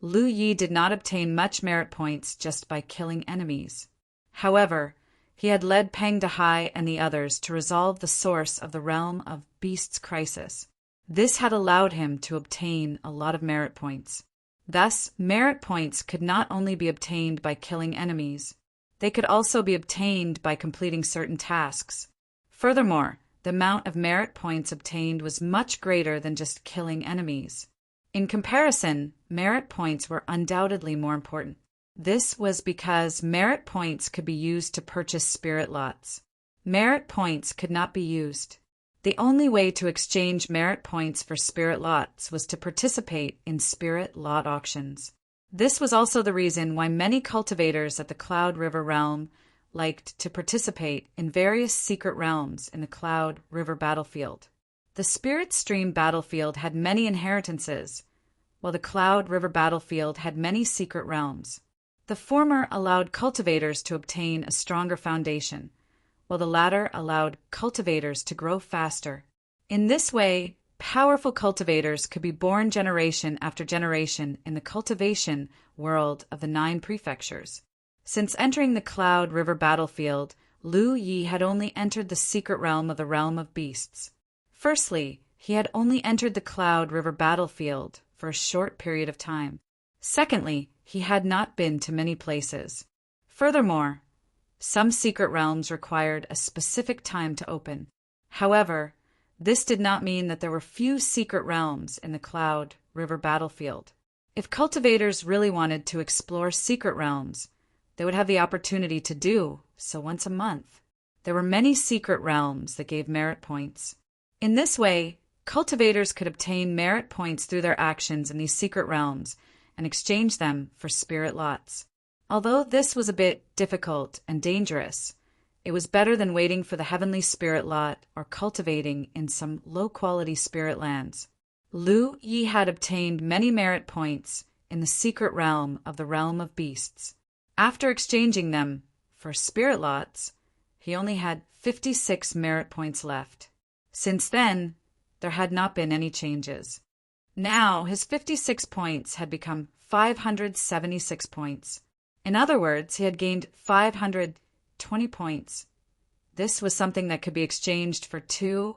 Speaker 1: Lu Yi did not obtain much merit points just by killing enemies. However, he had led Peng Dehai and the others to resolve the source of the Realm of Beasts crisis. This had allowed him to obtain a lot of merit points. Thus, merit points could not only be obtained by killing enemies, they could also be obtained by completing certain tasks. Furthermore, the amount of merit points obtained was much greater than just killing enemies. In comparison, merit points were undoubtedly more important. This was because merit points could be used to purchase spirit lots. Merit points could not be used. The only way to exchange merit points for spirit lots was to participate in spirit lot auctions. This was also the reason why many cultivators at the Cloud River Realm liked to participate in various secret realms in the Cloud River battlefield. The Spirit Stream battlefield had many inheritances, while the Cloud River battlefield had many secret realms. The former allowed cultivators to obtain a stronger foundation, while the latter allowed cultivators to grow faster. In this way, powerful cultivators could be born generation after generation in the cultivation world of the 9 prefectures. Since entering the Cloud River battlefield, Lu Yi had only entered the secret realm of the Realm of Beasts. Firstly, he had only entered the Cloud River battlefield for a short period of time. Secondly, he had not been to many places. Furthermore, some secret realms required a specific time to open. However, this did not mean that there were few secret realms in the Cloud River battlefield. If cultivators really wanted to explore secret realms, they would have the opportunity to do so once a month. There were many secret realms that gave merit points. In this way, cultivators could obtain merit points through their actions in these secret realms and exchange them for spirit lots. Although this was a bit difficult and dangerous, it was better than waiting for the heavenly spirit lot or cultivating in some low-quality spirit lands. Lu Yi had obtained many merit points in the secret realm of the Realm of Beasts. After exchanging them for spirit lots, he only had 56 merit points left. Since then, there had not been any changes. Now, his 56 points had become 576 points. In other words, he had gained 520 points. This was something that could be exchanged for 2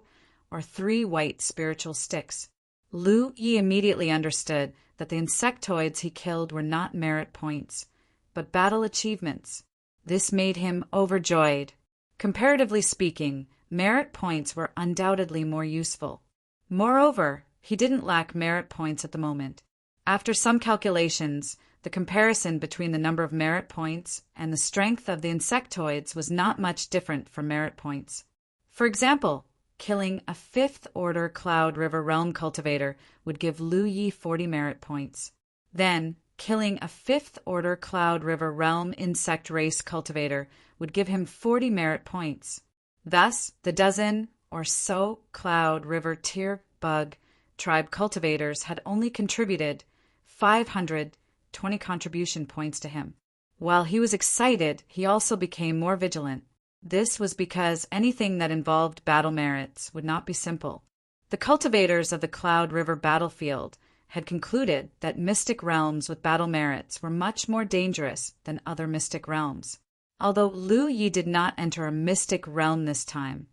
Speaker 1: or 3 white spiritual sticks. Lu Yi immediately understood that the insectoids he killed were not merit points, but battle achievements. This made him overjoyed. Comparatively speaking, merit points were undoubtedly more useful. Moreover, he didn't lack merit points at the moment. After some calculations, the comparison between the number of merit points and the strength of the insectoids was not much different from merit points. For example, killing a 5th order Cloud River Realm cultivator would give Lu Yi 40 merit points. Then, Killing a 5th Order Cloud River Realm insect race cultivator would give him 40 merit points. Thus, the dozen or so Cloud River Tier Bug tribe cultivators had only contributed 520 contribution points to him. While he was excited, he also became more vigilant. This was because anything that involved battle merits would not be simple. The cultivators of the Cloud River battlefield had concluded that mystic realms with battle merits were much more dangerous than other mystic realms. Although Lu Yi did not enter a mystic realm this time,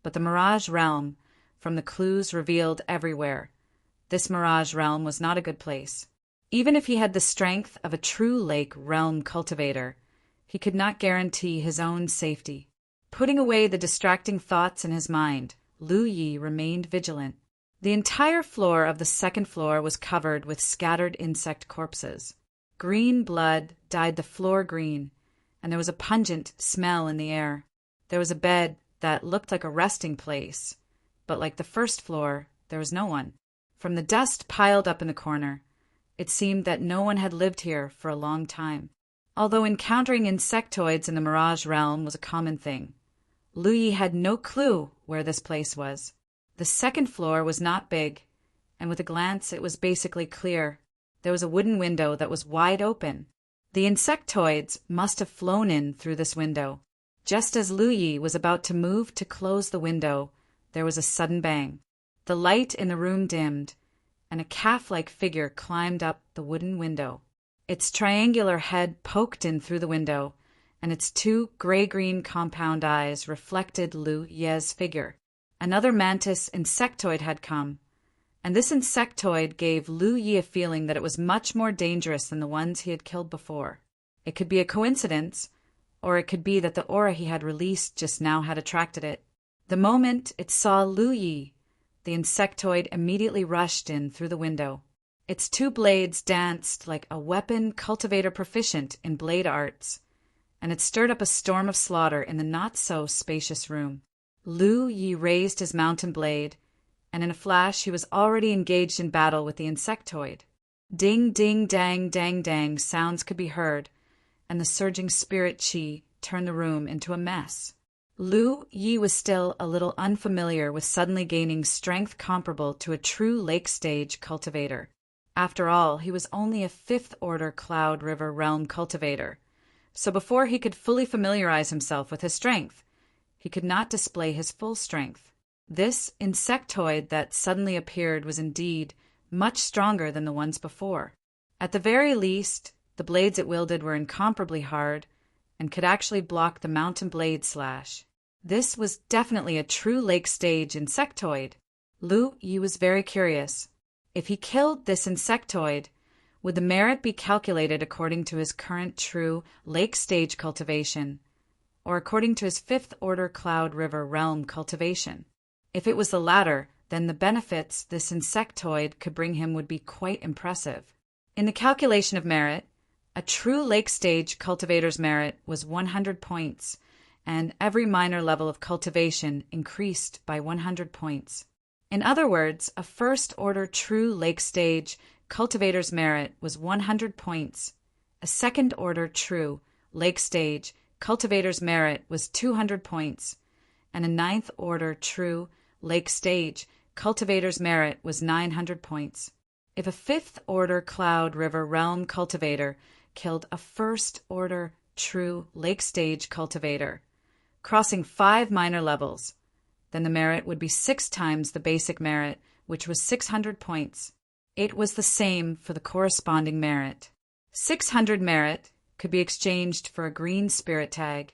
Speaker 1: but the Mirage Realm, from the clues revealed everywhere, this Mirage Realm was not a good place. Even if he had the strength of a true lake realm cultivator, he could not guarantee his own safety. Putting away the distracting thoughts in his mind, Lu Yi remained vigilant. The entire floor of the second floor was covered with scattered insect corpses. Green blood dyed the floor green, and there was a pungent smell in the air. There was a bed that looked like a resting place, but like the first floor, there was no one. From the dust piled up in the corner, it seemed that no one had lived here for a long time. Although encountering insectoids in the Mirage Realm was a common thing, Lu Yi had no clue where this place was. The second floor was not big, and with a glance it was basically clear. There was a wooden window that was wide open. The insectoids must have flown in through this window. Just as Lu Yi was about to move to close the window, there was a sudden bang. The light in the room dimmed, and a calf-like figure climbed up the wooden window. Its triangular head poked in through the window, and its 2 gray-green compound eyes reflected Lu Ye's figure. Another mantis insectoid had come, and this insectoid gave Lu Yi a feeling that it was much more dangerous than the ones he had killed before. It could be a coincidence, or it could be that the aura he had released just now had attracted it. The moment it saw Lu Yi, the insectoid immediately rushed in through the window. Its 2 blades danced like a weapon cultivator proficient in blade arts, and it stirred up a storm of slaughter in the not-so-spacious room. Lu Yi raised his mountain blade, and in a flash he was already engaged in battle with the insectoid. Ding, ding, dang, dang, dang sounds could be heard, and the surging spirit chi turned the room into a mess. Lu Yi was still a little unfamiliar with suddenly gaining strength comparable to a true lake stage cultivator. After all, he was only a 5th Order Cloud River Realm cultivator, so before he could fully familiarize himself with his strength, he could not display his full strength. This insectoid that suddenly appeared was indeed much stronger than the ones before. At the very least, the blades it wielded were incomparably hard and could actually block the mountain blade slash. This was definitely a true lake stage insectoid. Lu Yi was very curious. If he killed this insectoid, would the merit be calculated according to his current true lake stage cultivation, or according to his 5th Order Cloud River Realm cultivation? If it was the latter, then the benefits this insectoid could bring him would be quite impressive. In the calculation of merit, a true lake stage cultivator's merit was 100 points, and every minor level of cultivation increased by 100 points. In other words, a 1st Order true lake stage cultivator's merit was 100 points. A 2nd Order true lake stage cultivator's merit was 200 points, and a 9th Order true lake stage cultivator's merit was 900 points. If a 5th Order Cloud River Realm cultivator killed a 1st Order true lake stage cultivator, crossing 5 minor levels, then the merit would be 6 times the basic merit, which was 600 points. It was the same for the corresponding merit. 600 merit could be exchanged for a green spirit tag,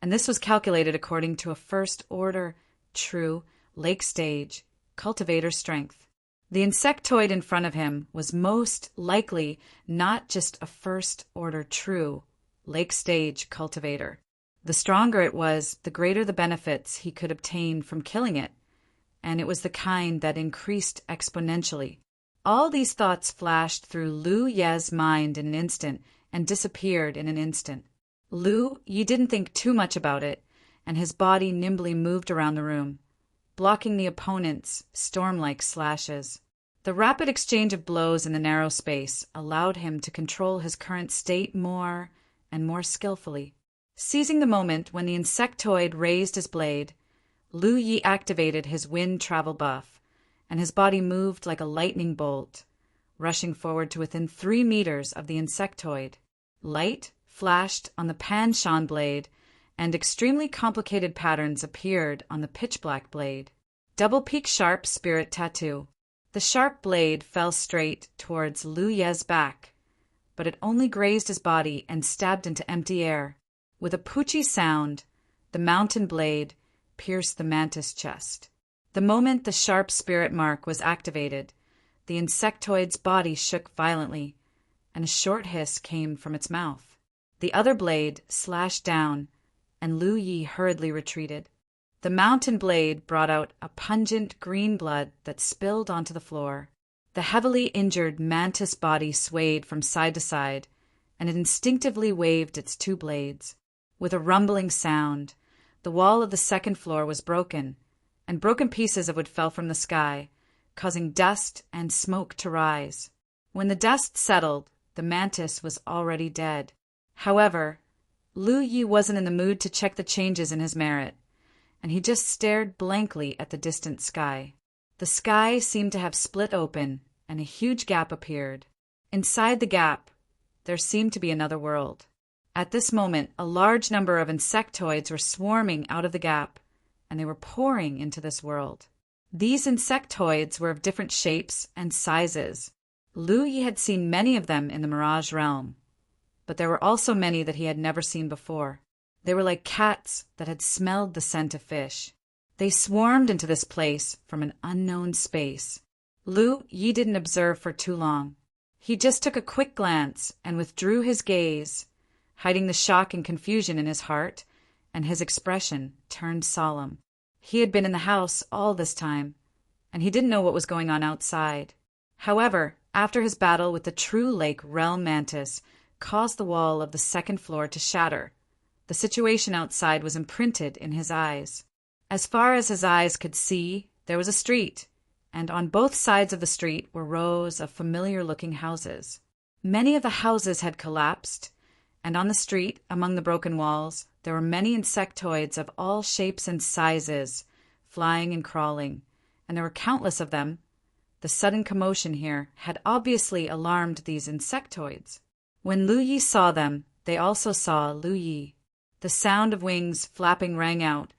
Speaker 1: and this was calculated according to a 1st Order true lake stage cultivator strength. The insectoid in front of him was most likely not just a 1st Order true lake stage cultivator. The stronger it was, the greater the benefits he could obtain from killing it, and it was the kind that increased exponentially. All these thoughts flashed through Lu Ye's mind in an instant and disappeared in an instant. Lu Ye didn't think too much about it, and his body nimbly moved around the room, blocking the opponent's storm-like slashes. The rapid exchange of blows in the narrow space allowed him to control his current state more and more skillfully. Seizing the moment when the insectoid raised his blade, Lu Yi activated his wind travel buff, and his body moved like a lightning bolt, rushing forward to within 3 meters of the insectoid. Light flashed on the pan-shan blade, and extremely complicated patterns appeared on the pitch-black blade. Double-peak sharp spirit tattoo. The sharp blade fell straight towards Lu Ye's back, but it only grazed his body and stabbed into empty air. With a poochie sound, the mountain blade pierced the mantis chest. The moment the sharp spirit mark was activated, the insectoid's body shook violently, and a short hiss came from its mouth. The other blade slashed down, and Lu Yi hurriedly retreated. The mountain blade brought out a pungent green blood that spilled onto the floor. The heavily injured mantis body swayed from side to side, and it instinctively waved its 2 blades. With a rumbling sound, the wall of the second floor was broken, and broken pieces of wood fell from the sky, causing dust and smoke to rise. When the dust settled, the mantis was already dead. However, Lu Yi wasn't in the mood to check the changes in his merit, and he just stared blankly at the distant sky. The sky seemed to have split open, and a huge gap appeared. Inside the gap, there seemed to be another world. At this moment, a large number of insectoids were swarming out of the gap, and they were pouring into this world. These insectoids were of different shapes and sizes. Lu Yi had seen many of them in the Mirage Realm, but there were also many that he had never seen before. They were like cats that had smelled the scent of fish. They swarmed into this place from an unknown space. Lu Yi didn't observe for too long. He just took a quick glance and withdrew his gaze, hiding the shock and confusion in his heart, and his expression turned solemn. He had been in the house all this time, and he didn't know what was going on outside. However, after his battle with the true lake realm mantis caused the wall of the second floor to shatter, the situation outside was imprinted in his eyes. As far as his eyes could see, there was a street, and on both sides of the street were rows of familiar-looking houses. Many of the houses had collapsed, and on the street, among the broken walls, there were many insectoids of all shapes and sizes, flying and crawling, and there were countless of them. The sudden commotion here had obviously alarmed these insectoids. When Lu Yi saw them, they also saw Lu Yi. The sound of wings flapping rang out,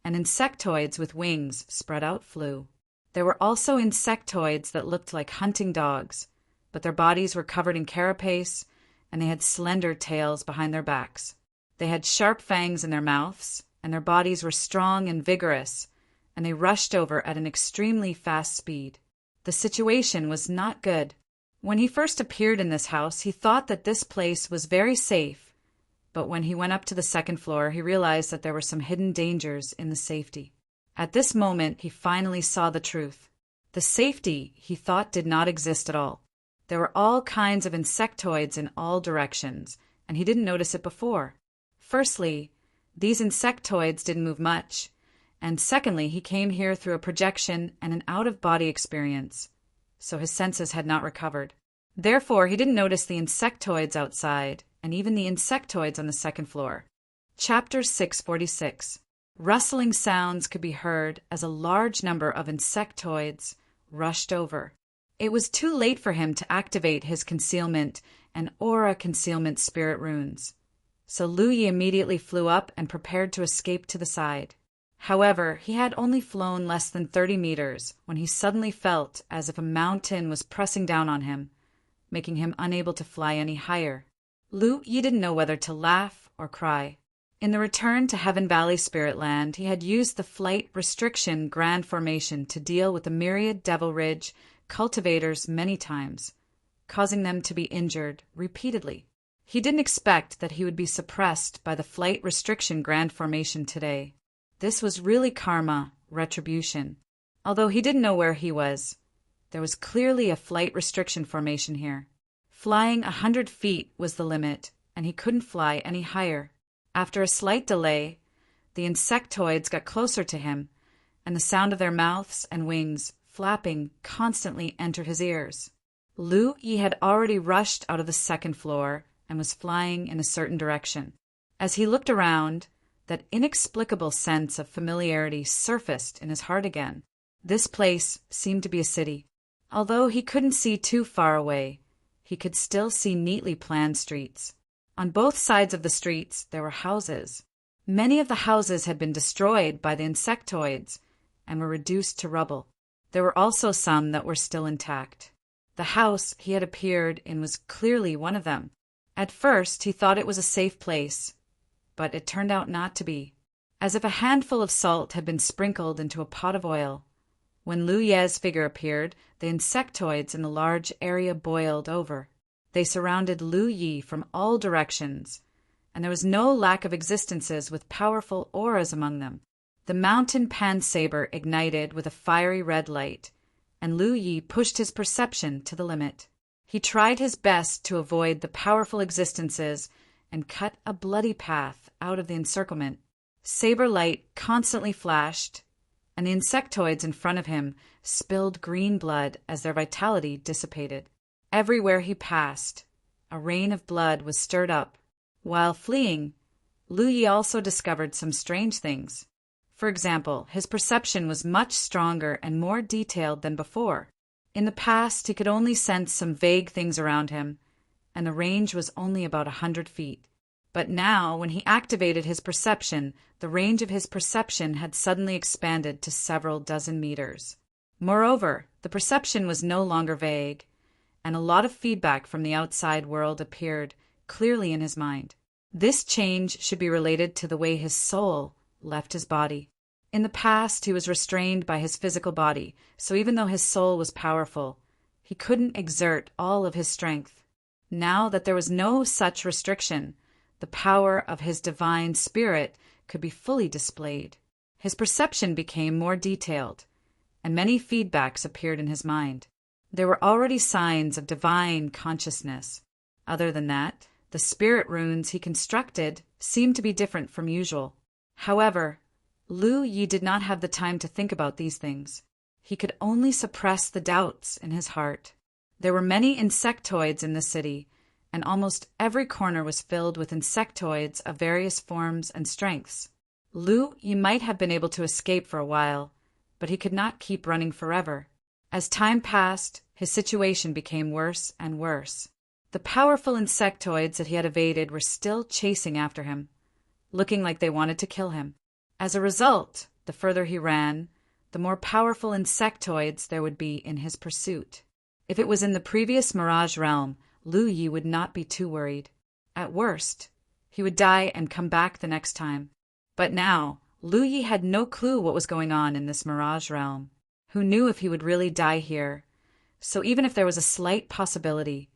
Speaker 1: and insectoids with wings spread out flew. There were also insectoids that looked like hunting dogs, but their bodies were covered in carapace, and they had slender tails behind their backs. They had sharp fangs in their mouths, and their bodies were strong and vigorous, and they rushed over at an extremely fast speed. The situation was not good. When he first appeared in this house, he thought that this place was very safe, but when he went up to the second floor, he realized that there were some hidden dangers in the safety. At this moment, he finally saw the truth. The safety he thought did not exist at all. There were all kinds of insectoids in all directions, and he didn't notice it before. Firstly, these insectoids didn't move much, and secondly, he came here through a projection and an out-of-body experience, so his senses had not recovered. Therefore, he didn't notice the insectoids outside, and even the insectoids on the second floor. Chapter 646. Rustling sounds could be heard as a large number of insectoids rushed over. It was too late for him to activate his concealment and aura concealment spirit runes, so Lu Yi immediately flew up and prepared to escape to the side. However, he had only flown less than 30 meters when he suddenly felt as if a mountain was pressing down on him, making him unable to fly any higher. Lu Yi didn't know whether to laugh or cry. In the return to Heaven Valley Spirit Land, he had used the Flight Restriction Grand Formation to deal with the myriad Devil Ridge cultivators many times, causing them to be injured repeatedly. He didn't expect that he would be suppressed by the Flight Restriction Grand Formation today. This was really karma, retribution. Although he didn't know where he was, there was clearly a Flight Restriction Formation here. Flying 100 feet was the limit, and he couldn't fly any higher. After a slight delay, the insectoids got closer to him, and the sound of their mouths and wings flapping constantly entered his ears. Lu Yi had already rushed out of the second floor and was flying in a certain direction. As he looked around, that inexplicable sense of familiarity surfaced in his heart again. This place seemed to be a city. Although he couldn't see too far away, he could still see neatly planned streets. On both sides of the streets there were houses. Many of the houses had been destroyed by the insectoids and were reduced to rubble. There were also some that were still intact. The house he had appeared in was clearly one of them. At first he thought it was a safe place, but it turned out not to be. As if a handful of salt had been sprinkled into a pot of oil. When Lu Ye's figure appeared, the insectoids in the large area boiled over. They surrounded Lu Yi from all directions, and there was no lack of existences with powerful auras among them. The mountain pan saber ignited with a fiery red light, and Lu Yi pushed his perception to the limit. He tried his best to avoid the powerful existences and cut a bloody path out of the encirclement. Saber light constantly flashed, and the insectoids in front of him spilled green blood as their vitality dissipated. Everywhere he passed, a rain of blood was stirred up. While fleeing, Lu Yi also discovered some strange things. For example, his perception was much stronger and more detailed than before. In the past, he could only sense some vague things around him, and the range was only about 100 feet. But now, when he activated his perception, the range of his perception had suddenly expanded to several dozen meters. Moreover, the perception was no longer vague, and a lot of feedback from the outside world appeared clearly in his mind. This change should be related to the way his soul left his body. In the past, he was restrained by his physical body, so even though his soul was powerful, he couldn't exert all of his strength. Now that there was no such restriction, the power of his divine spirit could be fully displayed. His perception became more detailed, and many feedbacks appeared in his mind. There were already signs of divine consciousness. Other than that, the spirit runes he constructed seemed to be different from usual. However, Lu Yi did not have the time to think about these things. He could only suppress the doubts in his heart. There were many insectoids in the city, and almost every corner was filled with insectoids of various forms and strengths. Lu Yi might have been able to escape for a while, but he could not keep running forever. As time passed, his situation became worse and worse. The powerful insectoids that he had evaded were still chasing after him, looking like they wanted to kill him. As a result, the further he ran, the more powerful insectoids there would be in his pursuit. If it was in the previous Mirage realm, Lu Yi would not be too worried. At worst, he would die and come back the next time. But now, Lu Yi had no clue what was going on in this Mirage realm. Who knew if he would really die here? So even if there was a slight possibility,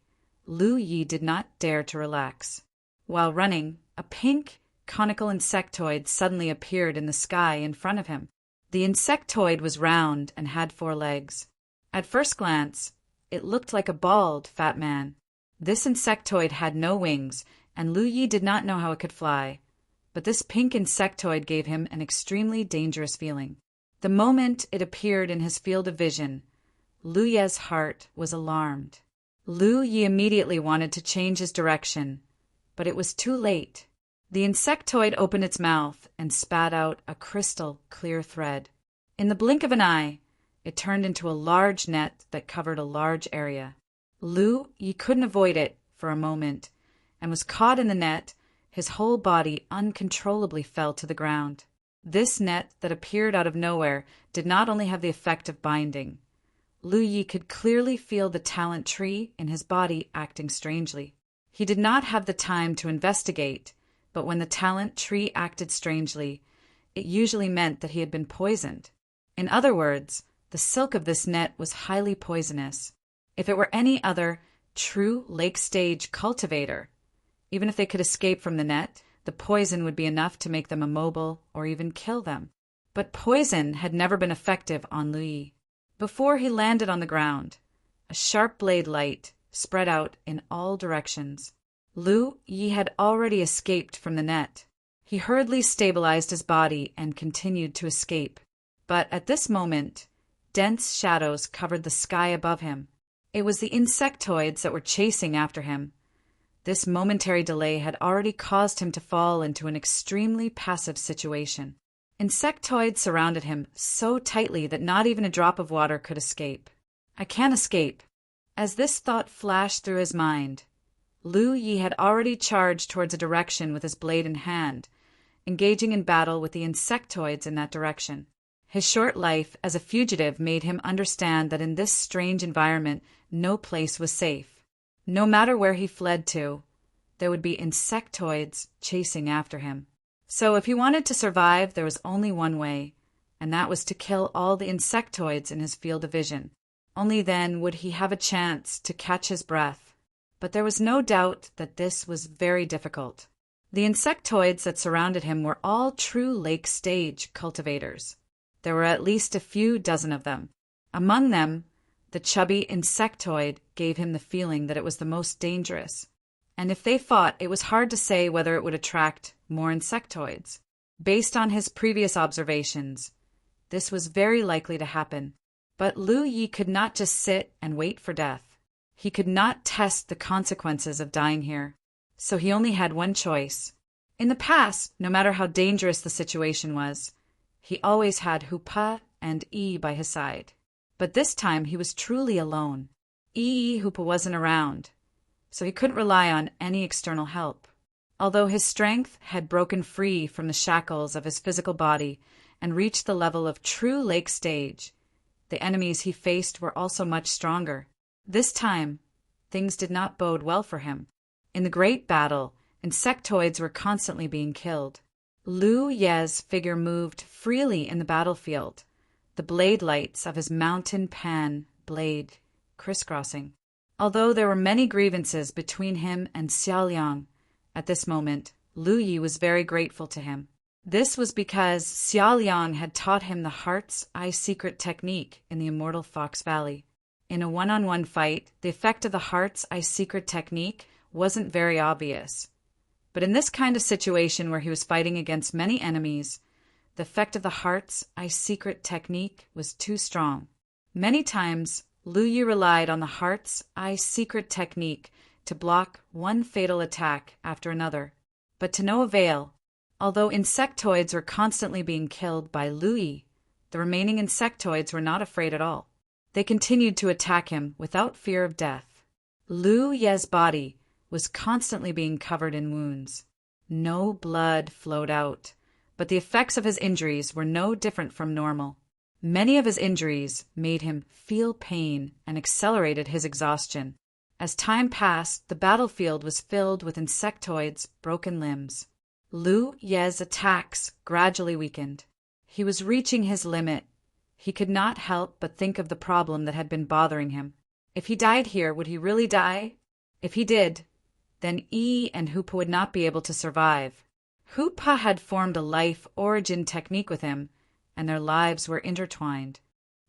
Speaker 1: Lu Yi did not dare to relax. While running, a pink, conical insectoid suddenly appeared in the sky in front of him. The insectoid was round and had 4 legs. At first glance, it looked like a bald, fat man. This insectoid had no wings, and Lu Yi did not know how it could fly. But this pink insectoid gave him an extremely dangerous feeling. The moment it appeared in his field of vision, Lu Ye's heart was alarmed. Lu Yi immediately wanted to change his direction, but it was too late. The insectoid opened its mouth and spat out a crystal clear thread. In the blink of an eye, it turned into a large net that covered a large area. Lu Yi couldn't avoid it for a moment, and was caught in the net. His whole body uncontrollably fell to the ground. This net that appeared out of nowhere did not only have the effect of binding. Lu Yi could clearly feel the talent tree in his body acting strangely. He did not have the time to investigate, but when the talent tree acted strangely, it usually meant that he had been poisoned. In other words, the silk of this net was highly poisonous. If it were any other true lake-stage cultivator, even if they could escape from the net, the poison would be enough to make them immobile or even kill them. But poison had never been effective on Lu Yi. Before he landed on the ground, a sharp blade light spread out in all directions. Lu Yi had already escaped from the net. He hurriedly stabilized his body and continued to escape. But at this moment, dense shadows covered the sky above him. It was the insectoids that were chasing after him. This momentary delay had already caused him to fall into an extremely passive situation. Insectoids surrounded him so tightly that not even a drop of water could escape. I can't escape. As this thought flashed through his mind, Lu Yi had already charged towards a direction with his blade in hand, engaging in battle with the insectoids in that direction. His short life as a fugitive made him understand that in this strange environment no place was safe. No matter where he fled to, there would be insectoids chasing after him. So if he wanted to survive, there was only one way, and that was to kill all the insectoids in his field of vision. Only then would he have a chance to catch his breath. But there was no doubt that this was very difficult. The insectoids that surrounded him were all true lake stage cultivators. There were at least a few dozen of them. Among them, the chubby insectoid gave him the feeling that it was the most dangerous. And if they fought, it was hard to say whether it would attract more insectoids. Based on his previous observations, this was very likely to happen. But Lu Yi could not just sit and wait for death. He could not test the consequences of dying here. So he only had one choice. In the past, no matter how dangerous the situation was, he always had Hupa and Yi by his side. But this time he was truly alone. Hupa wasn't around, so he couldn't rely on any external help. Although his strength had broken free from the shackles of his physical body and reached the level of true lake stage, the enemies he faced were also much stronger. This time, things did not bode well for him. In the great battle, insectoids were constantly being killed. Lu Ye's figure moved freely in the battlefield, the blade lights of his mountain pan blade crisscrossing. Although there were many grievances between him and Xiaoliang, at this moment, Lu Yi was very grateful to him. This was because Xiaoliang had taught him the heart's eye secret technique in the immortal Fox Valley. In a one-on-one fight, the effect of the heart's eye secret technique wasn't very obvious. But in this kind of situation where he was fighting against many enemies, the effect of the heart's eye secret technique was too strong. Many times, Lu Yi relied on the heart's eye secret technique to block one fatal attack after another, but to no avail. Although insectoids were constantly being killed by Lu Yi, the remaining insectoids were not afraid at all. They continued to attack him without fear of death. Lu Ye's body was constantly being covered in wounds. No blood flowed out, but the effects of his injuries were no different from normal. Many of his injuries made him feel pain and accelerated his exhaustion. As time passed, the battlefield was filled with insectoids' broken limbs. Lu Ye's attacks gradually weakened. He was reaching his limit. He could not help but think of the problem that had been bothering him. If he died here, would he really die? If he did, then Yi and Hupa would not be able to survive. Hupa had formed a life origin technique with him, and their lives were intertwined.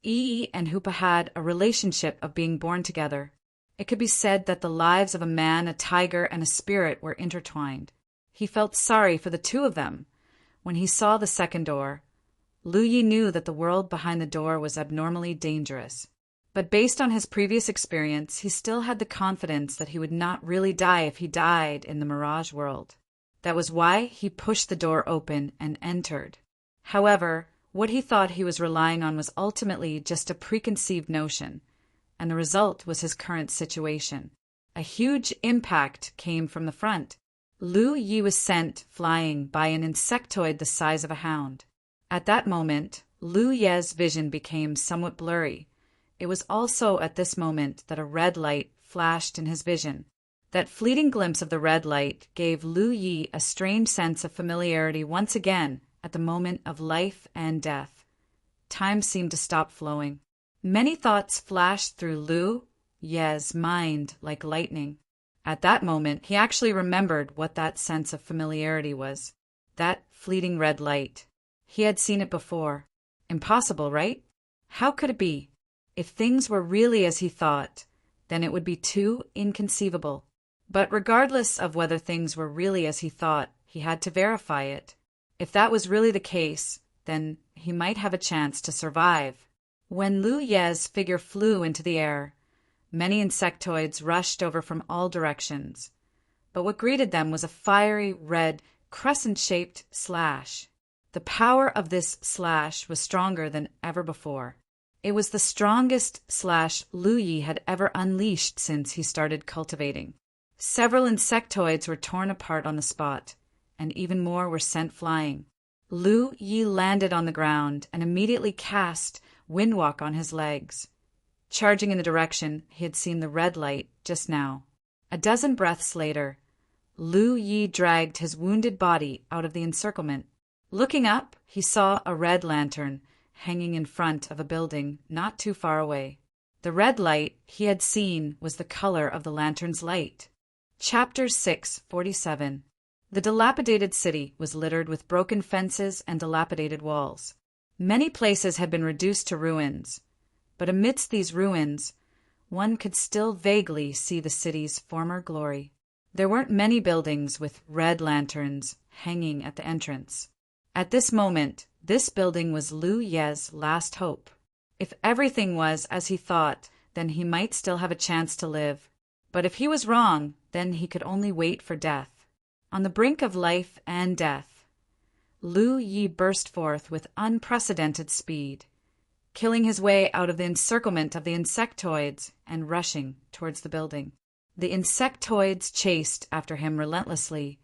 Speaker 1: Yi and Hupa had a relationship of being born together. It could be said that the lives of a man, a tiger, and a spirit were intertwined. He felt sorry for the two of them. When he saw the second door, Lu Yi knew that the world behind the door was abnormally dangerous. But based on his previous experience, he still had the confidence that he would not really die if he died in the mirage world. That was why he pushed the door open and entered. However, what he thought he was relying on was ultimately just a preconceived notion, and the result was his current situation. A huge impact came from the front. Lu Yi was sent flying by an insectoid the size of a hound. At that moment, Lu Ye's vision became somewhat blurry. It was also at this moment that a red light flashed in his vision. That fleeting glimpse of the red light gave Lu Yi a strange sense of familiarity once again at the moment of life and death. Time seemed to stop flowing. Many thoughts flashed through Lu Ye's mind like lightning. At that moment, he actually remembered what that sense of familiarity was. That fleeting red light. He had seen it before. Impossible, right? How could it be? If things were really as he thought, then it would be too inconceivable. But regardless of whether things were really as he thought, he had to verify it. If that was really the case, then he might have a chance to survive. When Lu Ye's figure flew into the air, many insectoids rushed over from all directions. But what greeted them was a fiery, red, crescent-shaped slash. The power of this slash was stronger than ever before. It was the strongest slash Lu Yi had ever unleashed since he started cultivating. Several insectoids were torn apart on the spot, and even more were sent flying. Lu Yi landed on the ground and immediately cast Windwalk on his legs, charging in the direction he had seen the red light just now. A dozen breaths later, Lu Yi dragged his wounded body out of the encirclement. Looking up, he saw a red lantern hanging in front of a building not too far away. The red light he had seen was the color of the lantern's light. Chapter 647. The dilapidated city was littered with broken fences and dilapidated walls. Many places had been reduced to ruins, but amidst these ruins, one could still vaguely see the city's former glory. There weren't many buildings with red lanterns hanging at the entrance. At this moment, this building was Lu Ye's last hope. If everything was as he thought, then he might still have a chance to live. But if he was wrong, then he could only wait for death. On the brink of life and death, Lu Yi burst forth with unprecedented speed, killing his way out of the encirclement of the insectoids and rushing towards the building. The insectoids chased after him relentlessly,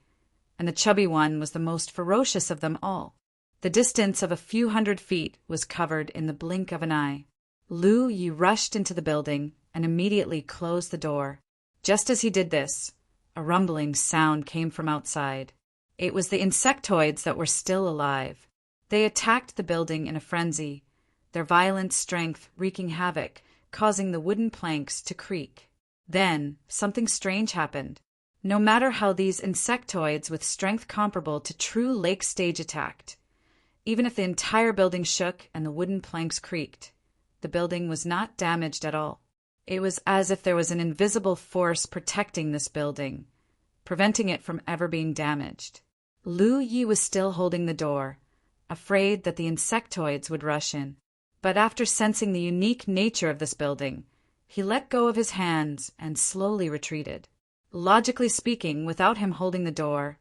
Speaker 1: and the chubby one was the most ferocious of them all. The distance of a few hundred feet was covered in the blink of an eye. Lu Yi rushed into the building and immediately closed the door. Just as he did this, a rumbling sound came from outside. It was the insectoids that were still alive. They attacked the building in a frenzy, their violent strength wreaking havoc, causing the wooden planks to creak. Then, something strange happened. No matter how these insectoids with strength comparable to true lake stage attacked, even if the entire building shook and the wooden planks creaked, the building was not damaged at all. It was as if there was an invisible force protecting this building, preventing it from ever being damaged. Lu Yi was still holding the door, afraid that the insectoids would rush in. But after sensing the unique nature of this building, he let go of his hands and slowly retreated. Logically speaking, without him holding the door,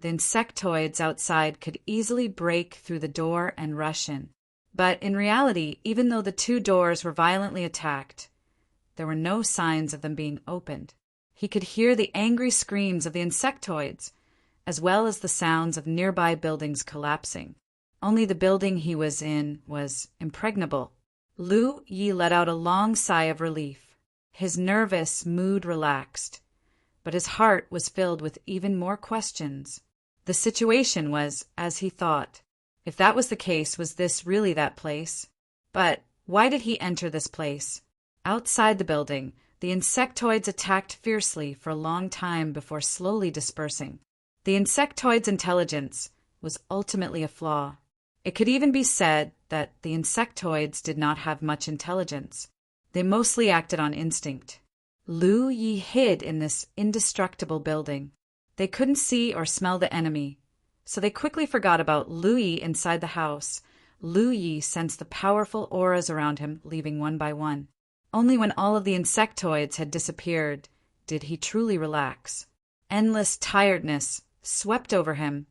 Speaker 1: the insectoids outside could easily break through the door and rush in. But in reality, even though the two doors were violently attacked, there were no signs of them being opened. He could hear the angry screams of the insectoids, as well as the sounds of nearby buildings collapsing. Only the building he was in was impregnable. Lu Yi let out a long sigh of relief. His nervous mood relaxed, but his heart was filled with even more questions. The situation was as he thought. If that was the case, was this really that place? But why did he enter this place? Outside the building, the insectoids attacked fiercely for a long time before slowly dispersing. The insectoids' intelligence was ultimately a flaw. It could even be said that the insectoids did not have much intelligence. They mostly acted on instinct. Lu Yi hid in this indestructible building. They couldn't see or smell the enemy, so they quickly forgot about Lu Yi inside the house. Lu Yi sensed the powerful auras around him leaving one by one. Only when all of the insectoids had disappeared did he truly relax. Endless tiredness swept over him,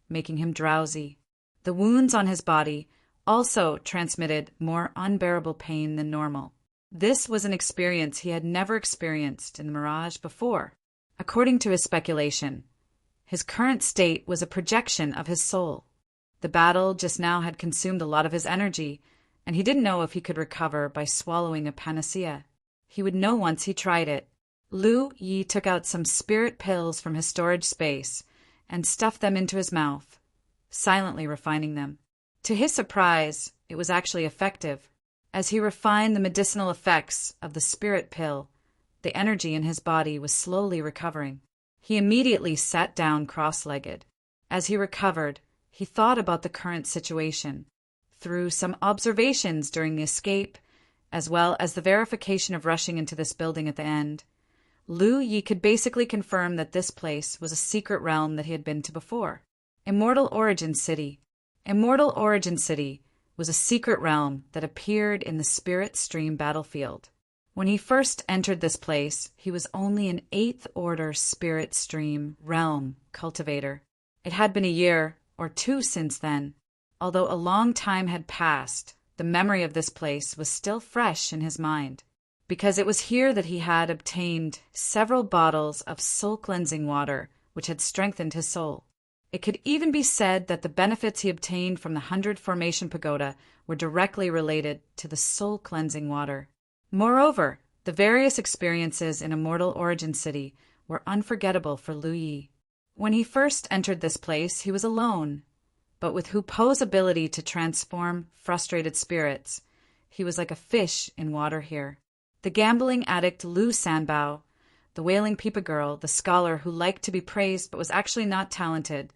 Speaker 1: making him drowsy. The wounds on his body also transmitted more unbearable pain than normal. This was an experience he had never experienced in the Mirage before. According to his speculation, his current state was a projection of his soul. The battle just now had consumed a lot of his energy, and he didn't know if he could recover by swallowing a panacea. He would know once he tried it. Lu Yi took out some spirit pills from his storage space and stuffed them into his mouth, silently refining them. To his surprise, it was actually effective. As he refined the medicinal effects of the spirit pill, the energy in his body was slowly recovering. He immediately sat down cross-legged. As he recovered, he thought about the current situation. Through some observations during the escape, as well as the verification of rushing into this building at the end, Lu Yi could basically confirm that this place was a secret realm that he had been to before. Immortal Origin City. Immortal Origin City was a secret realm that appeared in the Spirit Stream battlefield. When he first entered this place, he was only an 8th Order Spirit Stream realm cultivator. It had been a year or two since then. Although a long time had passed, the memory of this place was still fresh in his mind, because it was here that he had obtained several bottles of soul-cleansing water, which had strengthened his soul. It could even be said that the benefits he obtained from the 100 Formation Pagoda were directly related to the soul-cleansing water. Moreover, the various experiences in Immortal Origin City were unforgettable for Lu Yi. When he first entered this place, he was alone, but with Hu Po's ability to transform frustrated spirits, he was like a fish in water here. The gambling addict Lu Sanbao, the wailing Pipa girl, the scholar who liked to be praised but was actually not talented,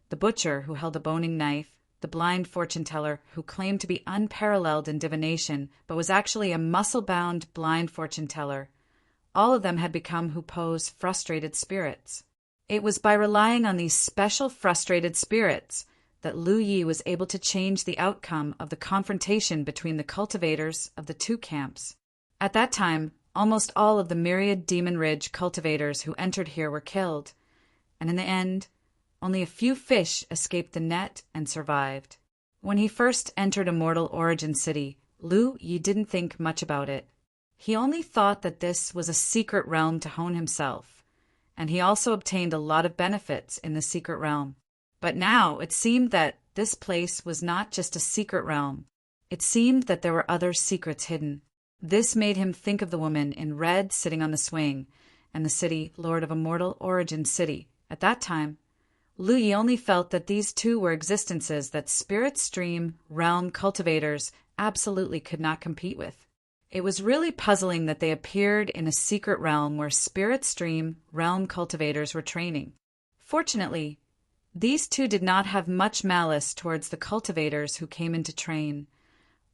Speaker 1: the butcher who held a boning knife, the blind fortune-teller who claimed to be unparalleled in divination but was actually a muscle-bound blind fortune-teller, all of them had become Hu Po's frustrated spirits. It was by relying on these special frustrated spirits that Lu Yi was able to change the outcome of the confrontation between the cultivators of the two camps. At that time, almost all of the myriad Demon Ridge cultivators who entered here were killed, and in the end, only a few fish escaped the net and survived. When he first entered Immortal Origin City, Lu Yi didn't think much about it. He only thought that this was a secret realm to hone himself, and he also obtained a lot of benefits in the secret realm. But now it seemed that this place was not just a secret realm. It seemed that there were other secrets hidden. This made him think of the woman in red sitting on the swing, and the city Lord of Immortal Origin City. At that time, Lu Yi only felt that these two were existences that Spirit Stream realm cultivators absolutely could not compete with. It was really puzzling that they appeared in a secret realm where Spirit Stream realm cultivators were training. Fortunately, these two did not have much malice towards the cultivators who came in to train.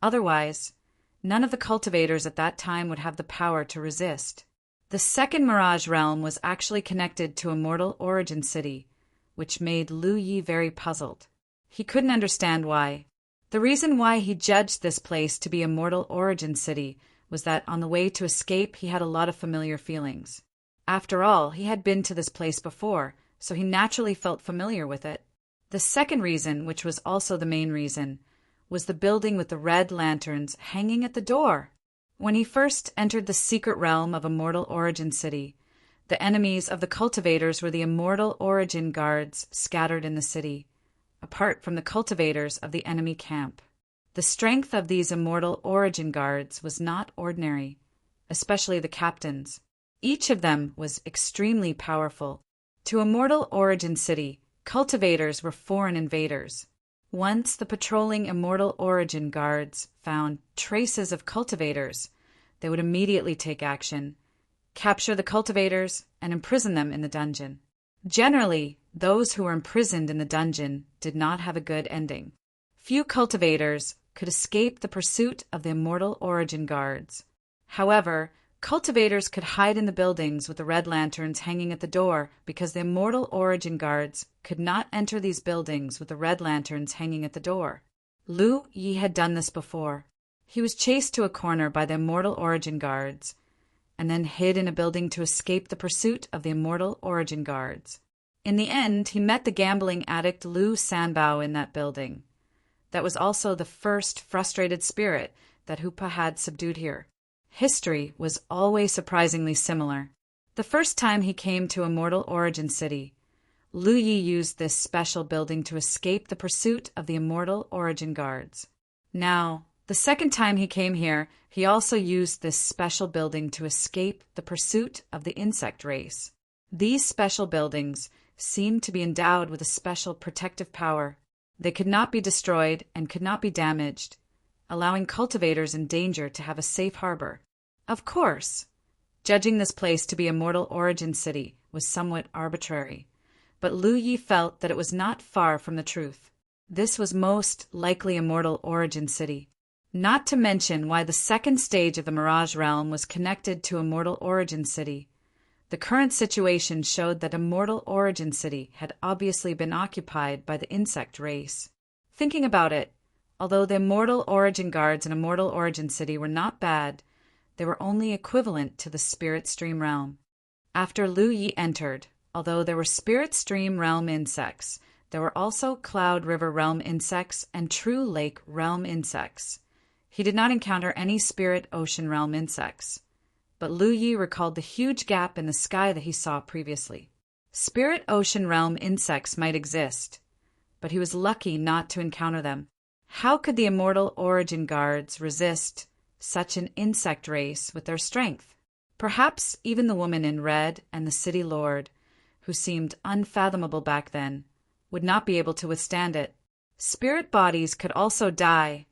Speaker 1: Otherwise, none of the cultivators at that time would have the power to resist. The second Mirage realm was actually connected to Immortal Origin City, which made Lu Yi very puzzled. He couldn't understand why. The reason why he judged this place to be Immortal Origin City was that on the way to escape he had a lot of familiar feelings. After all, he had been to this place before, so he naturally felt familiar with it. The second reason, which was also the main reason, was the building with the red lanterns hanging at the door. When he first entered the secret realm of Immortal Origin City, the enemies of the cultivators were the Immortal Origin guards scattered in the city, apart from the cultivators of the enemy camp. The strength of these Immortal Origin guards was not ordinary, especially the captains. Each of them was extremely powerful. To Immortal Origin City, cultivators were foreign invaders. Once the patrolling Immortal Origin guards found traces of cultivators, they would immediately take action, capture the cultivators, and imprison them in the dungeon. Generally, those who were imprisoned in the dungeon did not have a good ending. Few cultivators could escape the pursuit of the Immortal Origin guards. However, cultivators could hide in the buildings with the red lanterns hanging at the door because the Immortal Origin guards could not enter these buildings with the red lanterns hanging at the door. Lu Yi had done this before. He was chased to a corner by the Immortal Origin guards, and then hid in a building to escape the pursuit of the Immortal Origin guards. In the end, he met the gambling addict Lu Sanbao in that building. That was also the first frustrated spirit that Hupa had subdued here. History was always surprisingly similar. The first time he came to Immortal Origin City, Lu Yi used this special building to escape the pursuit of the Immortal Origin guards. Now, the second time he came here, he also used this special building to escape the pursuit of the insect race. These special buildings seemed to be endowed with a special protective power. They could not be destroyed and could not be damaged, allowing cultivators in danger to have a safe harbor. Of course, judging this place to be Immortal Origin City was somewhat arbitrary, but Lu Yi felt that it was not far from the truth. This was most likely Immortal Origin City. Not to mention why the second stage of the Mirage Realm was connected to Immortal Origin City. The current situation showed that Immortal Origin City had obviously been occupied by the insect race. Thinking about it, Although the Immortal Origin Guards in Immortal Origin City were not bad, they were only equivalent to the Spirit Stream realm. After Lu Yi entered, although there were Spirit Stream realm insects, there were also Cloud River realm insects and True Lake realm insects. He did not encounter any Spirit Ocean realm insects, but Lu Yi recalled the huge gap in the sky that he saw previously. Spirit Ocean realm insects might exist, but he was lucky not to encounter them. How could the Immortal Origin Guards resist such an insect race with their strength? Perhaps even the woman in red and the city lord, who seemed unfathomable back then, would not be able to withstand it. Spirit bodies could also die.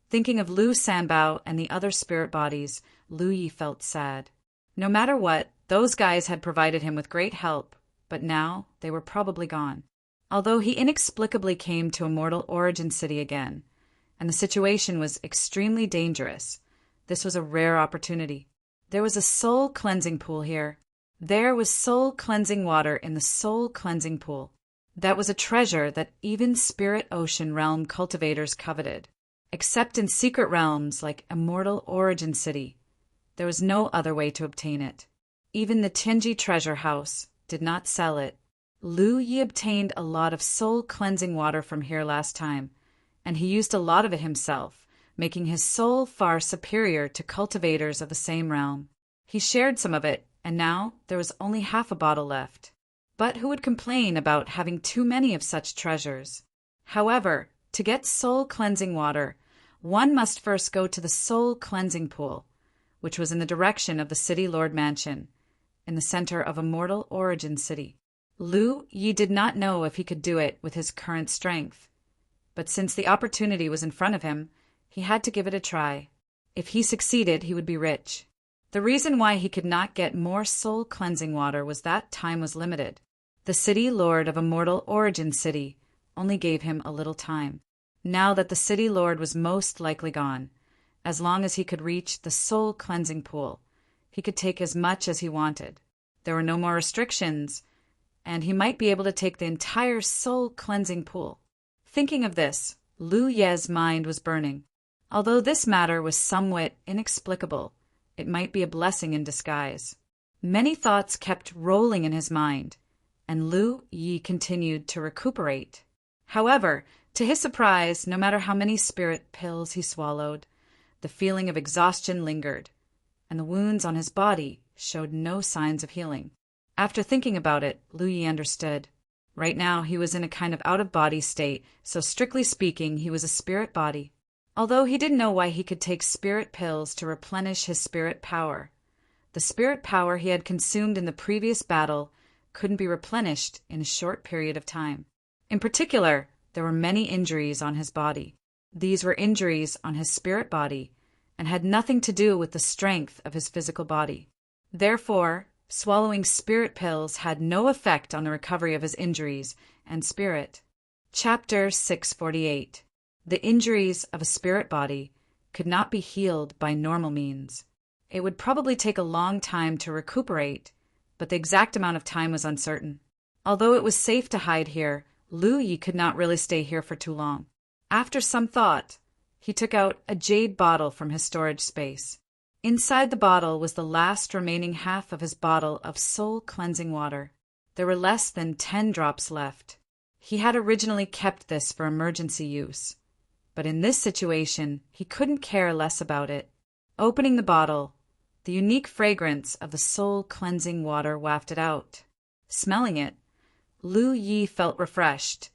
Speaker 1: Thinking of Lu Sanbao and the other spirit bodies, Lu Yi felt sad. No matter what, those guys had provided him with great help, but now they were probably gone. Although he inexplicably came to Immortal Origin City again, and the situation was extremely dangerous, this was a rare opportunity. There was a soul cleansing pool here. There was soul cleansing water in the soul cleansing pool. That was a treasure that even Spirit Ocean realm cultivators coveted. Except in secret realms like Immortal Origin City, there was no other way to obtain it. Even the Tianji treasure house did not sell it. Lu Yi obtained a lot of soul cleansing water from here last time, and he used a lot of it himself, making his soul far superior to cultivators of the same realm. He shared some of it, and now there was only half a bottle left. But who would complain about having too many of such treasures? However, to get soul cleansing water, one must first go to the soul cleansing pool, which was in the direction of the City Lord Mansion, in the center of Immortal Origin City. Lu Yi did not know if he could do it with his current strength, but since the opportunity was in front of him, he had to give it a try. If he succeeded, he would be rich. The reason why he could not get more soul cleansing water was that time was limited. The City Lord of Immortal Origin City only gave him a little time. Now that the City Lord was most likely gone, as long as he could reach the soul cleansing pool, he could take as much as he wanted. There were no more restrictions, and he might be able to take the entire soul cleansing pool. Thinking of this, Lu Ye's mind was burning. Although this matter was somewhat inexplicable, it might be a blessing in disguise. Many thoughts kept rolling in his mind, and Lu Yi continued to recuperate. However, to his surprise, no matter how many spirit pills he swallowed, the feeling of exhaustion lingered, and the wounds on his body showed no signs of healing. After thinking about it, Lu Yi understood. Right now he was in a kind of out-of-body state, so strictly speaking, he was a spirit body. Although he didn't know why he could take spirit pills to replenish his spirit power, the spirit power he had consumed in the previous battle couldn't be replenished in a short period of time. In particular, there were many injuries on his body. These were injuries on his spirit body and had nothing to do with the strength of his physical body. Therefore, swallowing spirit pills had no effect on the recovery of his injuries and spirit. Chapter 648. The injuries of a spirit body could not be healed by normal means. It would probably take a long time to recuperate, but the exact amount of time was uncertain. Although it was safe to hide here, Lu Yi could not really stay here for too long. After some thought, he took out a jade bottle from his storage space. Inside the bottle was the last remaining half of his bottle of soul cleansing water. There were less than 10 drops left. He had originally kept this for emergency use, but in this situation, he couldn't care less about it. Opening the bottle, the unique fragrance of the soul cleansing water wafted out. Smelling it, Lu Yi felt refreshed,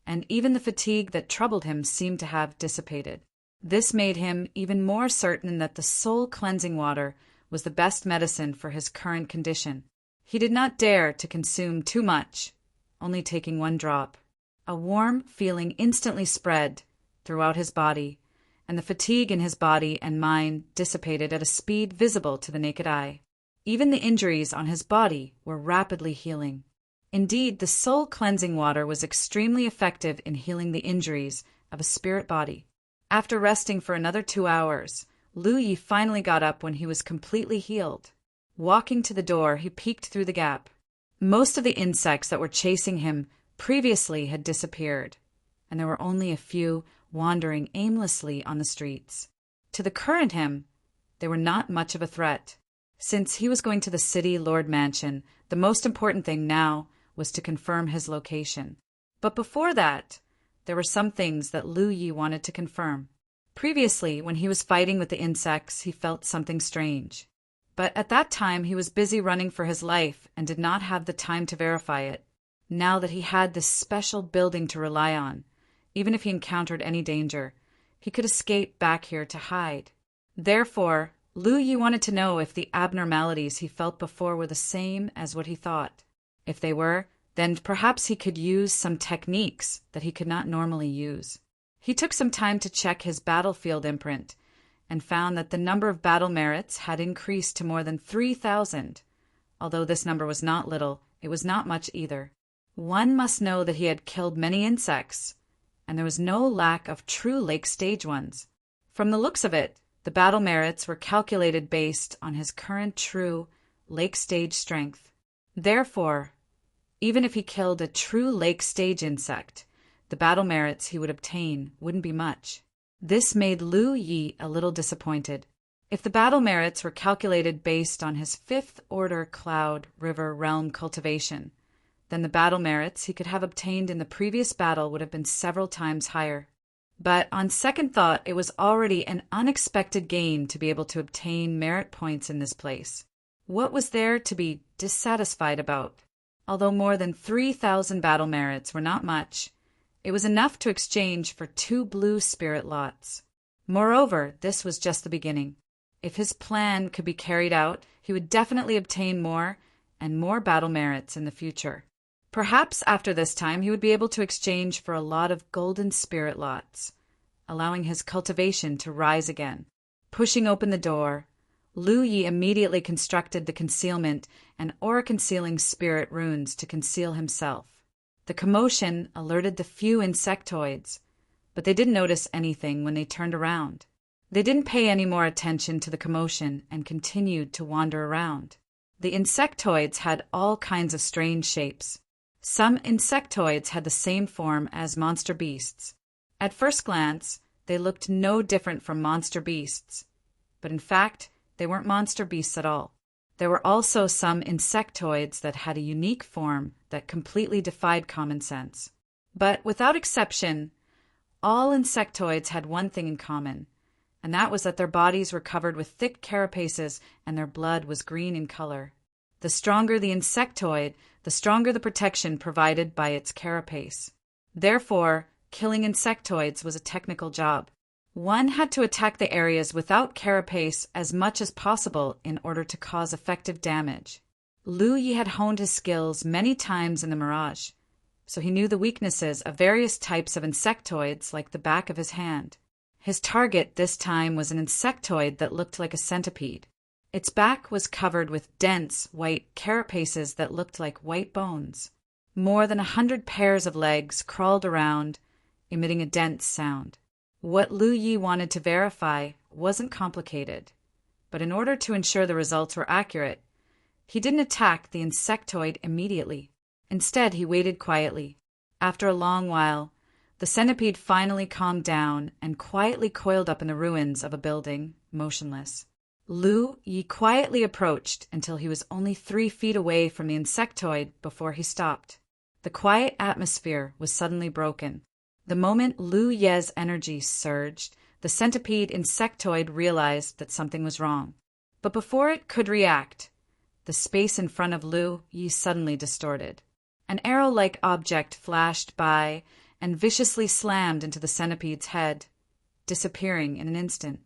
Speaker 1: and even the fatigue that troubled him seemed to have dissipated. This made him even more certain that the soul cleansing water was the best medicine for his current condition. He did not dare to consume too much, only taking 1 drop. A warm feeling instantly spread throughout his body, and the fatigue in his body and mind dissipated at a speed visible to the naked eye. Even the injuries on his body were rapidly healing. Indeed, the soul cleansing water was extremely effective in healing the injuries of a spirit body. After resting for another 2 hours, Lu Yi finally got up when he was completely healed. Walking to the door, he peeked through the gap. Most of the insects that were chasing him previously had disappeared, and there were only a few wandering aimlessly on the streets. To the current him, they were not much of a threat. Since he was going to the city lord mansion, the most important thing now was to confirm his location. But before that, there were some things that Lu Yi wanted to confirm. Previously, when he was fighting with the insects, he felt something strange. But at that time, he was busy running for his life and did not have the time to verify it. Now that he had this special building to rely on, even if he encountered any danger, he could escape back here to hide. Therefore, Lu Yi wanted to know if the abnormalities he felt before were the same as what he thought. If they were, then perhaps he could use some techniques that he could not normally use. He took some time to check his battlefield imprint and found that the number of battle merits had increased to more than 3,000. Although this number was not little, it was not much either. One must know that he had killed many insects, and there was no lack of true lake stage ones. From the looks of it, the battle merits were calculated based on his current true lake stage strength. Therefore, even if he killed a true lake stage insect, the battle merits he would obtain wouldn't be much. This made Lu Yi a little disappointed. If the battle merits were calculated based on his 5th order cloud river realm cultivation, then the battle merits he could have obtained in the previous battle would have been several times higher. But on second thought, it was already an unexpected gain to be able to obtain merit points in this place. What was there to be dissatisfied about? Although more than 3,000 battle merits were not much, it was enough to exchange for 2 blue spirit lots. Moreover, this was just the beginning. If his plan could be carried out, he would definitely obtain more and more battle merits in the future. Perhaps after this time he would be able to exchange for a lot of golden spirit lots, allowing his cultivation to rise again. Pushing open the door, Lu Yi immediately constructed the concealment and aura-concealing spirit runes to conceal himself. The commotion alerted the few insectoids, but they didn't notice anything when they turned around. They didn't pay any more attention to the commotion and continued to wander around. The insectoids had all kinds of strange shapes. Some insectoids had the same form as monster beasts. At first glance, they looked no different from monster beasts, but in fact, they weren't monster beasts at all. There were also some insectoids that had a unique form that completely defied common sense. But without exception, all insectoids had one thing in common, and that was that their bodies were covered with thick carapaces and their blood was green in color. The stronger the insectoid, the stronger the protection provided by its carapace. Therefore, killing insectoids was a technical job. One had to attack the areas without carapace as much as possible in order to cause effective damage. Lu Yi had honed his skills many times in the Mirage, so he knew the weaknesses of various types of insectoids like the back of his hand. His target this time was an insectoid that looked like a centipede. Its back was covered with dense, white carapaces that looked like white bones. More than 100 pairs of legs crawled around, emitting a dense sound. What Lu Yi wanted to verify wasn't complicated, but in order to ensure the results were accurate, he didn't attack the insectoid immediately. Instead, he waited quietly. After a long while, the centipede finally calmed down and quietly coiled up in the ruins of a building, motionless. Lu Yi quietly approached until he was only 3 feet away from the insectoid before he stopped. The quiet atmosphere was suddenly broken. The moment Lu Ye's energy surged, the centipede insectoid realized that something was wrong. But before it could react, the space in front of Lu Yi suddenly distorted. An arrow-like object flashed by and viciously slammed into the centipede's head, disappearing in an instant.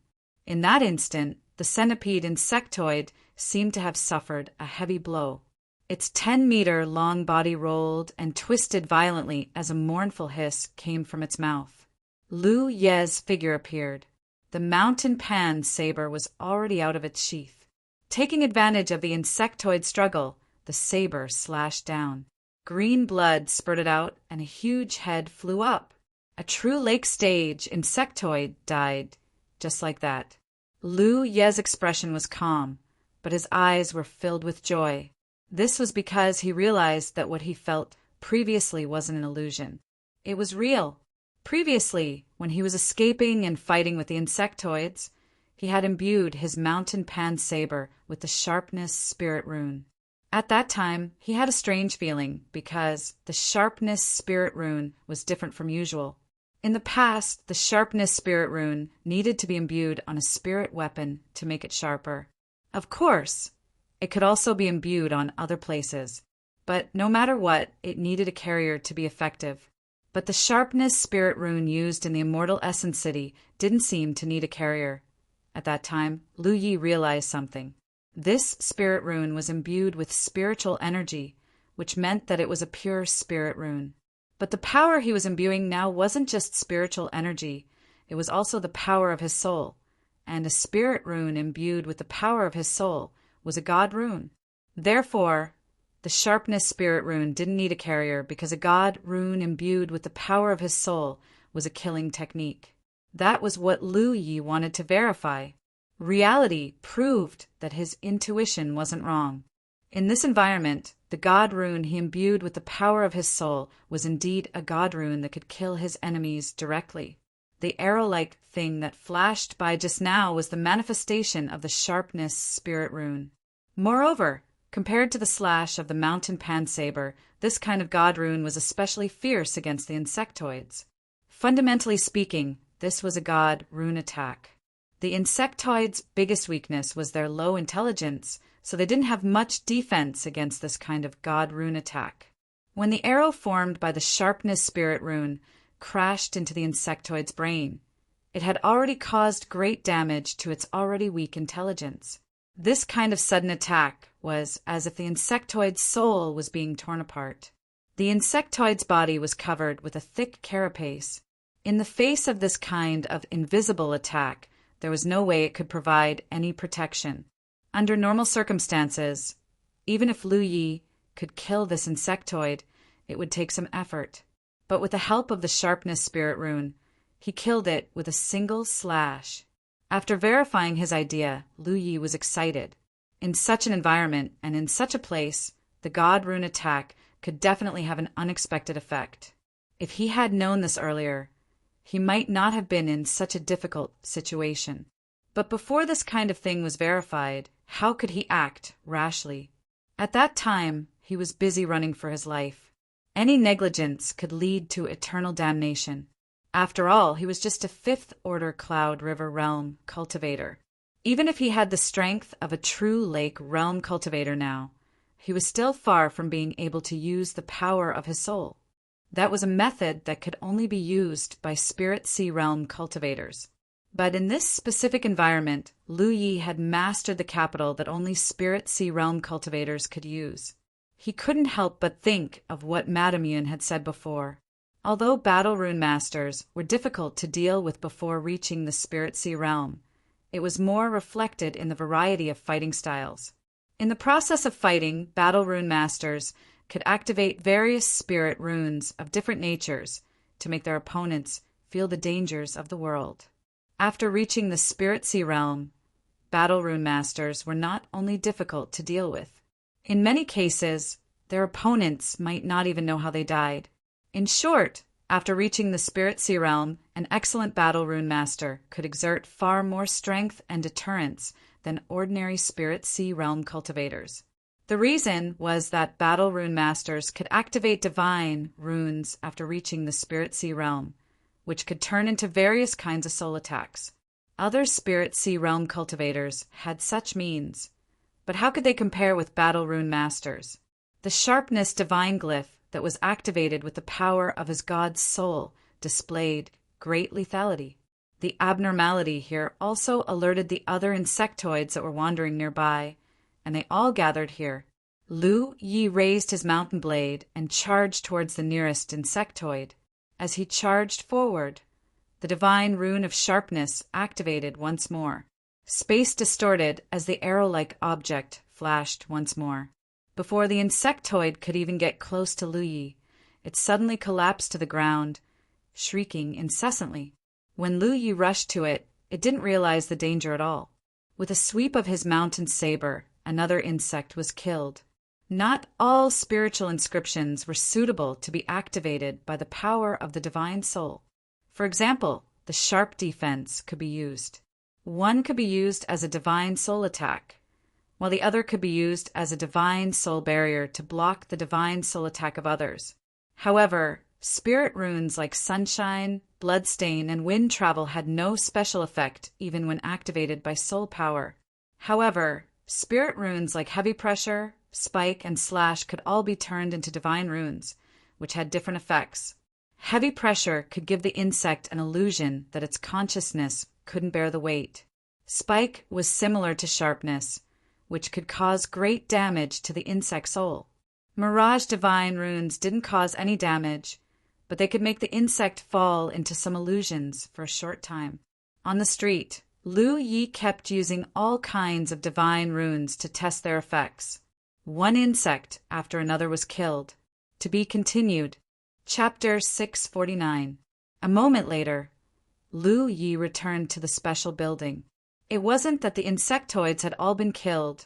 Speaker 1: In that instant, the centipede insectoid seemed to have suffered a heavy blow. Its 10-meter-long body rolled and twisted violently as a mournful hiss came from its mouth. Lu Ye's figure appeared. The mountain pan saber was already out of its sheath. Taking advantage of the insectoid struggle, the saber slashed down. Green blood spurted out and a huge head flew up. A true lake stage insectoid died, just like that. Lu Ye's expression was calm, but his eyes were filled with joy. This was because he realized that what he felt previously wasn't an illusion. It was real. Previously, when he was escaping and fighting with the insectoids, he had imbued his mountain pan saber with the sharpness spirit rune. At that time, he had a strange feeling because the sharpness spirit rune was different from usual. In the past, the sharpness spirit rune needed to be imbued on a spirit weapon to make it sharper. Of course, it could also be imbued on other places, but no matter what, it needed a carrier to be effective. But the sharpness spirit rune used in the Immortal Essence City didn't seem to need a carrier. At that time, Lu Yi realized something. This spirit rune was imbued with spiritual energy, which meant that it was a pure spirit rune. But the power he was imbuing now wasn't just spiritual energy, it was also the power of his soul, and a spirit rune imbued with the power of his soul was a god rune. Therefore, the sharpness spirit rune didn't need a carrier because a god rune imbued with the power of his soul was a killing technique. That was what Lu Yi wanted to verify. Reality proved that his intuition wasn't wrong. In this environment, the god rune he imbued with the power of his soul was indeed a god rune that could kill his enemies directly. The arrow-like thing that flashed by just now was the manifestation of the sharpness spirit rune. Moreover, compared to the slash of the mountain pan saber, this kind of god rune was especially fierce against the insectoids. Fundamentally speaking, this was a god rune attack. The insectoids' biggest weakness was their low intelligence, so they didn't have much defense against this kind of god rune attack. When the arrow formed by the sharpness spirit rune crashed into the insectoid's brain, it had already caused great damage to its already weak intelligence. This kind of sudden attack was as if the insectoid's soul was being torn apart. The insectoid's body was covered with a thick carapace. In the face of this kind of invisible attack, there was no way it could provide any protection. Under normal circumstances, even if Lu Yi could kill this insectoid, it would take some effort. But with the help of the sharpness spirit rune, he killed it with a single slash. After verifying his idea, Lu Yi was excited. In such an environment and in such a place, the god rune attack could definitely have an unexpected effect. If he had known this earlier, he might not have been in such a difficult situation. But before this kind of thing was verified, how could he act rashly? At that time, he was busy running for his life. Any negligence could lead to eternal damnation. After all, he was just a fifth-order Cloud River Realm cultivator. Even if he had the strength of a true Lake Realm cultivator now, he was still far from being able to use the power of his soul. That was a method that could only be used by Spirit Sea Realm cultivators. But in this specific environment, Lu Yi had mastered the capital that only Spirit Sea Realm cultivators could use. He couldn't help but think of what Madame Yun had said before. Although Battle Rune Masters were difficult to deal with before reaching the Spirit Sea Realm, it was more reflected in the variety of fighting styles. In the process of fighting, Battle Rune Masters could activate various spirit runes of different natures to make their opponents feel the dangers of the world. After reaching the Spirit Sea Realm, Battle Rune Masters were not only difficult to deal with. In many cases, their opponents might not even know how they died. In short, after reaching the Spirit Sea Realm, an excellent Battle Rune Master could exert far more strength and deterrence than ordinary Spirit Sea Realm cultivators. The reason was that Battle Rune Masters could activate divine runes after reaching the Spirit Sea Realm, which could turn into various kinds of soul attacks. Other Spirit Sea Realm cultivators had such means, but how could they compare with Battle Rune Masters? The sharpness divine glyph that was activated with the power of his god's soul displayed great lethality. The abnormality here also alerted the other insectoids that were wandering nearby, and they all gathered here. Lu Yi raised his mountain blade and charged towards the nearest insectoid. As he charged forward, the divine rune of sharpness activated once more. Space distorted as the arrow-like object flashed once more. Before the insectoid could even get close to Lu Yi, it suddenly collapsed to the ground, shrieking incessantly. When Lu Yi rushed to it, it didn't realize the danger at all. With a sweep of his mountain saber, another insect was killed. Not all spiritual inscriptions were suitable to be activated by the power of the divine soul. For example, the sharp defense could be used. One could be used as a divine soul attack, while the other could be used as a divine soul barrier to block the divine soul attack of others. However, spirit runes like Sunshine, Bloodstain, and Wind Travel had no special effect even when activated by soul power. However, spirit runes like Heavy Pressure, Spike, and Slash could all be turned into divine runes, which had different effects. Heavy Pressure could give the insect an illusion that its consciousness couldn't bear the weight. Spike was similar to Sharpness, which could cause great damage to the insect soul. Mirage Divine runes didn't cause any damage, but they could make the insect fall into some illusions for a short time. On the street, Lu Yi kept using all kinds of divine runes to test their effects. One insect after another was killed. To be continued. Chapter 649. A moment later, Lu Yi returned to the special building. It wasn't that the insectoids had all been killed,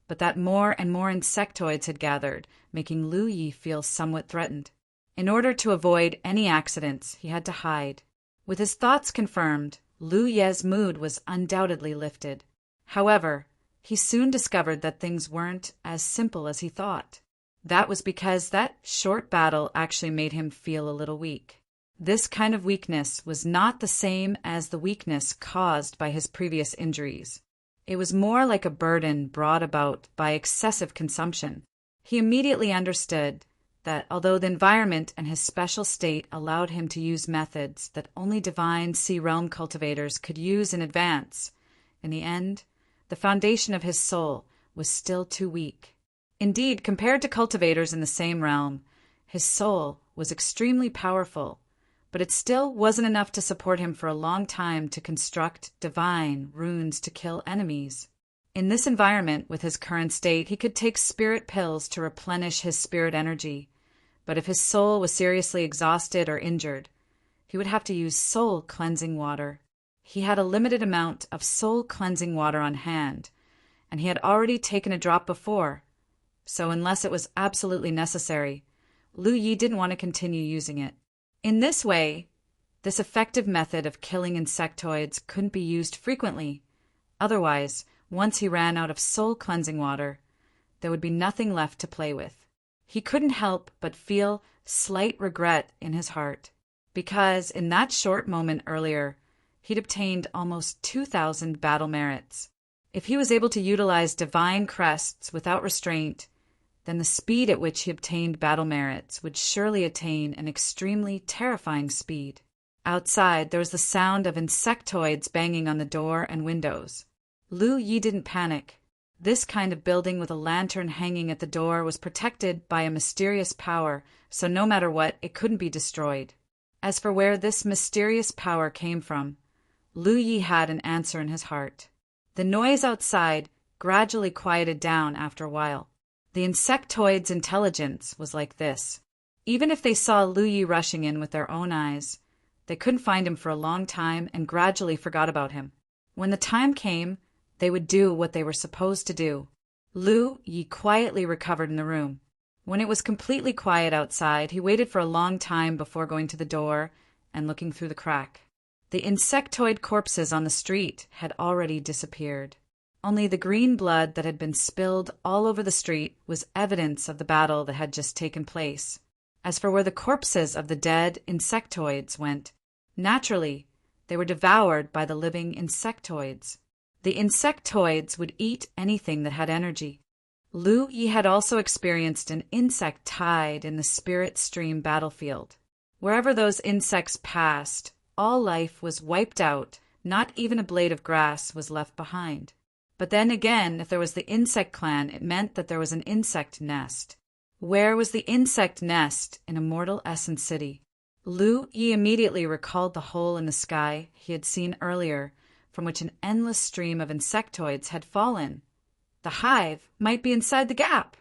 Speaker 1: but that more and more insectoids had gathered, making Lu Yi feel somewhat threatened. In order to avoid any accidents, he had to hide. With his thoughts confirmed, Lu Ye's mood was undoubtedly lifted. However, he soon discovered that things weren't as simple as he thought. That was because that short battle actually made him feel a little weak. This kind of weakness was not the same as the weakness caused by his previous injuries. It was more like a burden brought about by excessive consumption. He immediately understood that although the environment and his special state allowed him to use methods that only divine Sea Realm cultivators could use in advance, in the end, the foundation of his soul was still too weak. Indeed, compared to cultivators in the same realm, his soul was extremely powerful, but it still wasn't enough to support him for a long time to construct divine runes to kill enemies. In this environment, with his current state, he could take spirit pills to replenish his spirit energy, but if his soul was seriously exhausted or injured, he would have to use soul cleansing water. He had a limited amount of soul cleansing water on hand, and he had already taken a drop before, so unless it was absolutely necessary, Lu Yi didn't want to continue using it. In this way, this effective method of killing insectoids couldn't be used frequently. Otherwise, once he ran out of soul cleansing water, there would be nothing left to play with. He couldn't help but feel slight regret in his heart, because in that short moment earlier, he'd obtained almost 2,000 battle merits. If he was able to utilize divine crests without restraint, then the speed at which he obtained battle merits would surely attain an extremely terrifying speed. Outside, there was the sound of insectoids banging on the door and windows. Lu Yi didn't panic. This kind of building with a lantern hanging at the door was protected by a mysterious power, so no matter what, it couldn't be destroyed. As for where this mysterious power came from, Lu Yi had an answer in his heart. The noise outside gradually quieted down after a while. The insectoid's intelligence was like this. Even if they saw Lu Yi rushing in with their own eyes, they couldn't find him for a long time and gradually forgot about him. When the time came, they would do what they were supposed to do. Lu Yi quietly recovered in the room. When it was completely quiet outside, he waited for a long time before going to the door and looking through the crack. The insectoid corpses on the street had already disappeared. Only the green blood that had been spilled all over the street was evidence of the battle that had just taken place. As for where the corpses of the dead insectoids went, naturally, they were devoured by the living insectoids. The insectoids would eat anything that had energy. Lu Yi had also experienced an insect tide in the spirit stream battlefield. Wherever those insects passed, all life was wiped out, not even a blade of grass was left behind. But then again, if there was the insect clan, it meant that there was an insect nest. Where was the insect nest in Immortal Essence City? Lu Yi immediately recalled the hole in the sky he had seen earlier, from which an endless stream of insectoids had fallen. The hive might be inside the gap.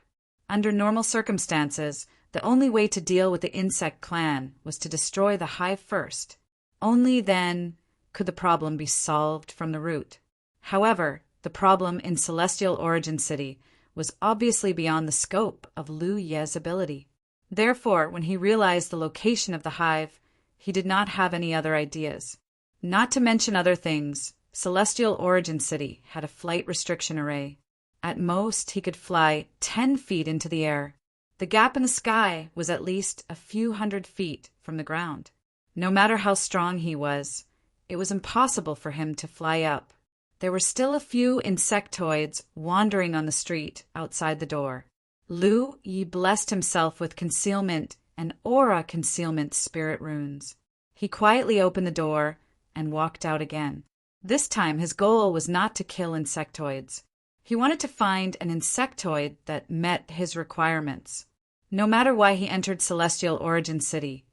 Speaker 1: Under normal circumstances, the only way to deal with the insect clan was to destroy the hive first. Only then could the problem be solved from the root. However, the problem in Celestial Origin City was obviously beyond the scope of Lu Ye's ability. Therefore, when he realized the location of the hive, He did not have any other ideas. Not to mention other things, Celestial Origin City had a flight restriction array. At most, he could fly 10 feet into the air. The gap in the sky was at least a few hundred feet from the ground. No matter how strong he was, it was impossible for him to fly up. There were still a few insectoids wandering on the street outside the door. Lu Yi blessed himself with concealment and aura concealment spirit runes. He quietly opened the door and walked out again. This time his goal was not to kill insectoids. He wanted to find an insectoid that met his requirements. No matter why he entered Celestial Origin City,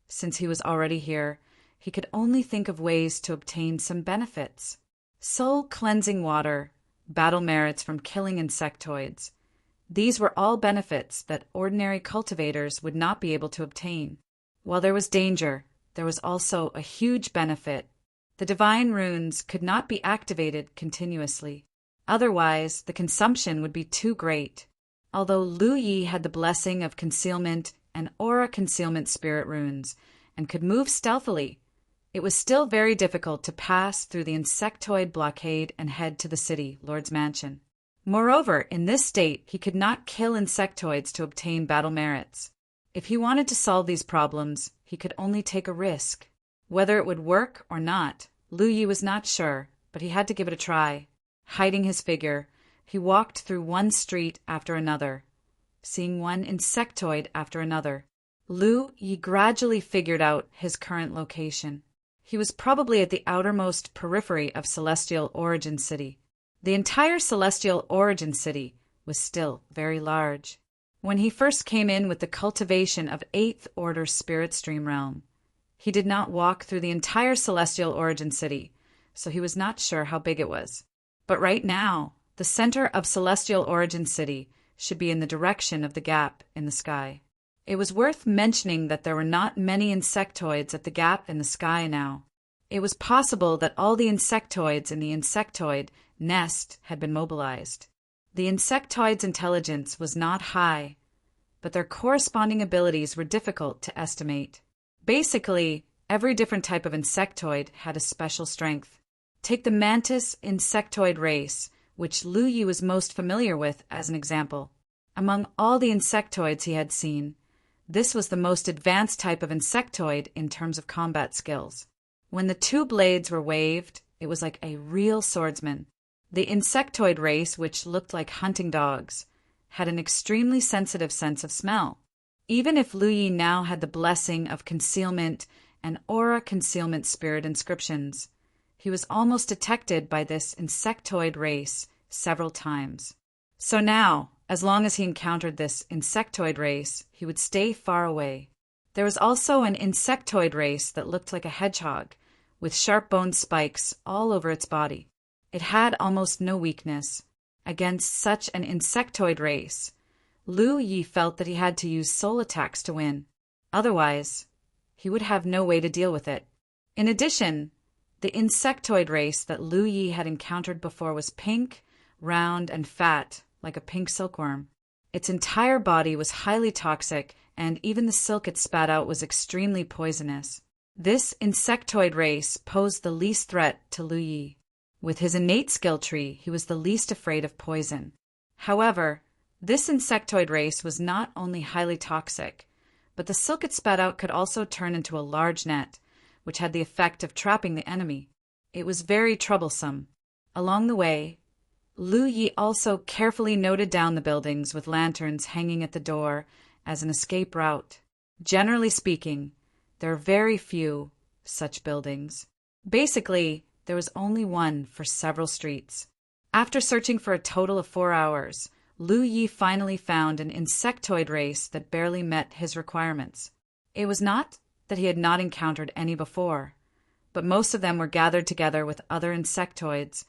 Speaker 1: since he was already here, he could only think of ways to obtain some benefits. Soul cleansing water, battle merits from killing insectoids. These were all benefits that ordinary cultivators would not be able to obtain. While there was danger, there was also a huge benefit. The divine runes could not be activated continuously. Otherwise, the consumption would be too great. Although Lu Yi had the blessing of concealment and aura concealment spirit runes and could move stealthily, it was still very difficult to pass through the insectoid blockade and head to the city, Lord's Mansion. Moreover, in this state, he could not kill insectoids to obtain battle merits. If he wanted to solve these problems, he could only take a risk. Whether it would work or not, Lu Yi was not sure, but he had to give it a try. Hiding his figure, he walked through one street after another, seeing one insectoid after another. Lu Yi gradually figured out his current location. He was probably at the outermost periphery of Celestial Origin City. The entire Celestial Origin City was still very large. When he first came in with the cultivation of 8th Order Spirit Stream Realm, he did not walk through the entire Celestial Origin City, so he was not sure how big it was. But right now, the center of Celestial Origin City should be in the direction of the gap in the sky. It was worth mentioning that there were not many insectoids at the gap in the sky now. It was possible that all the insectoids in the insectoid nest had been mobilized. The insectoid's intelligence was not high, but their corresponding abilities were difficult to estimate. Basically, every different type of insectoid had a special strength. Take the mantis insectoid race, which Lu Yi was most familiar with, as an example. Among all the insectoids he had seen, this was the most advanced type of insectoid in terms of combat skills. When the two blades were waved, it was like a real swordsman. The insectoid race, which looked like hunting dogs, had an extremely sensitive sense of smell. Even if Lu Yi now had the blessing of concealment and aura concealment spirit inscriptions, he was almost detected by this insectoid race several times. So now, as long as he encountered this insectoid race, he would stay far away. There was also an insectoid race that looked like a hedgehog, with sharp bone spikes all over its body. It had almost no weakness. Against such an insectoid race, Lu Yi felt that he had to use soul attacks to win. Otherwise, he would have no way to deal with it. In addition, the insectoid race that Lu Yi had encountered before was pink, round, and fat, like a pink silkworm. Its entire body was highly toxic, and even the silk it spat out was extremely poisonous. This insectoid race posed the least threat to Lu Yi. With his innate skill tree, he was the least afraid of poison. However, this insectoid race was not only highly toxic, but the silk it spat out could also turn into a large net, which had the effect of trapping the enemy. It was very troublesome. Along the way, Lu Yi also carefully noted down the buildings with lanterns hanging at the door as an escape route. Generally speaking, there are very few such buildings. Basically, there was only one for several streets. After searching for a total of 4 hours, Lu Yi finally found an insectoid race that barely met his requirements. It was not that he had not encountered any before, but most of them were gathered together with other insectoids,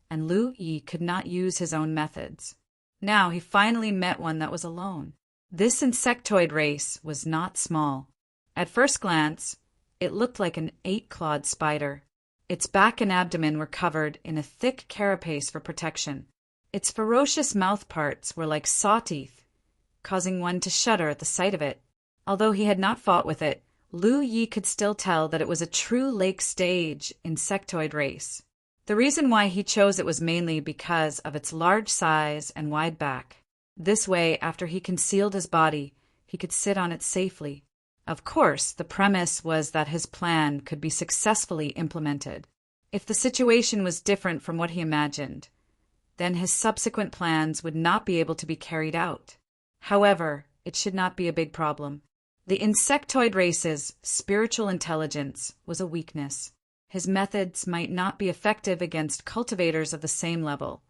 Speaker 1: and Lu Yi could not use his own methods. Now he finally met one that was alone. This insectoid race was not small. At first glance, it looked like an 8-clawed spider. Its back and abdomen were covered in a thick carapace for protection. Its ferocious mouth parts were like saw teeth, causing one to shudder at the sight of it. Although he had not fought with it, Lu Yi could still tell that it was a true lake stage insectoid race. The reason why he chose it was mainly because of its large size and wide back. This way, after he concealed his body, he could sit on it safely. Of course, the premise was that his plan could be successfully implemented. If the situation was different from what he imagined, then his subsequent plans would not be able to be carried out. However, it should not be a big problem. The insectoid race's spiritual intelligence was a weakness. His methods might not be effective against cultivators of the same level,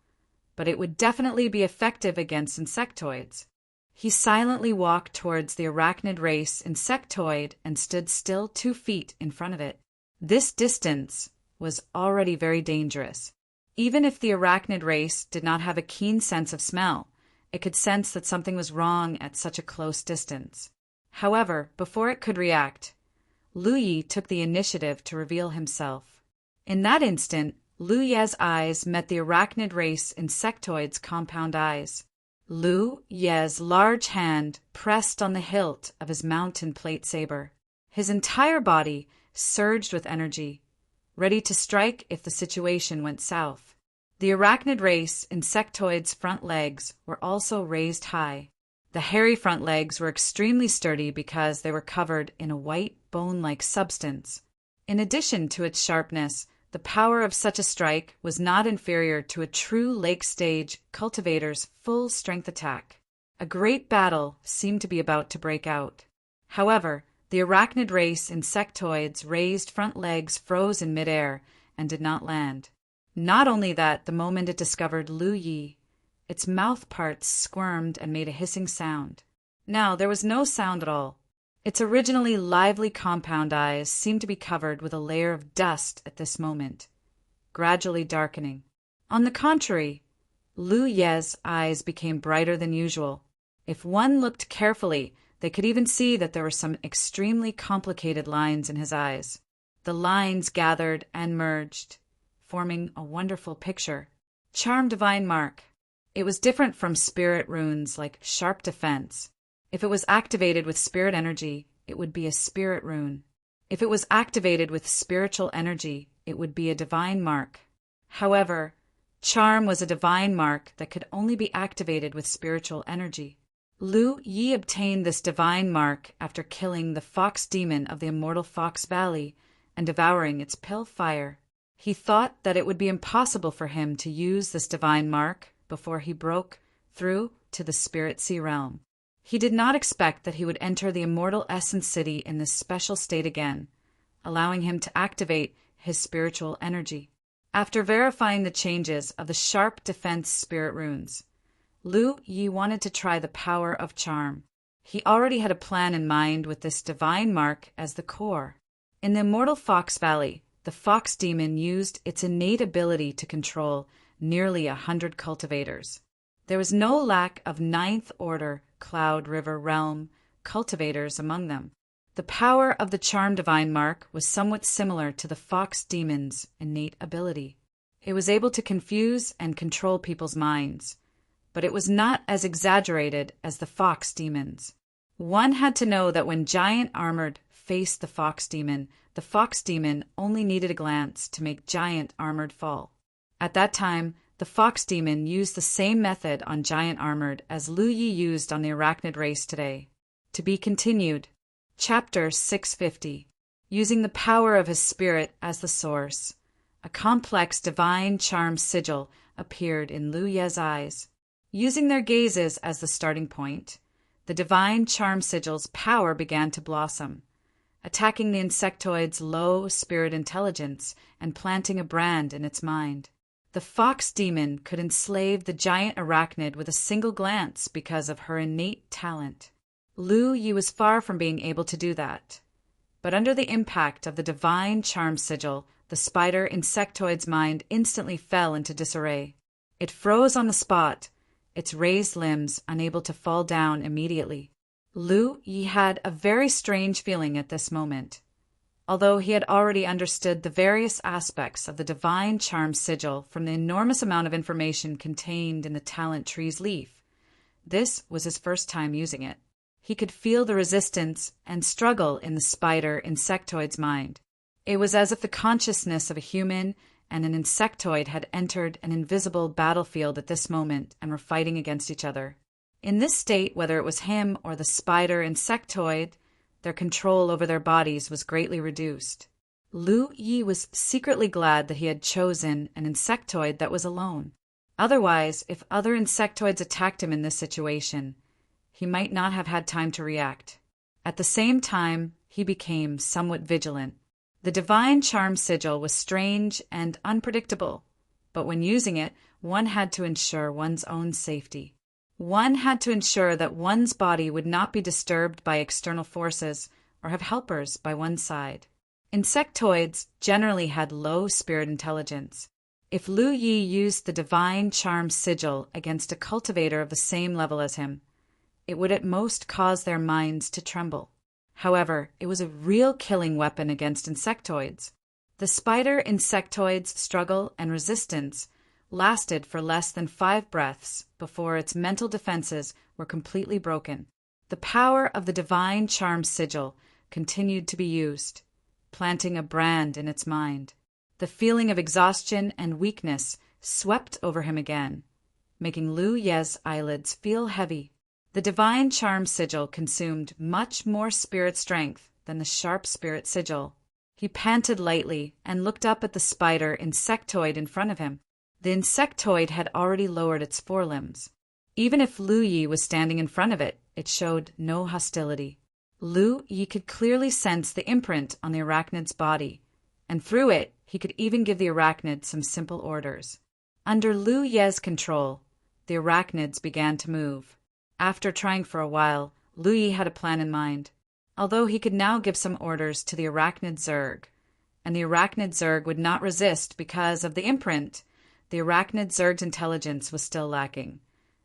Speaker 1: but it would definitely be effective against insectoids. He silently walked towards the arachnid race insectoid and stood still 2 feet in front of it. This distance was already very dangerous. Even if the arachnid race did not have a keen sense of smell, it could sense that something was wrong at such a close distance. However, before it could react, Lu Yi took the initiative to reveal himself. In that instant, Lu Ye's eyes met the arachnid race insectoid's compound eyes. Lu Ye's large hand pressed on the hilt of his mountain plate saber. His entire body surged with energy, ready to strike if the situation went south. The arachnid race insectoid's front legs were also raised high. The hairy front legs were extremely sturdy because they were covered in a white, bone-like substance. In addition to its sharpness, the power of such a strike was not inferior to a true lake stage cultivator's full-strength attack. A great battle seemed to be about to break out. However, the arachnid race insectoid's raised front legs froze in midair and did not land. Not only that, the moment it discovered Lu Yi, its mouth parts squirmed and made a hissing sound. Now, there was no sound at all. Its originally lively compound eyes seemed to be covered with a layer of dust at this moment, gradually darkening. On the contrary, Lu Ye's eyes became brighter than usual. If one looked carefully, they could even see that there were some extremely complicated lines in his eyes. The lines gathered and merged, forming a wonderful picture. Charm Divine Mark. It was different from spirit runes like Sharp Defense. If it was activated with spirit energy, it would be a spirit rune. If it was activated with spiritual energy, it would be a divine mark. However, Charm was a divine mark that could only be activated with spiritual energy. Lu Yi obtained this divine mark after killing the fox demon of the immortal Fox Valley and devouring its pale fire. He thought that it would be impossible for him to use this divine mark before he broke through to the Spirit Sea realm. He did not expect that he would enter the immortal Essence City in this special state again, allowing him to activate his spiritual energy. After verifying the changes of the Sharp Defense spirit runes, Lu Yi wanted to try the power of charm. He already had a plan in mind with this divine mark as the core. In the immortal Fox Valley, the fox demon used its innate ability to control nearly 100 cultivators. There was no lack of Ninth Order Cloud River Realm cultivators among them. The power of the Charm Divine Mark was somewhat similar to the fox demon's innate ability. It was able to confuse and control people's minds, but it was not as exaggerated as the fox demons. One had to know that when Giant Armored faced the fox demon only needed a glance to make Giant Armored fall. At that time, the fox demon used the same method on Giant Armored as Lu Yi used on the arachnid race today. To be continued. Chapter 650. Using the power of his spirit as the source, a complex divine charm sigil appeared in Lu Ye's eyes. Using their gazes as the starting point, the divine charm sigil's power began to blossom, attacking the insectoid's low spirit intelligence and planting a brand in its mind. The fox demon could enslave the giant arachnid with a single glance because of her innate talent. Lu Yi was far from being able to do that. But under the impact of the divine charm sigil, the spider insectoid's mind instantly fell into disarray. It froze on the spot, its raised limbs unable to fall down immediately. Lu Yi had a very strange feeling at this moment. Although he had already understood the various aspects of the divine charm sigil from the enormous amount of information contained in the talent tree's leaf, this was his first time using it. He could feel the resistance and struggle in the spider-insectoid's mind. It was as if the consciousness of a human and an insectoid had entered an invisible battlefield at this moment and were fighting against each other. In this state, whether it was him or the spider-insectoid, their control over their bodies was greatly reduced. Lu Yi was secretly glad that he had chosen an insectoid that was alone. Otherwise, if other insectoids attacked him in this situation, he might not have had time to react. At the same time, he became somewhat vigilant. The divine charm sigil was strange and unpredictable, but when using it, one had to ensure one's own safety. One had to ensure that one's body would not be disturbed by external forces or have helpers by one side. Insectoids generally had low spirit intelligence. If Lu Yi used the divine charm sigil against a cultivator of the same level as him, it would at most cause their minds to tremble. However, it was a real killing weapon against insectoids. The spider-insectoid's struggle and resistance lasted for less than 5 breaths before its mental defenses were completely broken. The power of the divine charm sigil continued to be used, planting a brand in its mind. The feeling of exhaustion and weakness swept over him again, making Lu Ye's eyelids feel heavy. The divine charm sigil consumed much more spirit strength than the sharp spirit sigil. He panted lightly and looked up at the spider-insectoid in front of him. The insectoid had already lowered its forelimbs. Even if Lu Yi was standing in front of it, it showed no hostility. Lu Yi could clearly sense the imprint on the arachnid's body, and through it, he could even give the arachnid some simple orders. Under Lu Ye's control, the arachnids began to move. After trying for a while, Lu Yi had a plan in mind. Although he could now give some orders to the arachnid Zerg, and the arachnid Zerg would not resist because of the imprint, the arachnid Zerg's intelligence was still lacking,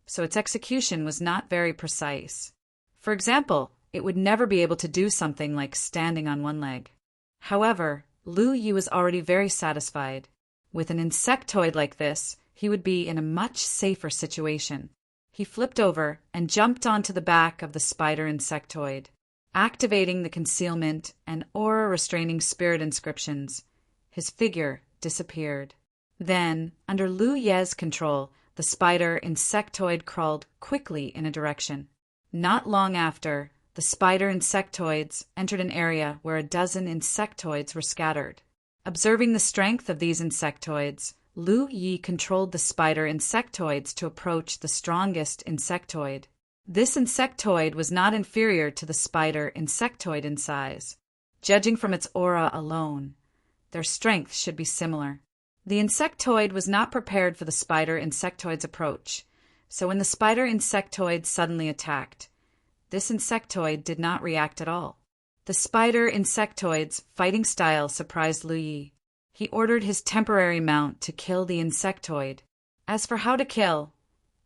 Speaker 1: so its execution was not very precise. For example, it would never be able to do something like standing on one leg. However, Lu Yi was already very satisfied. With an insectoid like this, he would be in a much safer situation. He flipped over and jumped onto the back of the spider-insectoid. Activating the concealment and aura-restraining spirit inscriptions, his figure disappeared. Then, under Lu Ye's control, the spider-insectoid crawled quickly in a direction. Not long after, the spider-insectoids entered an area where a dozen insectoids were scattered. Observing the strength of these insectoids, Lu Yi controlled the spider-insectoids to approach the strongest insectoid. This insectoid was not inferior to the spider-insectoid in size. Judging from its aura alone, their strength should be similar. The insectoid was not prepared for the spider-insectoid's approach, so when the spider-insectoid suddenly attacked, this insectoid did not react at all. The spider-insectoid's fighting style surprised Lu Yi. He ordered his temporary mount to kill the insectoid. As for how to kill,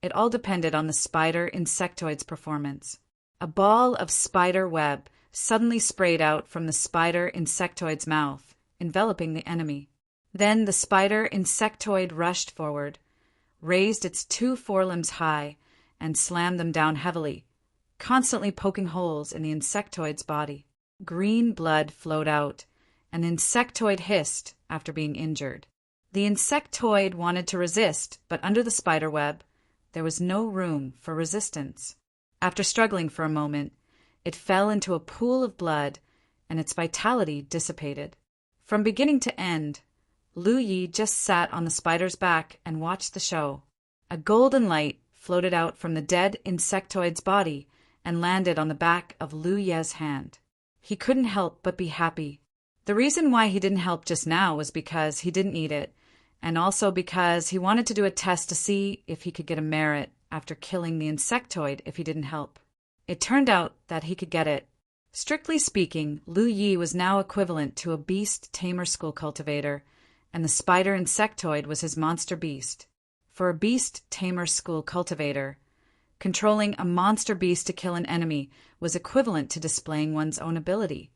Speaker 1: it all depended on the spider-insectoid's performance. A ball of spider web suddenly sprayed out from the spider-insectoid's mouth, enveloping the enemy. Then the spider-insectoid rushed forward, raised its 2 forelimbs high, and slammed them down heavily, constantly poking holes in the insectoid's body. Green blood flowed out, and the insectoid hissed after being injured. The insectoid wanted to resist, but under the spiderweb, there was no room for resistance. After struggling for a moment, it fell into a pool of blood, and its vitality dissipated. From beginning to end, Lu Yi just sat on the spider's back and watched the show. A golden light floated out from the dead insectoid's body and landed on the back of Lu Ye's hand. He couldn't help but be happy. The reason why he didn't help just now was because he didn't need it, and also because he wanted to do a test to see if he could get a merit after killing the insectoid if he didn't help. It turned out that he could get it. Strictly speaking, Lu Yi was now equivalent to a beast tamer school cultivator, and the spider insectoid was his monster beast. For a beast tamer school cultivator, controlling a monster beast to kill an enemy was equivalent to displaying one's own ability,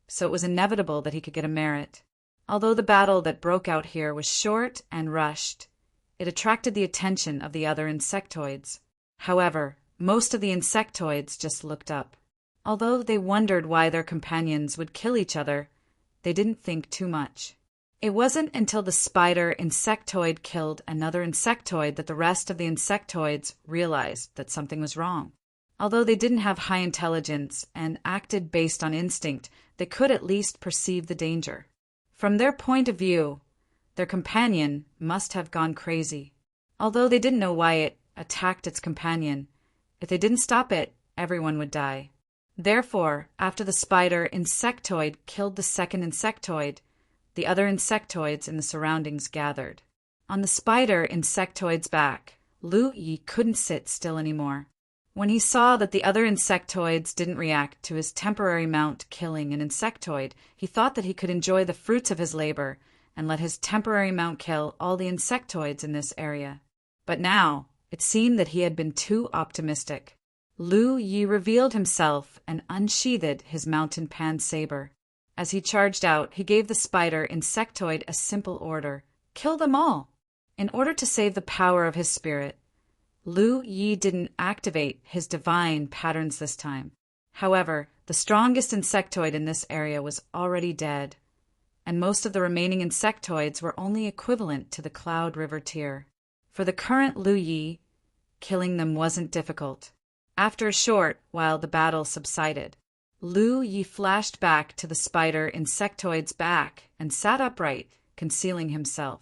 Speaker 1: so it was inevitable that he could get a merit. Although the battle that broke out here was short and rushed, it attracted the attention of the other insectoids. However, Most of the insectoids just looked up. Although they wondered why their companions would kill each other, they didn't think too much. It wasn't until the spider insectoid killed another insectoid that the rest of the insectoids realized that something was wrong. Although they didn't have high intelligence and acted based on instinct, they could at least perceive the danger. From their point of view, their companion must have gone crazy. Although they didn't know why it attacked its companion, if they didn't stop it, everyone would die. Therefore, after the spider insectoid killed the second insectoid, the other insectoids in the surroundings gathered. On the spider insectoid's back, Lu Yi couldn't sit still anymore. When he saw that the other insectoids didn't react to his temporary mount killing an insectoid, he thought that he could enjoy the fruits of his labor and let his temporary mount kill all the insectoids in this area. But now, it seemed that he had been too optimistic. Lu Yi revealed himself and unsheathed his mountain pan saber. As he charged out, he gave the spider insectoid a simple order: kill them all. In order to save the power of his spirit, Lu Yi didn't activate his divine patterns this time. However, the strongest insectoid in this area was already dead, and most of the remaining insectoids were only equivalent to the Cloud River tier. For the current Lu Yi, killing them wasn't difficult. After a short while, the battle subsided. Lu Yi flashed back to the spider insectoid's back and sat upright, concealing himself.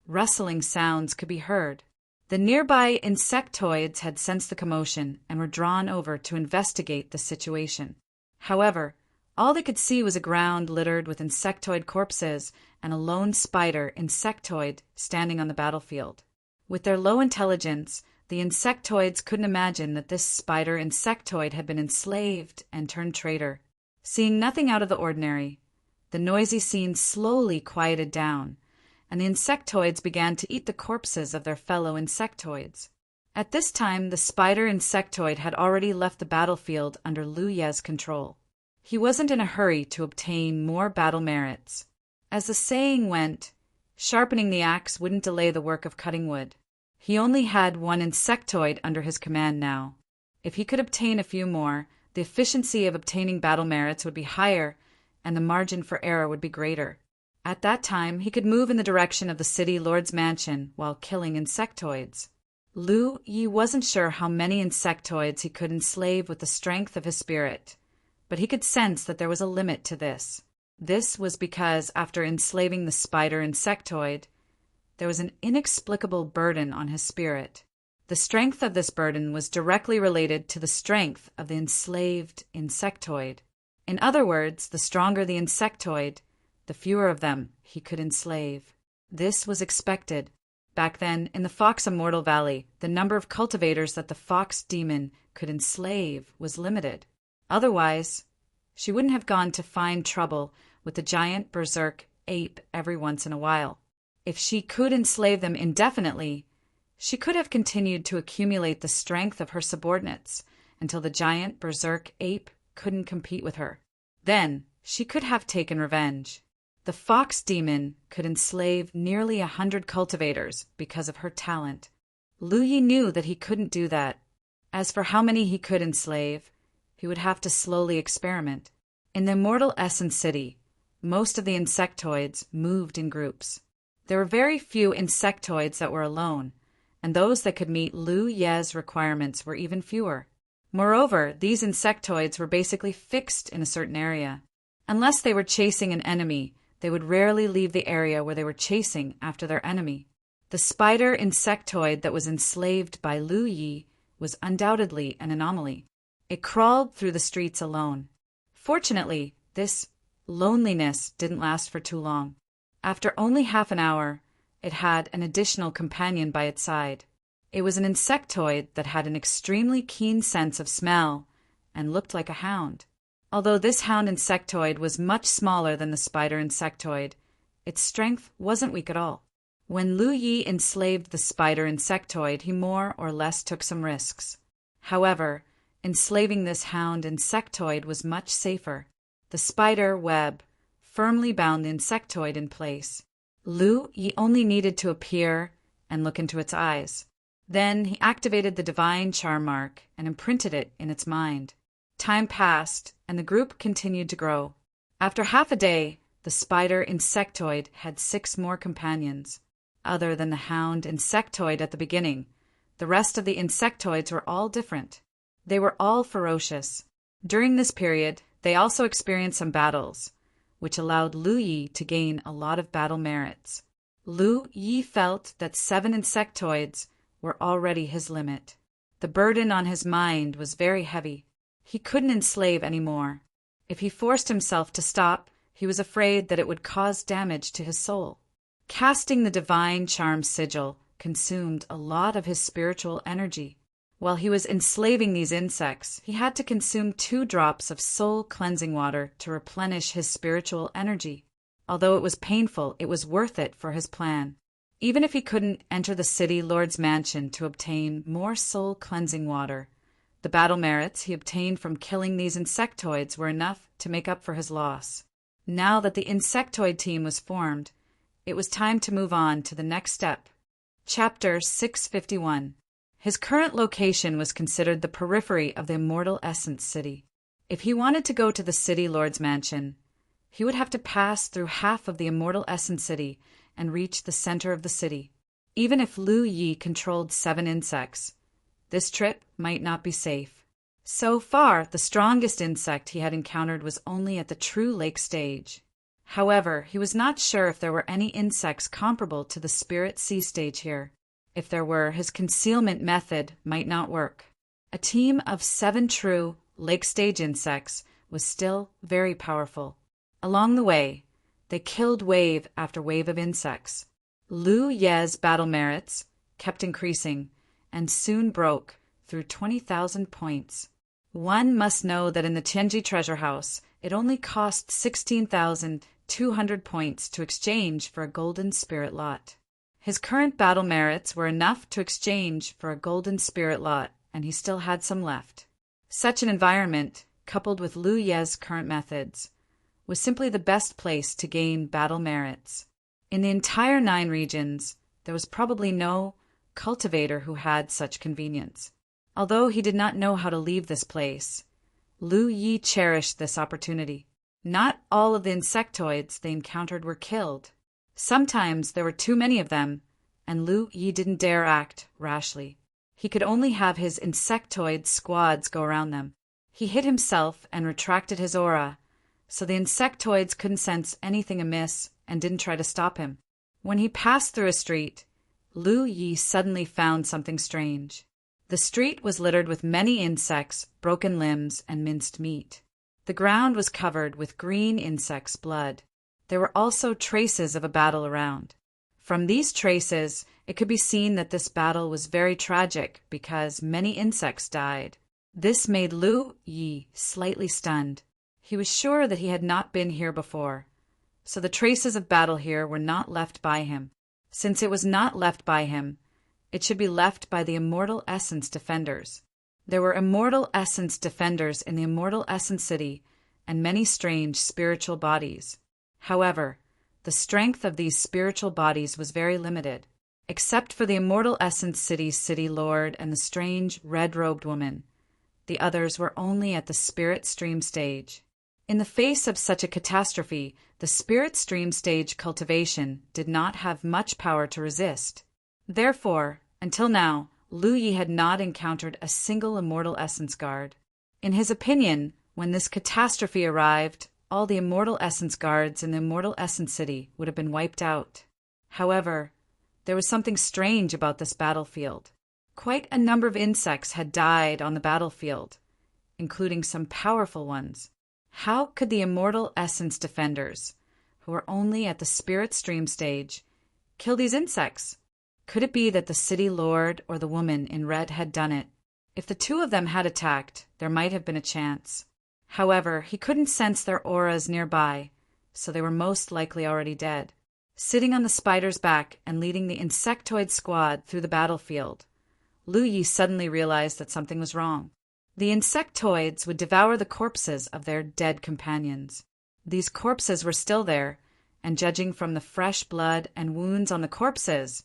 Speaker 1: Rustling sounds could be heard. The nearby insectoids had sensed the commotion and were drawn over to investigate the situation. However, all they could see was a ground littered with insectoid corpses and a lone spider insectoid standing on the battlefield. With their low intelligence, the insectoids couldn't imagine that this spider insectoid had been enslaved and turned traitor. Seeing nothing out of the ordinary, the noisy scene slowly quieted down, and the insectoids began to eat the corpses of their fellow insectoids. At this time, the spider insectoid had already left the battlefield under Lu Ye's control. He wasn't in a hurry to obtain more battle merits. As the saying went, sharpening the axe wouldn't delay the work of cutting wood. He only had one insectoid under his command now. If he could obtain a few more, the efficiency of obtaining battle merits would be higher, and the margin for error would be greater. At that time, he could move in the direction of the city lord's mansion while killing insectoids. Lu Yi wasn't sure how many insectoids he could enslave with the strength of his spirit, but he could sense that there was a limit to this. This was because after enslaving the spider insectoid, there was an inexplicable burden on his spirit. The strength of this burden was directly related to the strength of the enslaved insectoid. In other words, the stronger the insectoid, the fewer of them he could enslave. This was expected. Back then, in the Fox Immortal Valley, the number of cultivators that the fox demon could enslave was limited. Otherwise, she wouldn't have gone to find trouble with the giant berserk ape every once in a while. If she could enslave them indefinitely, she could have continued to accumulate the strength of her subordinates until the giant berserk ape couldn't compete with her. Then she could have taken revenge. The fox demon could enslave nearly 100 cultivators because of her talent. Lu Yi knew that he couldn't do that. As for how many he could enslave, he would have to slowly experiment. In the Immortal Essence City, most of the insectoids moved in groups. There were very few insectoids that were alone, and those that could meet Lu Ye's requirements were even fewer. Moreover, these insectoids were basically fixed in a certain area. Unless they were chasing an enemy, they would rarely leave the area where they were chasing after their enemy. The spider insectoid that was enslaved by Lu Yi was undoubtedly an anomaly. It crawled through the streets alone. Fortunately, this loneliness didn't last for too long. After only half an hour, it had an additional companion by its side. It was an insectoid that had an extremely keen sense of smell and looked like a hound. Although this hound insectoid was much smaller than the spider insectoid, its strength wasn't weak at all. When Lu Yi enslaved the spider insectoid, he more or less took some risks. However, enslaving this hound insectoid was much safer. The spider web firmly bound the insectoid in place. Lu Yi only needed to appear and look into its eyes. Then he activated the divine charm mark and imprinted it in its mind. Time passed, and the group continued to grow. After half a day, the spider insectoid had 6 more companions. Other than the hound insectoid at the beginning, the rest of the insectoids were all different. They were all ferocious. During this period, they also experienced some battles, which allowed Lu Yi to gain a lot of battle merits. Lu Yi felt that 7 insectoids were already his limit. The burden on his mind was very heavy. He couldn't enslave any more. If he forced himself to stop, he was afraid that it would cause damage to his soul. Casting the divine charm sigil consumed a lot of his spiritual energy. While he was enslaving these insects, he had to consume 2 drops of soul cleansing water to replenish his spiritual energy. Although it was painful, it was worth it for his plan. Even if he couldn't enter the city lord's mansion to obtain more soul cleansing water, the battle merits he obtained from killing these insectoids were enough to make up for his loss. Now that the insectoid team was formed, it was time to move on to the next step. Chapter 651. His current location was considered the periphery of the Immortal Essence City. If he wanted to go to the city lord's mansion, he would have to pass through half of the Immortal Essence City and reach the center of the city. Even if Lu Yi controlled 7 insects, this trip might not be safe. So far, the strongest insect he had encountered was only at the true lake stage. However, he was not sure if there were any insects comparable to the spirit sea stage here. If there were, his concealment method might not work. A team of 7 true lake stage insects was still very powerful. Along the way, they killed wave after wave of insects. Lu Ye's battle merits kept increasing and soon broke through 20,000 points. One must know that in the Tianji treasure house, it only cost 16,200 points to exchange for a golden spirit lot. His current battle merits were enough to exchange for a golden spirit lot, and he still had some left. Such an environment, coupled with Lu Ye's current methods, was simply the best place to gain battle merits. In the entire 9 regions, there was probably no cultivator who had such convenience. Although he did not know how to leave this place, Lu Yi cherished this opportunity. Not all of the insectoids they encountered were killed. Sometimes there were too many of them, and Lu Yi didn't dare act rashly. He could only have his insectoid squads go around them. He hid himself and retracted his aura, so the insectoids couldn't sense anything amiss and didn't try to stop him. When he passed through a street, Lu Yi suddenly found something strange. The street was littered with many insects, broken limbs, and minced meat. The ground was covered with green insects' blood. There were also traces of a battle around. From these traces, it could be seen that this battle was very tragic because many insects died. This made Lu Yi slightly stunned. He was sure that he had not been here before, so the traces of battle here were not left by him. Since it was not left by him, it should be left by the Immortal Essence Defenders. There were Immortal Essence Defenders in the Immortal Essence City and many strange spiritual bodies. However, the strength of these spiritual bodies was very limited. Except for the Immortal Essence City's city lord and the strange red-robed woman, the others were only at the spirit stream stage. In the face of such a catastrophe, the spirit stream stage cultivation did not have much power to resist. Therefore, until now, Lu Yi had not encountered a single Immortal Essence Guard. In his opinion, when this catastrophe arrived, all the Immortal Essence Guards in the Immortal Essence City would have been wiped out. However, there was something strange about this battlefield. Quite a number of insects had died on the battlefield, including some powerful ones. How could the Immortal Essence Defenders, who were only at the Spirit Stream stage, kill these insects? Could it be that the city lord or the woman in red had done it? If the 2 of them had attacked, there might have been a chance. However, he couldn't sense their auras nearby, so they were most likely already dead. Sitting on the spider's back and leading the insectoid squad through the battlefield, Lu Yi suddenly realized that something was wrong. The insectoids would devour the corpses of their dead companions. These corpses were still there, and judging from the fresh blood and wounds on the corpses,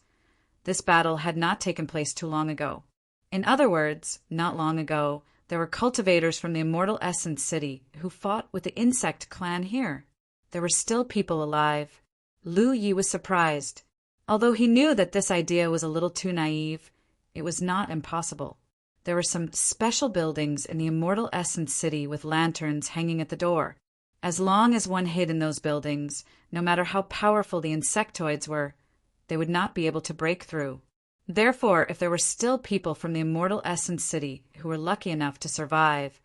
Speaker 1: This battle had not taken place too long ago. In other words, not long ago, there were cultivators from the Immortal Essence City who fought with the insect clan here. There were still people alive. Lu Yi was surprised. Although he knew that this idea was a little too naive, it was not impossible. There were some special buildings in the Immortal Essence City with lanterns hanging at the door. As long as one hid in those buildings, no matter how powerful the insectoids were, they would not be able to break through. Therefore, if there were still people from the Immortal Essence City who were lucky enough to survive,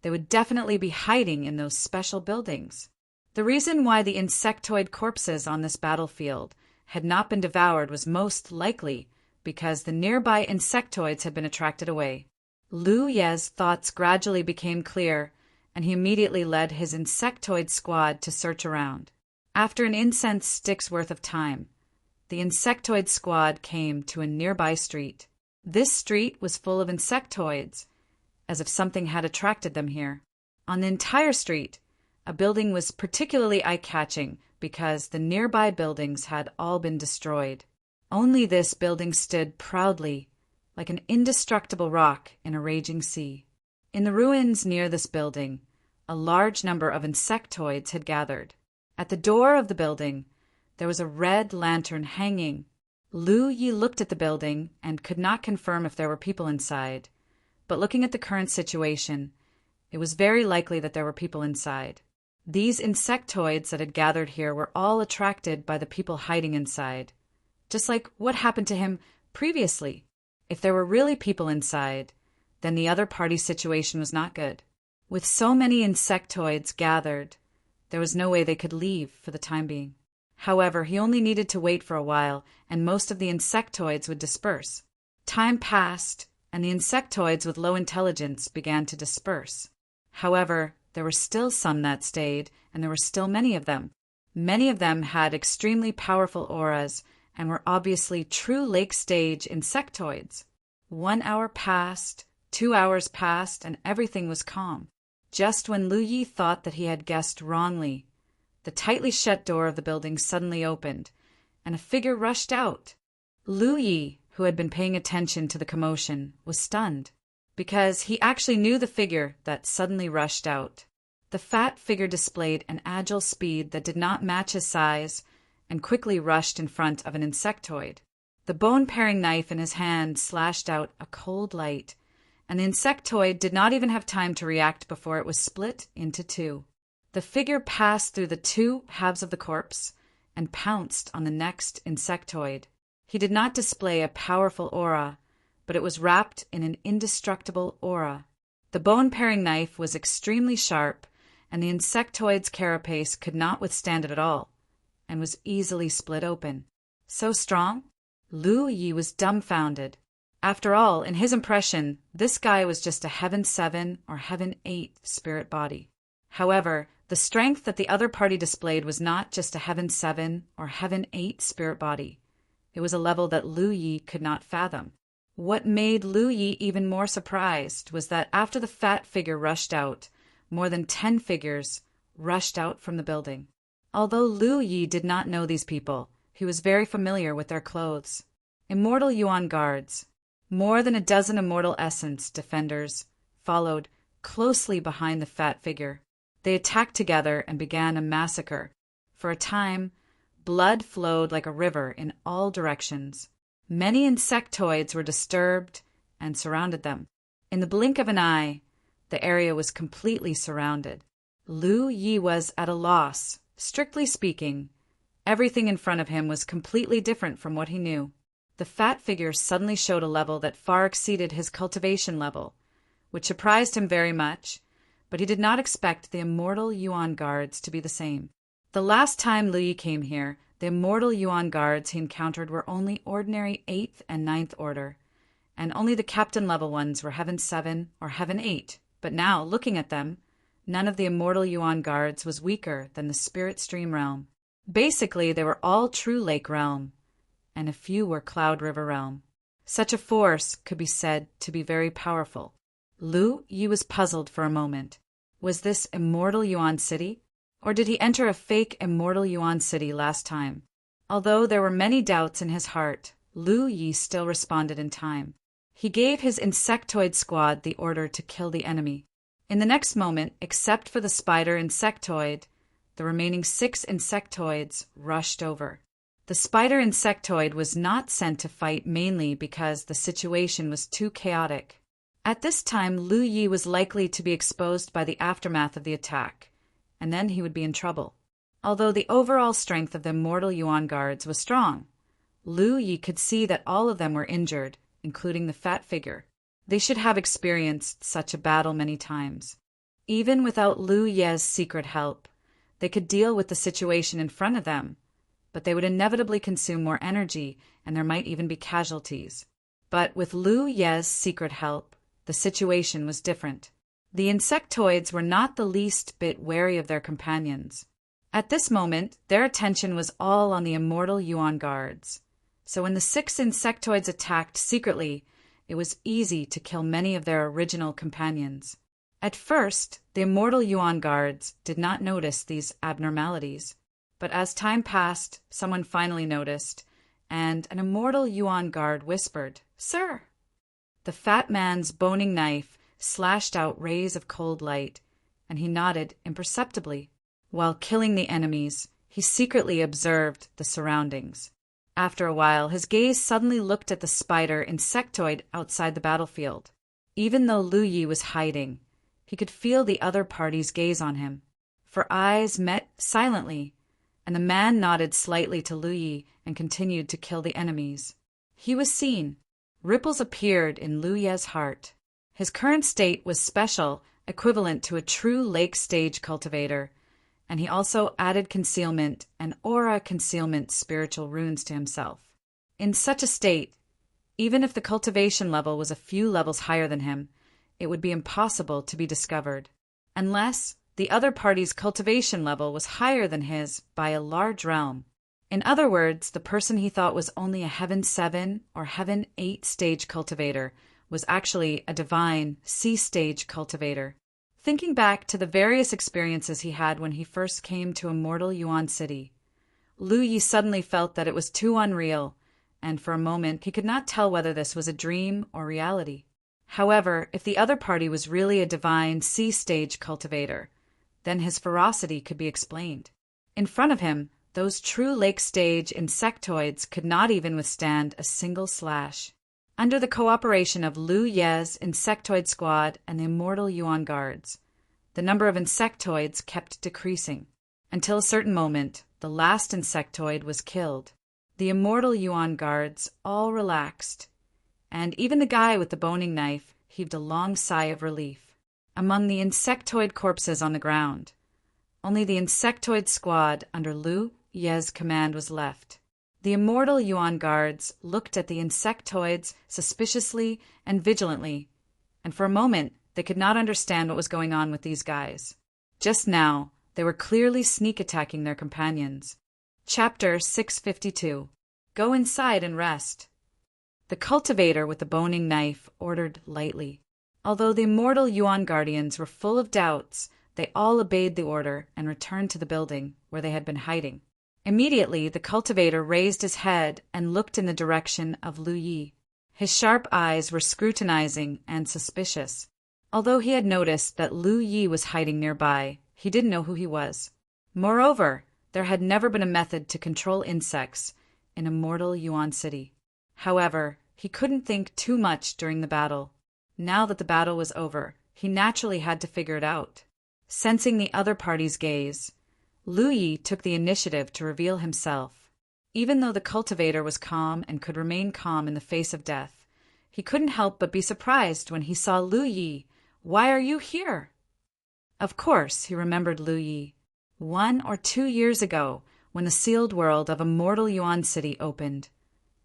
Speaker 1: they would definitely be hiding in those special buildings. The reason why the insectoid corpses on this battlefield had not been devoured was most likely because the nearby insectoids had been attracted away. Lu Ye's thoughts gradually became clear, and he immediately led his insectoid squad to search around. After an incense stick's worth of time, the insectoid squad came to a nearby street. This street was full of insectoids, as if something had attracted them here. On the entire street, a building was particularly eye-catching because the nearby buildings had all been destroyed. Only this building stood proudly, like an indestructible rock in a raging sea. In the ruins near this building, a large number of insectoids had gathered. At the door of the building, there was a red lantern hanging. Lu Yi looked at the building and could not confirm if there were people inside, but looking at the current situation, it was very likely that there were people inside. These insectoids that had gathered here were all attracted by the people hiding inside, just like what happened to him previously. If there were really people inside, then the other party's situation was not good. With so many insectoids gathered, there was no way they could leave for the time being. However, he only needed to wait for a while, and most of the insectoids would disperse. Time passed, and the insectoids with low intelligence began to disperse. However, there were still some that stayed, and there were still many of them. Many of them had extremely powerful auras and were obviously true lake-stage insectoids. 1 hour passed, 2 hours passed, and everything was calm. Just when Lu Yi thought that he had guessed wrongly, the tightly shut door of the building suddenly opened, and a figure rushed out. Lu Yi, who had been paying attention to the commotion, was stunned, because he actually knew the figure that suddenly rushed out. The fat figure displayed an agile speed that did not match his size and quickly rushed in front of an insectoid. The bone-paring knife in his hand slashed out a cold light, and the insectoid did not even have time to react before it was split into two. The figure passed through the two halves of the corpse and pounced on the next insectoid. He did not display a powerful aura, but it was wrapped in an indestructible aura. The bone-paring knife was extremely sharp, and the insectoid's carapace could not withstand it at all, and was easily split open. So strong? Lu Yi was dumbfounded. After all, in his impression, this guy was just a Heaven 7 or Heaven 8 spirit body. However, the strength that the other party displayed was not just a Heaven 7 or Heaven 8 spirit body. It was a level that Lu Yi could not fathom. What made Lu Yi even more surprised was that after the fat figure rushed out, more than 10 figures rushed out from the building. Although Lu Yi did not know these people, he was very familiar with their clothes. Immortal Yuan guards, more than a dozen Immortal Essence defenders, followed closely behind the fat figure. They attacked together and began a massacre. For a time, blood flowed like a river in all directions. Many insectoids were disturbed and surrounded them. In the blink of an eye, the area was completely surrounded. Lu Yi was at a loss. Strictly speaking, everything in front of him was completely different from what he knew. The fat figure suddenly showed a level that far exceeded his cultivation level, which surprised him very much, but he did not expect the Immortal Yuan guards to be the same. The last time Lu Yi came here, the Immortal Yuan guards he encountered were only ordinary 8th and 9th order, and only the captain level ones were Heaven 7 or Heaven 8. But now, looking at them, none of the Immortal Yuan guards was weaker than the Spirit Stream realm. Basically, they were all true Lake realm, and a few were Cloud River realm. Such a force could be said to be very powerful. Lu Yi was puzzled for a moment. Was this Immortal Yuan City? Or did he enter a fake Immortal Yuan City last time? Although there were many doubts in his heart, Lu Yi still responded in time. He gave his insectoid squad the order to kill the enemy. In the next moment, except for the spider insectoid, the remaining 6 insectoids rushed over. The spider insectoid was not sent to fight mainly because the situation was too chaotic. At this time, Lu Yi was likely to be exposed by the aftermath of the attack, and then he would be in trouble. Although the overall strength of the immortal Yuan guards was strong, Lu Yi could see that all of them were injured, including the fat figure. They should have experienced such a battle many times. Even without Lu Ye's secret help, they could deal with the situation in front of them, but they would inevitably consume more energy and there might even be casualties. But with Lu Ye's secret help, the situation was different. The insectoids were not the least bit wary of their companions. At this moment, their attention was all on the immortal Yuan guards. So when the 6 insectoids attacked secretly, it was easy to kill many of their original companions. At first, the immortal Yuan guards did not notice these abnormalities. But as time passed, someone finally noticed, and an immortal Yuan guard whispered, "Sir!" The fat man's boning knife slashed out rays of cold light, and he nodded imperceptibly. While killing the enemies, he secretly observed the surroundings. After a while, his gaze suddenly looked at the spider insectoid outside the battlefield. Even though Lu Yi was hiding, he could feel the other party's gaze on him. For eyes met silently, and the man nodded slightly to Lu Yi and continued to kill the enemies. He was seen. Ripples appeared in Lu Ye's heart. His current state was special, equivalent to a true lake stage cultivator, and he also added concealment and aura concealment spiritual runes to himself. In such a state, even if the cultivation level was a few levels higher than him, it would be impossible to be discovered, unless the other party's cultivation level was higher than his by a large realm. In other words, the person he thought was only a Heaven 7 or Heaven 8 stage cultivator was actually a divine C stage cultivator. Thinking back to the various experiences he had when he first came to Immortal Yuan City, Lu Yi suddenly felt that it was too unreal, and for a moment he could not tell whether this was a dream or reality. However, if the other party was really a divine C stage cultivator, then his ferocity could be explained. In front of him, those true lake stage insectoids could not even withstand a single slash. Under the cooperation of Lu Ye's insectoid squad and the immortal Yuan guards, the number of insectoids kept decreasing, until a certain moment the last insectoid was killed. The immortal Yuan guards all relaxed, and even the guy with the boning knife heaved a long sigh of relief. Among the insectoid corpses on the ground, only the insectoid squad under Lu Ye's command was left. The immortal Yuan guards looked at the insectoids suspiciously and vigilantly, and for a moment they could not understand what was going on with these guys. Just now, they were clearly sneak attacking their companions. Chapter 652. Go inside and rest. The cultivator with the boning knife ordered lightly. Although the immortal Yuan guardians were full of doubts, they all obeyed the order and returned to the building where they had been hiding. Immediately, the cultivator raised his head and looked in the direction of Lu Yi. His sharp eyes were scrutinizing and suspicious. Although he had noticed that Lu Yi was hiding nearby, he didn't know who he was. Moreover, there had never been a method to control insects in Immortal Yuan City. However, he couldn't think too much during the battle. Now that the battle was over, he naturally had to figure it out. Sensing the other party's gaze, Lu Yi took the initiative to reveal himself. Even though the cultivator was calm and could remain calm in the face of death, he couldn't help but be surprised when he saw Lu Yi. "Why are you here?" Of course, he remembered Lu Yi. 1 or 2 years ago, when the sealed world of Immortal Yuan City opened,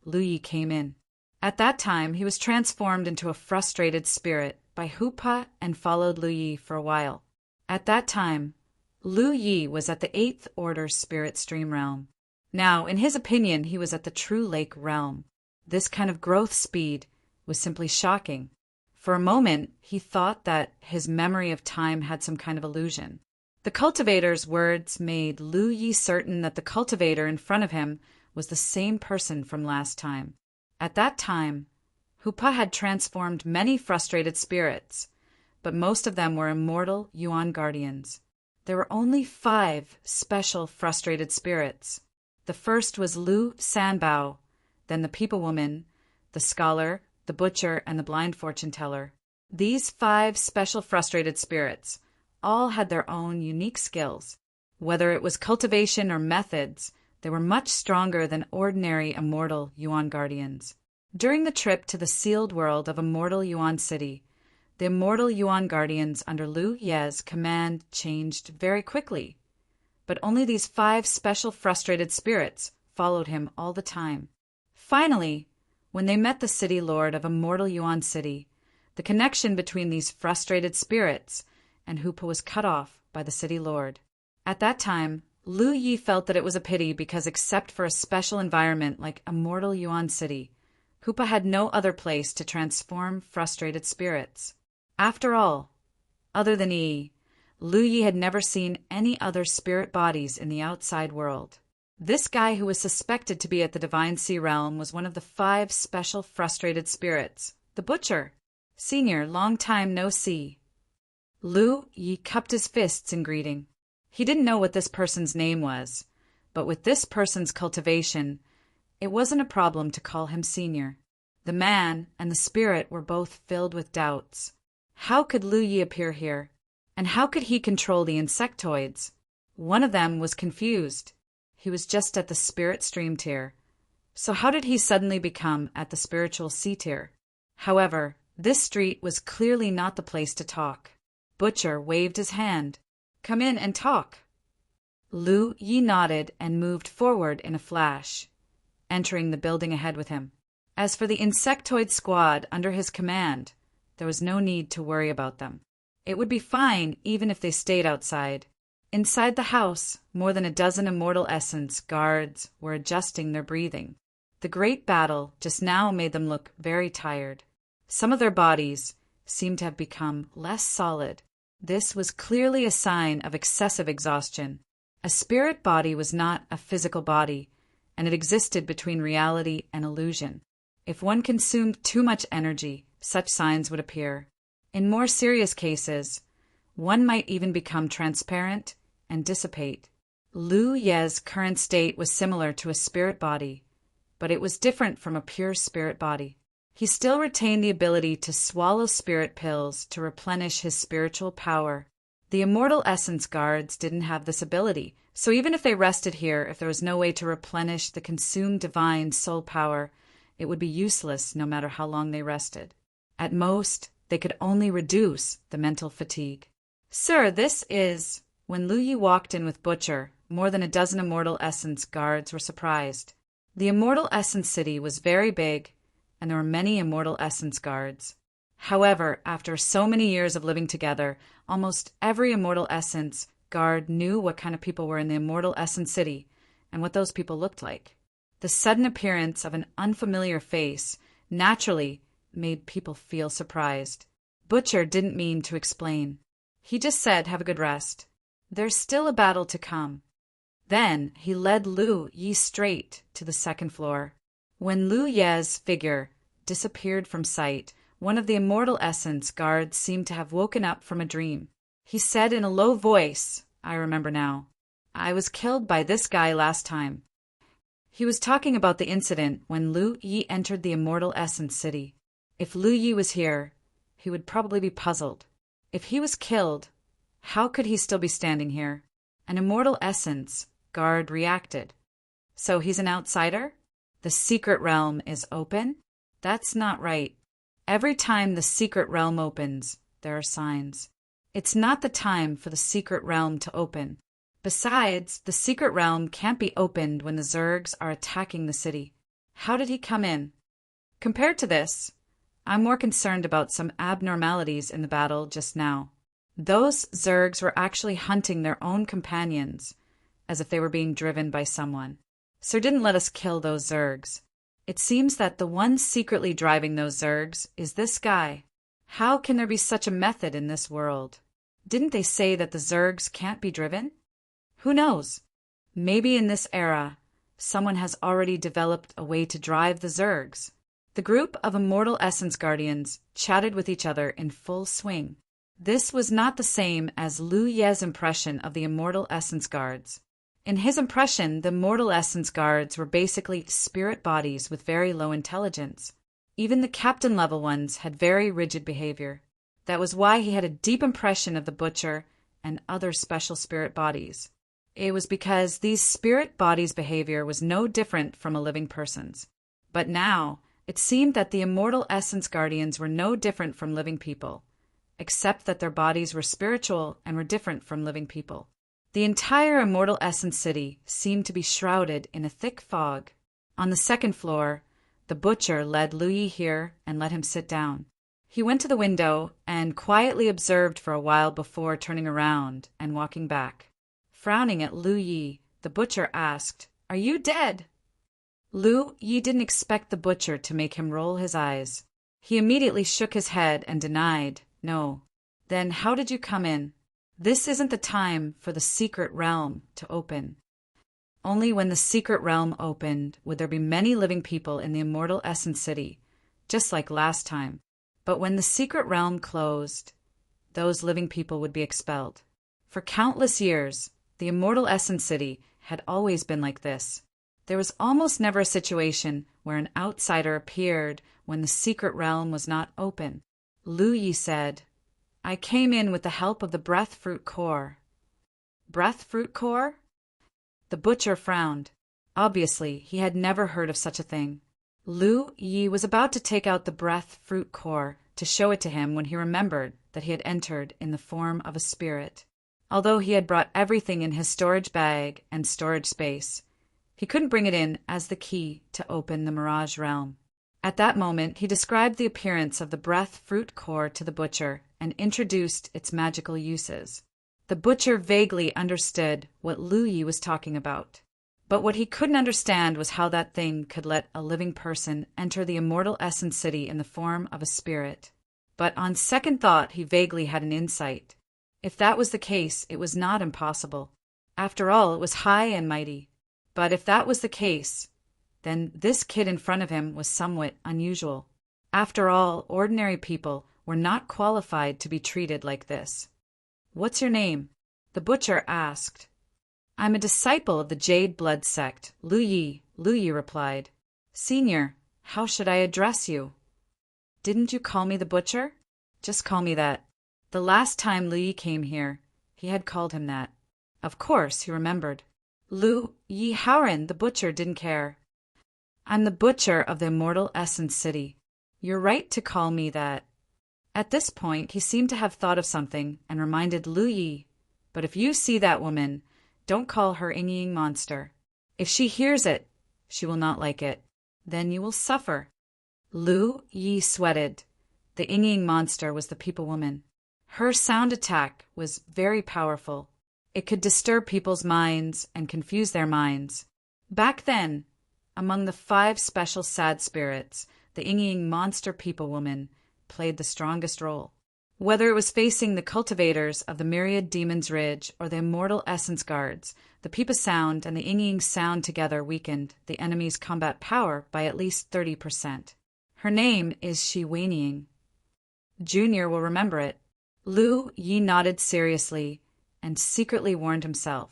Speaker 1: Lu Yi came in. At that time, he was transformed into a frustrated spirit by Hupa and followed Lu Yi for a while. At that time, Lu Yi was at the 8th Order Spirit Stream realm. Now, in his opinion, he was at the True Lake realm. This kind of growth speed was simply shocking. For a moment, he thought that his memory of time had some kind of illusion. The cultivator's words made Lu Yi certain that the cultivator in front of him was the same person from last time. At that time, Hoopa had transformed many frustrated spirits, but most of them were immortal Yuan guardians. There were only 5 special frustrated spirits. The first was Lu Sanbao, then the People Woman, the Scholar, the Butcher, and the Blind Fortune Teller. These 5 special frustrated spirits all had their own unique skills. Whether it was cultivation or methods, they were much stronger than ordinary immortal Yuan guardians. During the trip to the sealed world of immortal Yuan City, the immortal Yuan guardians under Lu Ye's command changed very quickly, but only these 5 special frustrated spirits followed him all the time. Finally, when they met the city lord of immortal Yuan City, the connection between these frustrated spirits and Hoopa was cut off by the city lord. At that time, Lu Yi felt that it was a pity because except for a special environment like immortal Yuan City, Hoopa had no other place to transform frustrated spirits. After all, other than Yi, Lu Yi had never seen any other spirit bodies in the outside world. This guy who was suspected to be at the Divine Sea Realm was one of the 5 special frustrated spirits, the Butcher. Senior, long time no see. Lu Yi cupped his fists in greeting. He didn't know what this person's name was, but with this person's cultivation, it wasn't a problem to call him Senior. The man and the spirit were both filled with doubts. How could Lu Yi appear here? And how could he control the insectoids? One of them was confused. He was just at the spirit stream tier. So how did he suddenly become at the spiritual sea tier? However, this street was clearly not the place to talk. Butcher waved his hand. Come in and talk. Lu Yi nodded and moved forward in a flash, entering the building ahead with him. As for the insectoid squad under his command, there was no need to worry about them. It would be fine even if they stayed outside. Inside the house, more than a dozen immortal essence guards were adjusting their breathing. The great battle just now made them look very tired. Some of their bodies seemed to have become less solid. This was clearly a sign of excessive exhaustion. A spirit body was not a physical body, and it existed between reality and illusion. If one consumed too much energy, such signs would appear. In more serious cases, one might even become transparent and dissipate. Lu Ye's current state was similar to a spirit body, but it was different from a pure spirit body. He still retained the ability to swallow spirit pills to replenish his spiritual power. The immortal essence guards didn't have this ability, so even if they rested here, if there was no way to replenish the consumed divine soul power, it would be useless no matter how long they rested. At most, they could only reduce the mental fatigue. Sir, this is... When Lu Yi walked in with Butcher, more than a dozen immortal essence guards were surprised. The immortal essence city was very big, and there were many immortal essence guards. However, after so many years of living together, almost every immortal essence guard knew what kind of people were in the immortal essence city and what those people looked like. The sudden appearance of an unfamiliar face naturally made people feel surprised. Butcher didn't mean to explain. He just said, "Have a good rest. There's still a battle to come." Then he led Lu Yi straight to the second floor. When Lu Ye's figure disappeared from sight, one of the immortal essence guards seemed to have woken up from a dream. He said in a low voice, "I remember now. I was killed by this guy last time." He was talking about the incident when Lu Yi entered the immortal essence city. If Lu Yi was here, he would probably be puzzled. If he was killed, how could he still be standing here? An immortal essence guard reacted. So he's an outsider? The secret realm is open? That's not right. Every time the secret realm opens, there are signs. It's not the time for the secret realm to open. Besides, the secret realm can't be opened when the Zergs are attacking the city. How did he come in? Compared to this, I'm more concerned about some abnormalities in the battle just now. Those Zergs were actually hunting their own companions, as if they were being driven by someone. Sir didn't let us kill those Zergs. It seems that the one secretly driving those Zergs is this guy. How can there be such a method in this world? Didn't they say that the Zergs can't be driven? Who knows? Maybe in this era, someone has already developed a way to drive the Zergs. The group of immortal essence guardians chatted with each other in full swing. This was not the same as Lu Ye's impression of the immortal essence guards. In his impression, the immortal essence guards were basically spirit bodies with very low intelligence. Even the captain-level ones had very rigid behavior. That was why he had a deep impression of the Butcher and other special spirit bodies. It was because these spirit bodies' behavior was no different from a living person's. But now, it seemed that the immortal essence guardians were no different from living people, except that their bodies were spiritual and were different from living people. The entire immortal essence city seemed to be shrouded in a thick fog. On the second floor, the Butcher led Lu Yi here and let him sit down. He went to the window and quietly observed for a while before turning around and walking back. Frowning at Lu Yi, the Butcher asked, "Are you dead?" Lu Yi didn't expect the Butcher to make him roll his eyes. He immediately shook his head and denied, "No." "Then how did you come in?" "This isn't the time for the secret realm to open." Only when the secret realm opened would there be many living people in the immortal essence city, just like last time. But when the secret realm closed, those living people would be expelled. For countless years, the immortal essence city had always been like this. There was almost never a situation where an outsider appeared when the secret realm was not open. Lu Yi said, "I came in with the help of the breath fruit core." Breath fruit core? The Butcher frowned. Obviously, he had never heard of such a thing. Lu Yi was about to take out the breath fruit core to show it to him when he remembered that he had entered in the form of a spirit. Although he had brought everything in his storage bag and storage space, he couldn't bring it in as the key to open the Mirage realm. At that moment, he described the appearance of the breath fruit core to the Butcher and introduced its magical uses. The Butcher vaguely understood what Lu Yi was talking about. But what he couldn't understand was how that thing could let a living person enter the immortal essence city in the form of a spirit. But on second thought, he vaguely had an insight. If that was the case, it was not impossible. After all, it was high and mighty. But if that was the case, then this kid in front of him was somewhat unusual. After all, ordinary people were not qualified to be treated like this. "What's your name?" the Butcher asked. "I'm a disciple of the Jade Blood sect, Lu Yi," Lu Yi replied. "Senior, how should I address you?" "Didn't you call me the Butcher?" "Just call me that." The last time Lu Yi came here, he had called him that. Of course, he remembered. Lu Yi Howren, the Butcher, didn't care. "I'm the Butcher of the immortal essence city. You're right to call me that." At this point, he seemed to have thought of something and reminded Lu Yi, "But if you see that woman, don't call her Ying monster. If she hears it, she will not like it. Then you will suffer." Lu Yi sweated. The Ying monster was the people woman. Her sound attack was very powerful. It could disturb people's minds and confuse their minds. Back then, among the 5 special sad spirits, the Ying monster people woman played the strongest role. Whether it was facing the cultivators of the Myriad Demon's Ridge or the Immortal Essence Guards, the Peepa sound and the Ying sound together weakened the enemy's combat power by at least 30%. Her name is Shi Wenying. Junior will remember it. Lu Yi nodded seriously and secretly warned himself.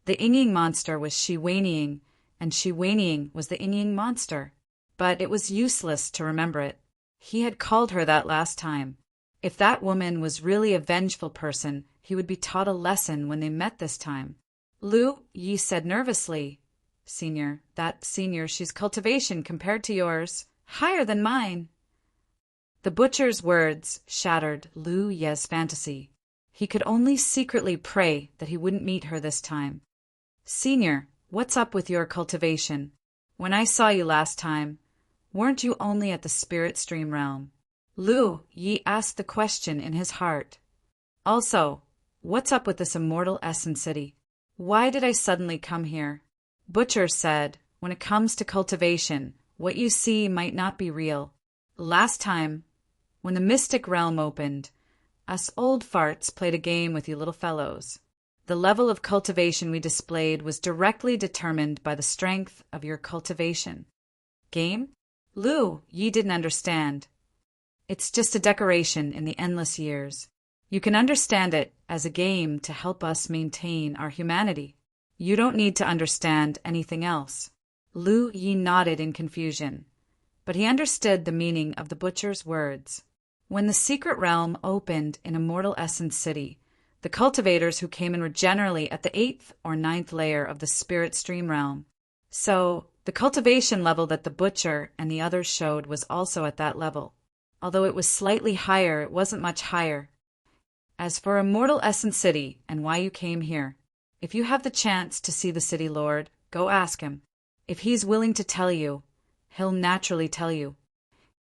Speaker 1: The Ying monster was Shi Wenying, and Shi Wenying was the Ying monster. But it was useless to remember it. He had called her that last time. If that woman was really a vengeful person, he would be taught a lesson when they met this time. Lu Yi said nervously, "Senior, she's cultivation compared to yours. Higher than mine." The Butcher's words shattered Lu Ye's fantasy. He could only secretly pray that he wouldn't meet her this time. "Senior, what's up with your cultivation? When I saw you last time, weren't you only at the spirit stream realm?" Lu Yi asked the question in his heart. "Also, what's up with this immortal essence city? Why did I suddenly come here?" Butcher said, "When it comes to cultivation, what you see might not be real. Last time, when the mystic realm opened, us old farts played a game with you little fellows. The level of cultivation we displayed was directly determined by the strength of your cultivation." "Game?" Lu, Yi didn't understand. It's just a decoration in the endless years. You can understand it as a game to help us maintain our humanity. You don't need to understand anything else. Lu Yi nodded in confusion, but he understood the meaning of the butcher's words. When the secret realm opened in Immortal Essence City, the cultivators who came in were generally at the 8th or 9th layer of the spirit stream realm. So, the cultivation level that the butcher and the others showed was also at that level. Although it was slightly higher, it wasn't much higher. As for Immortal Essence City and why you came here, if you have the chance to see the City Lord, go ask him. If he's willing to tell you, he'll naturally tell you.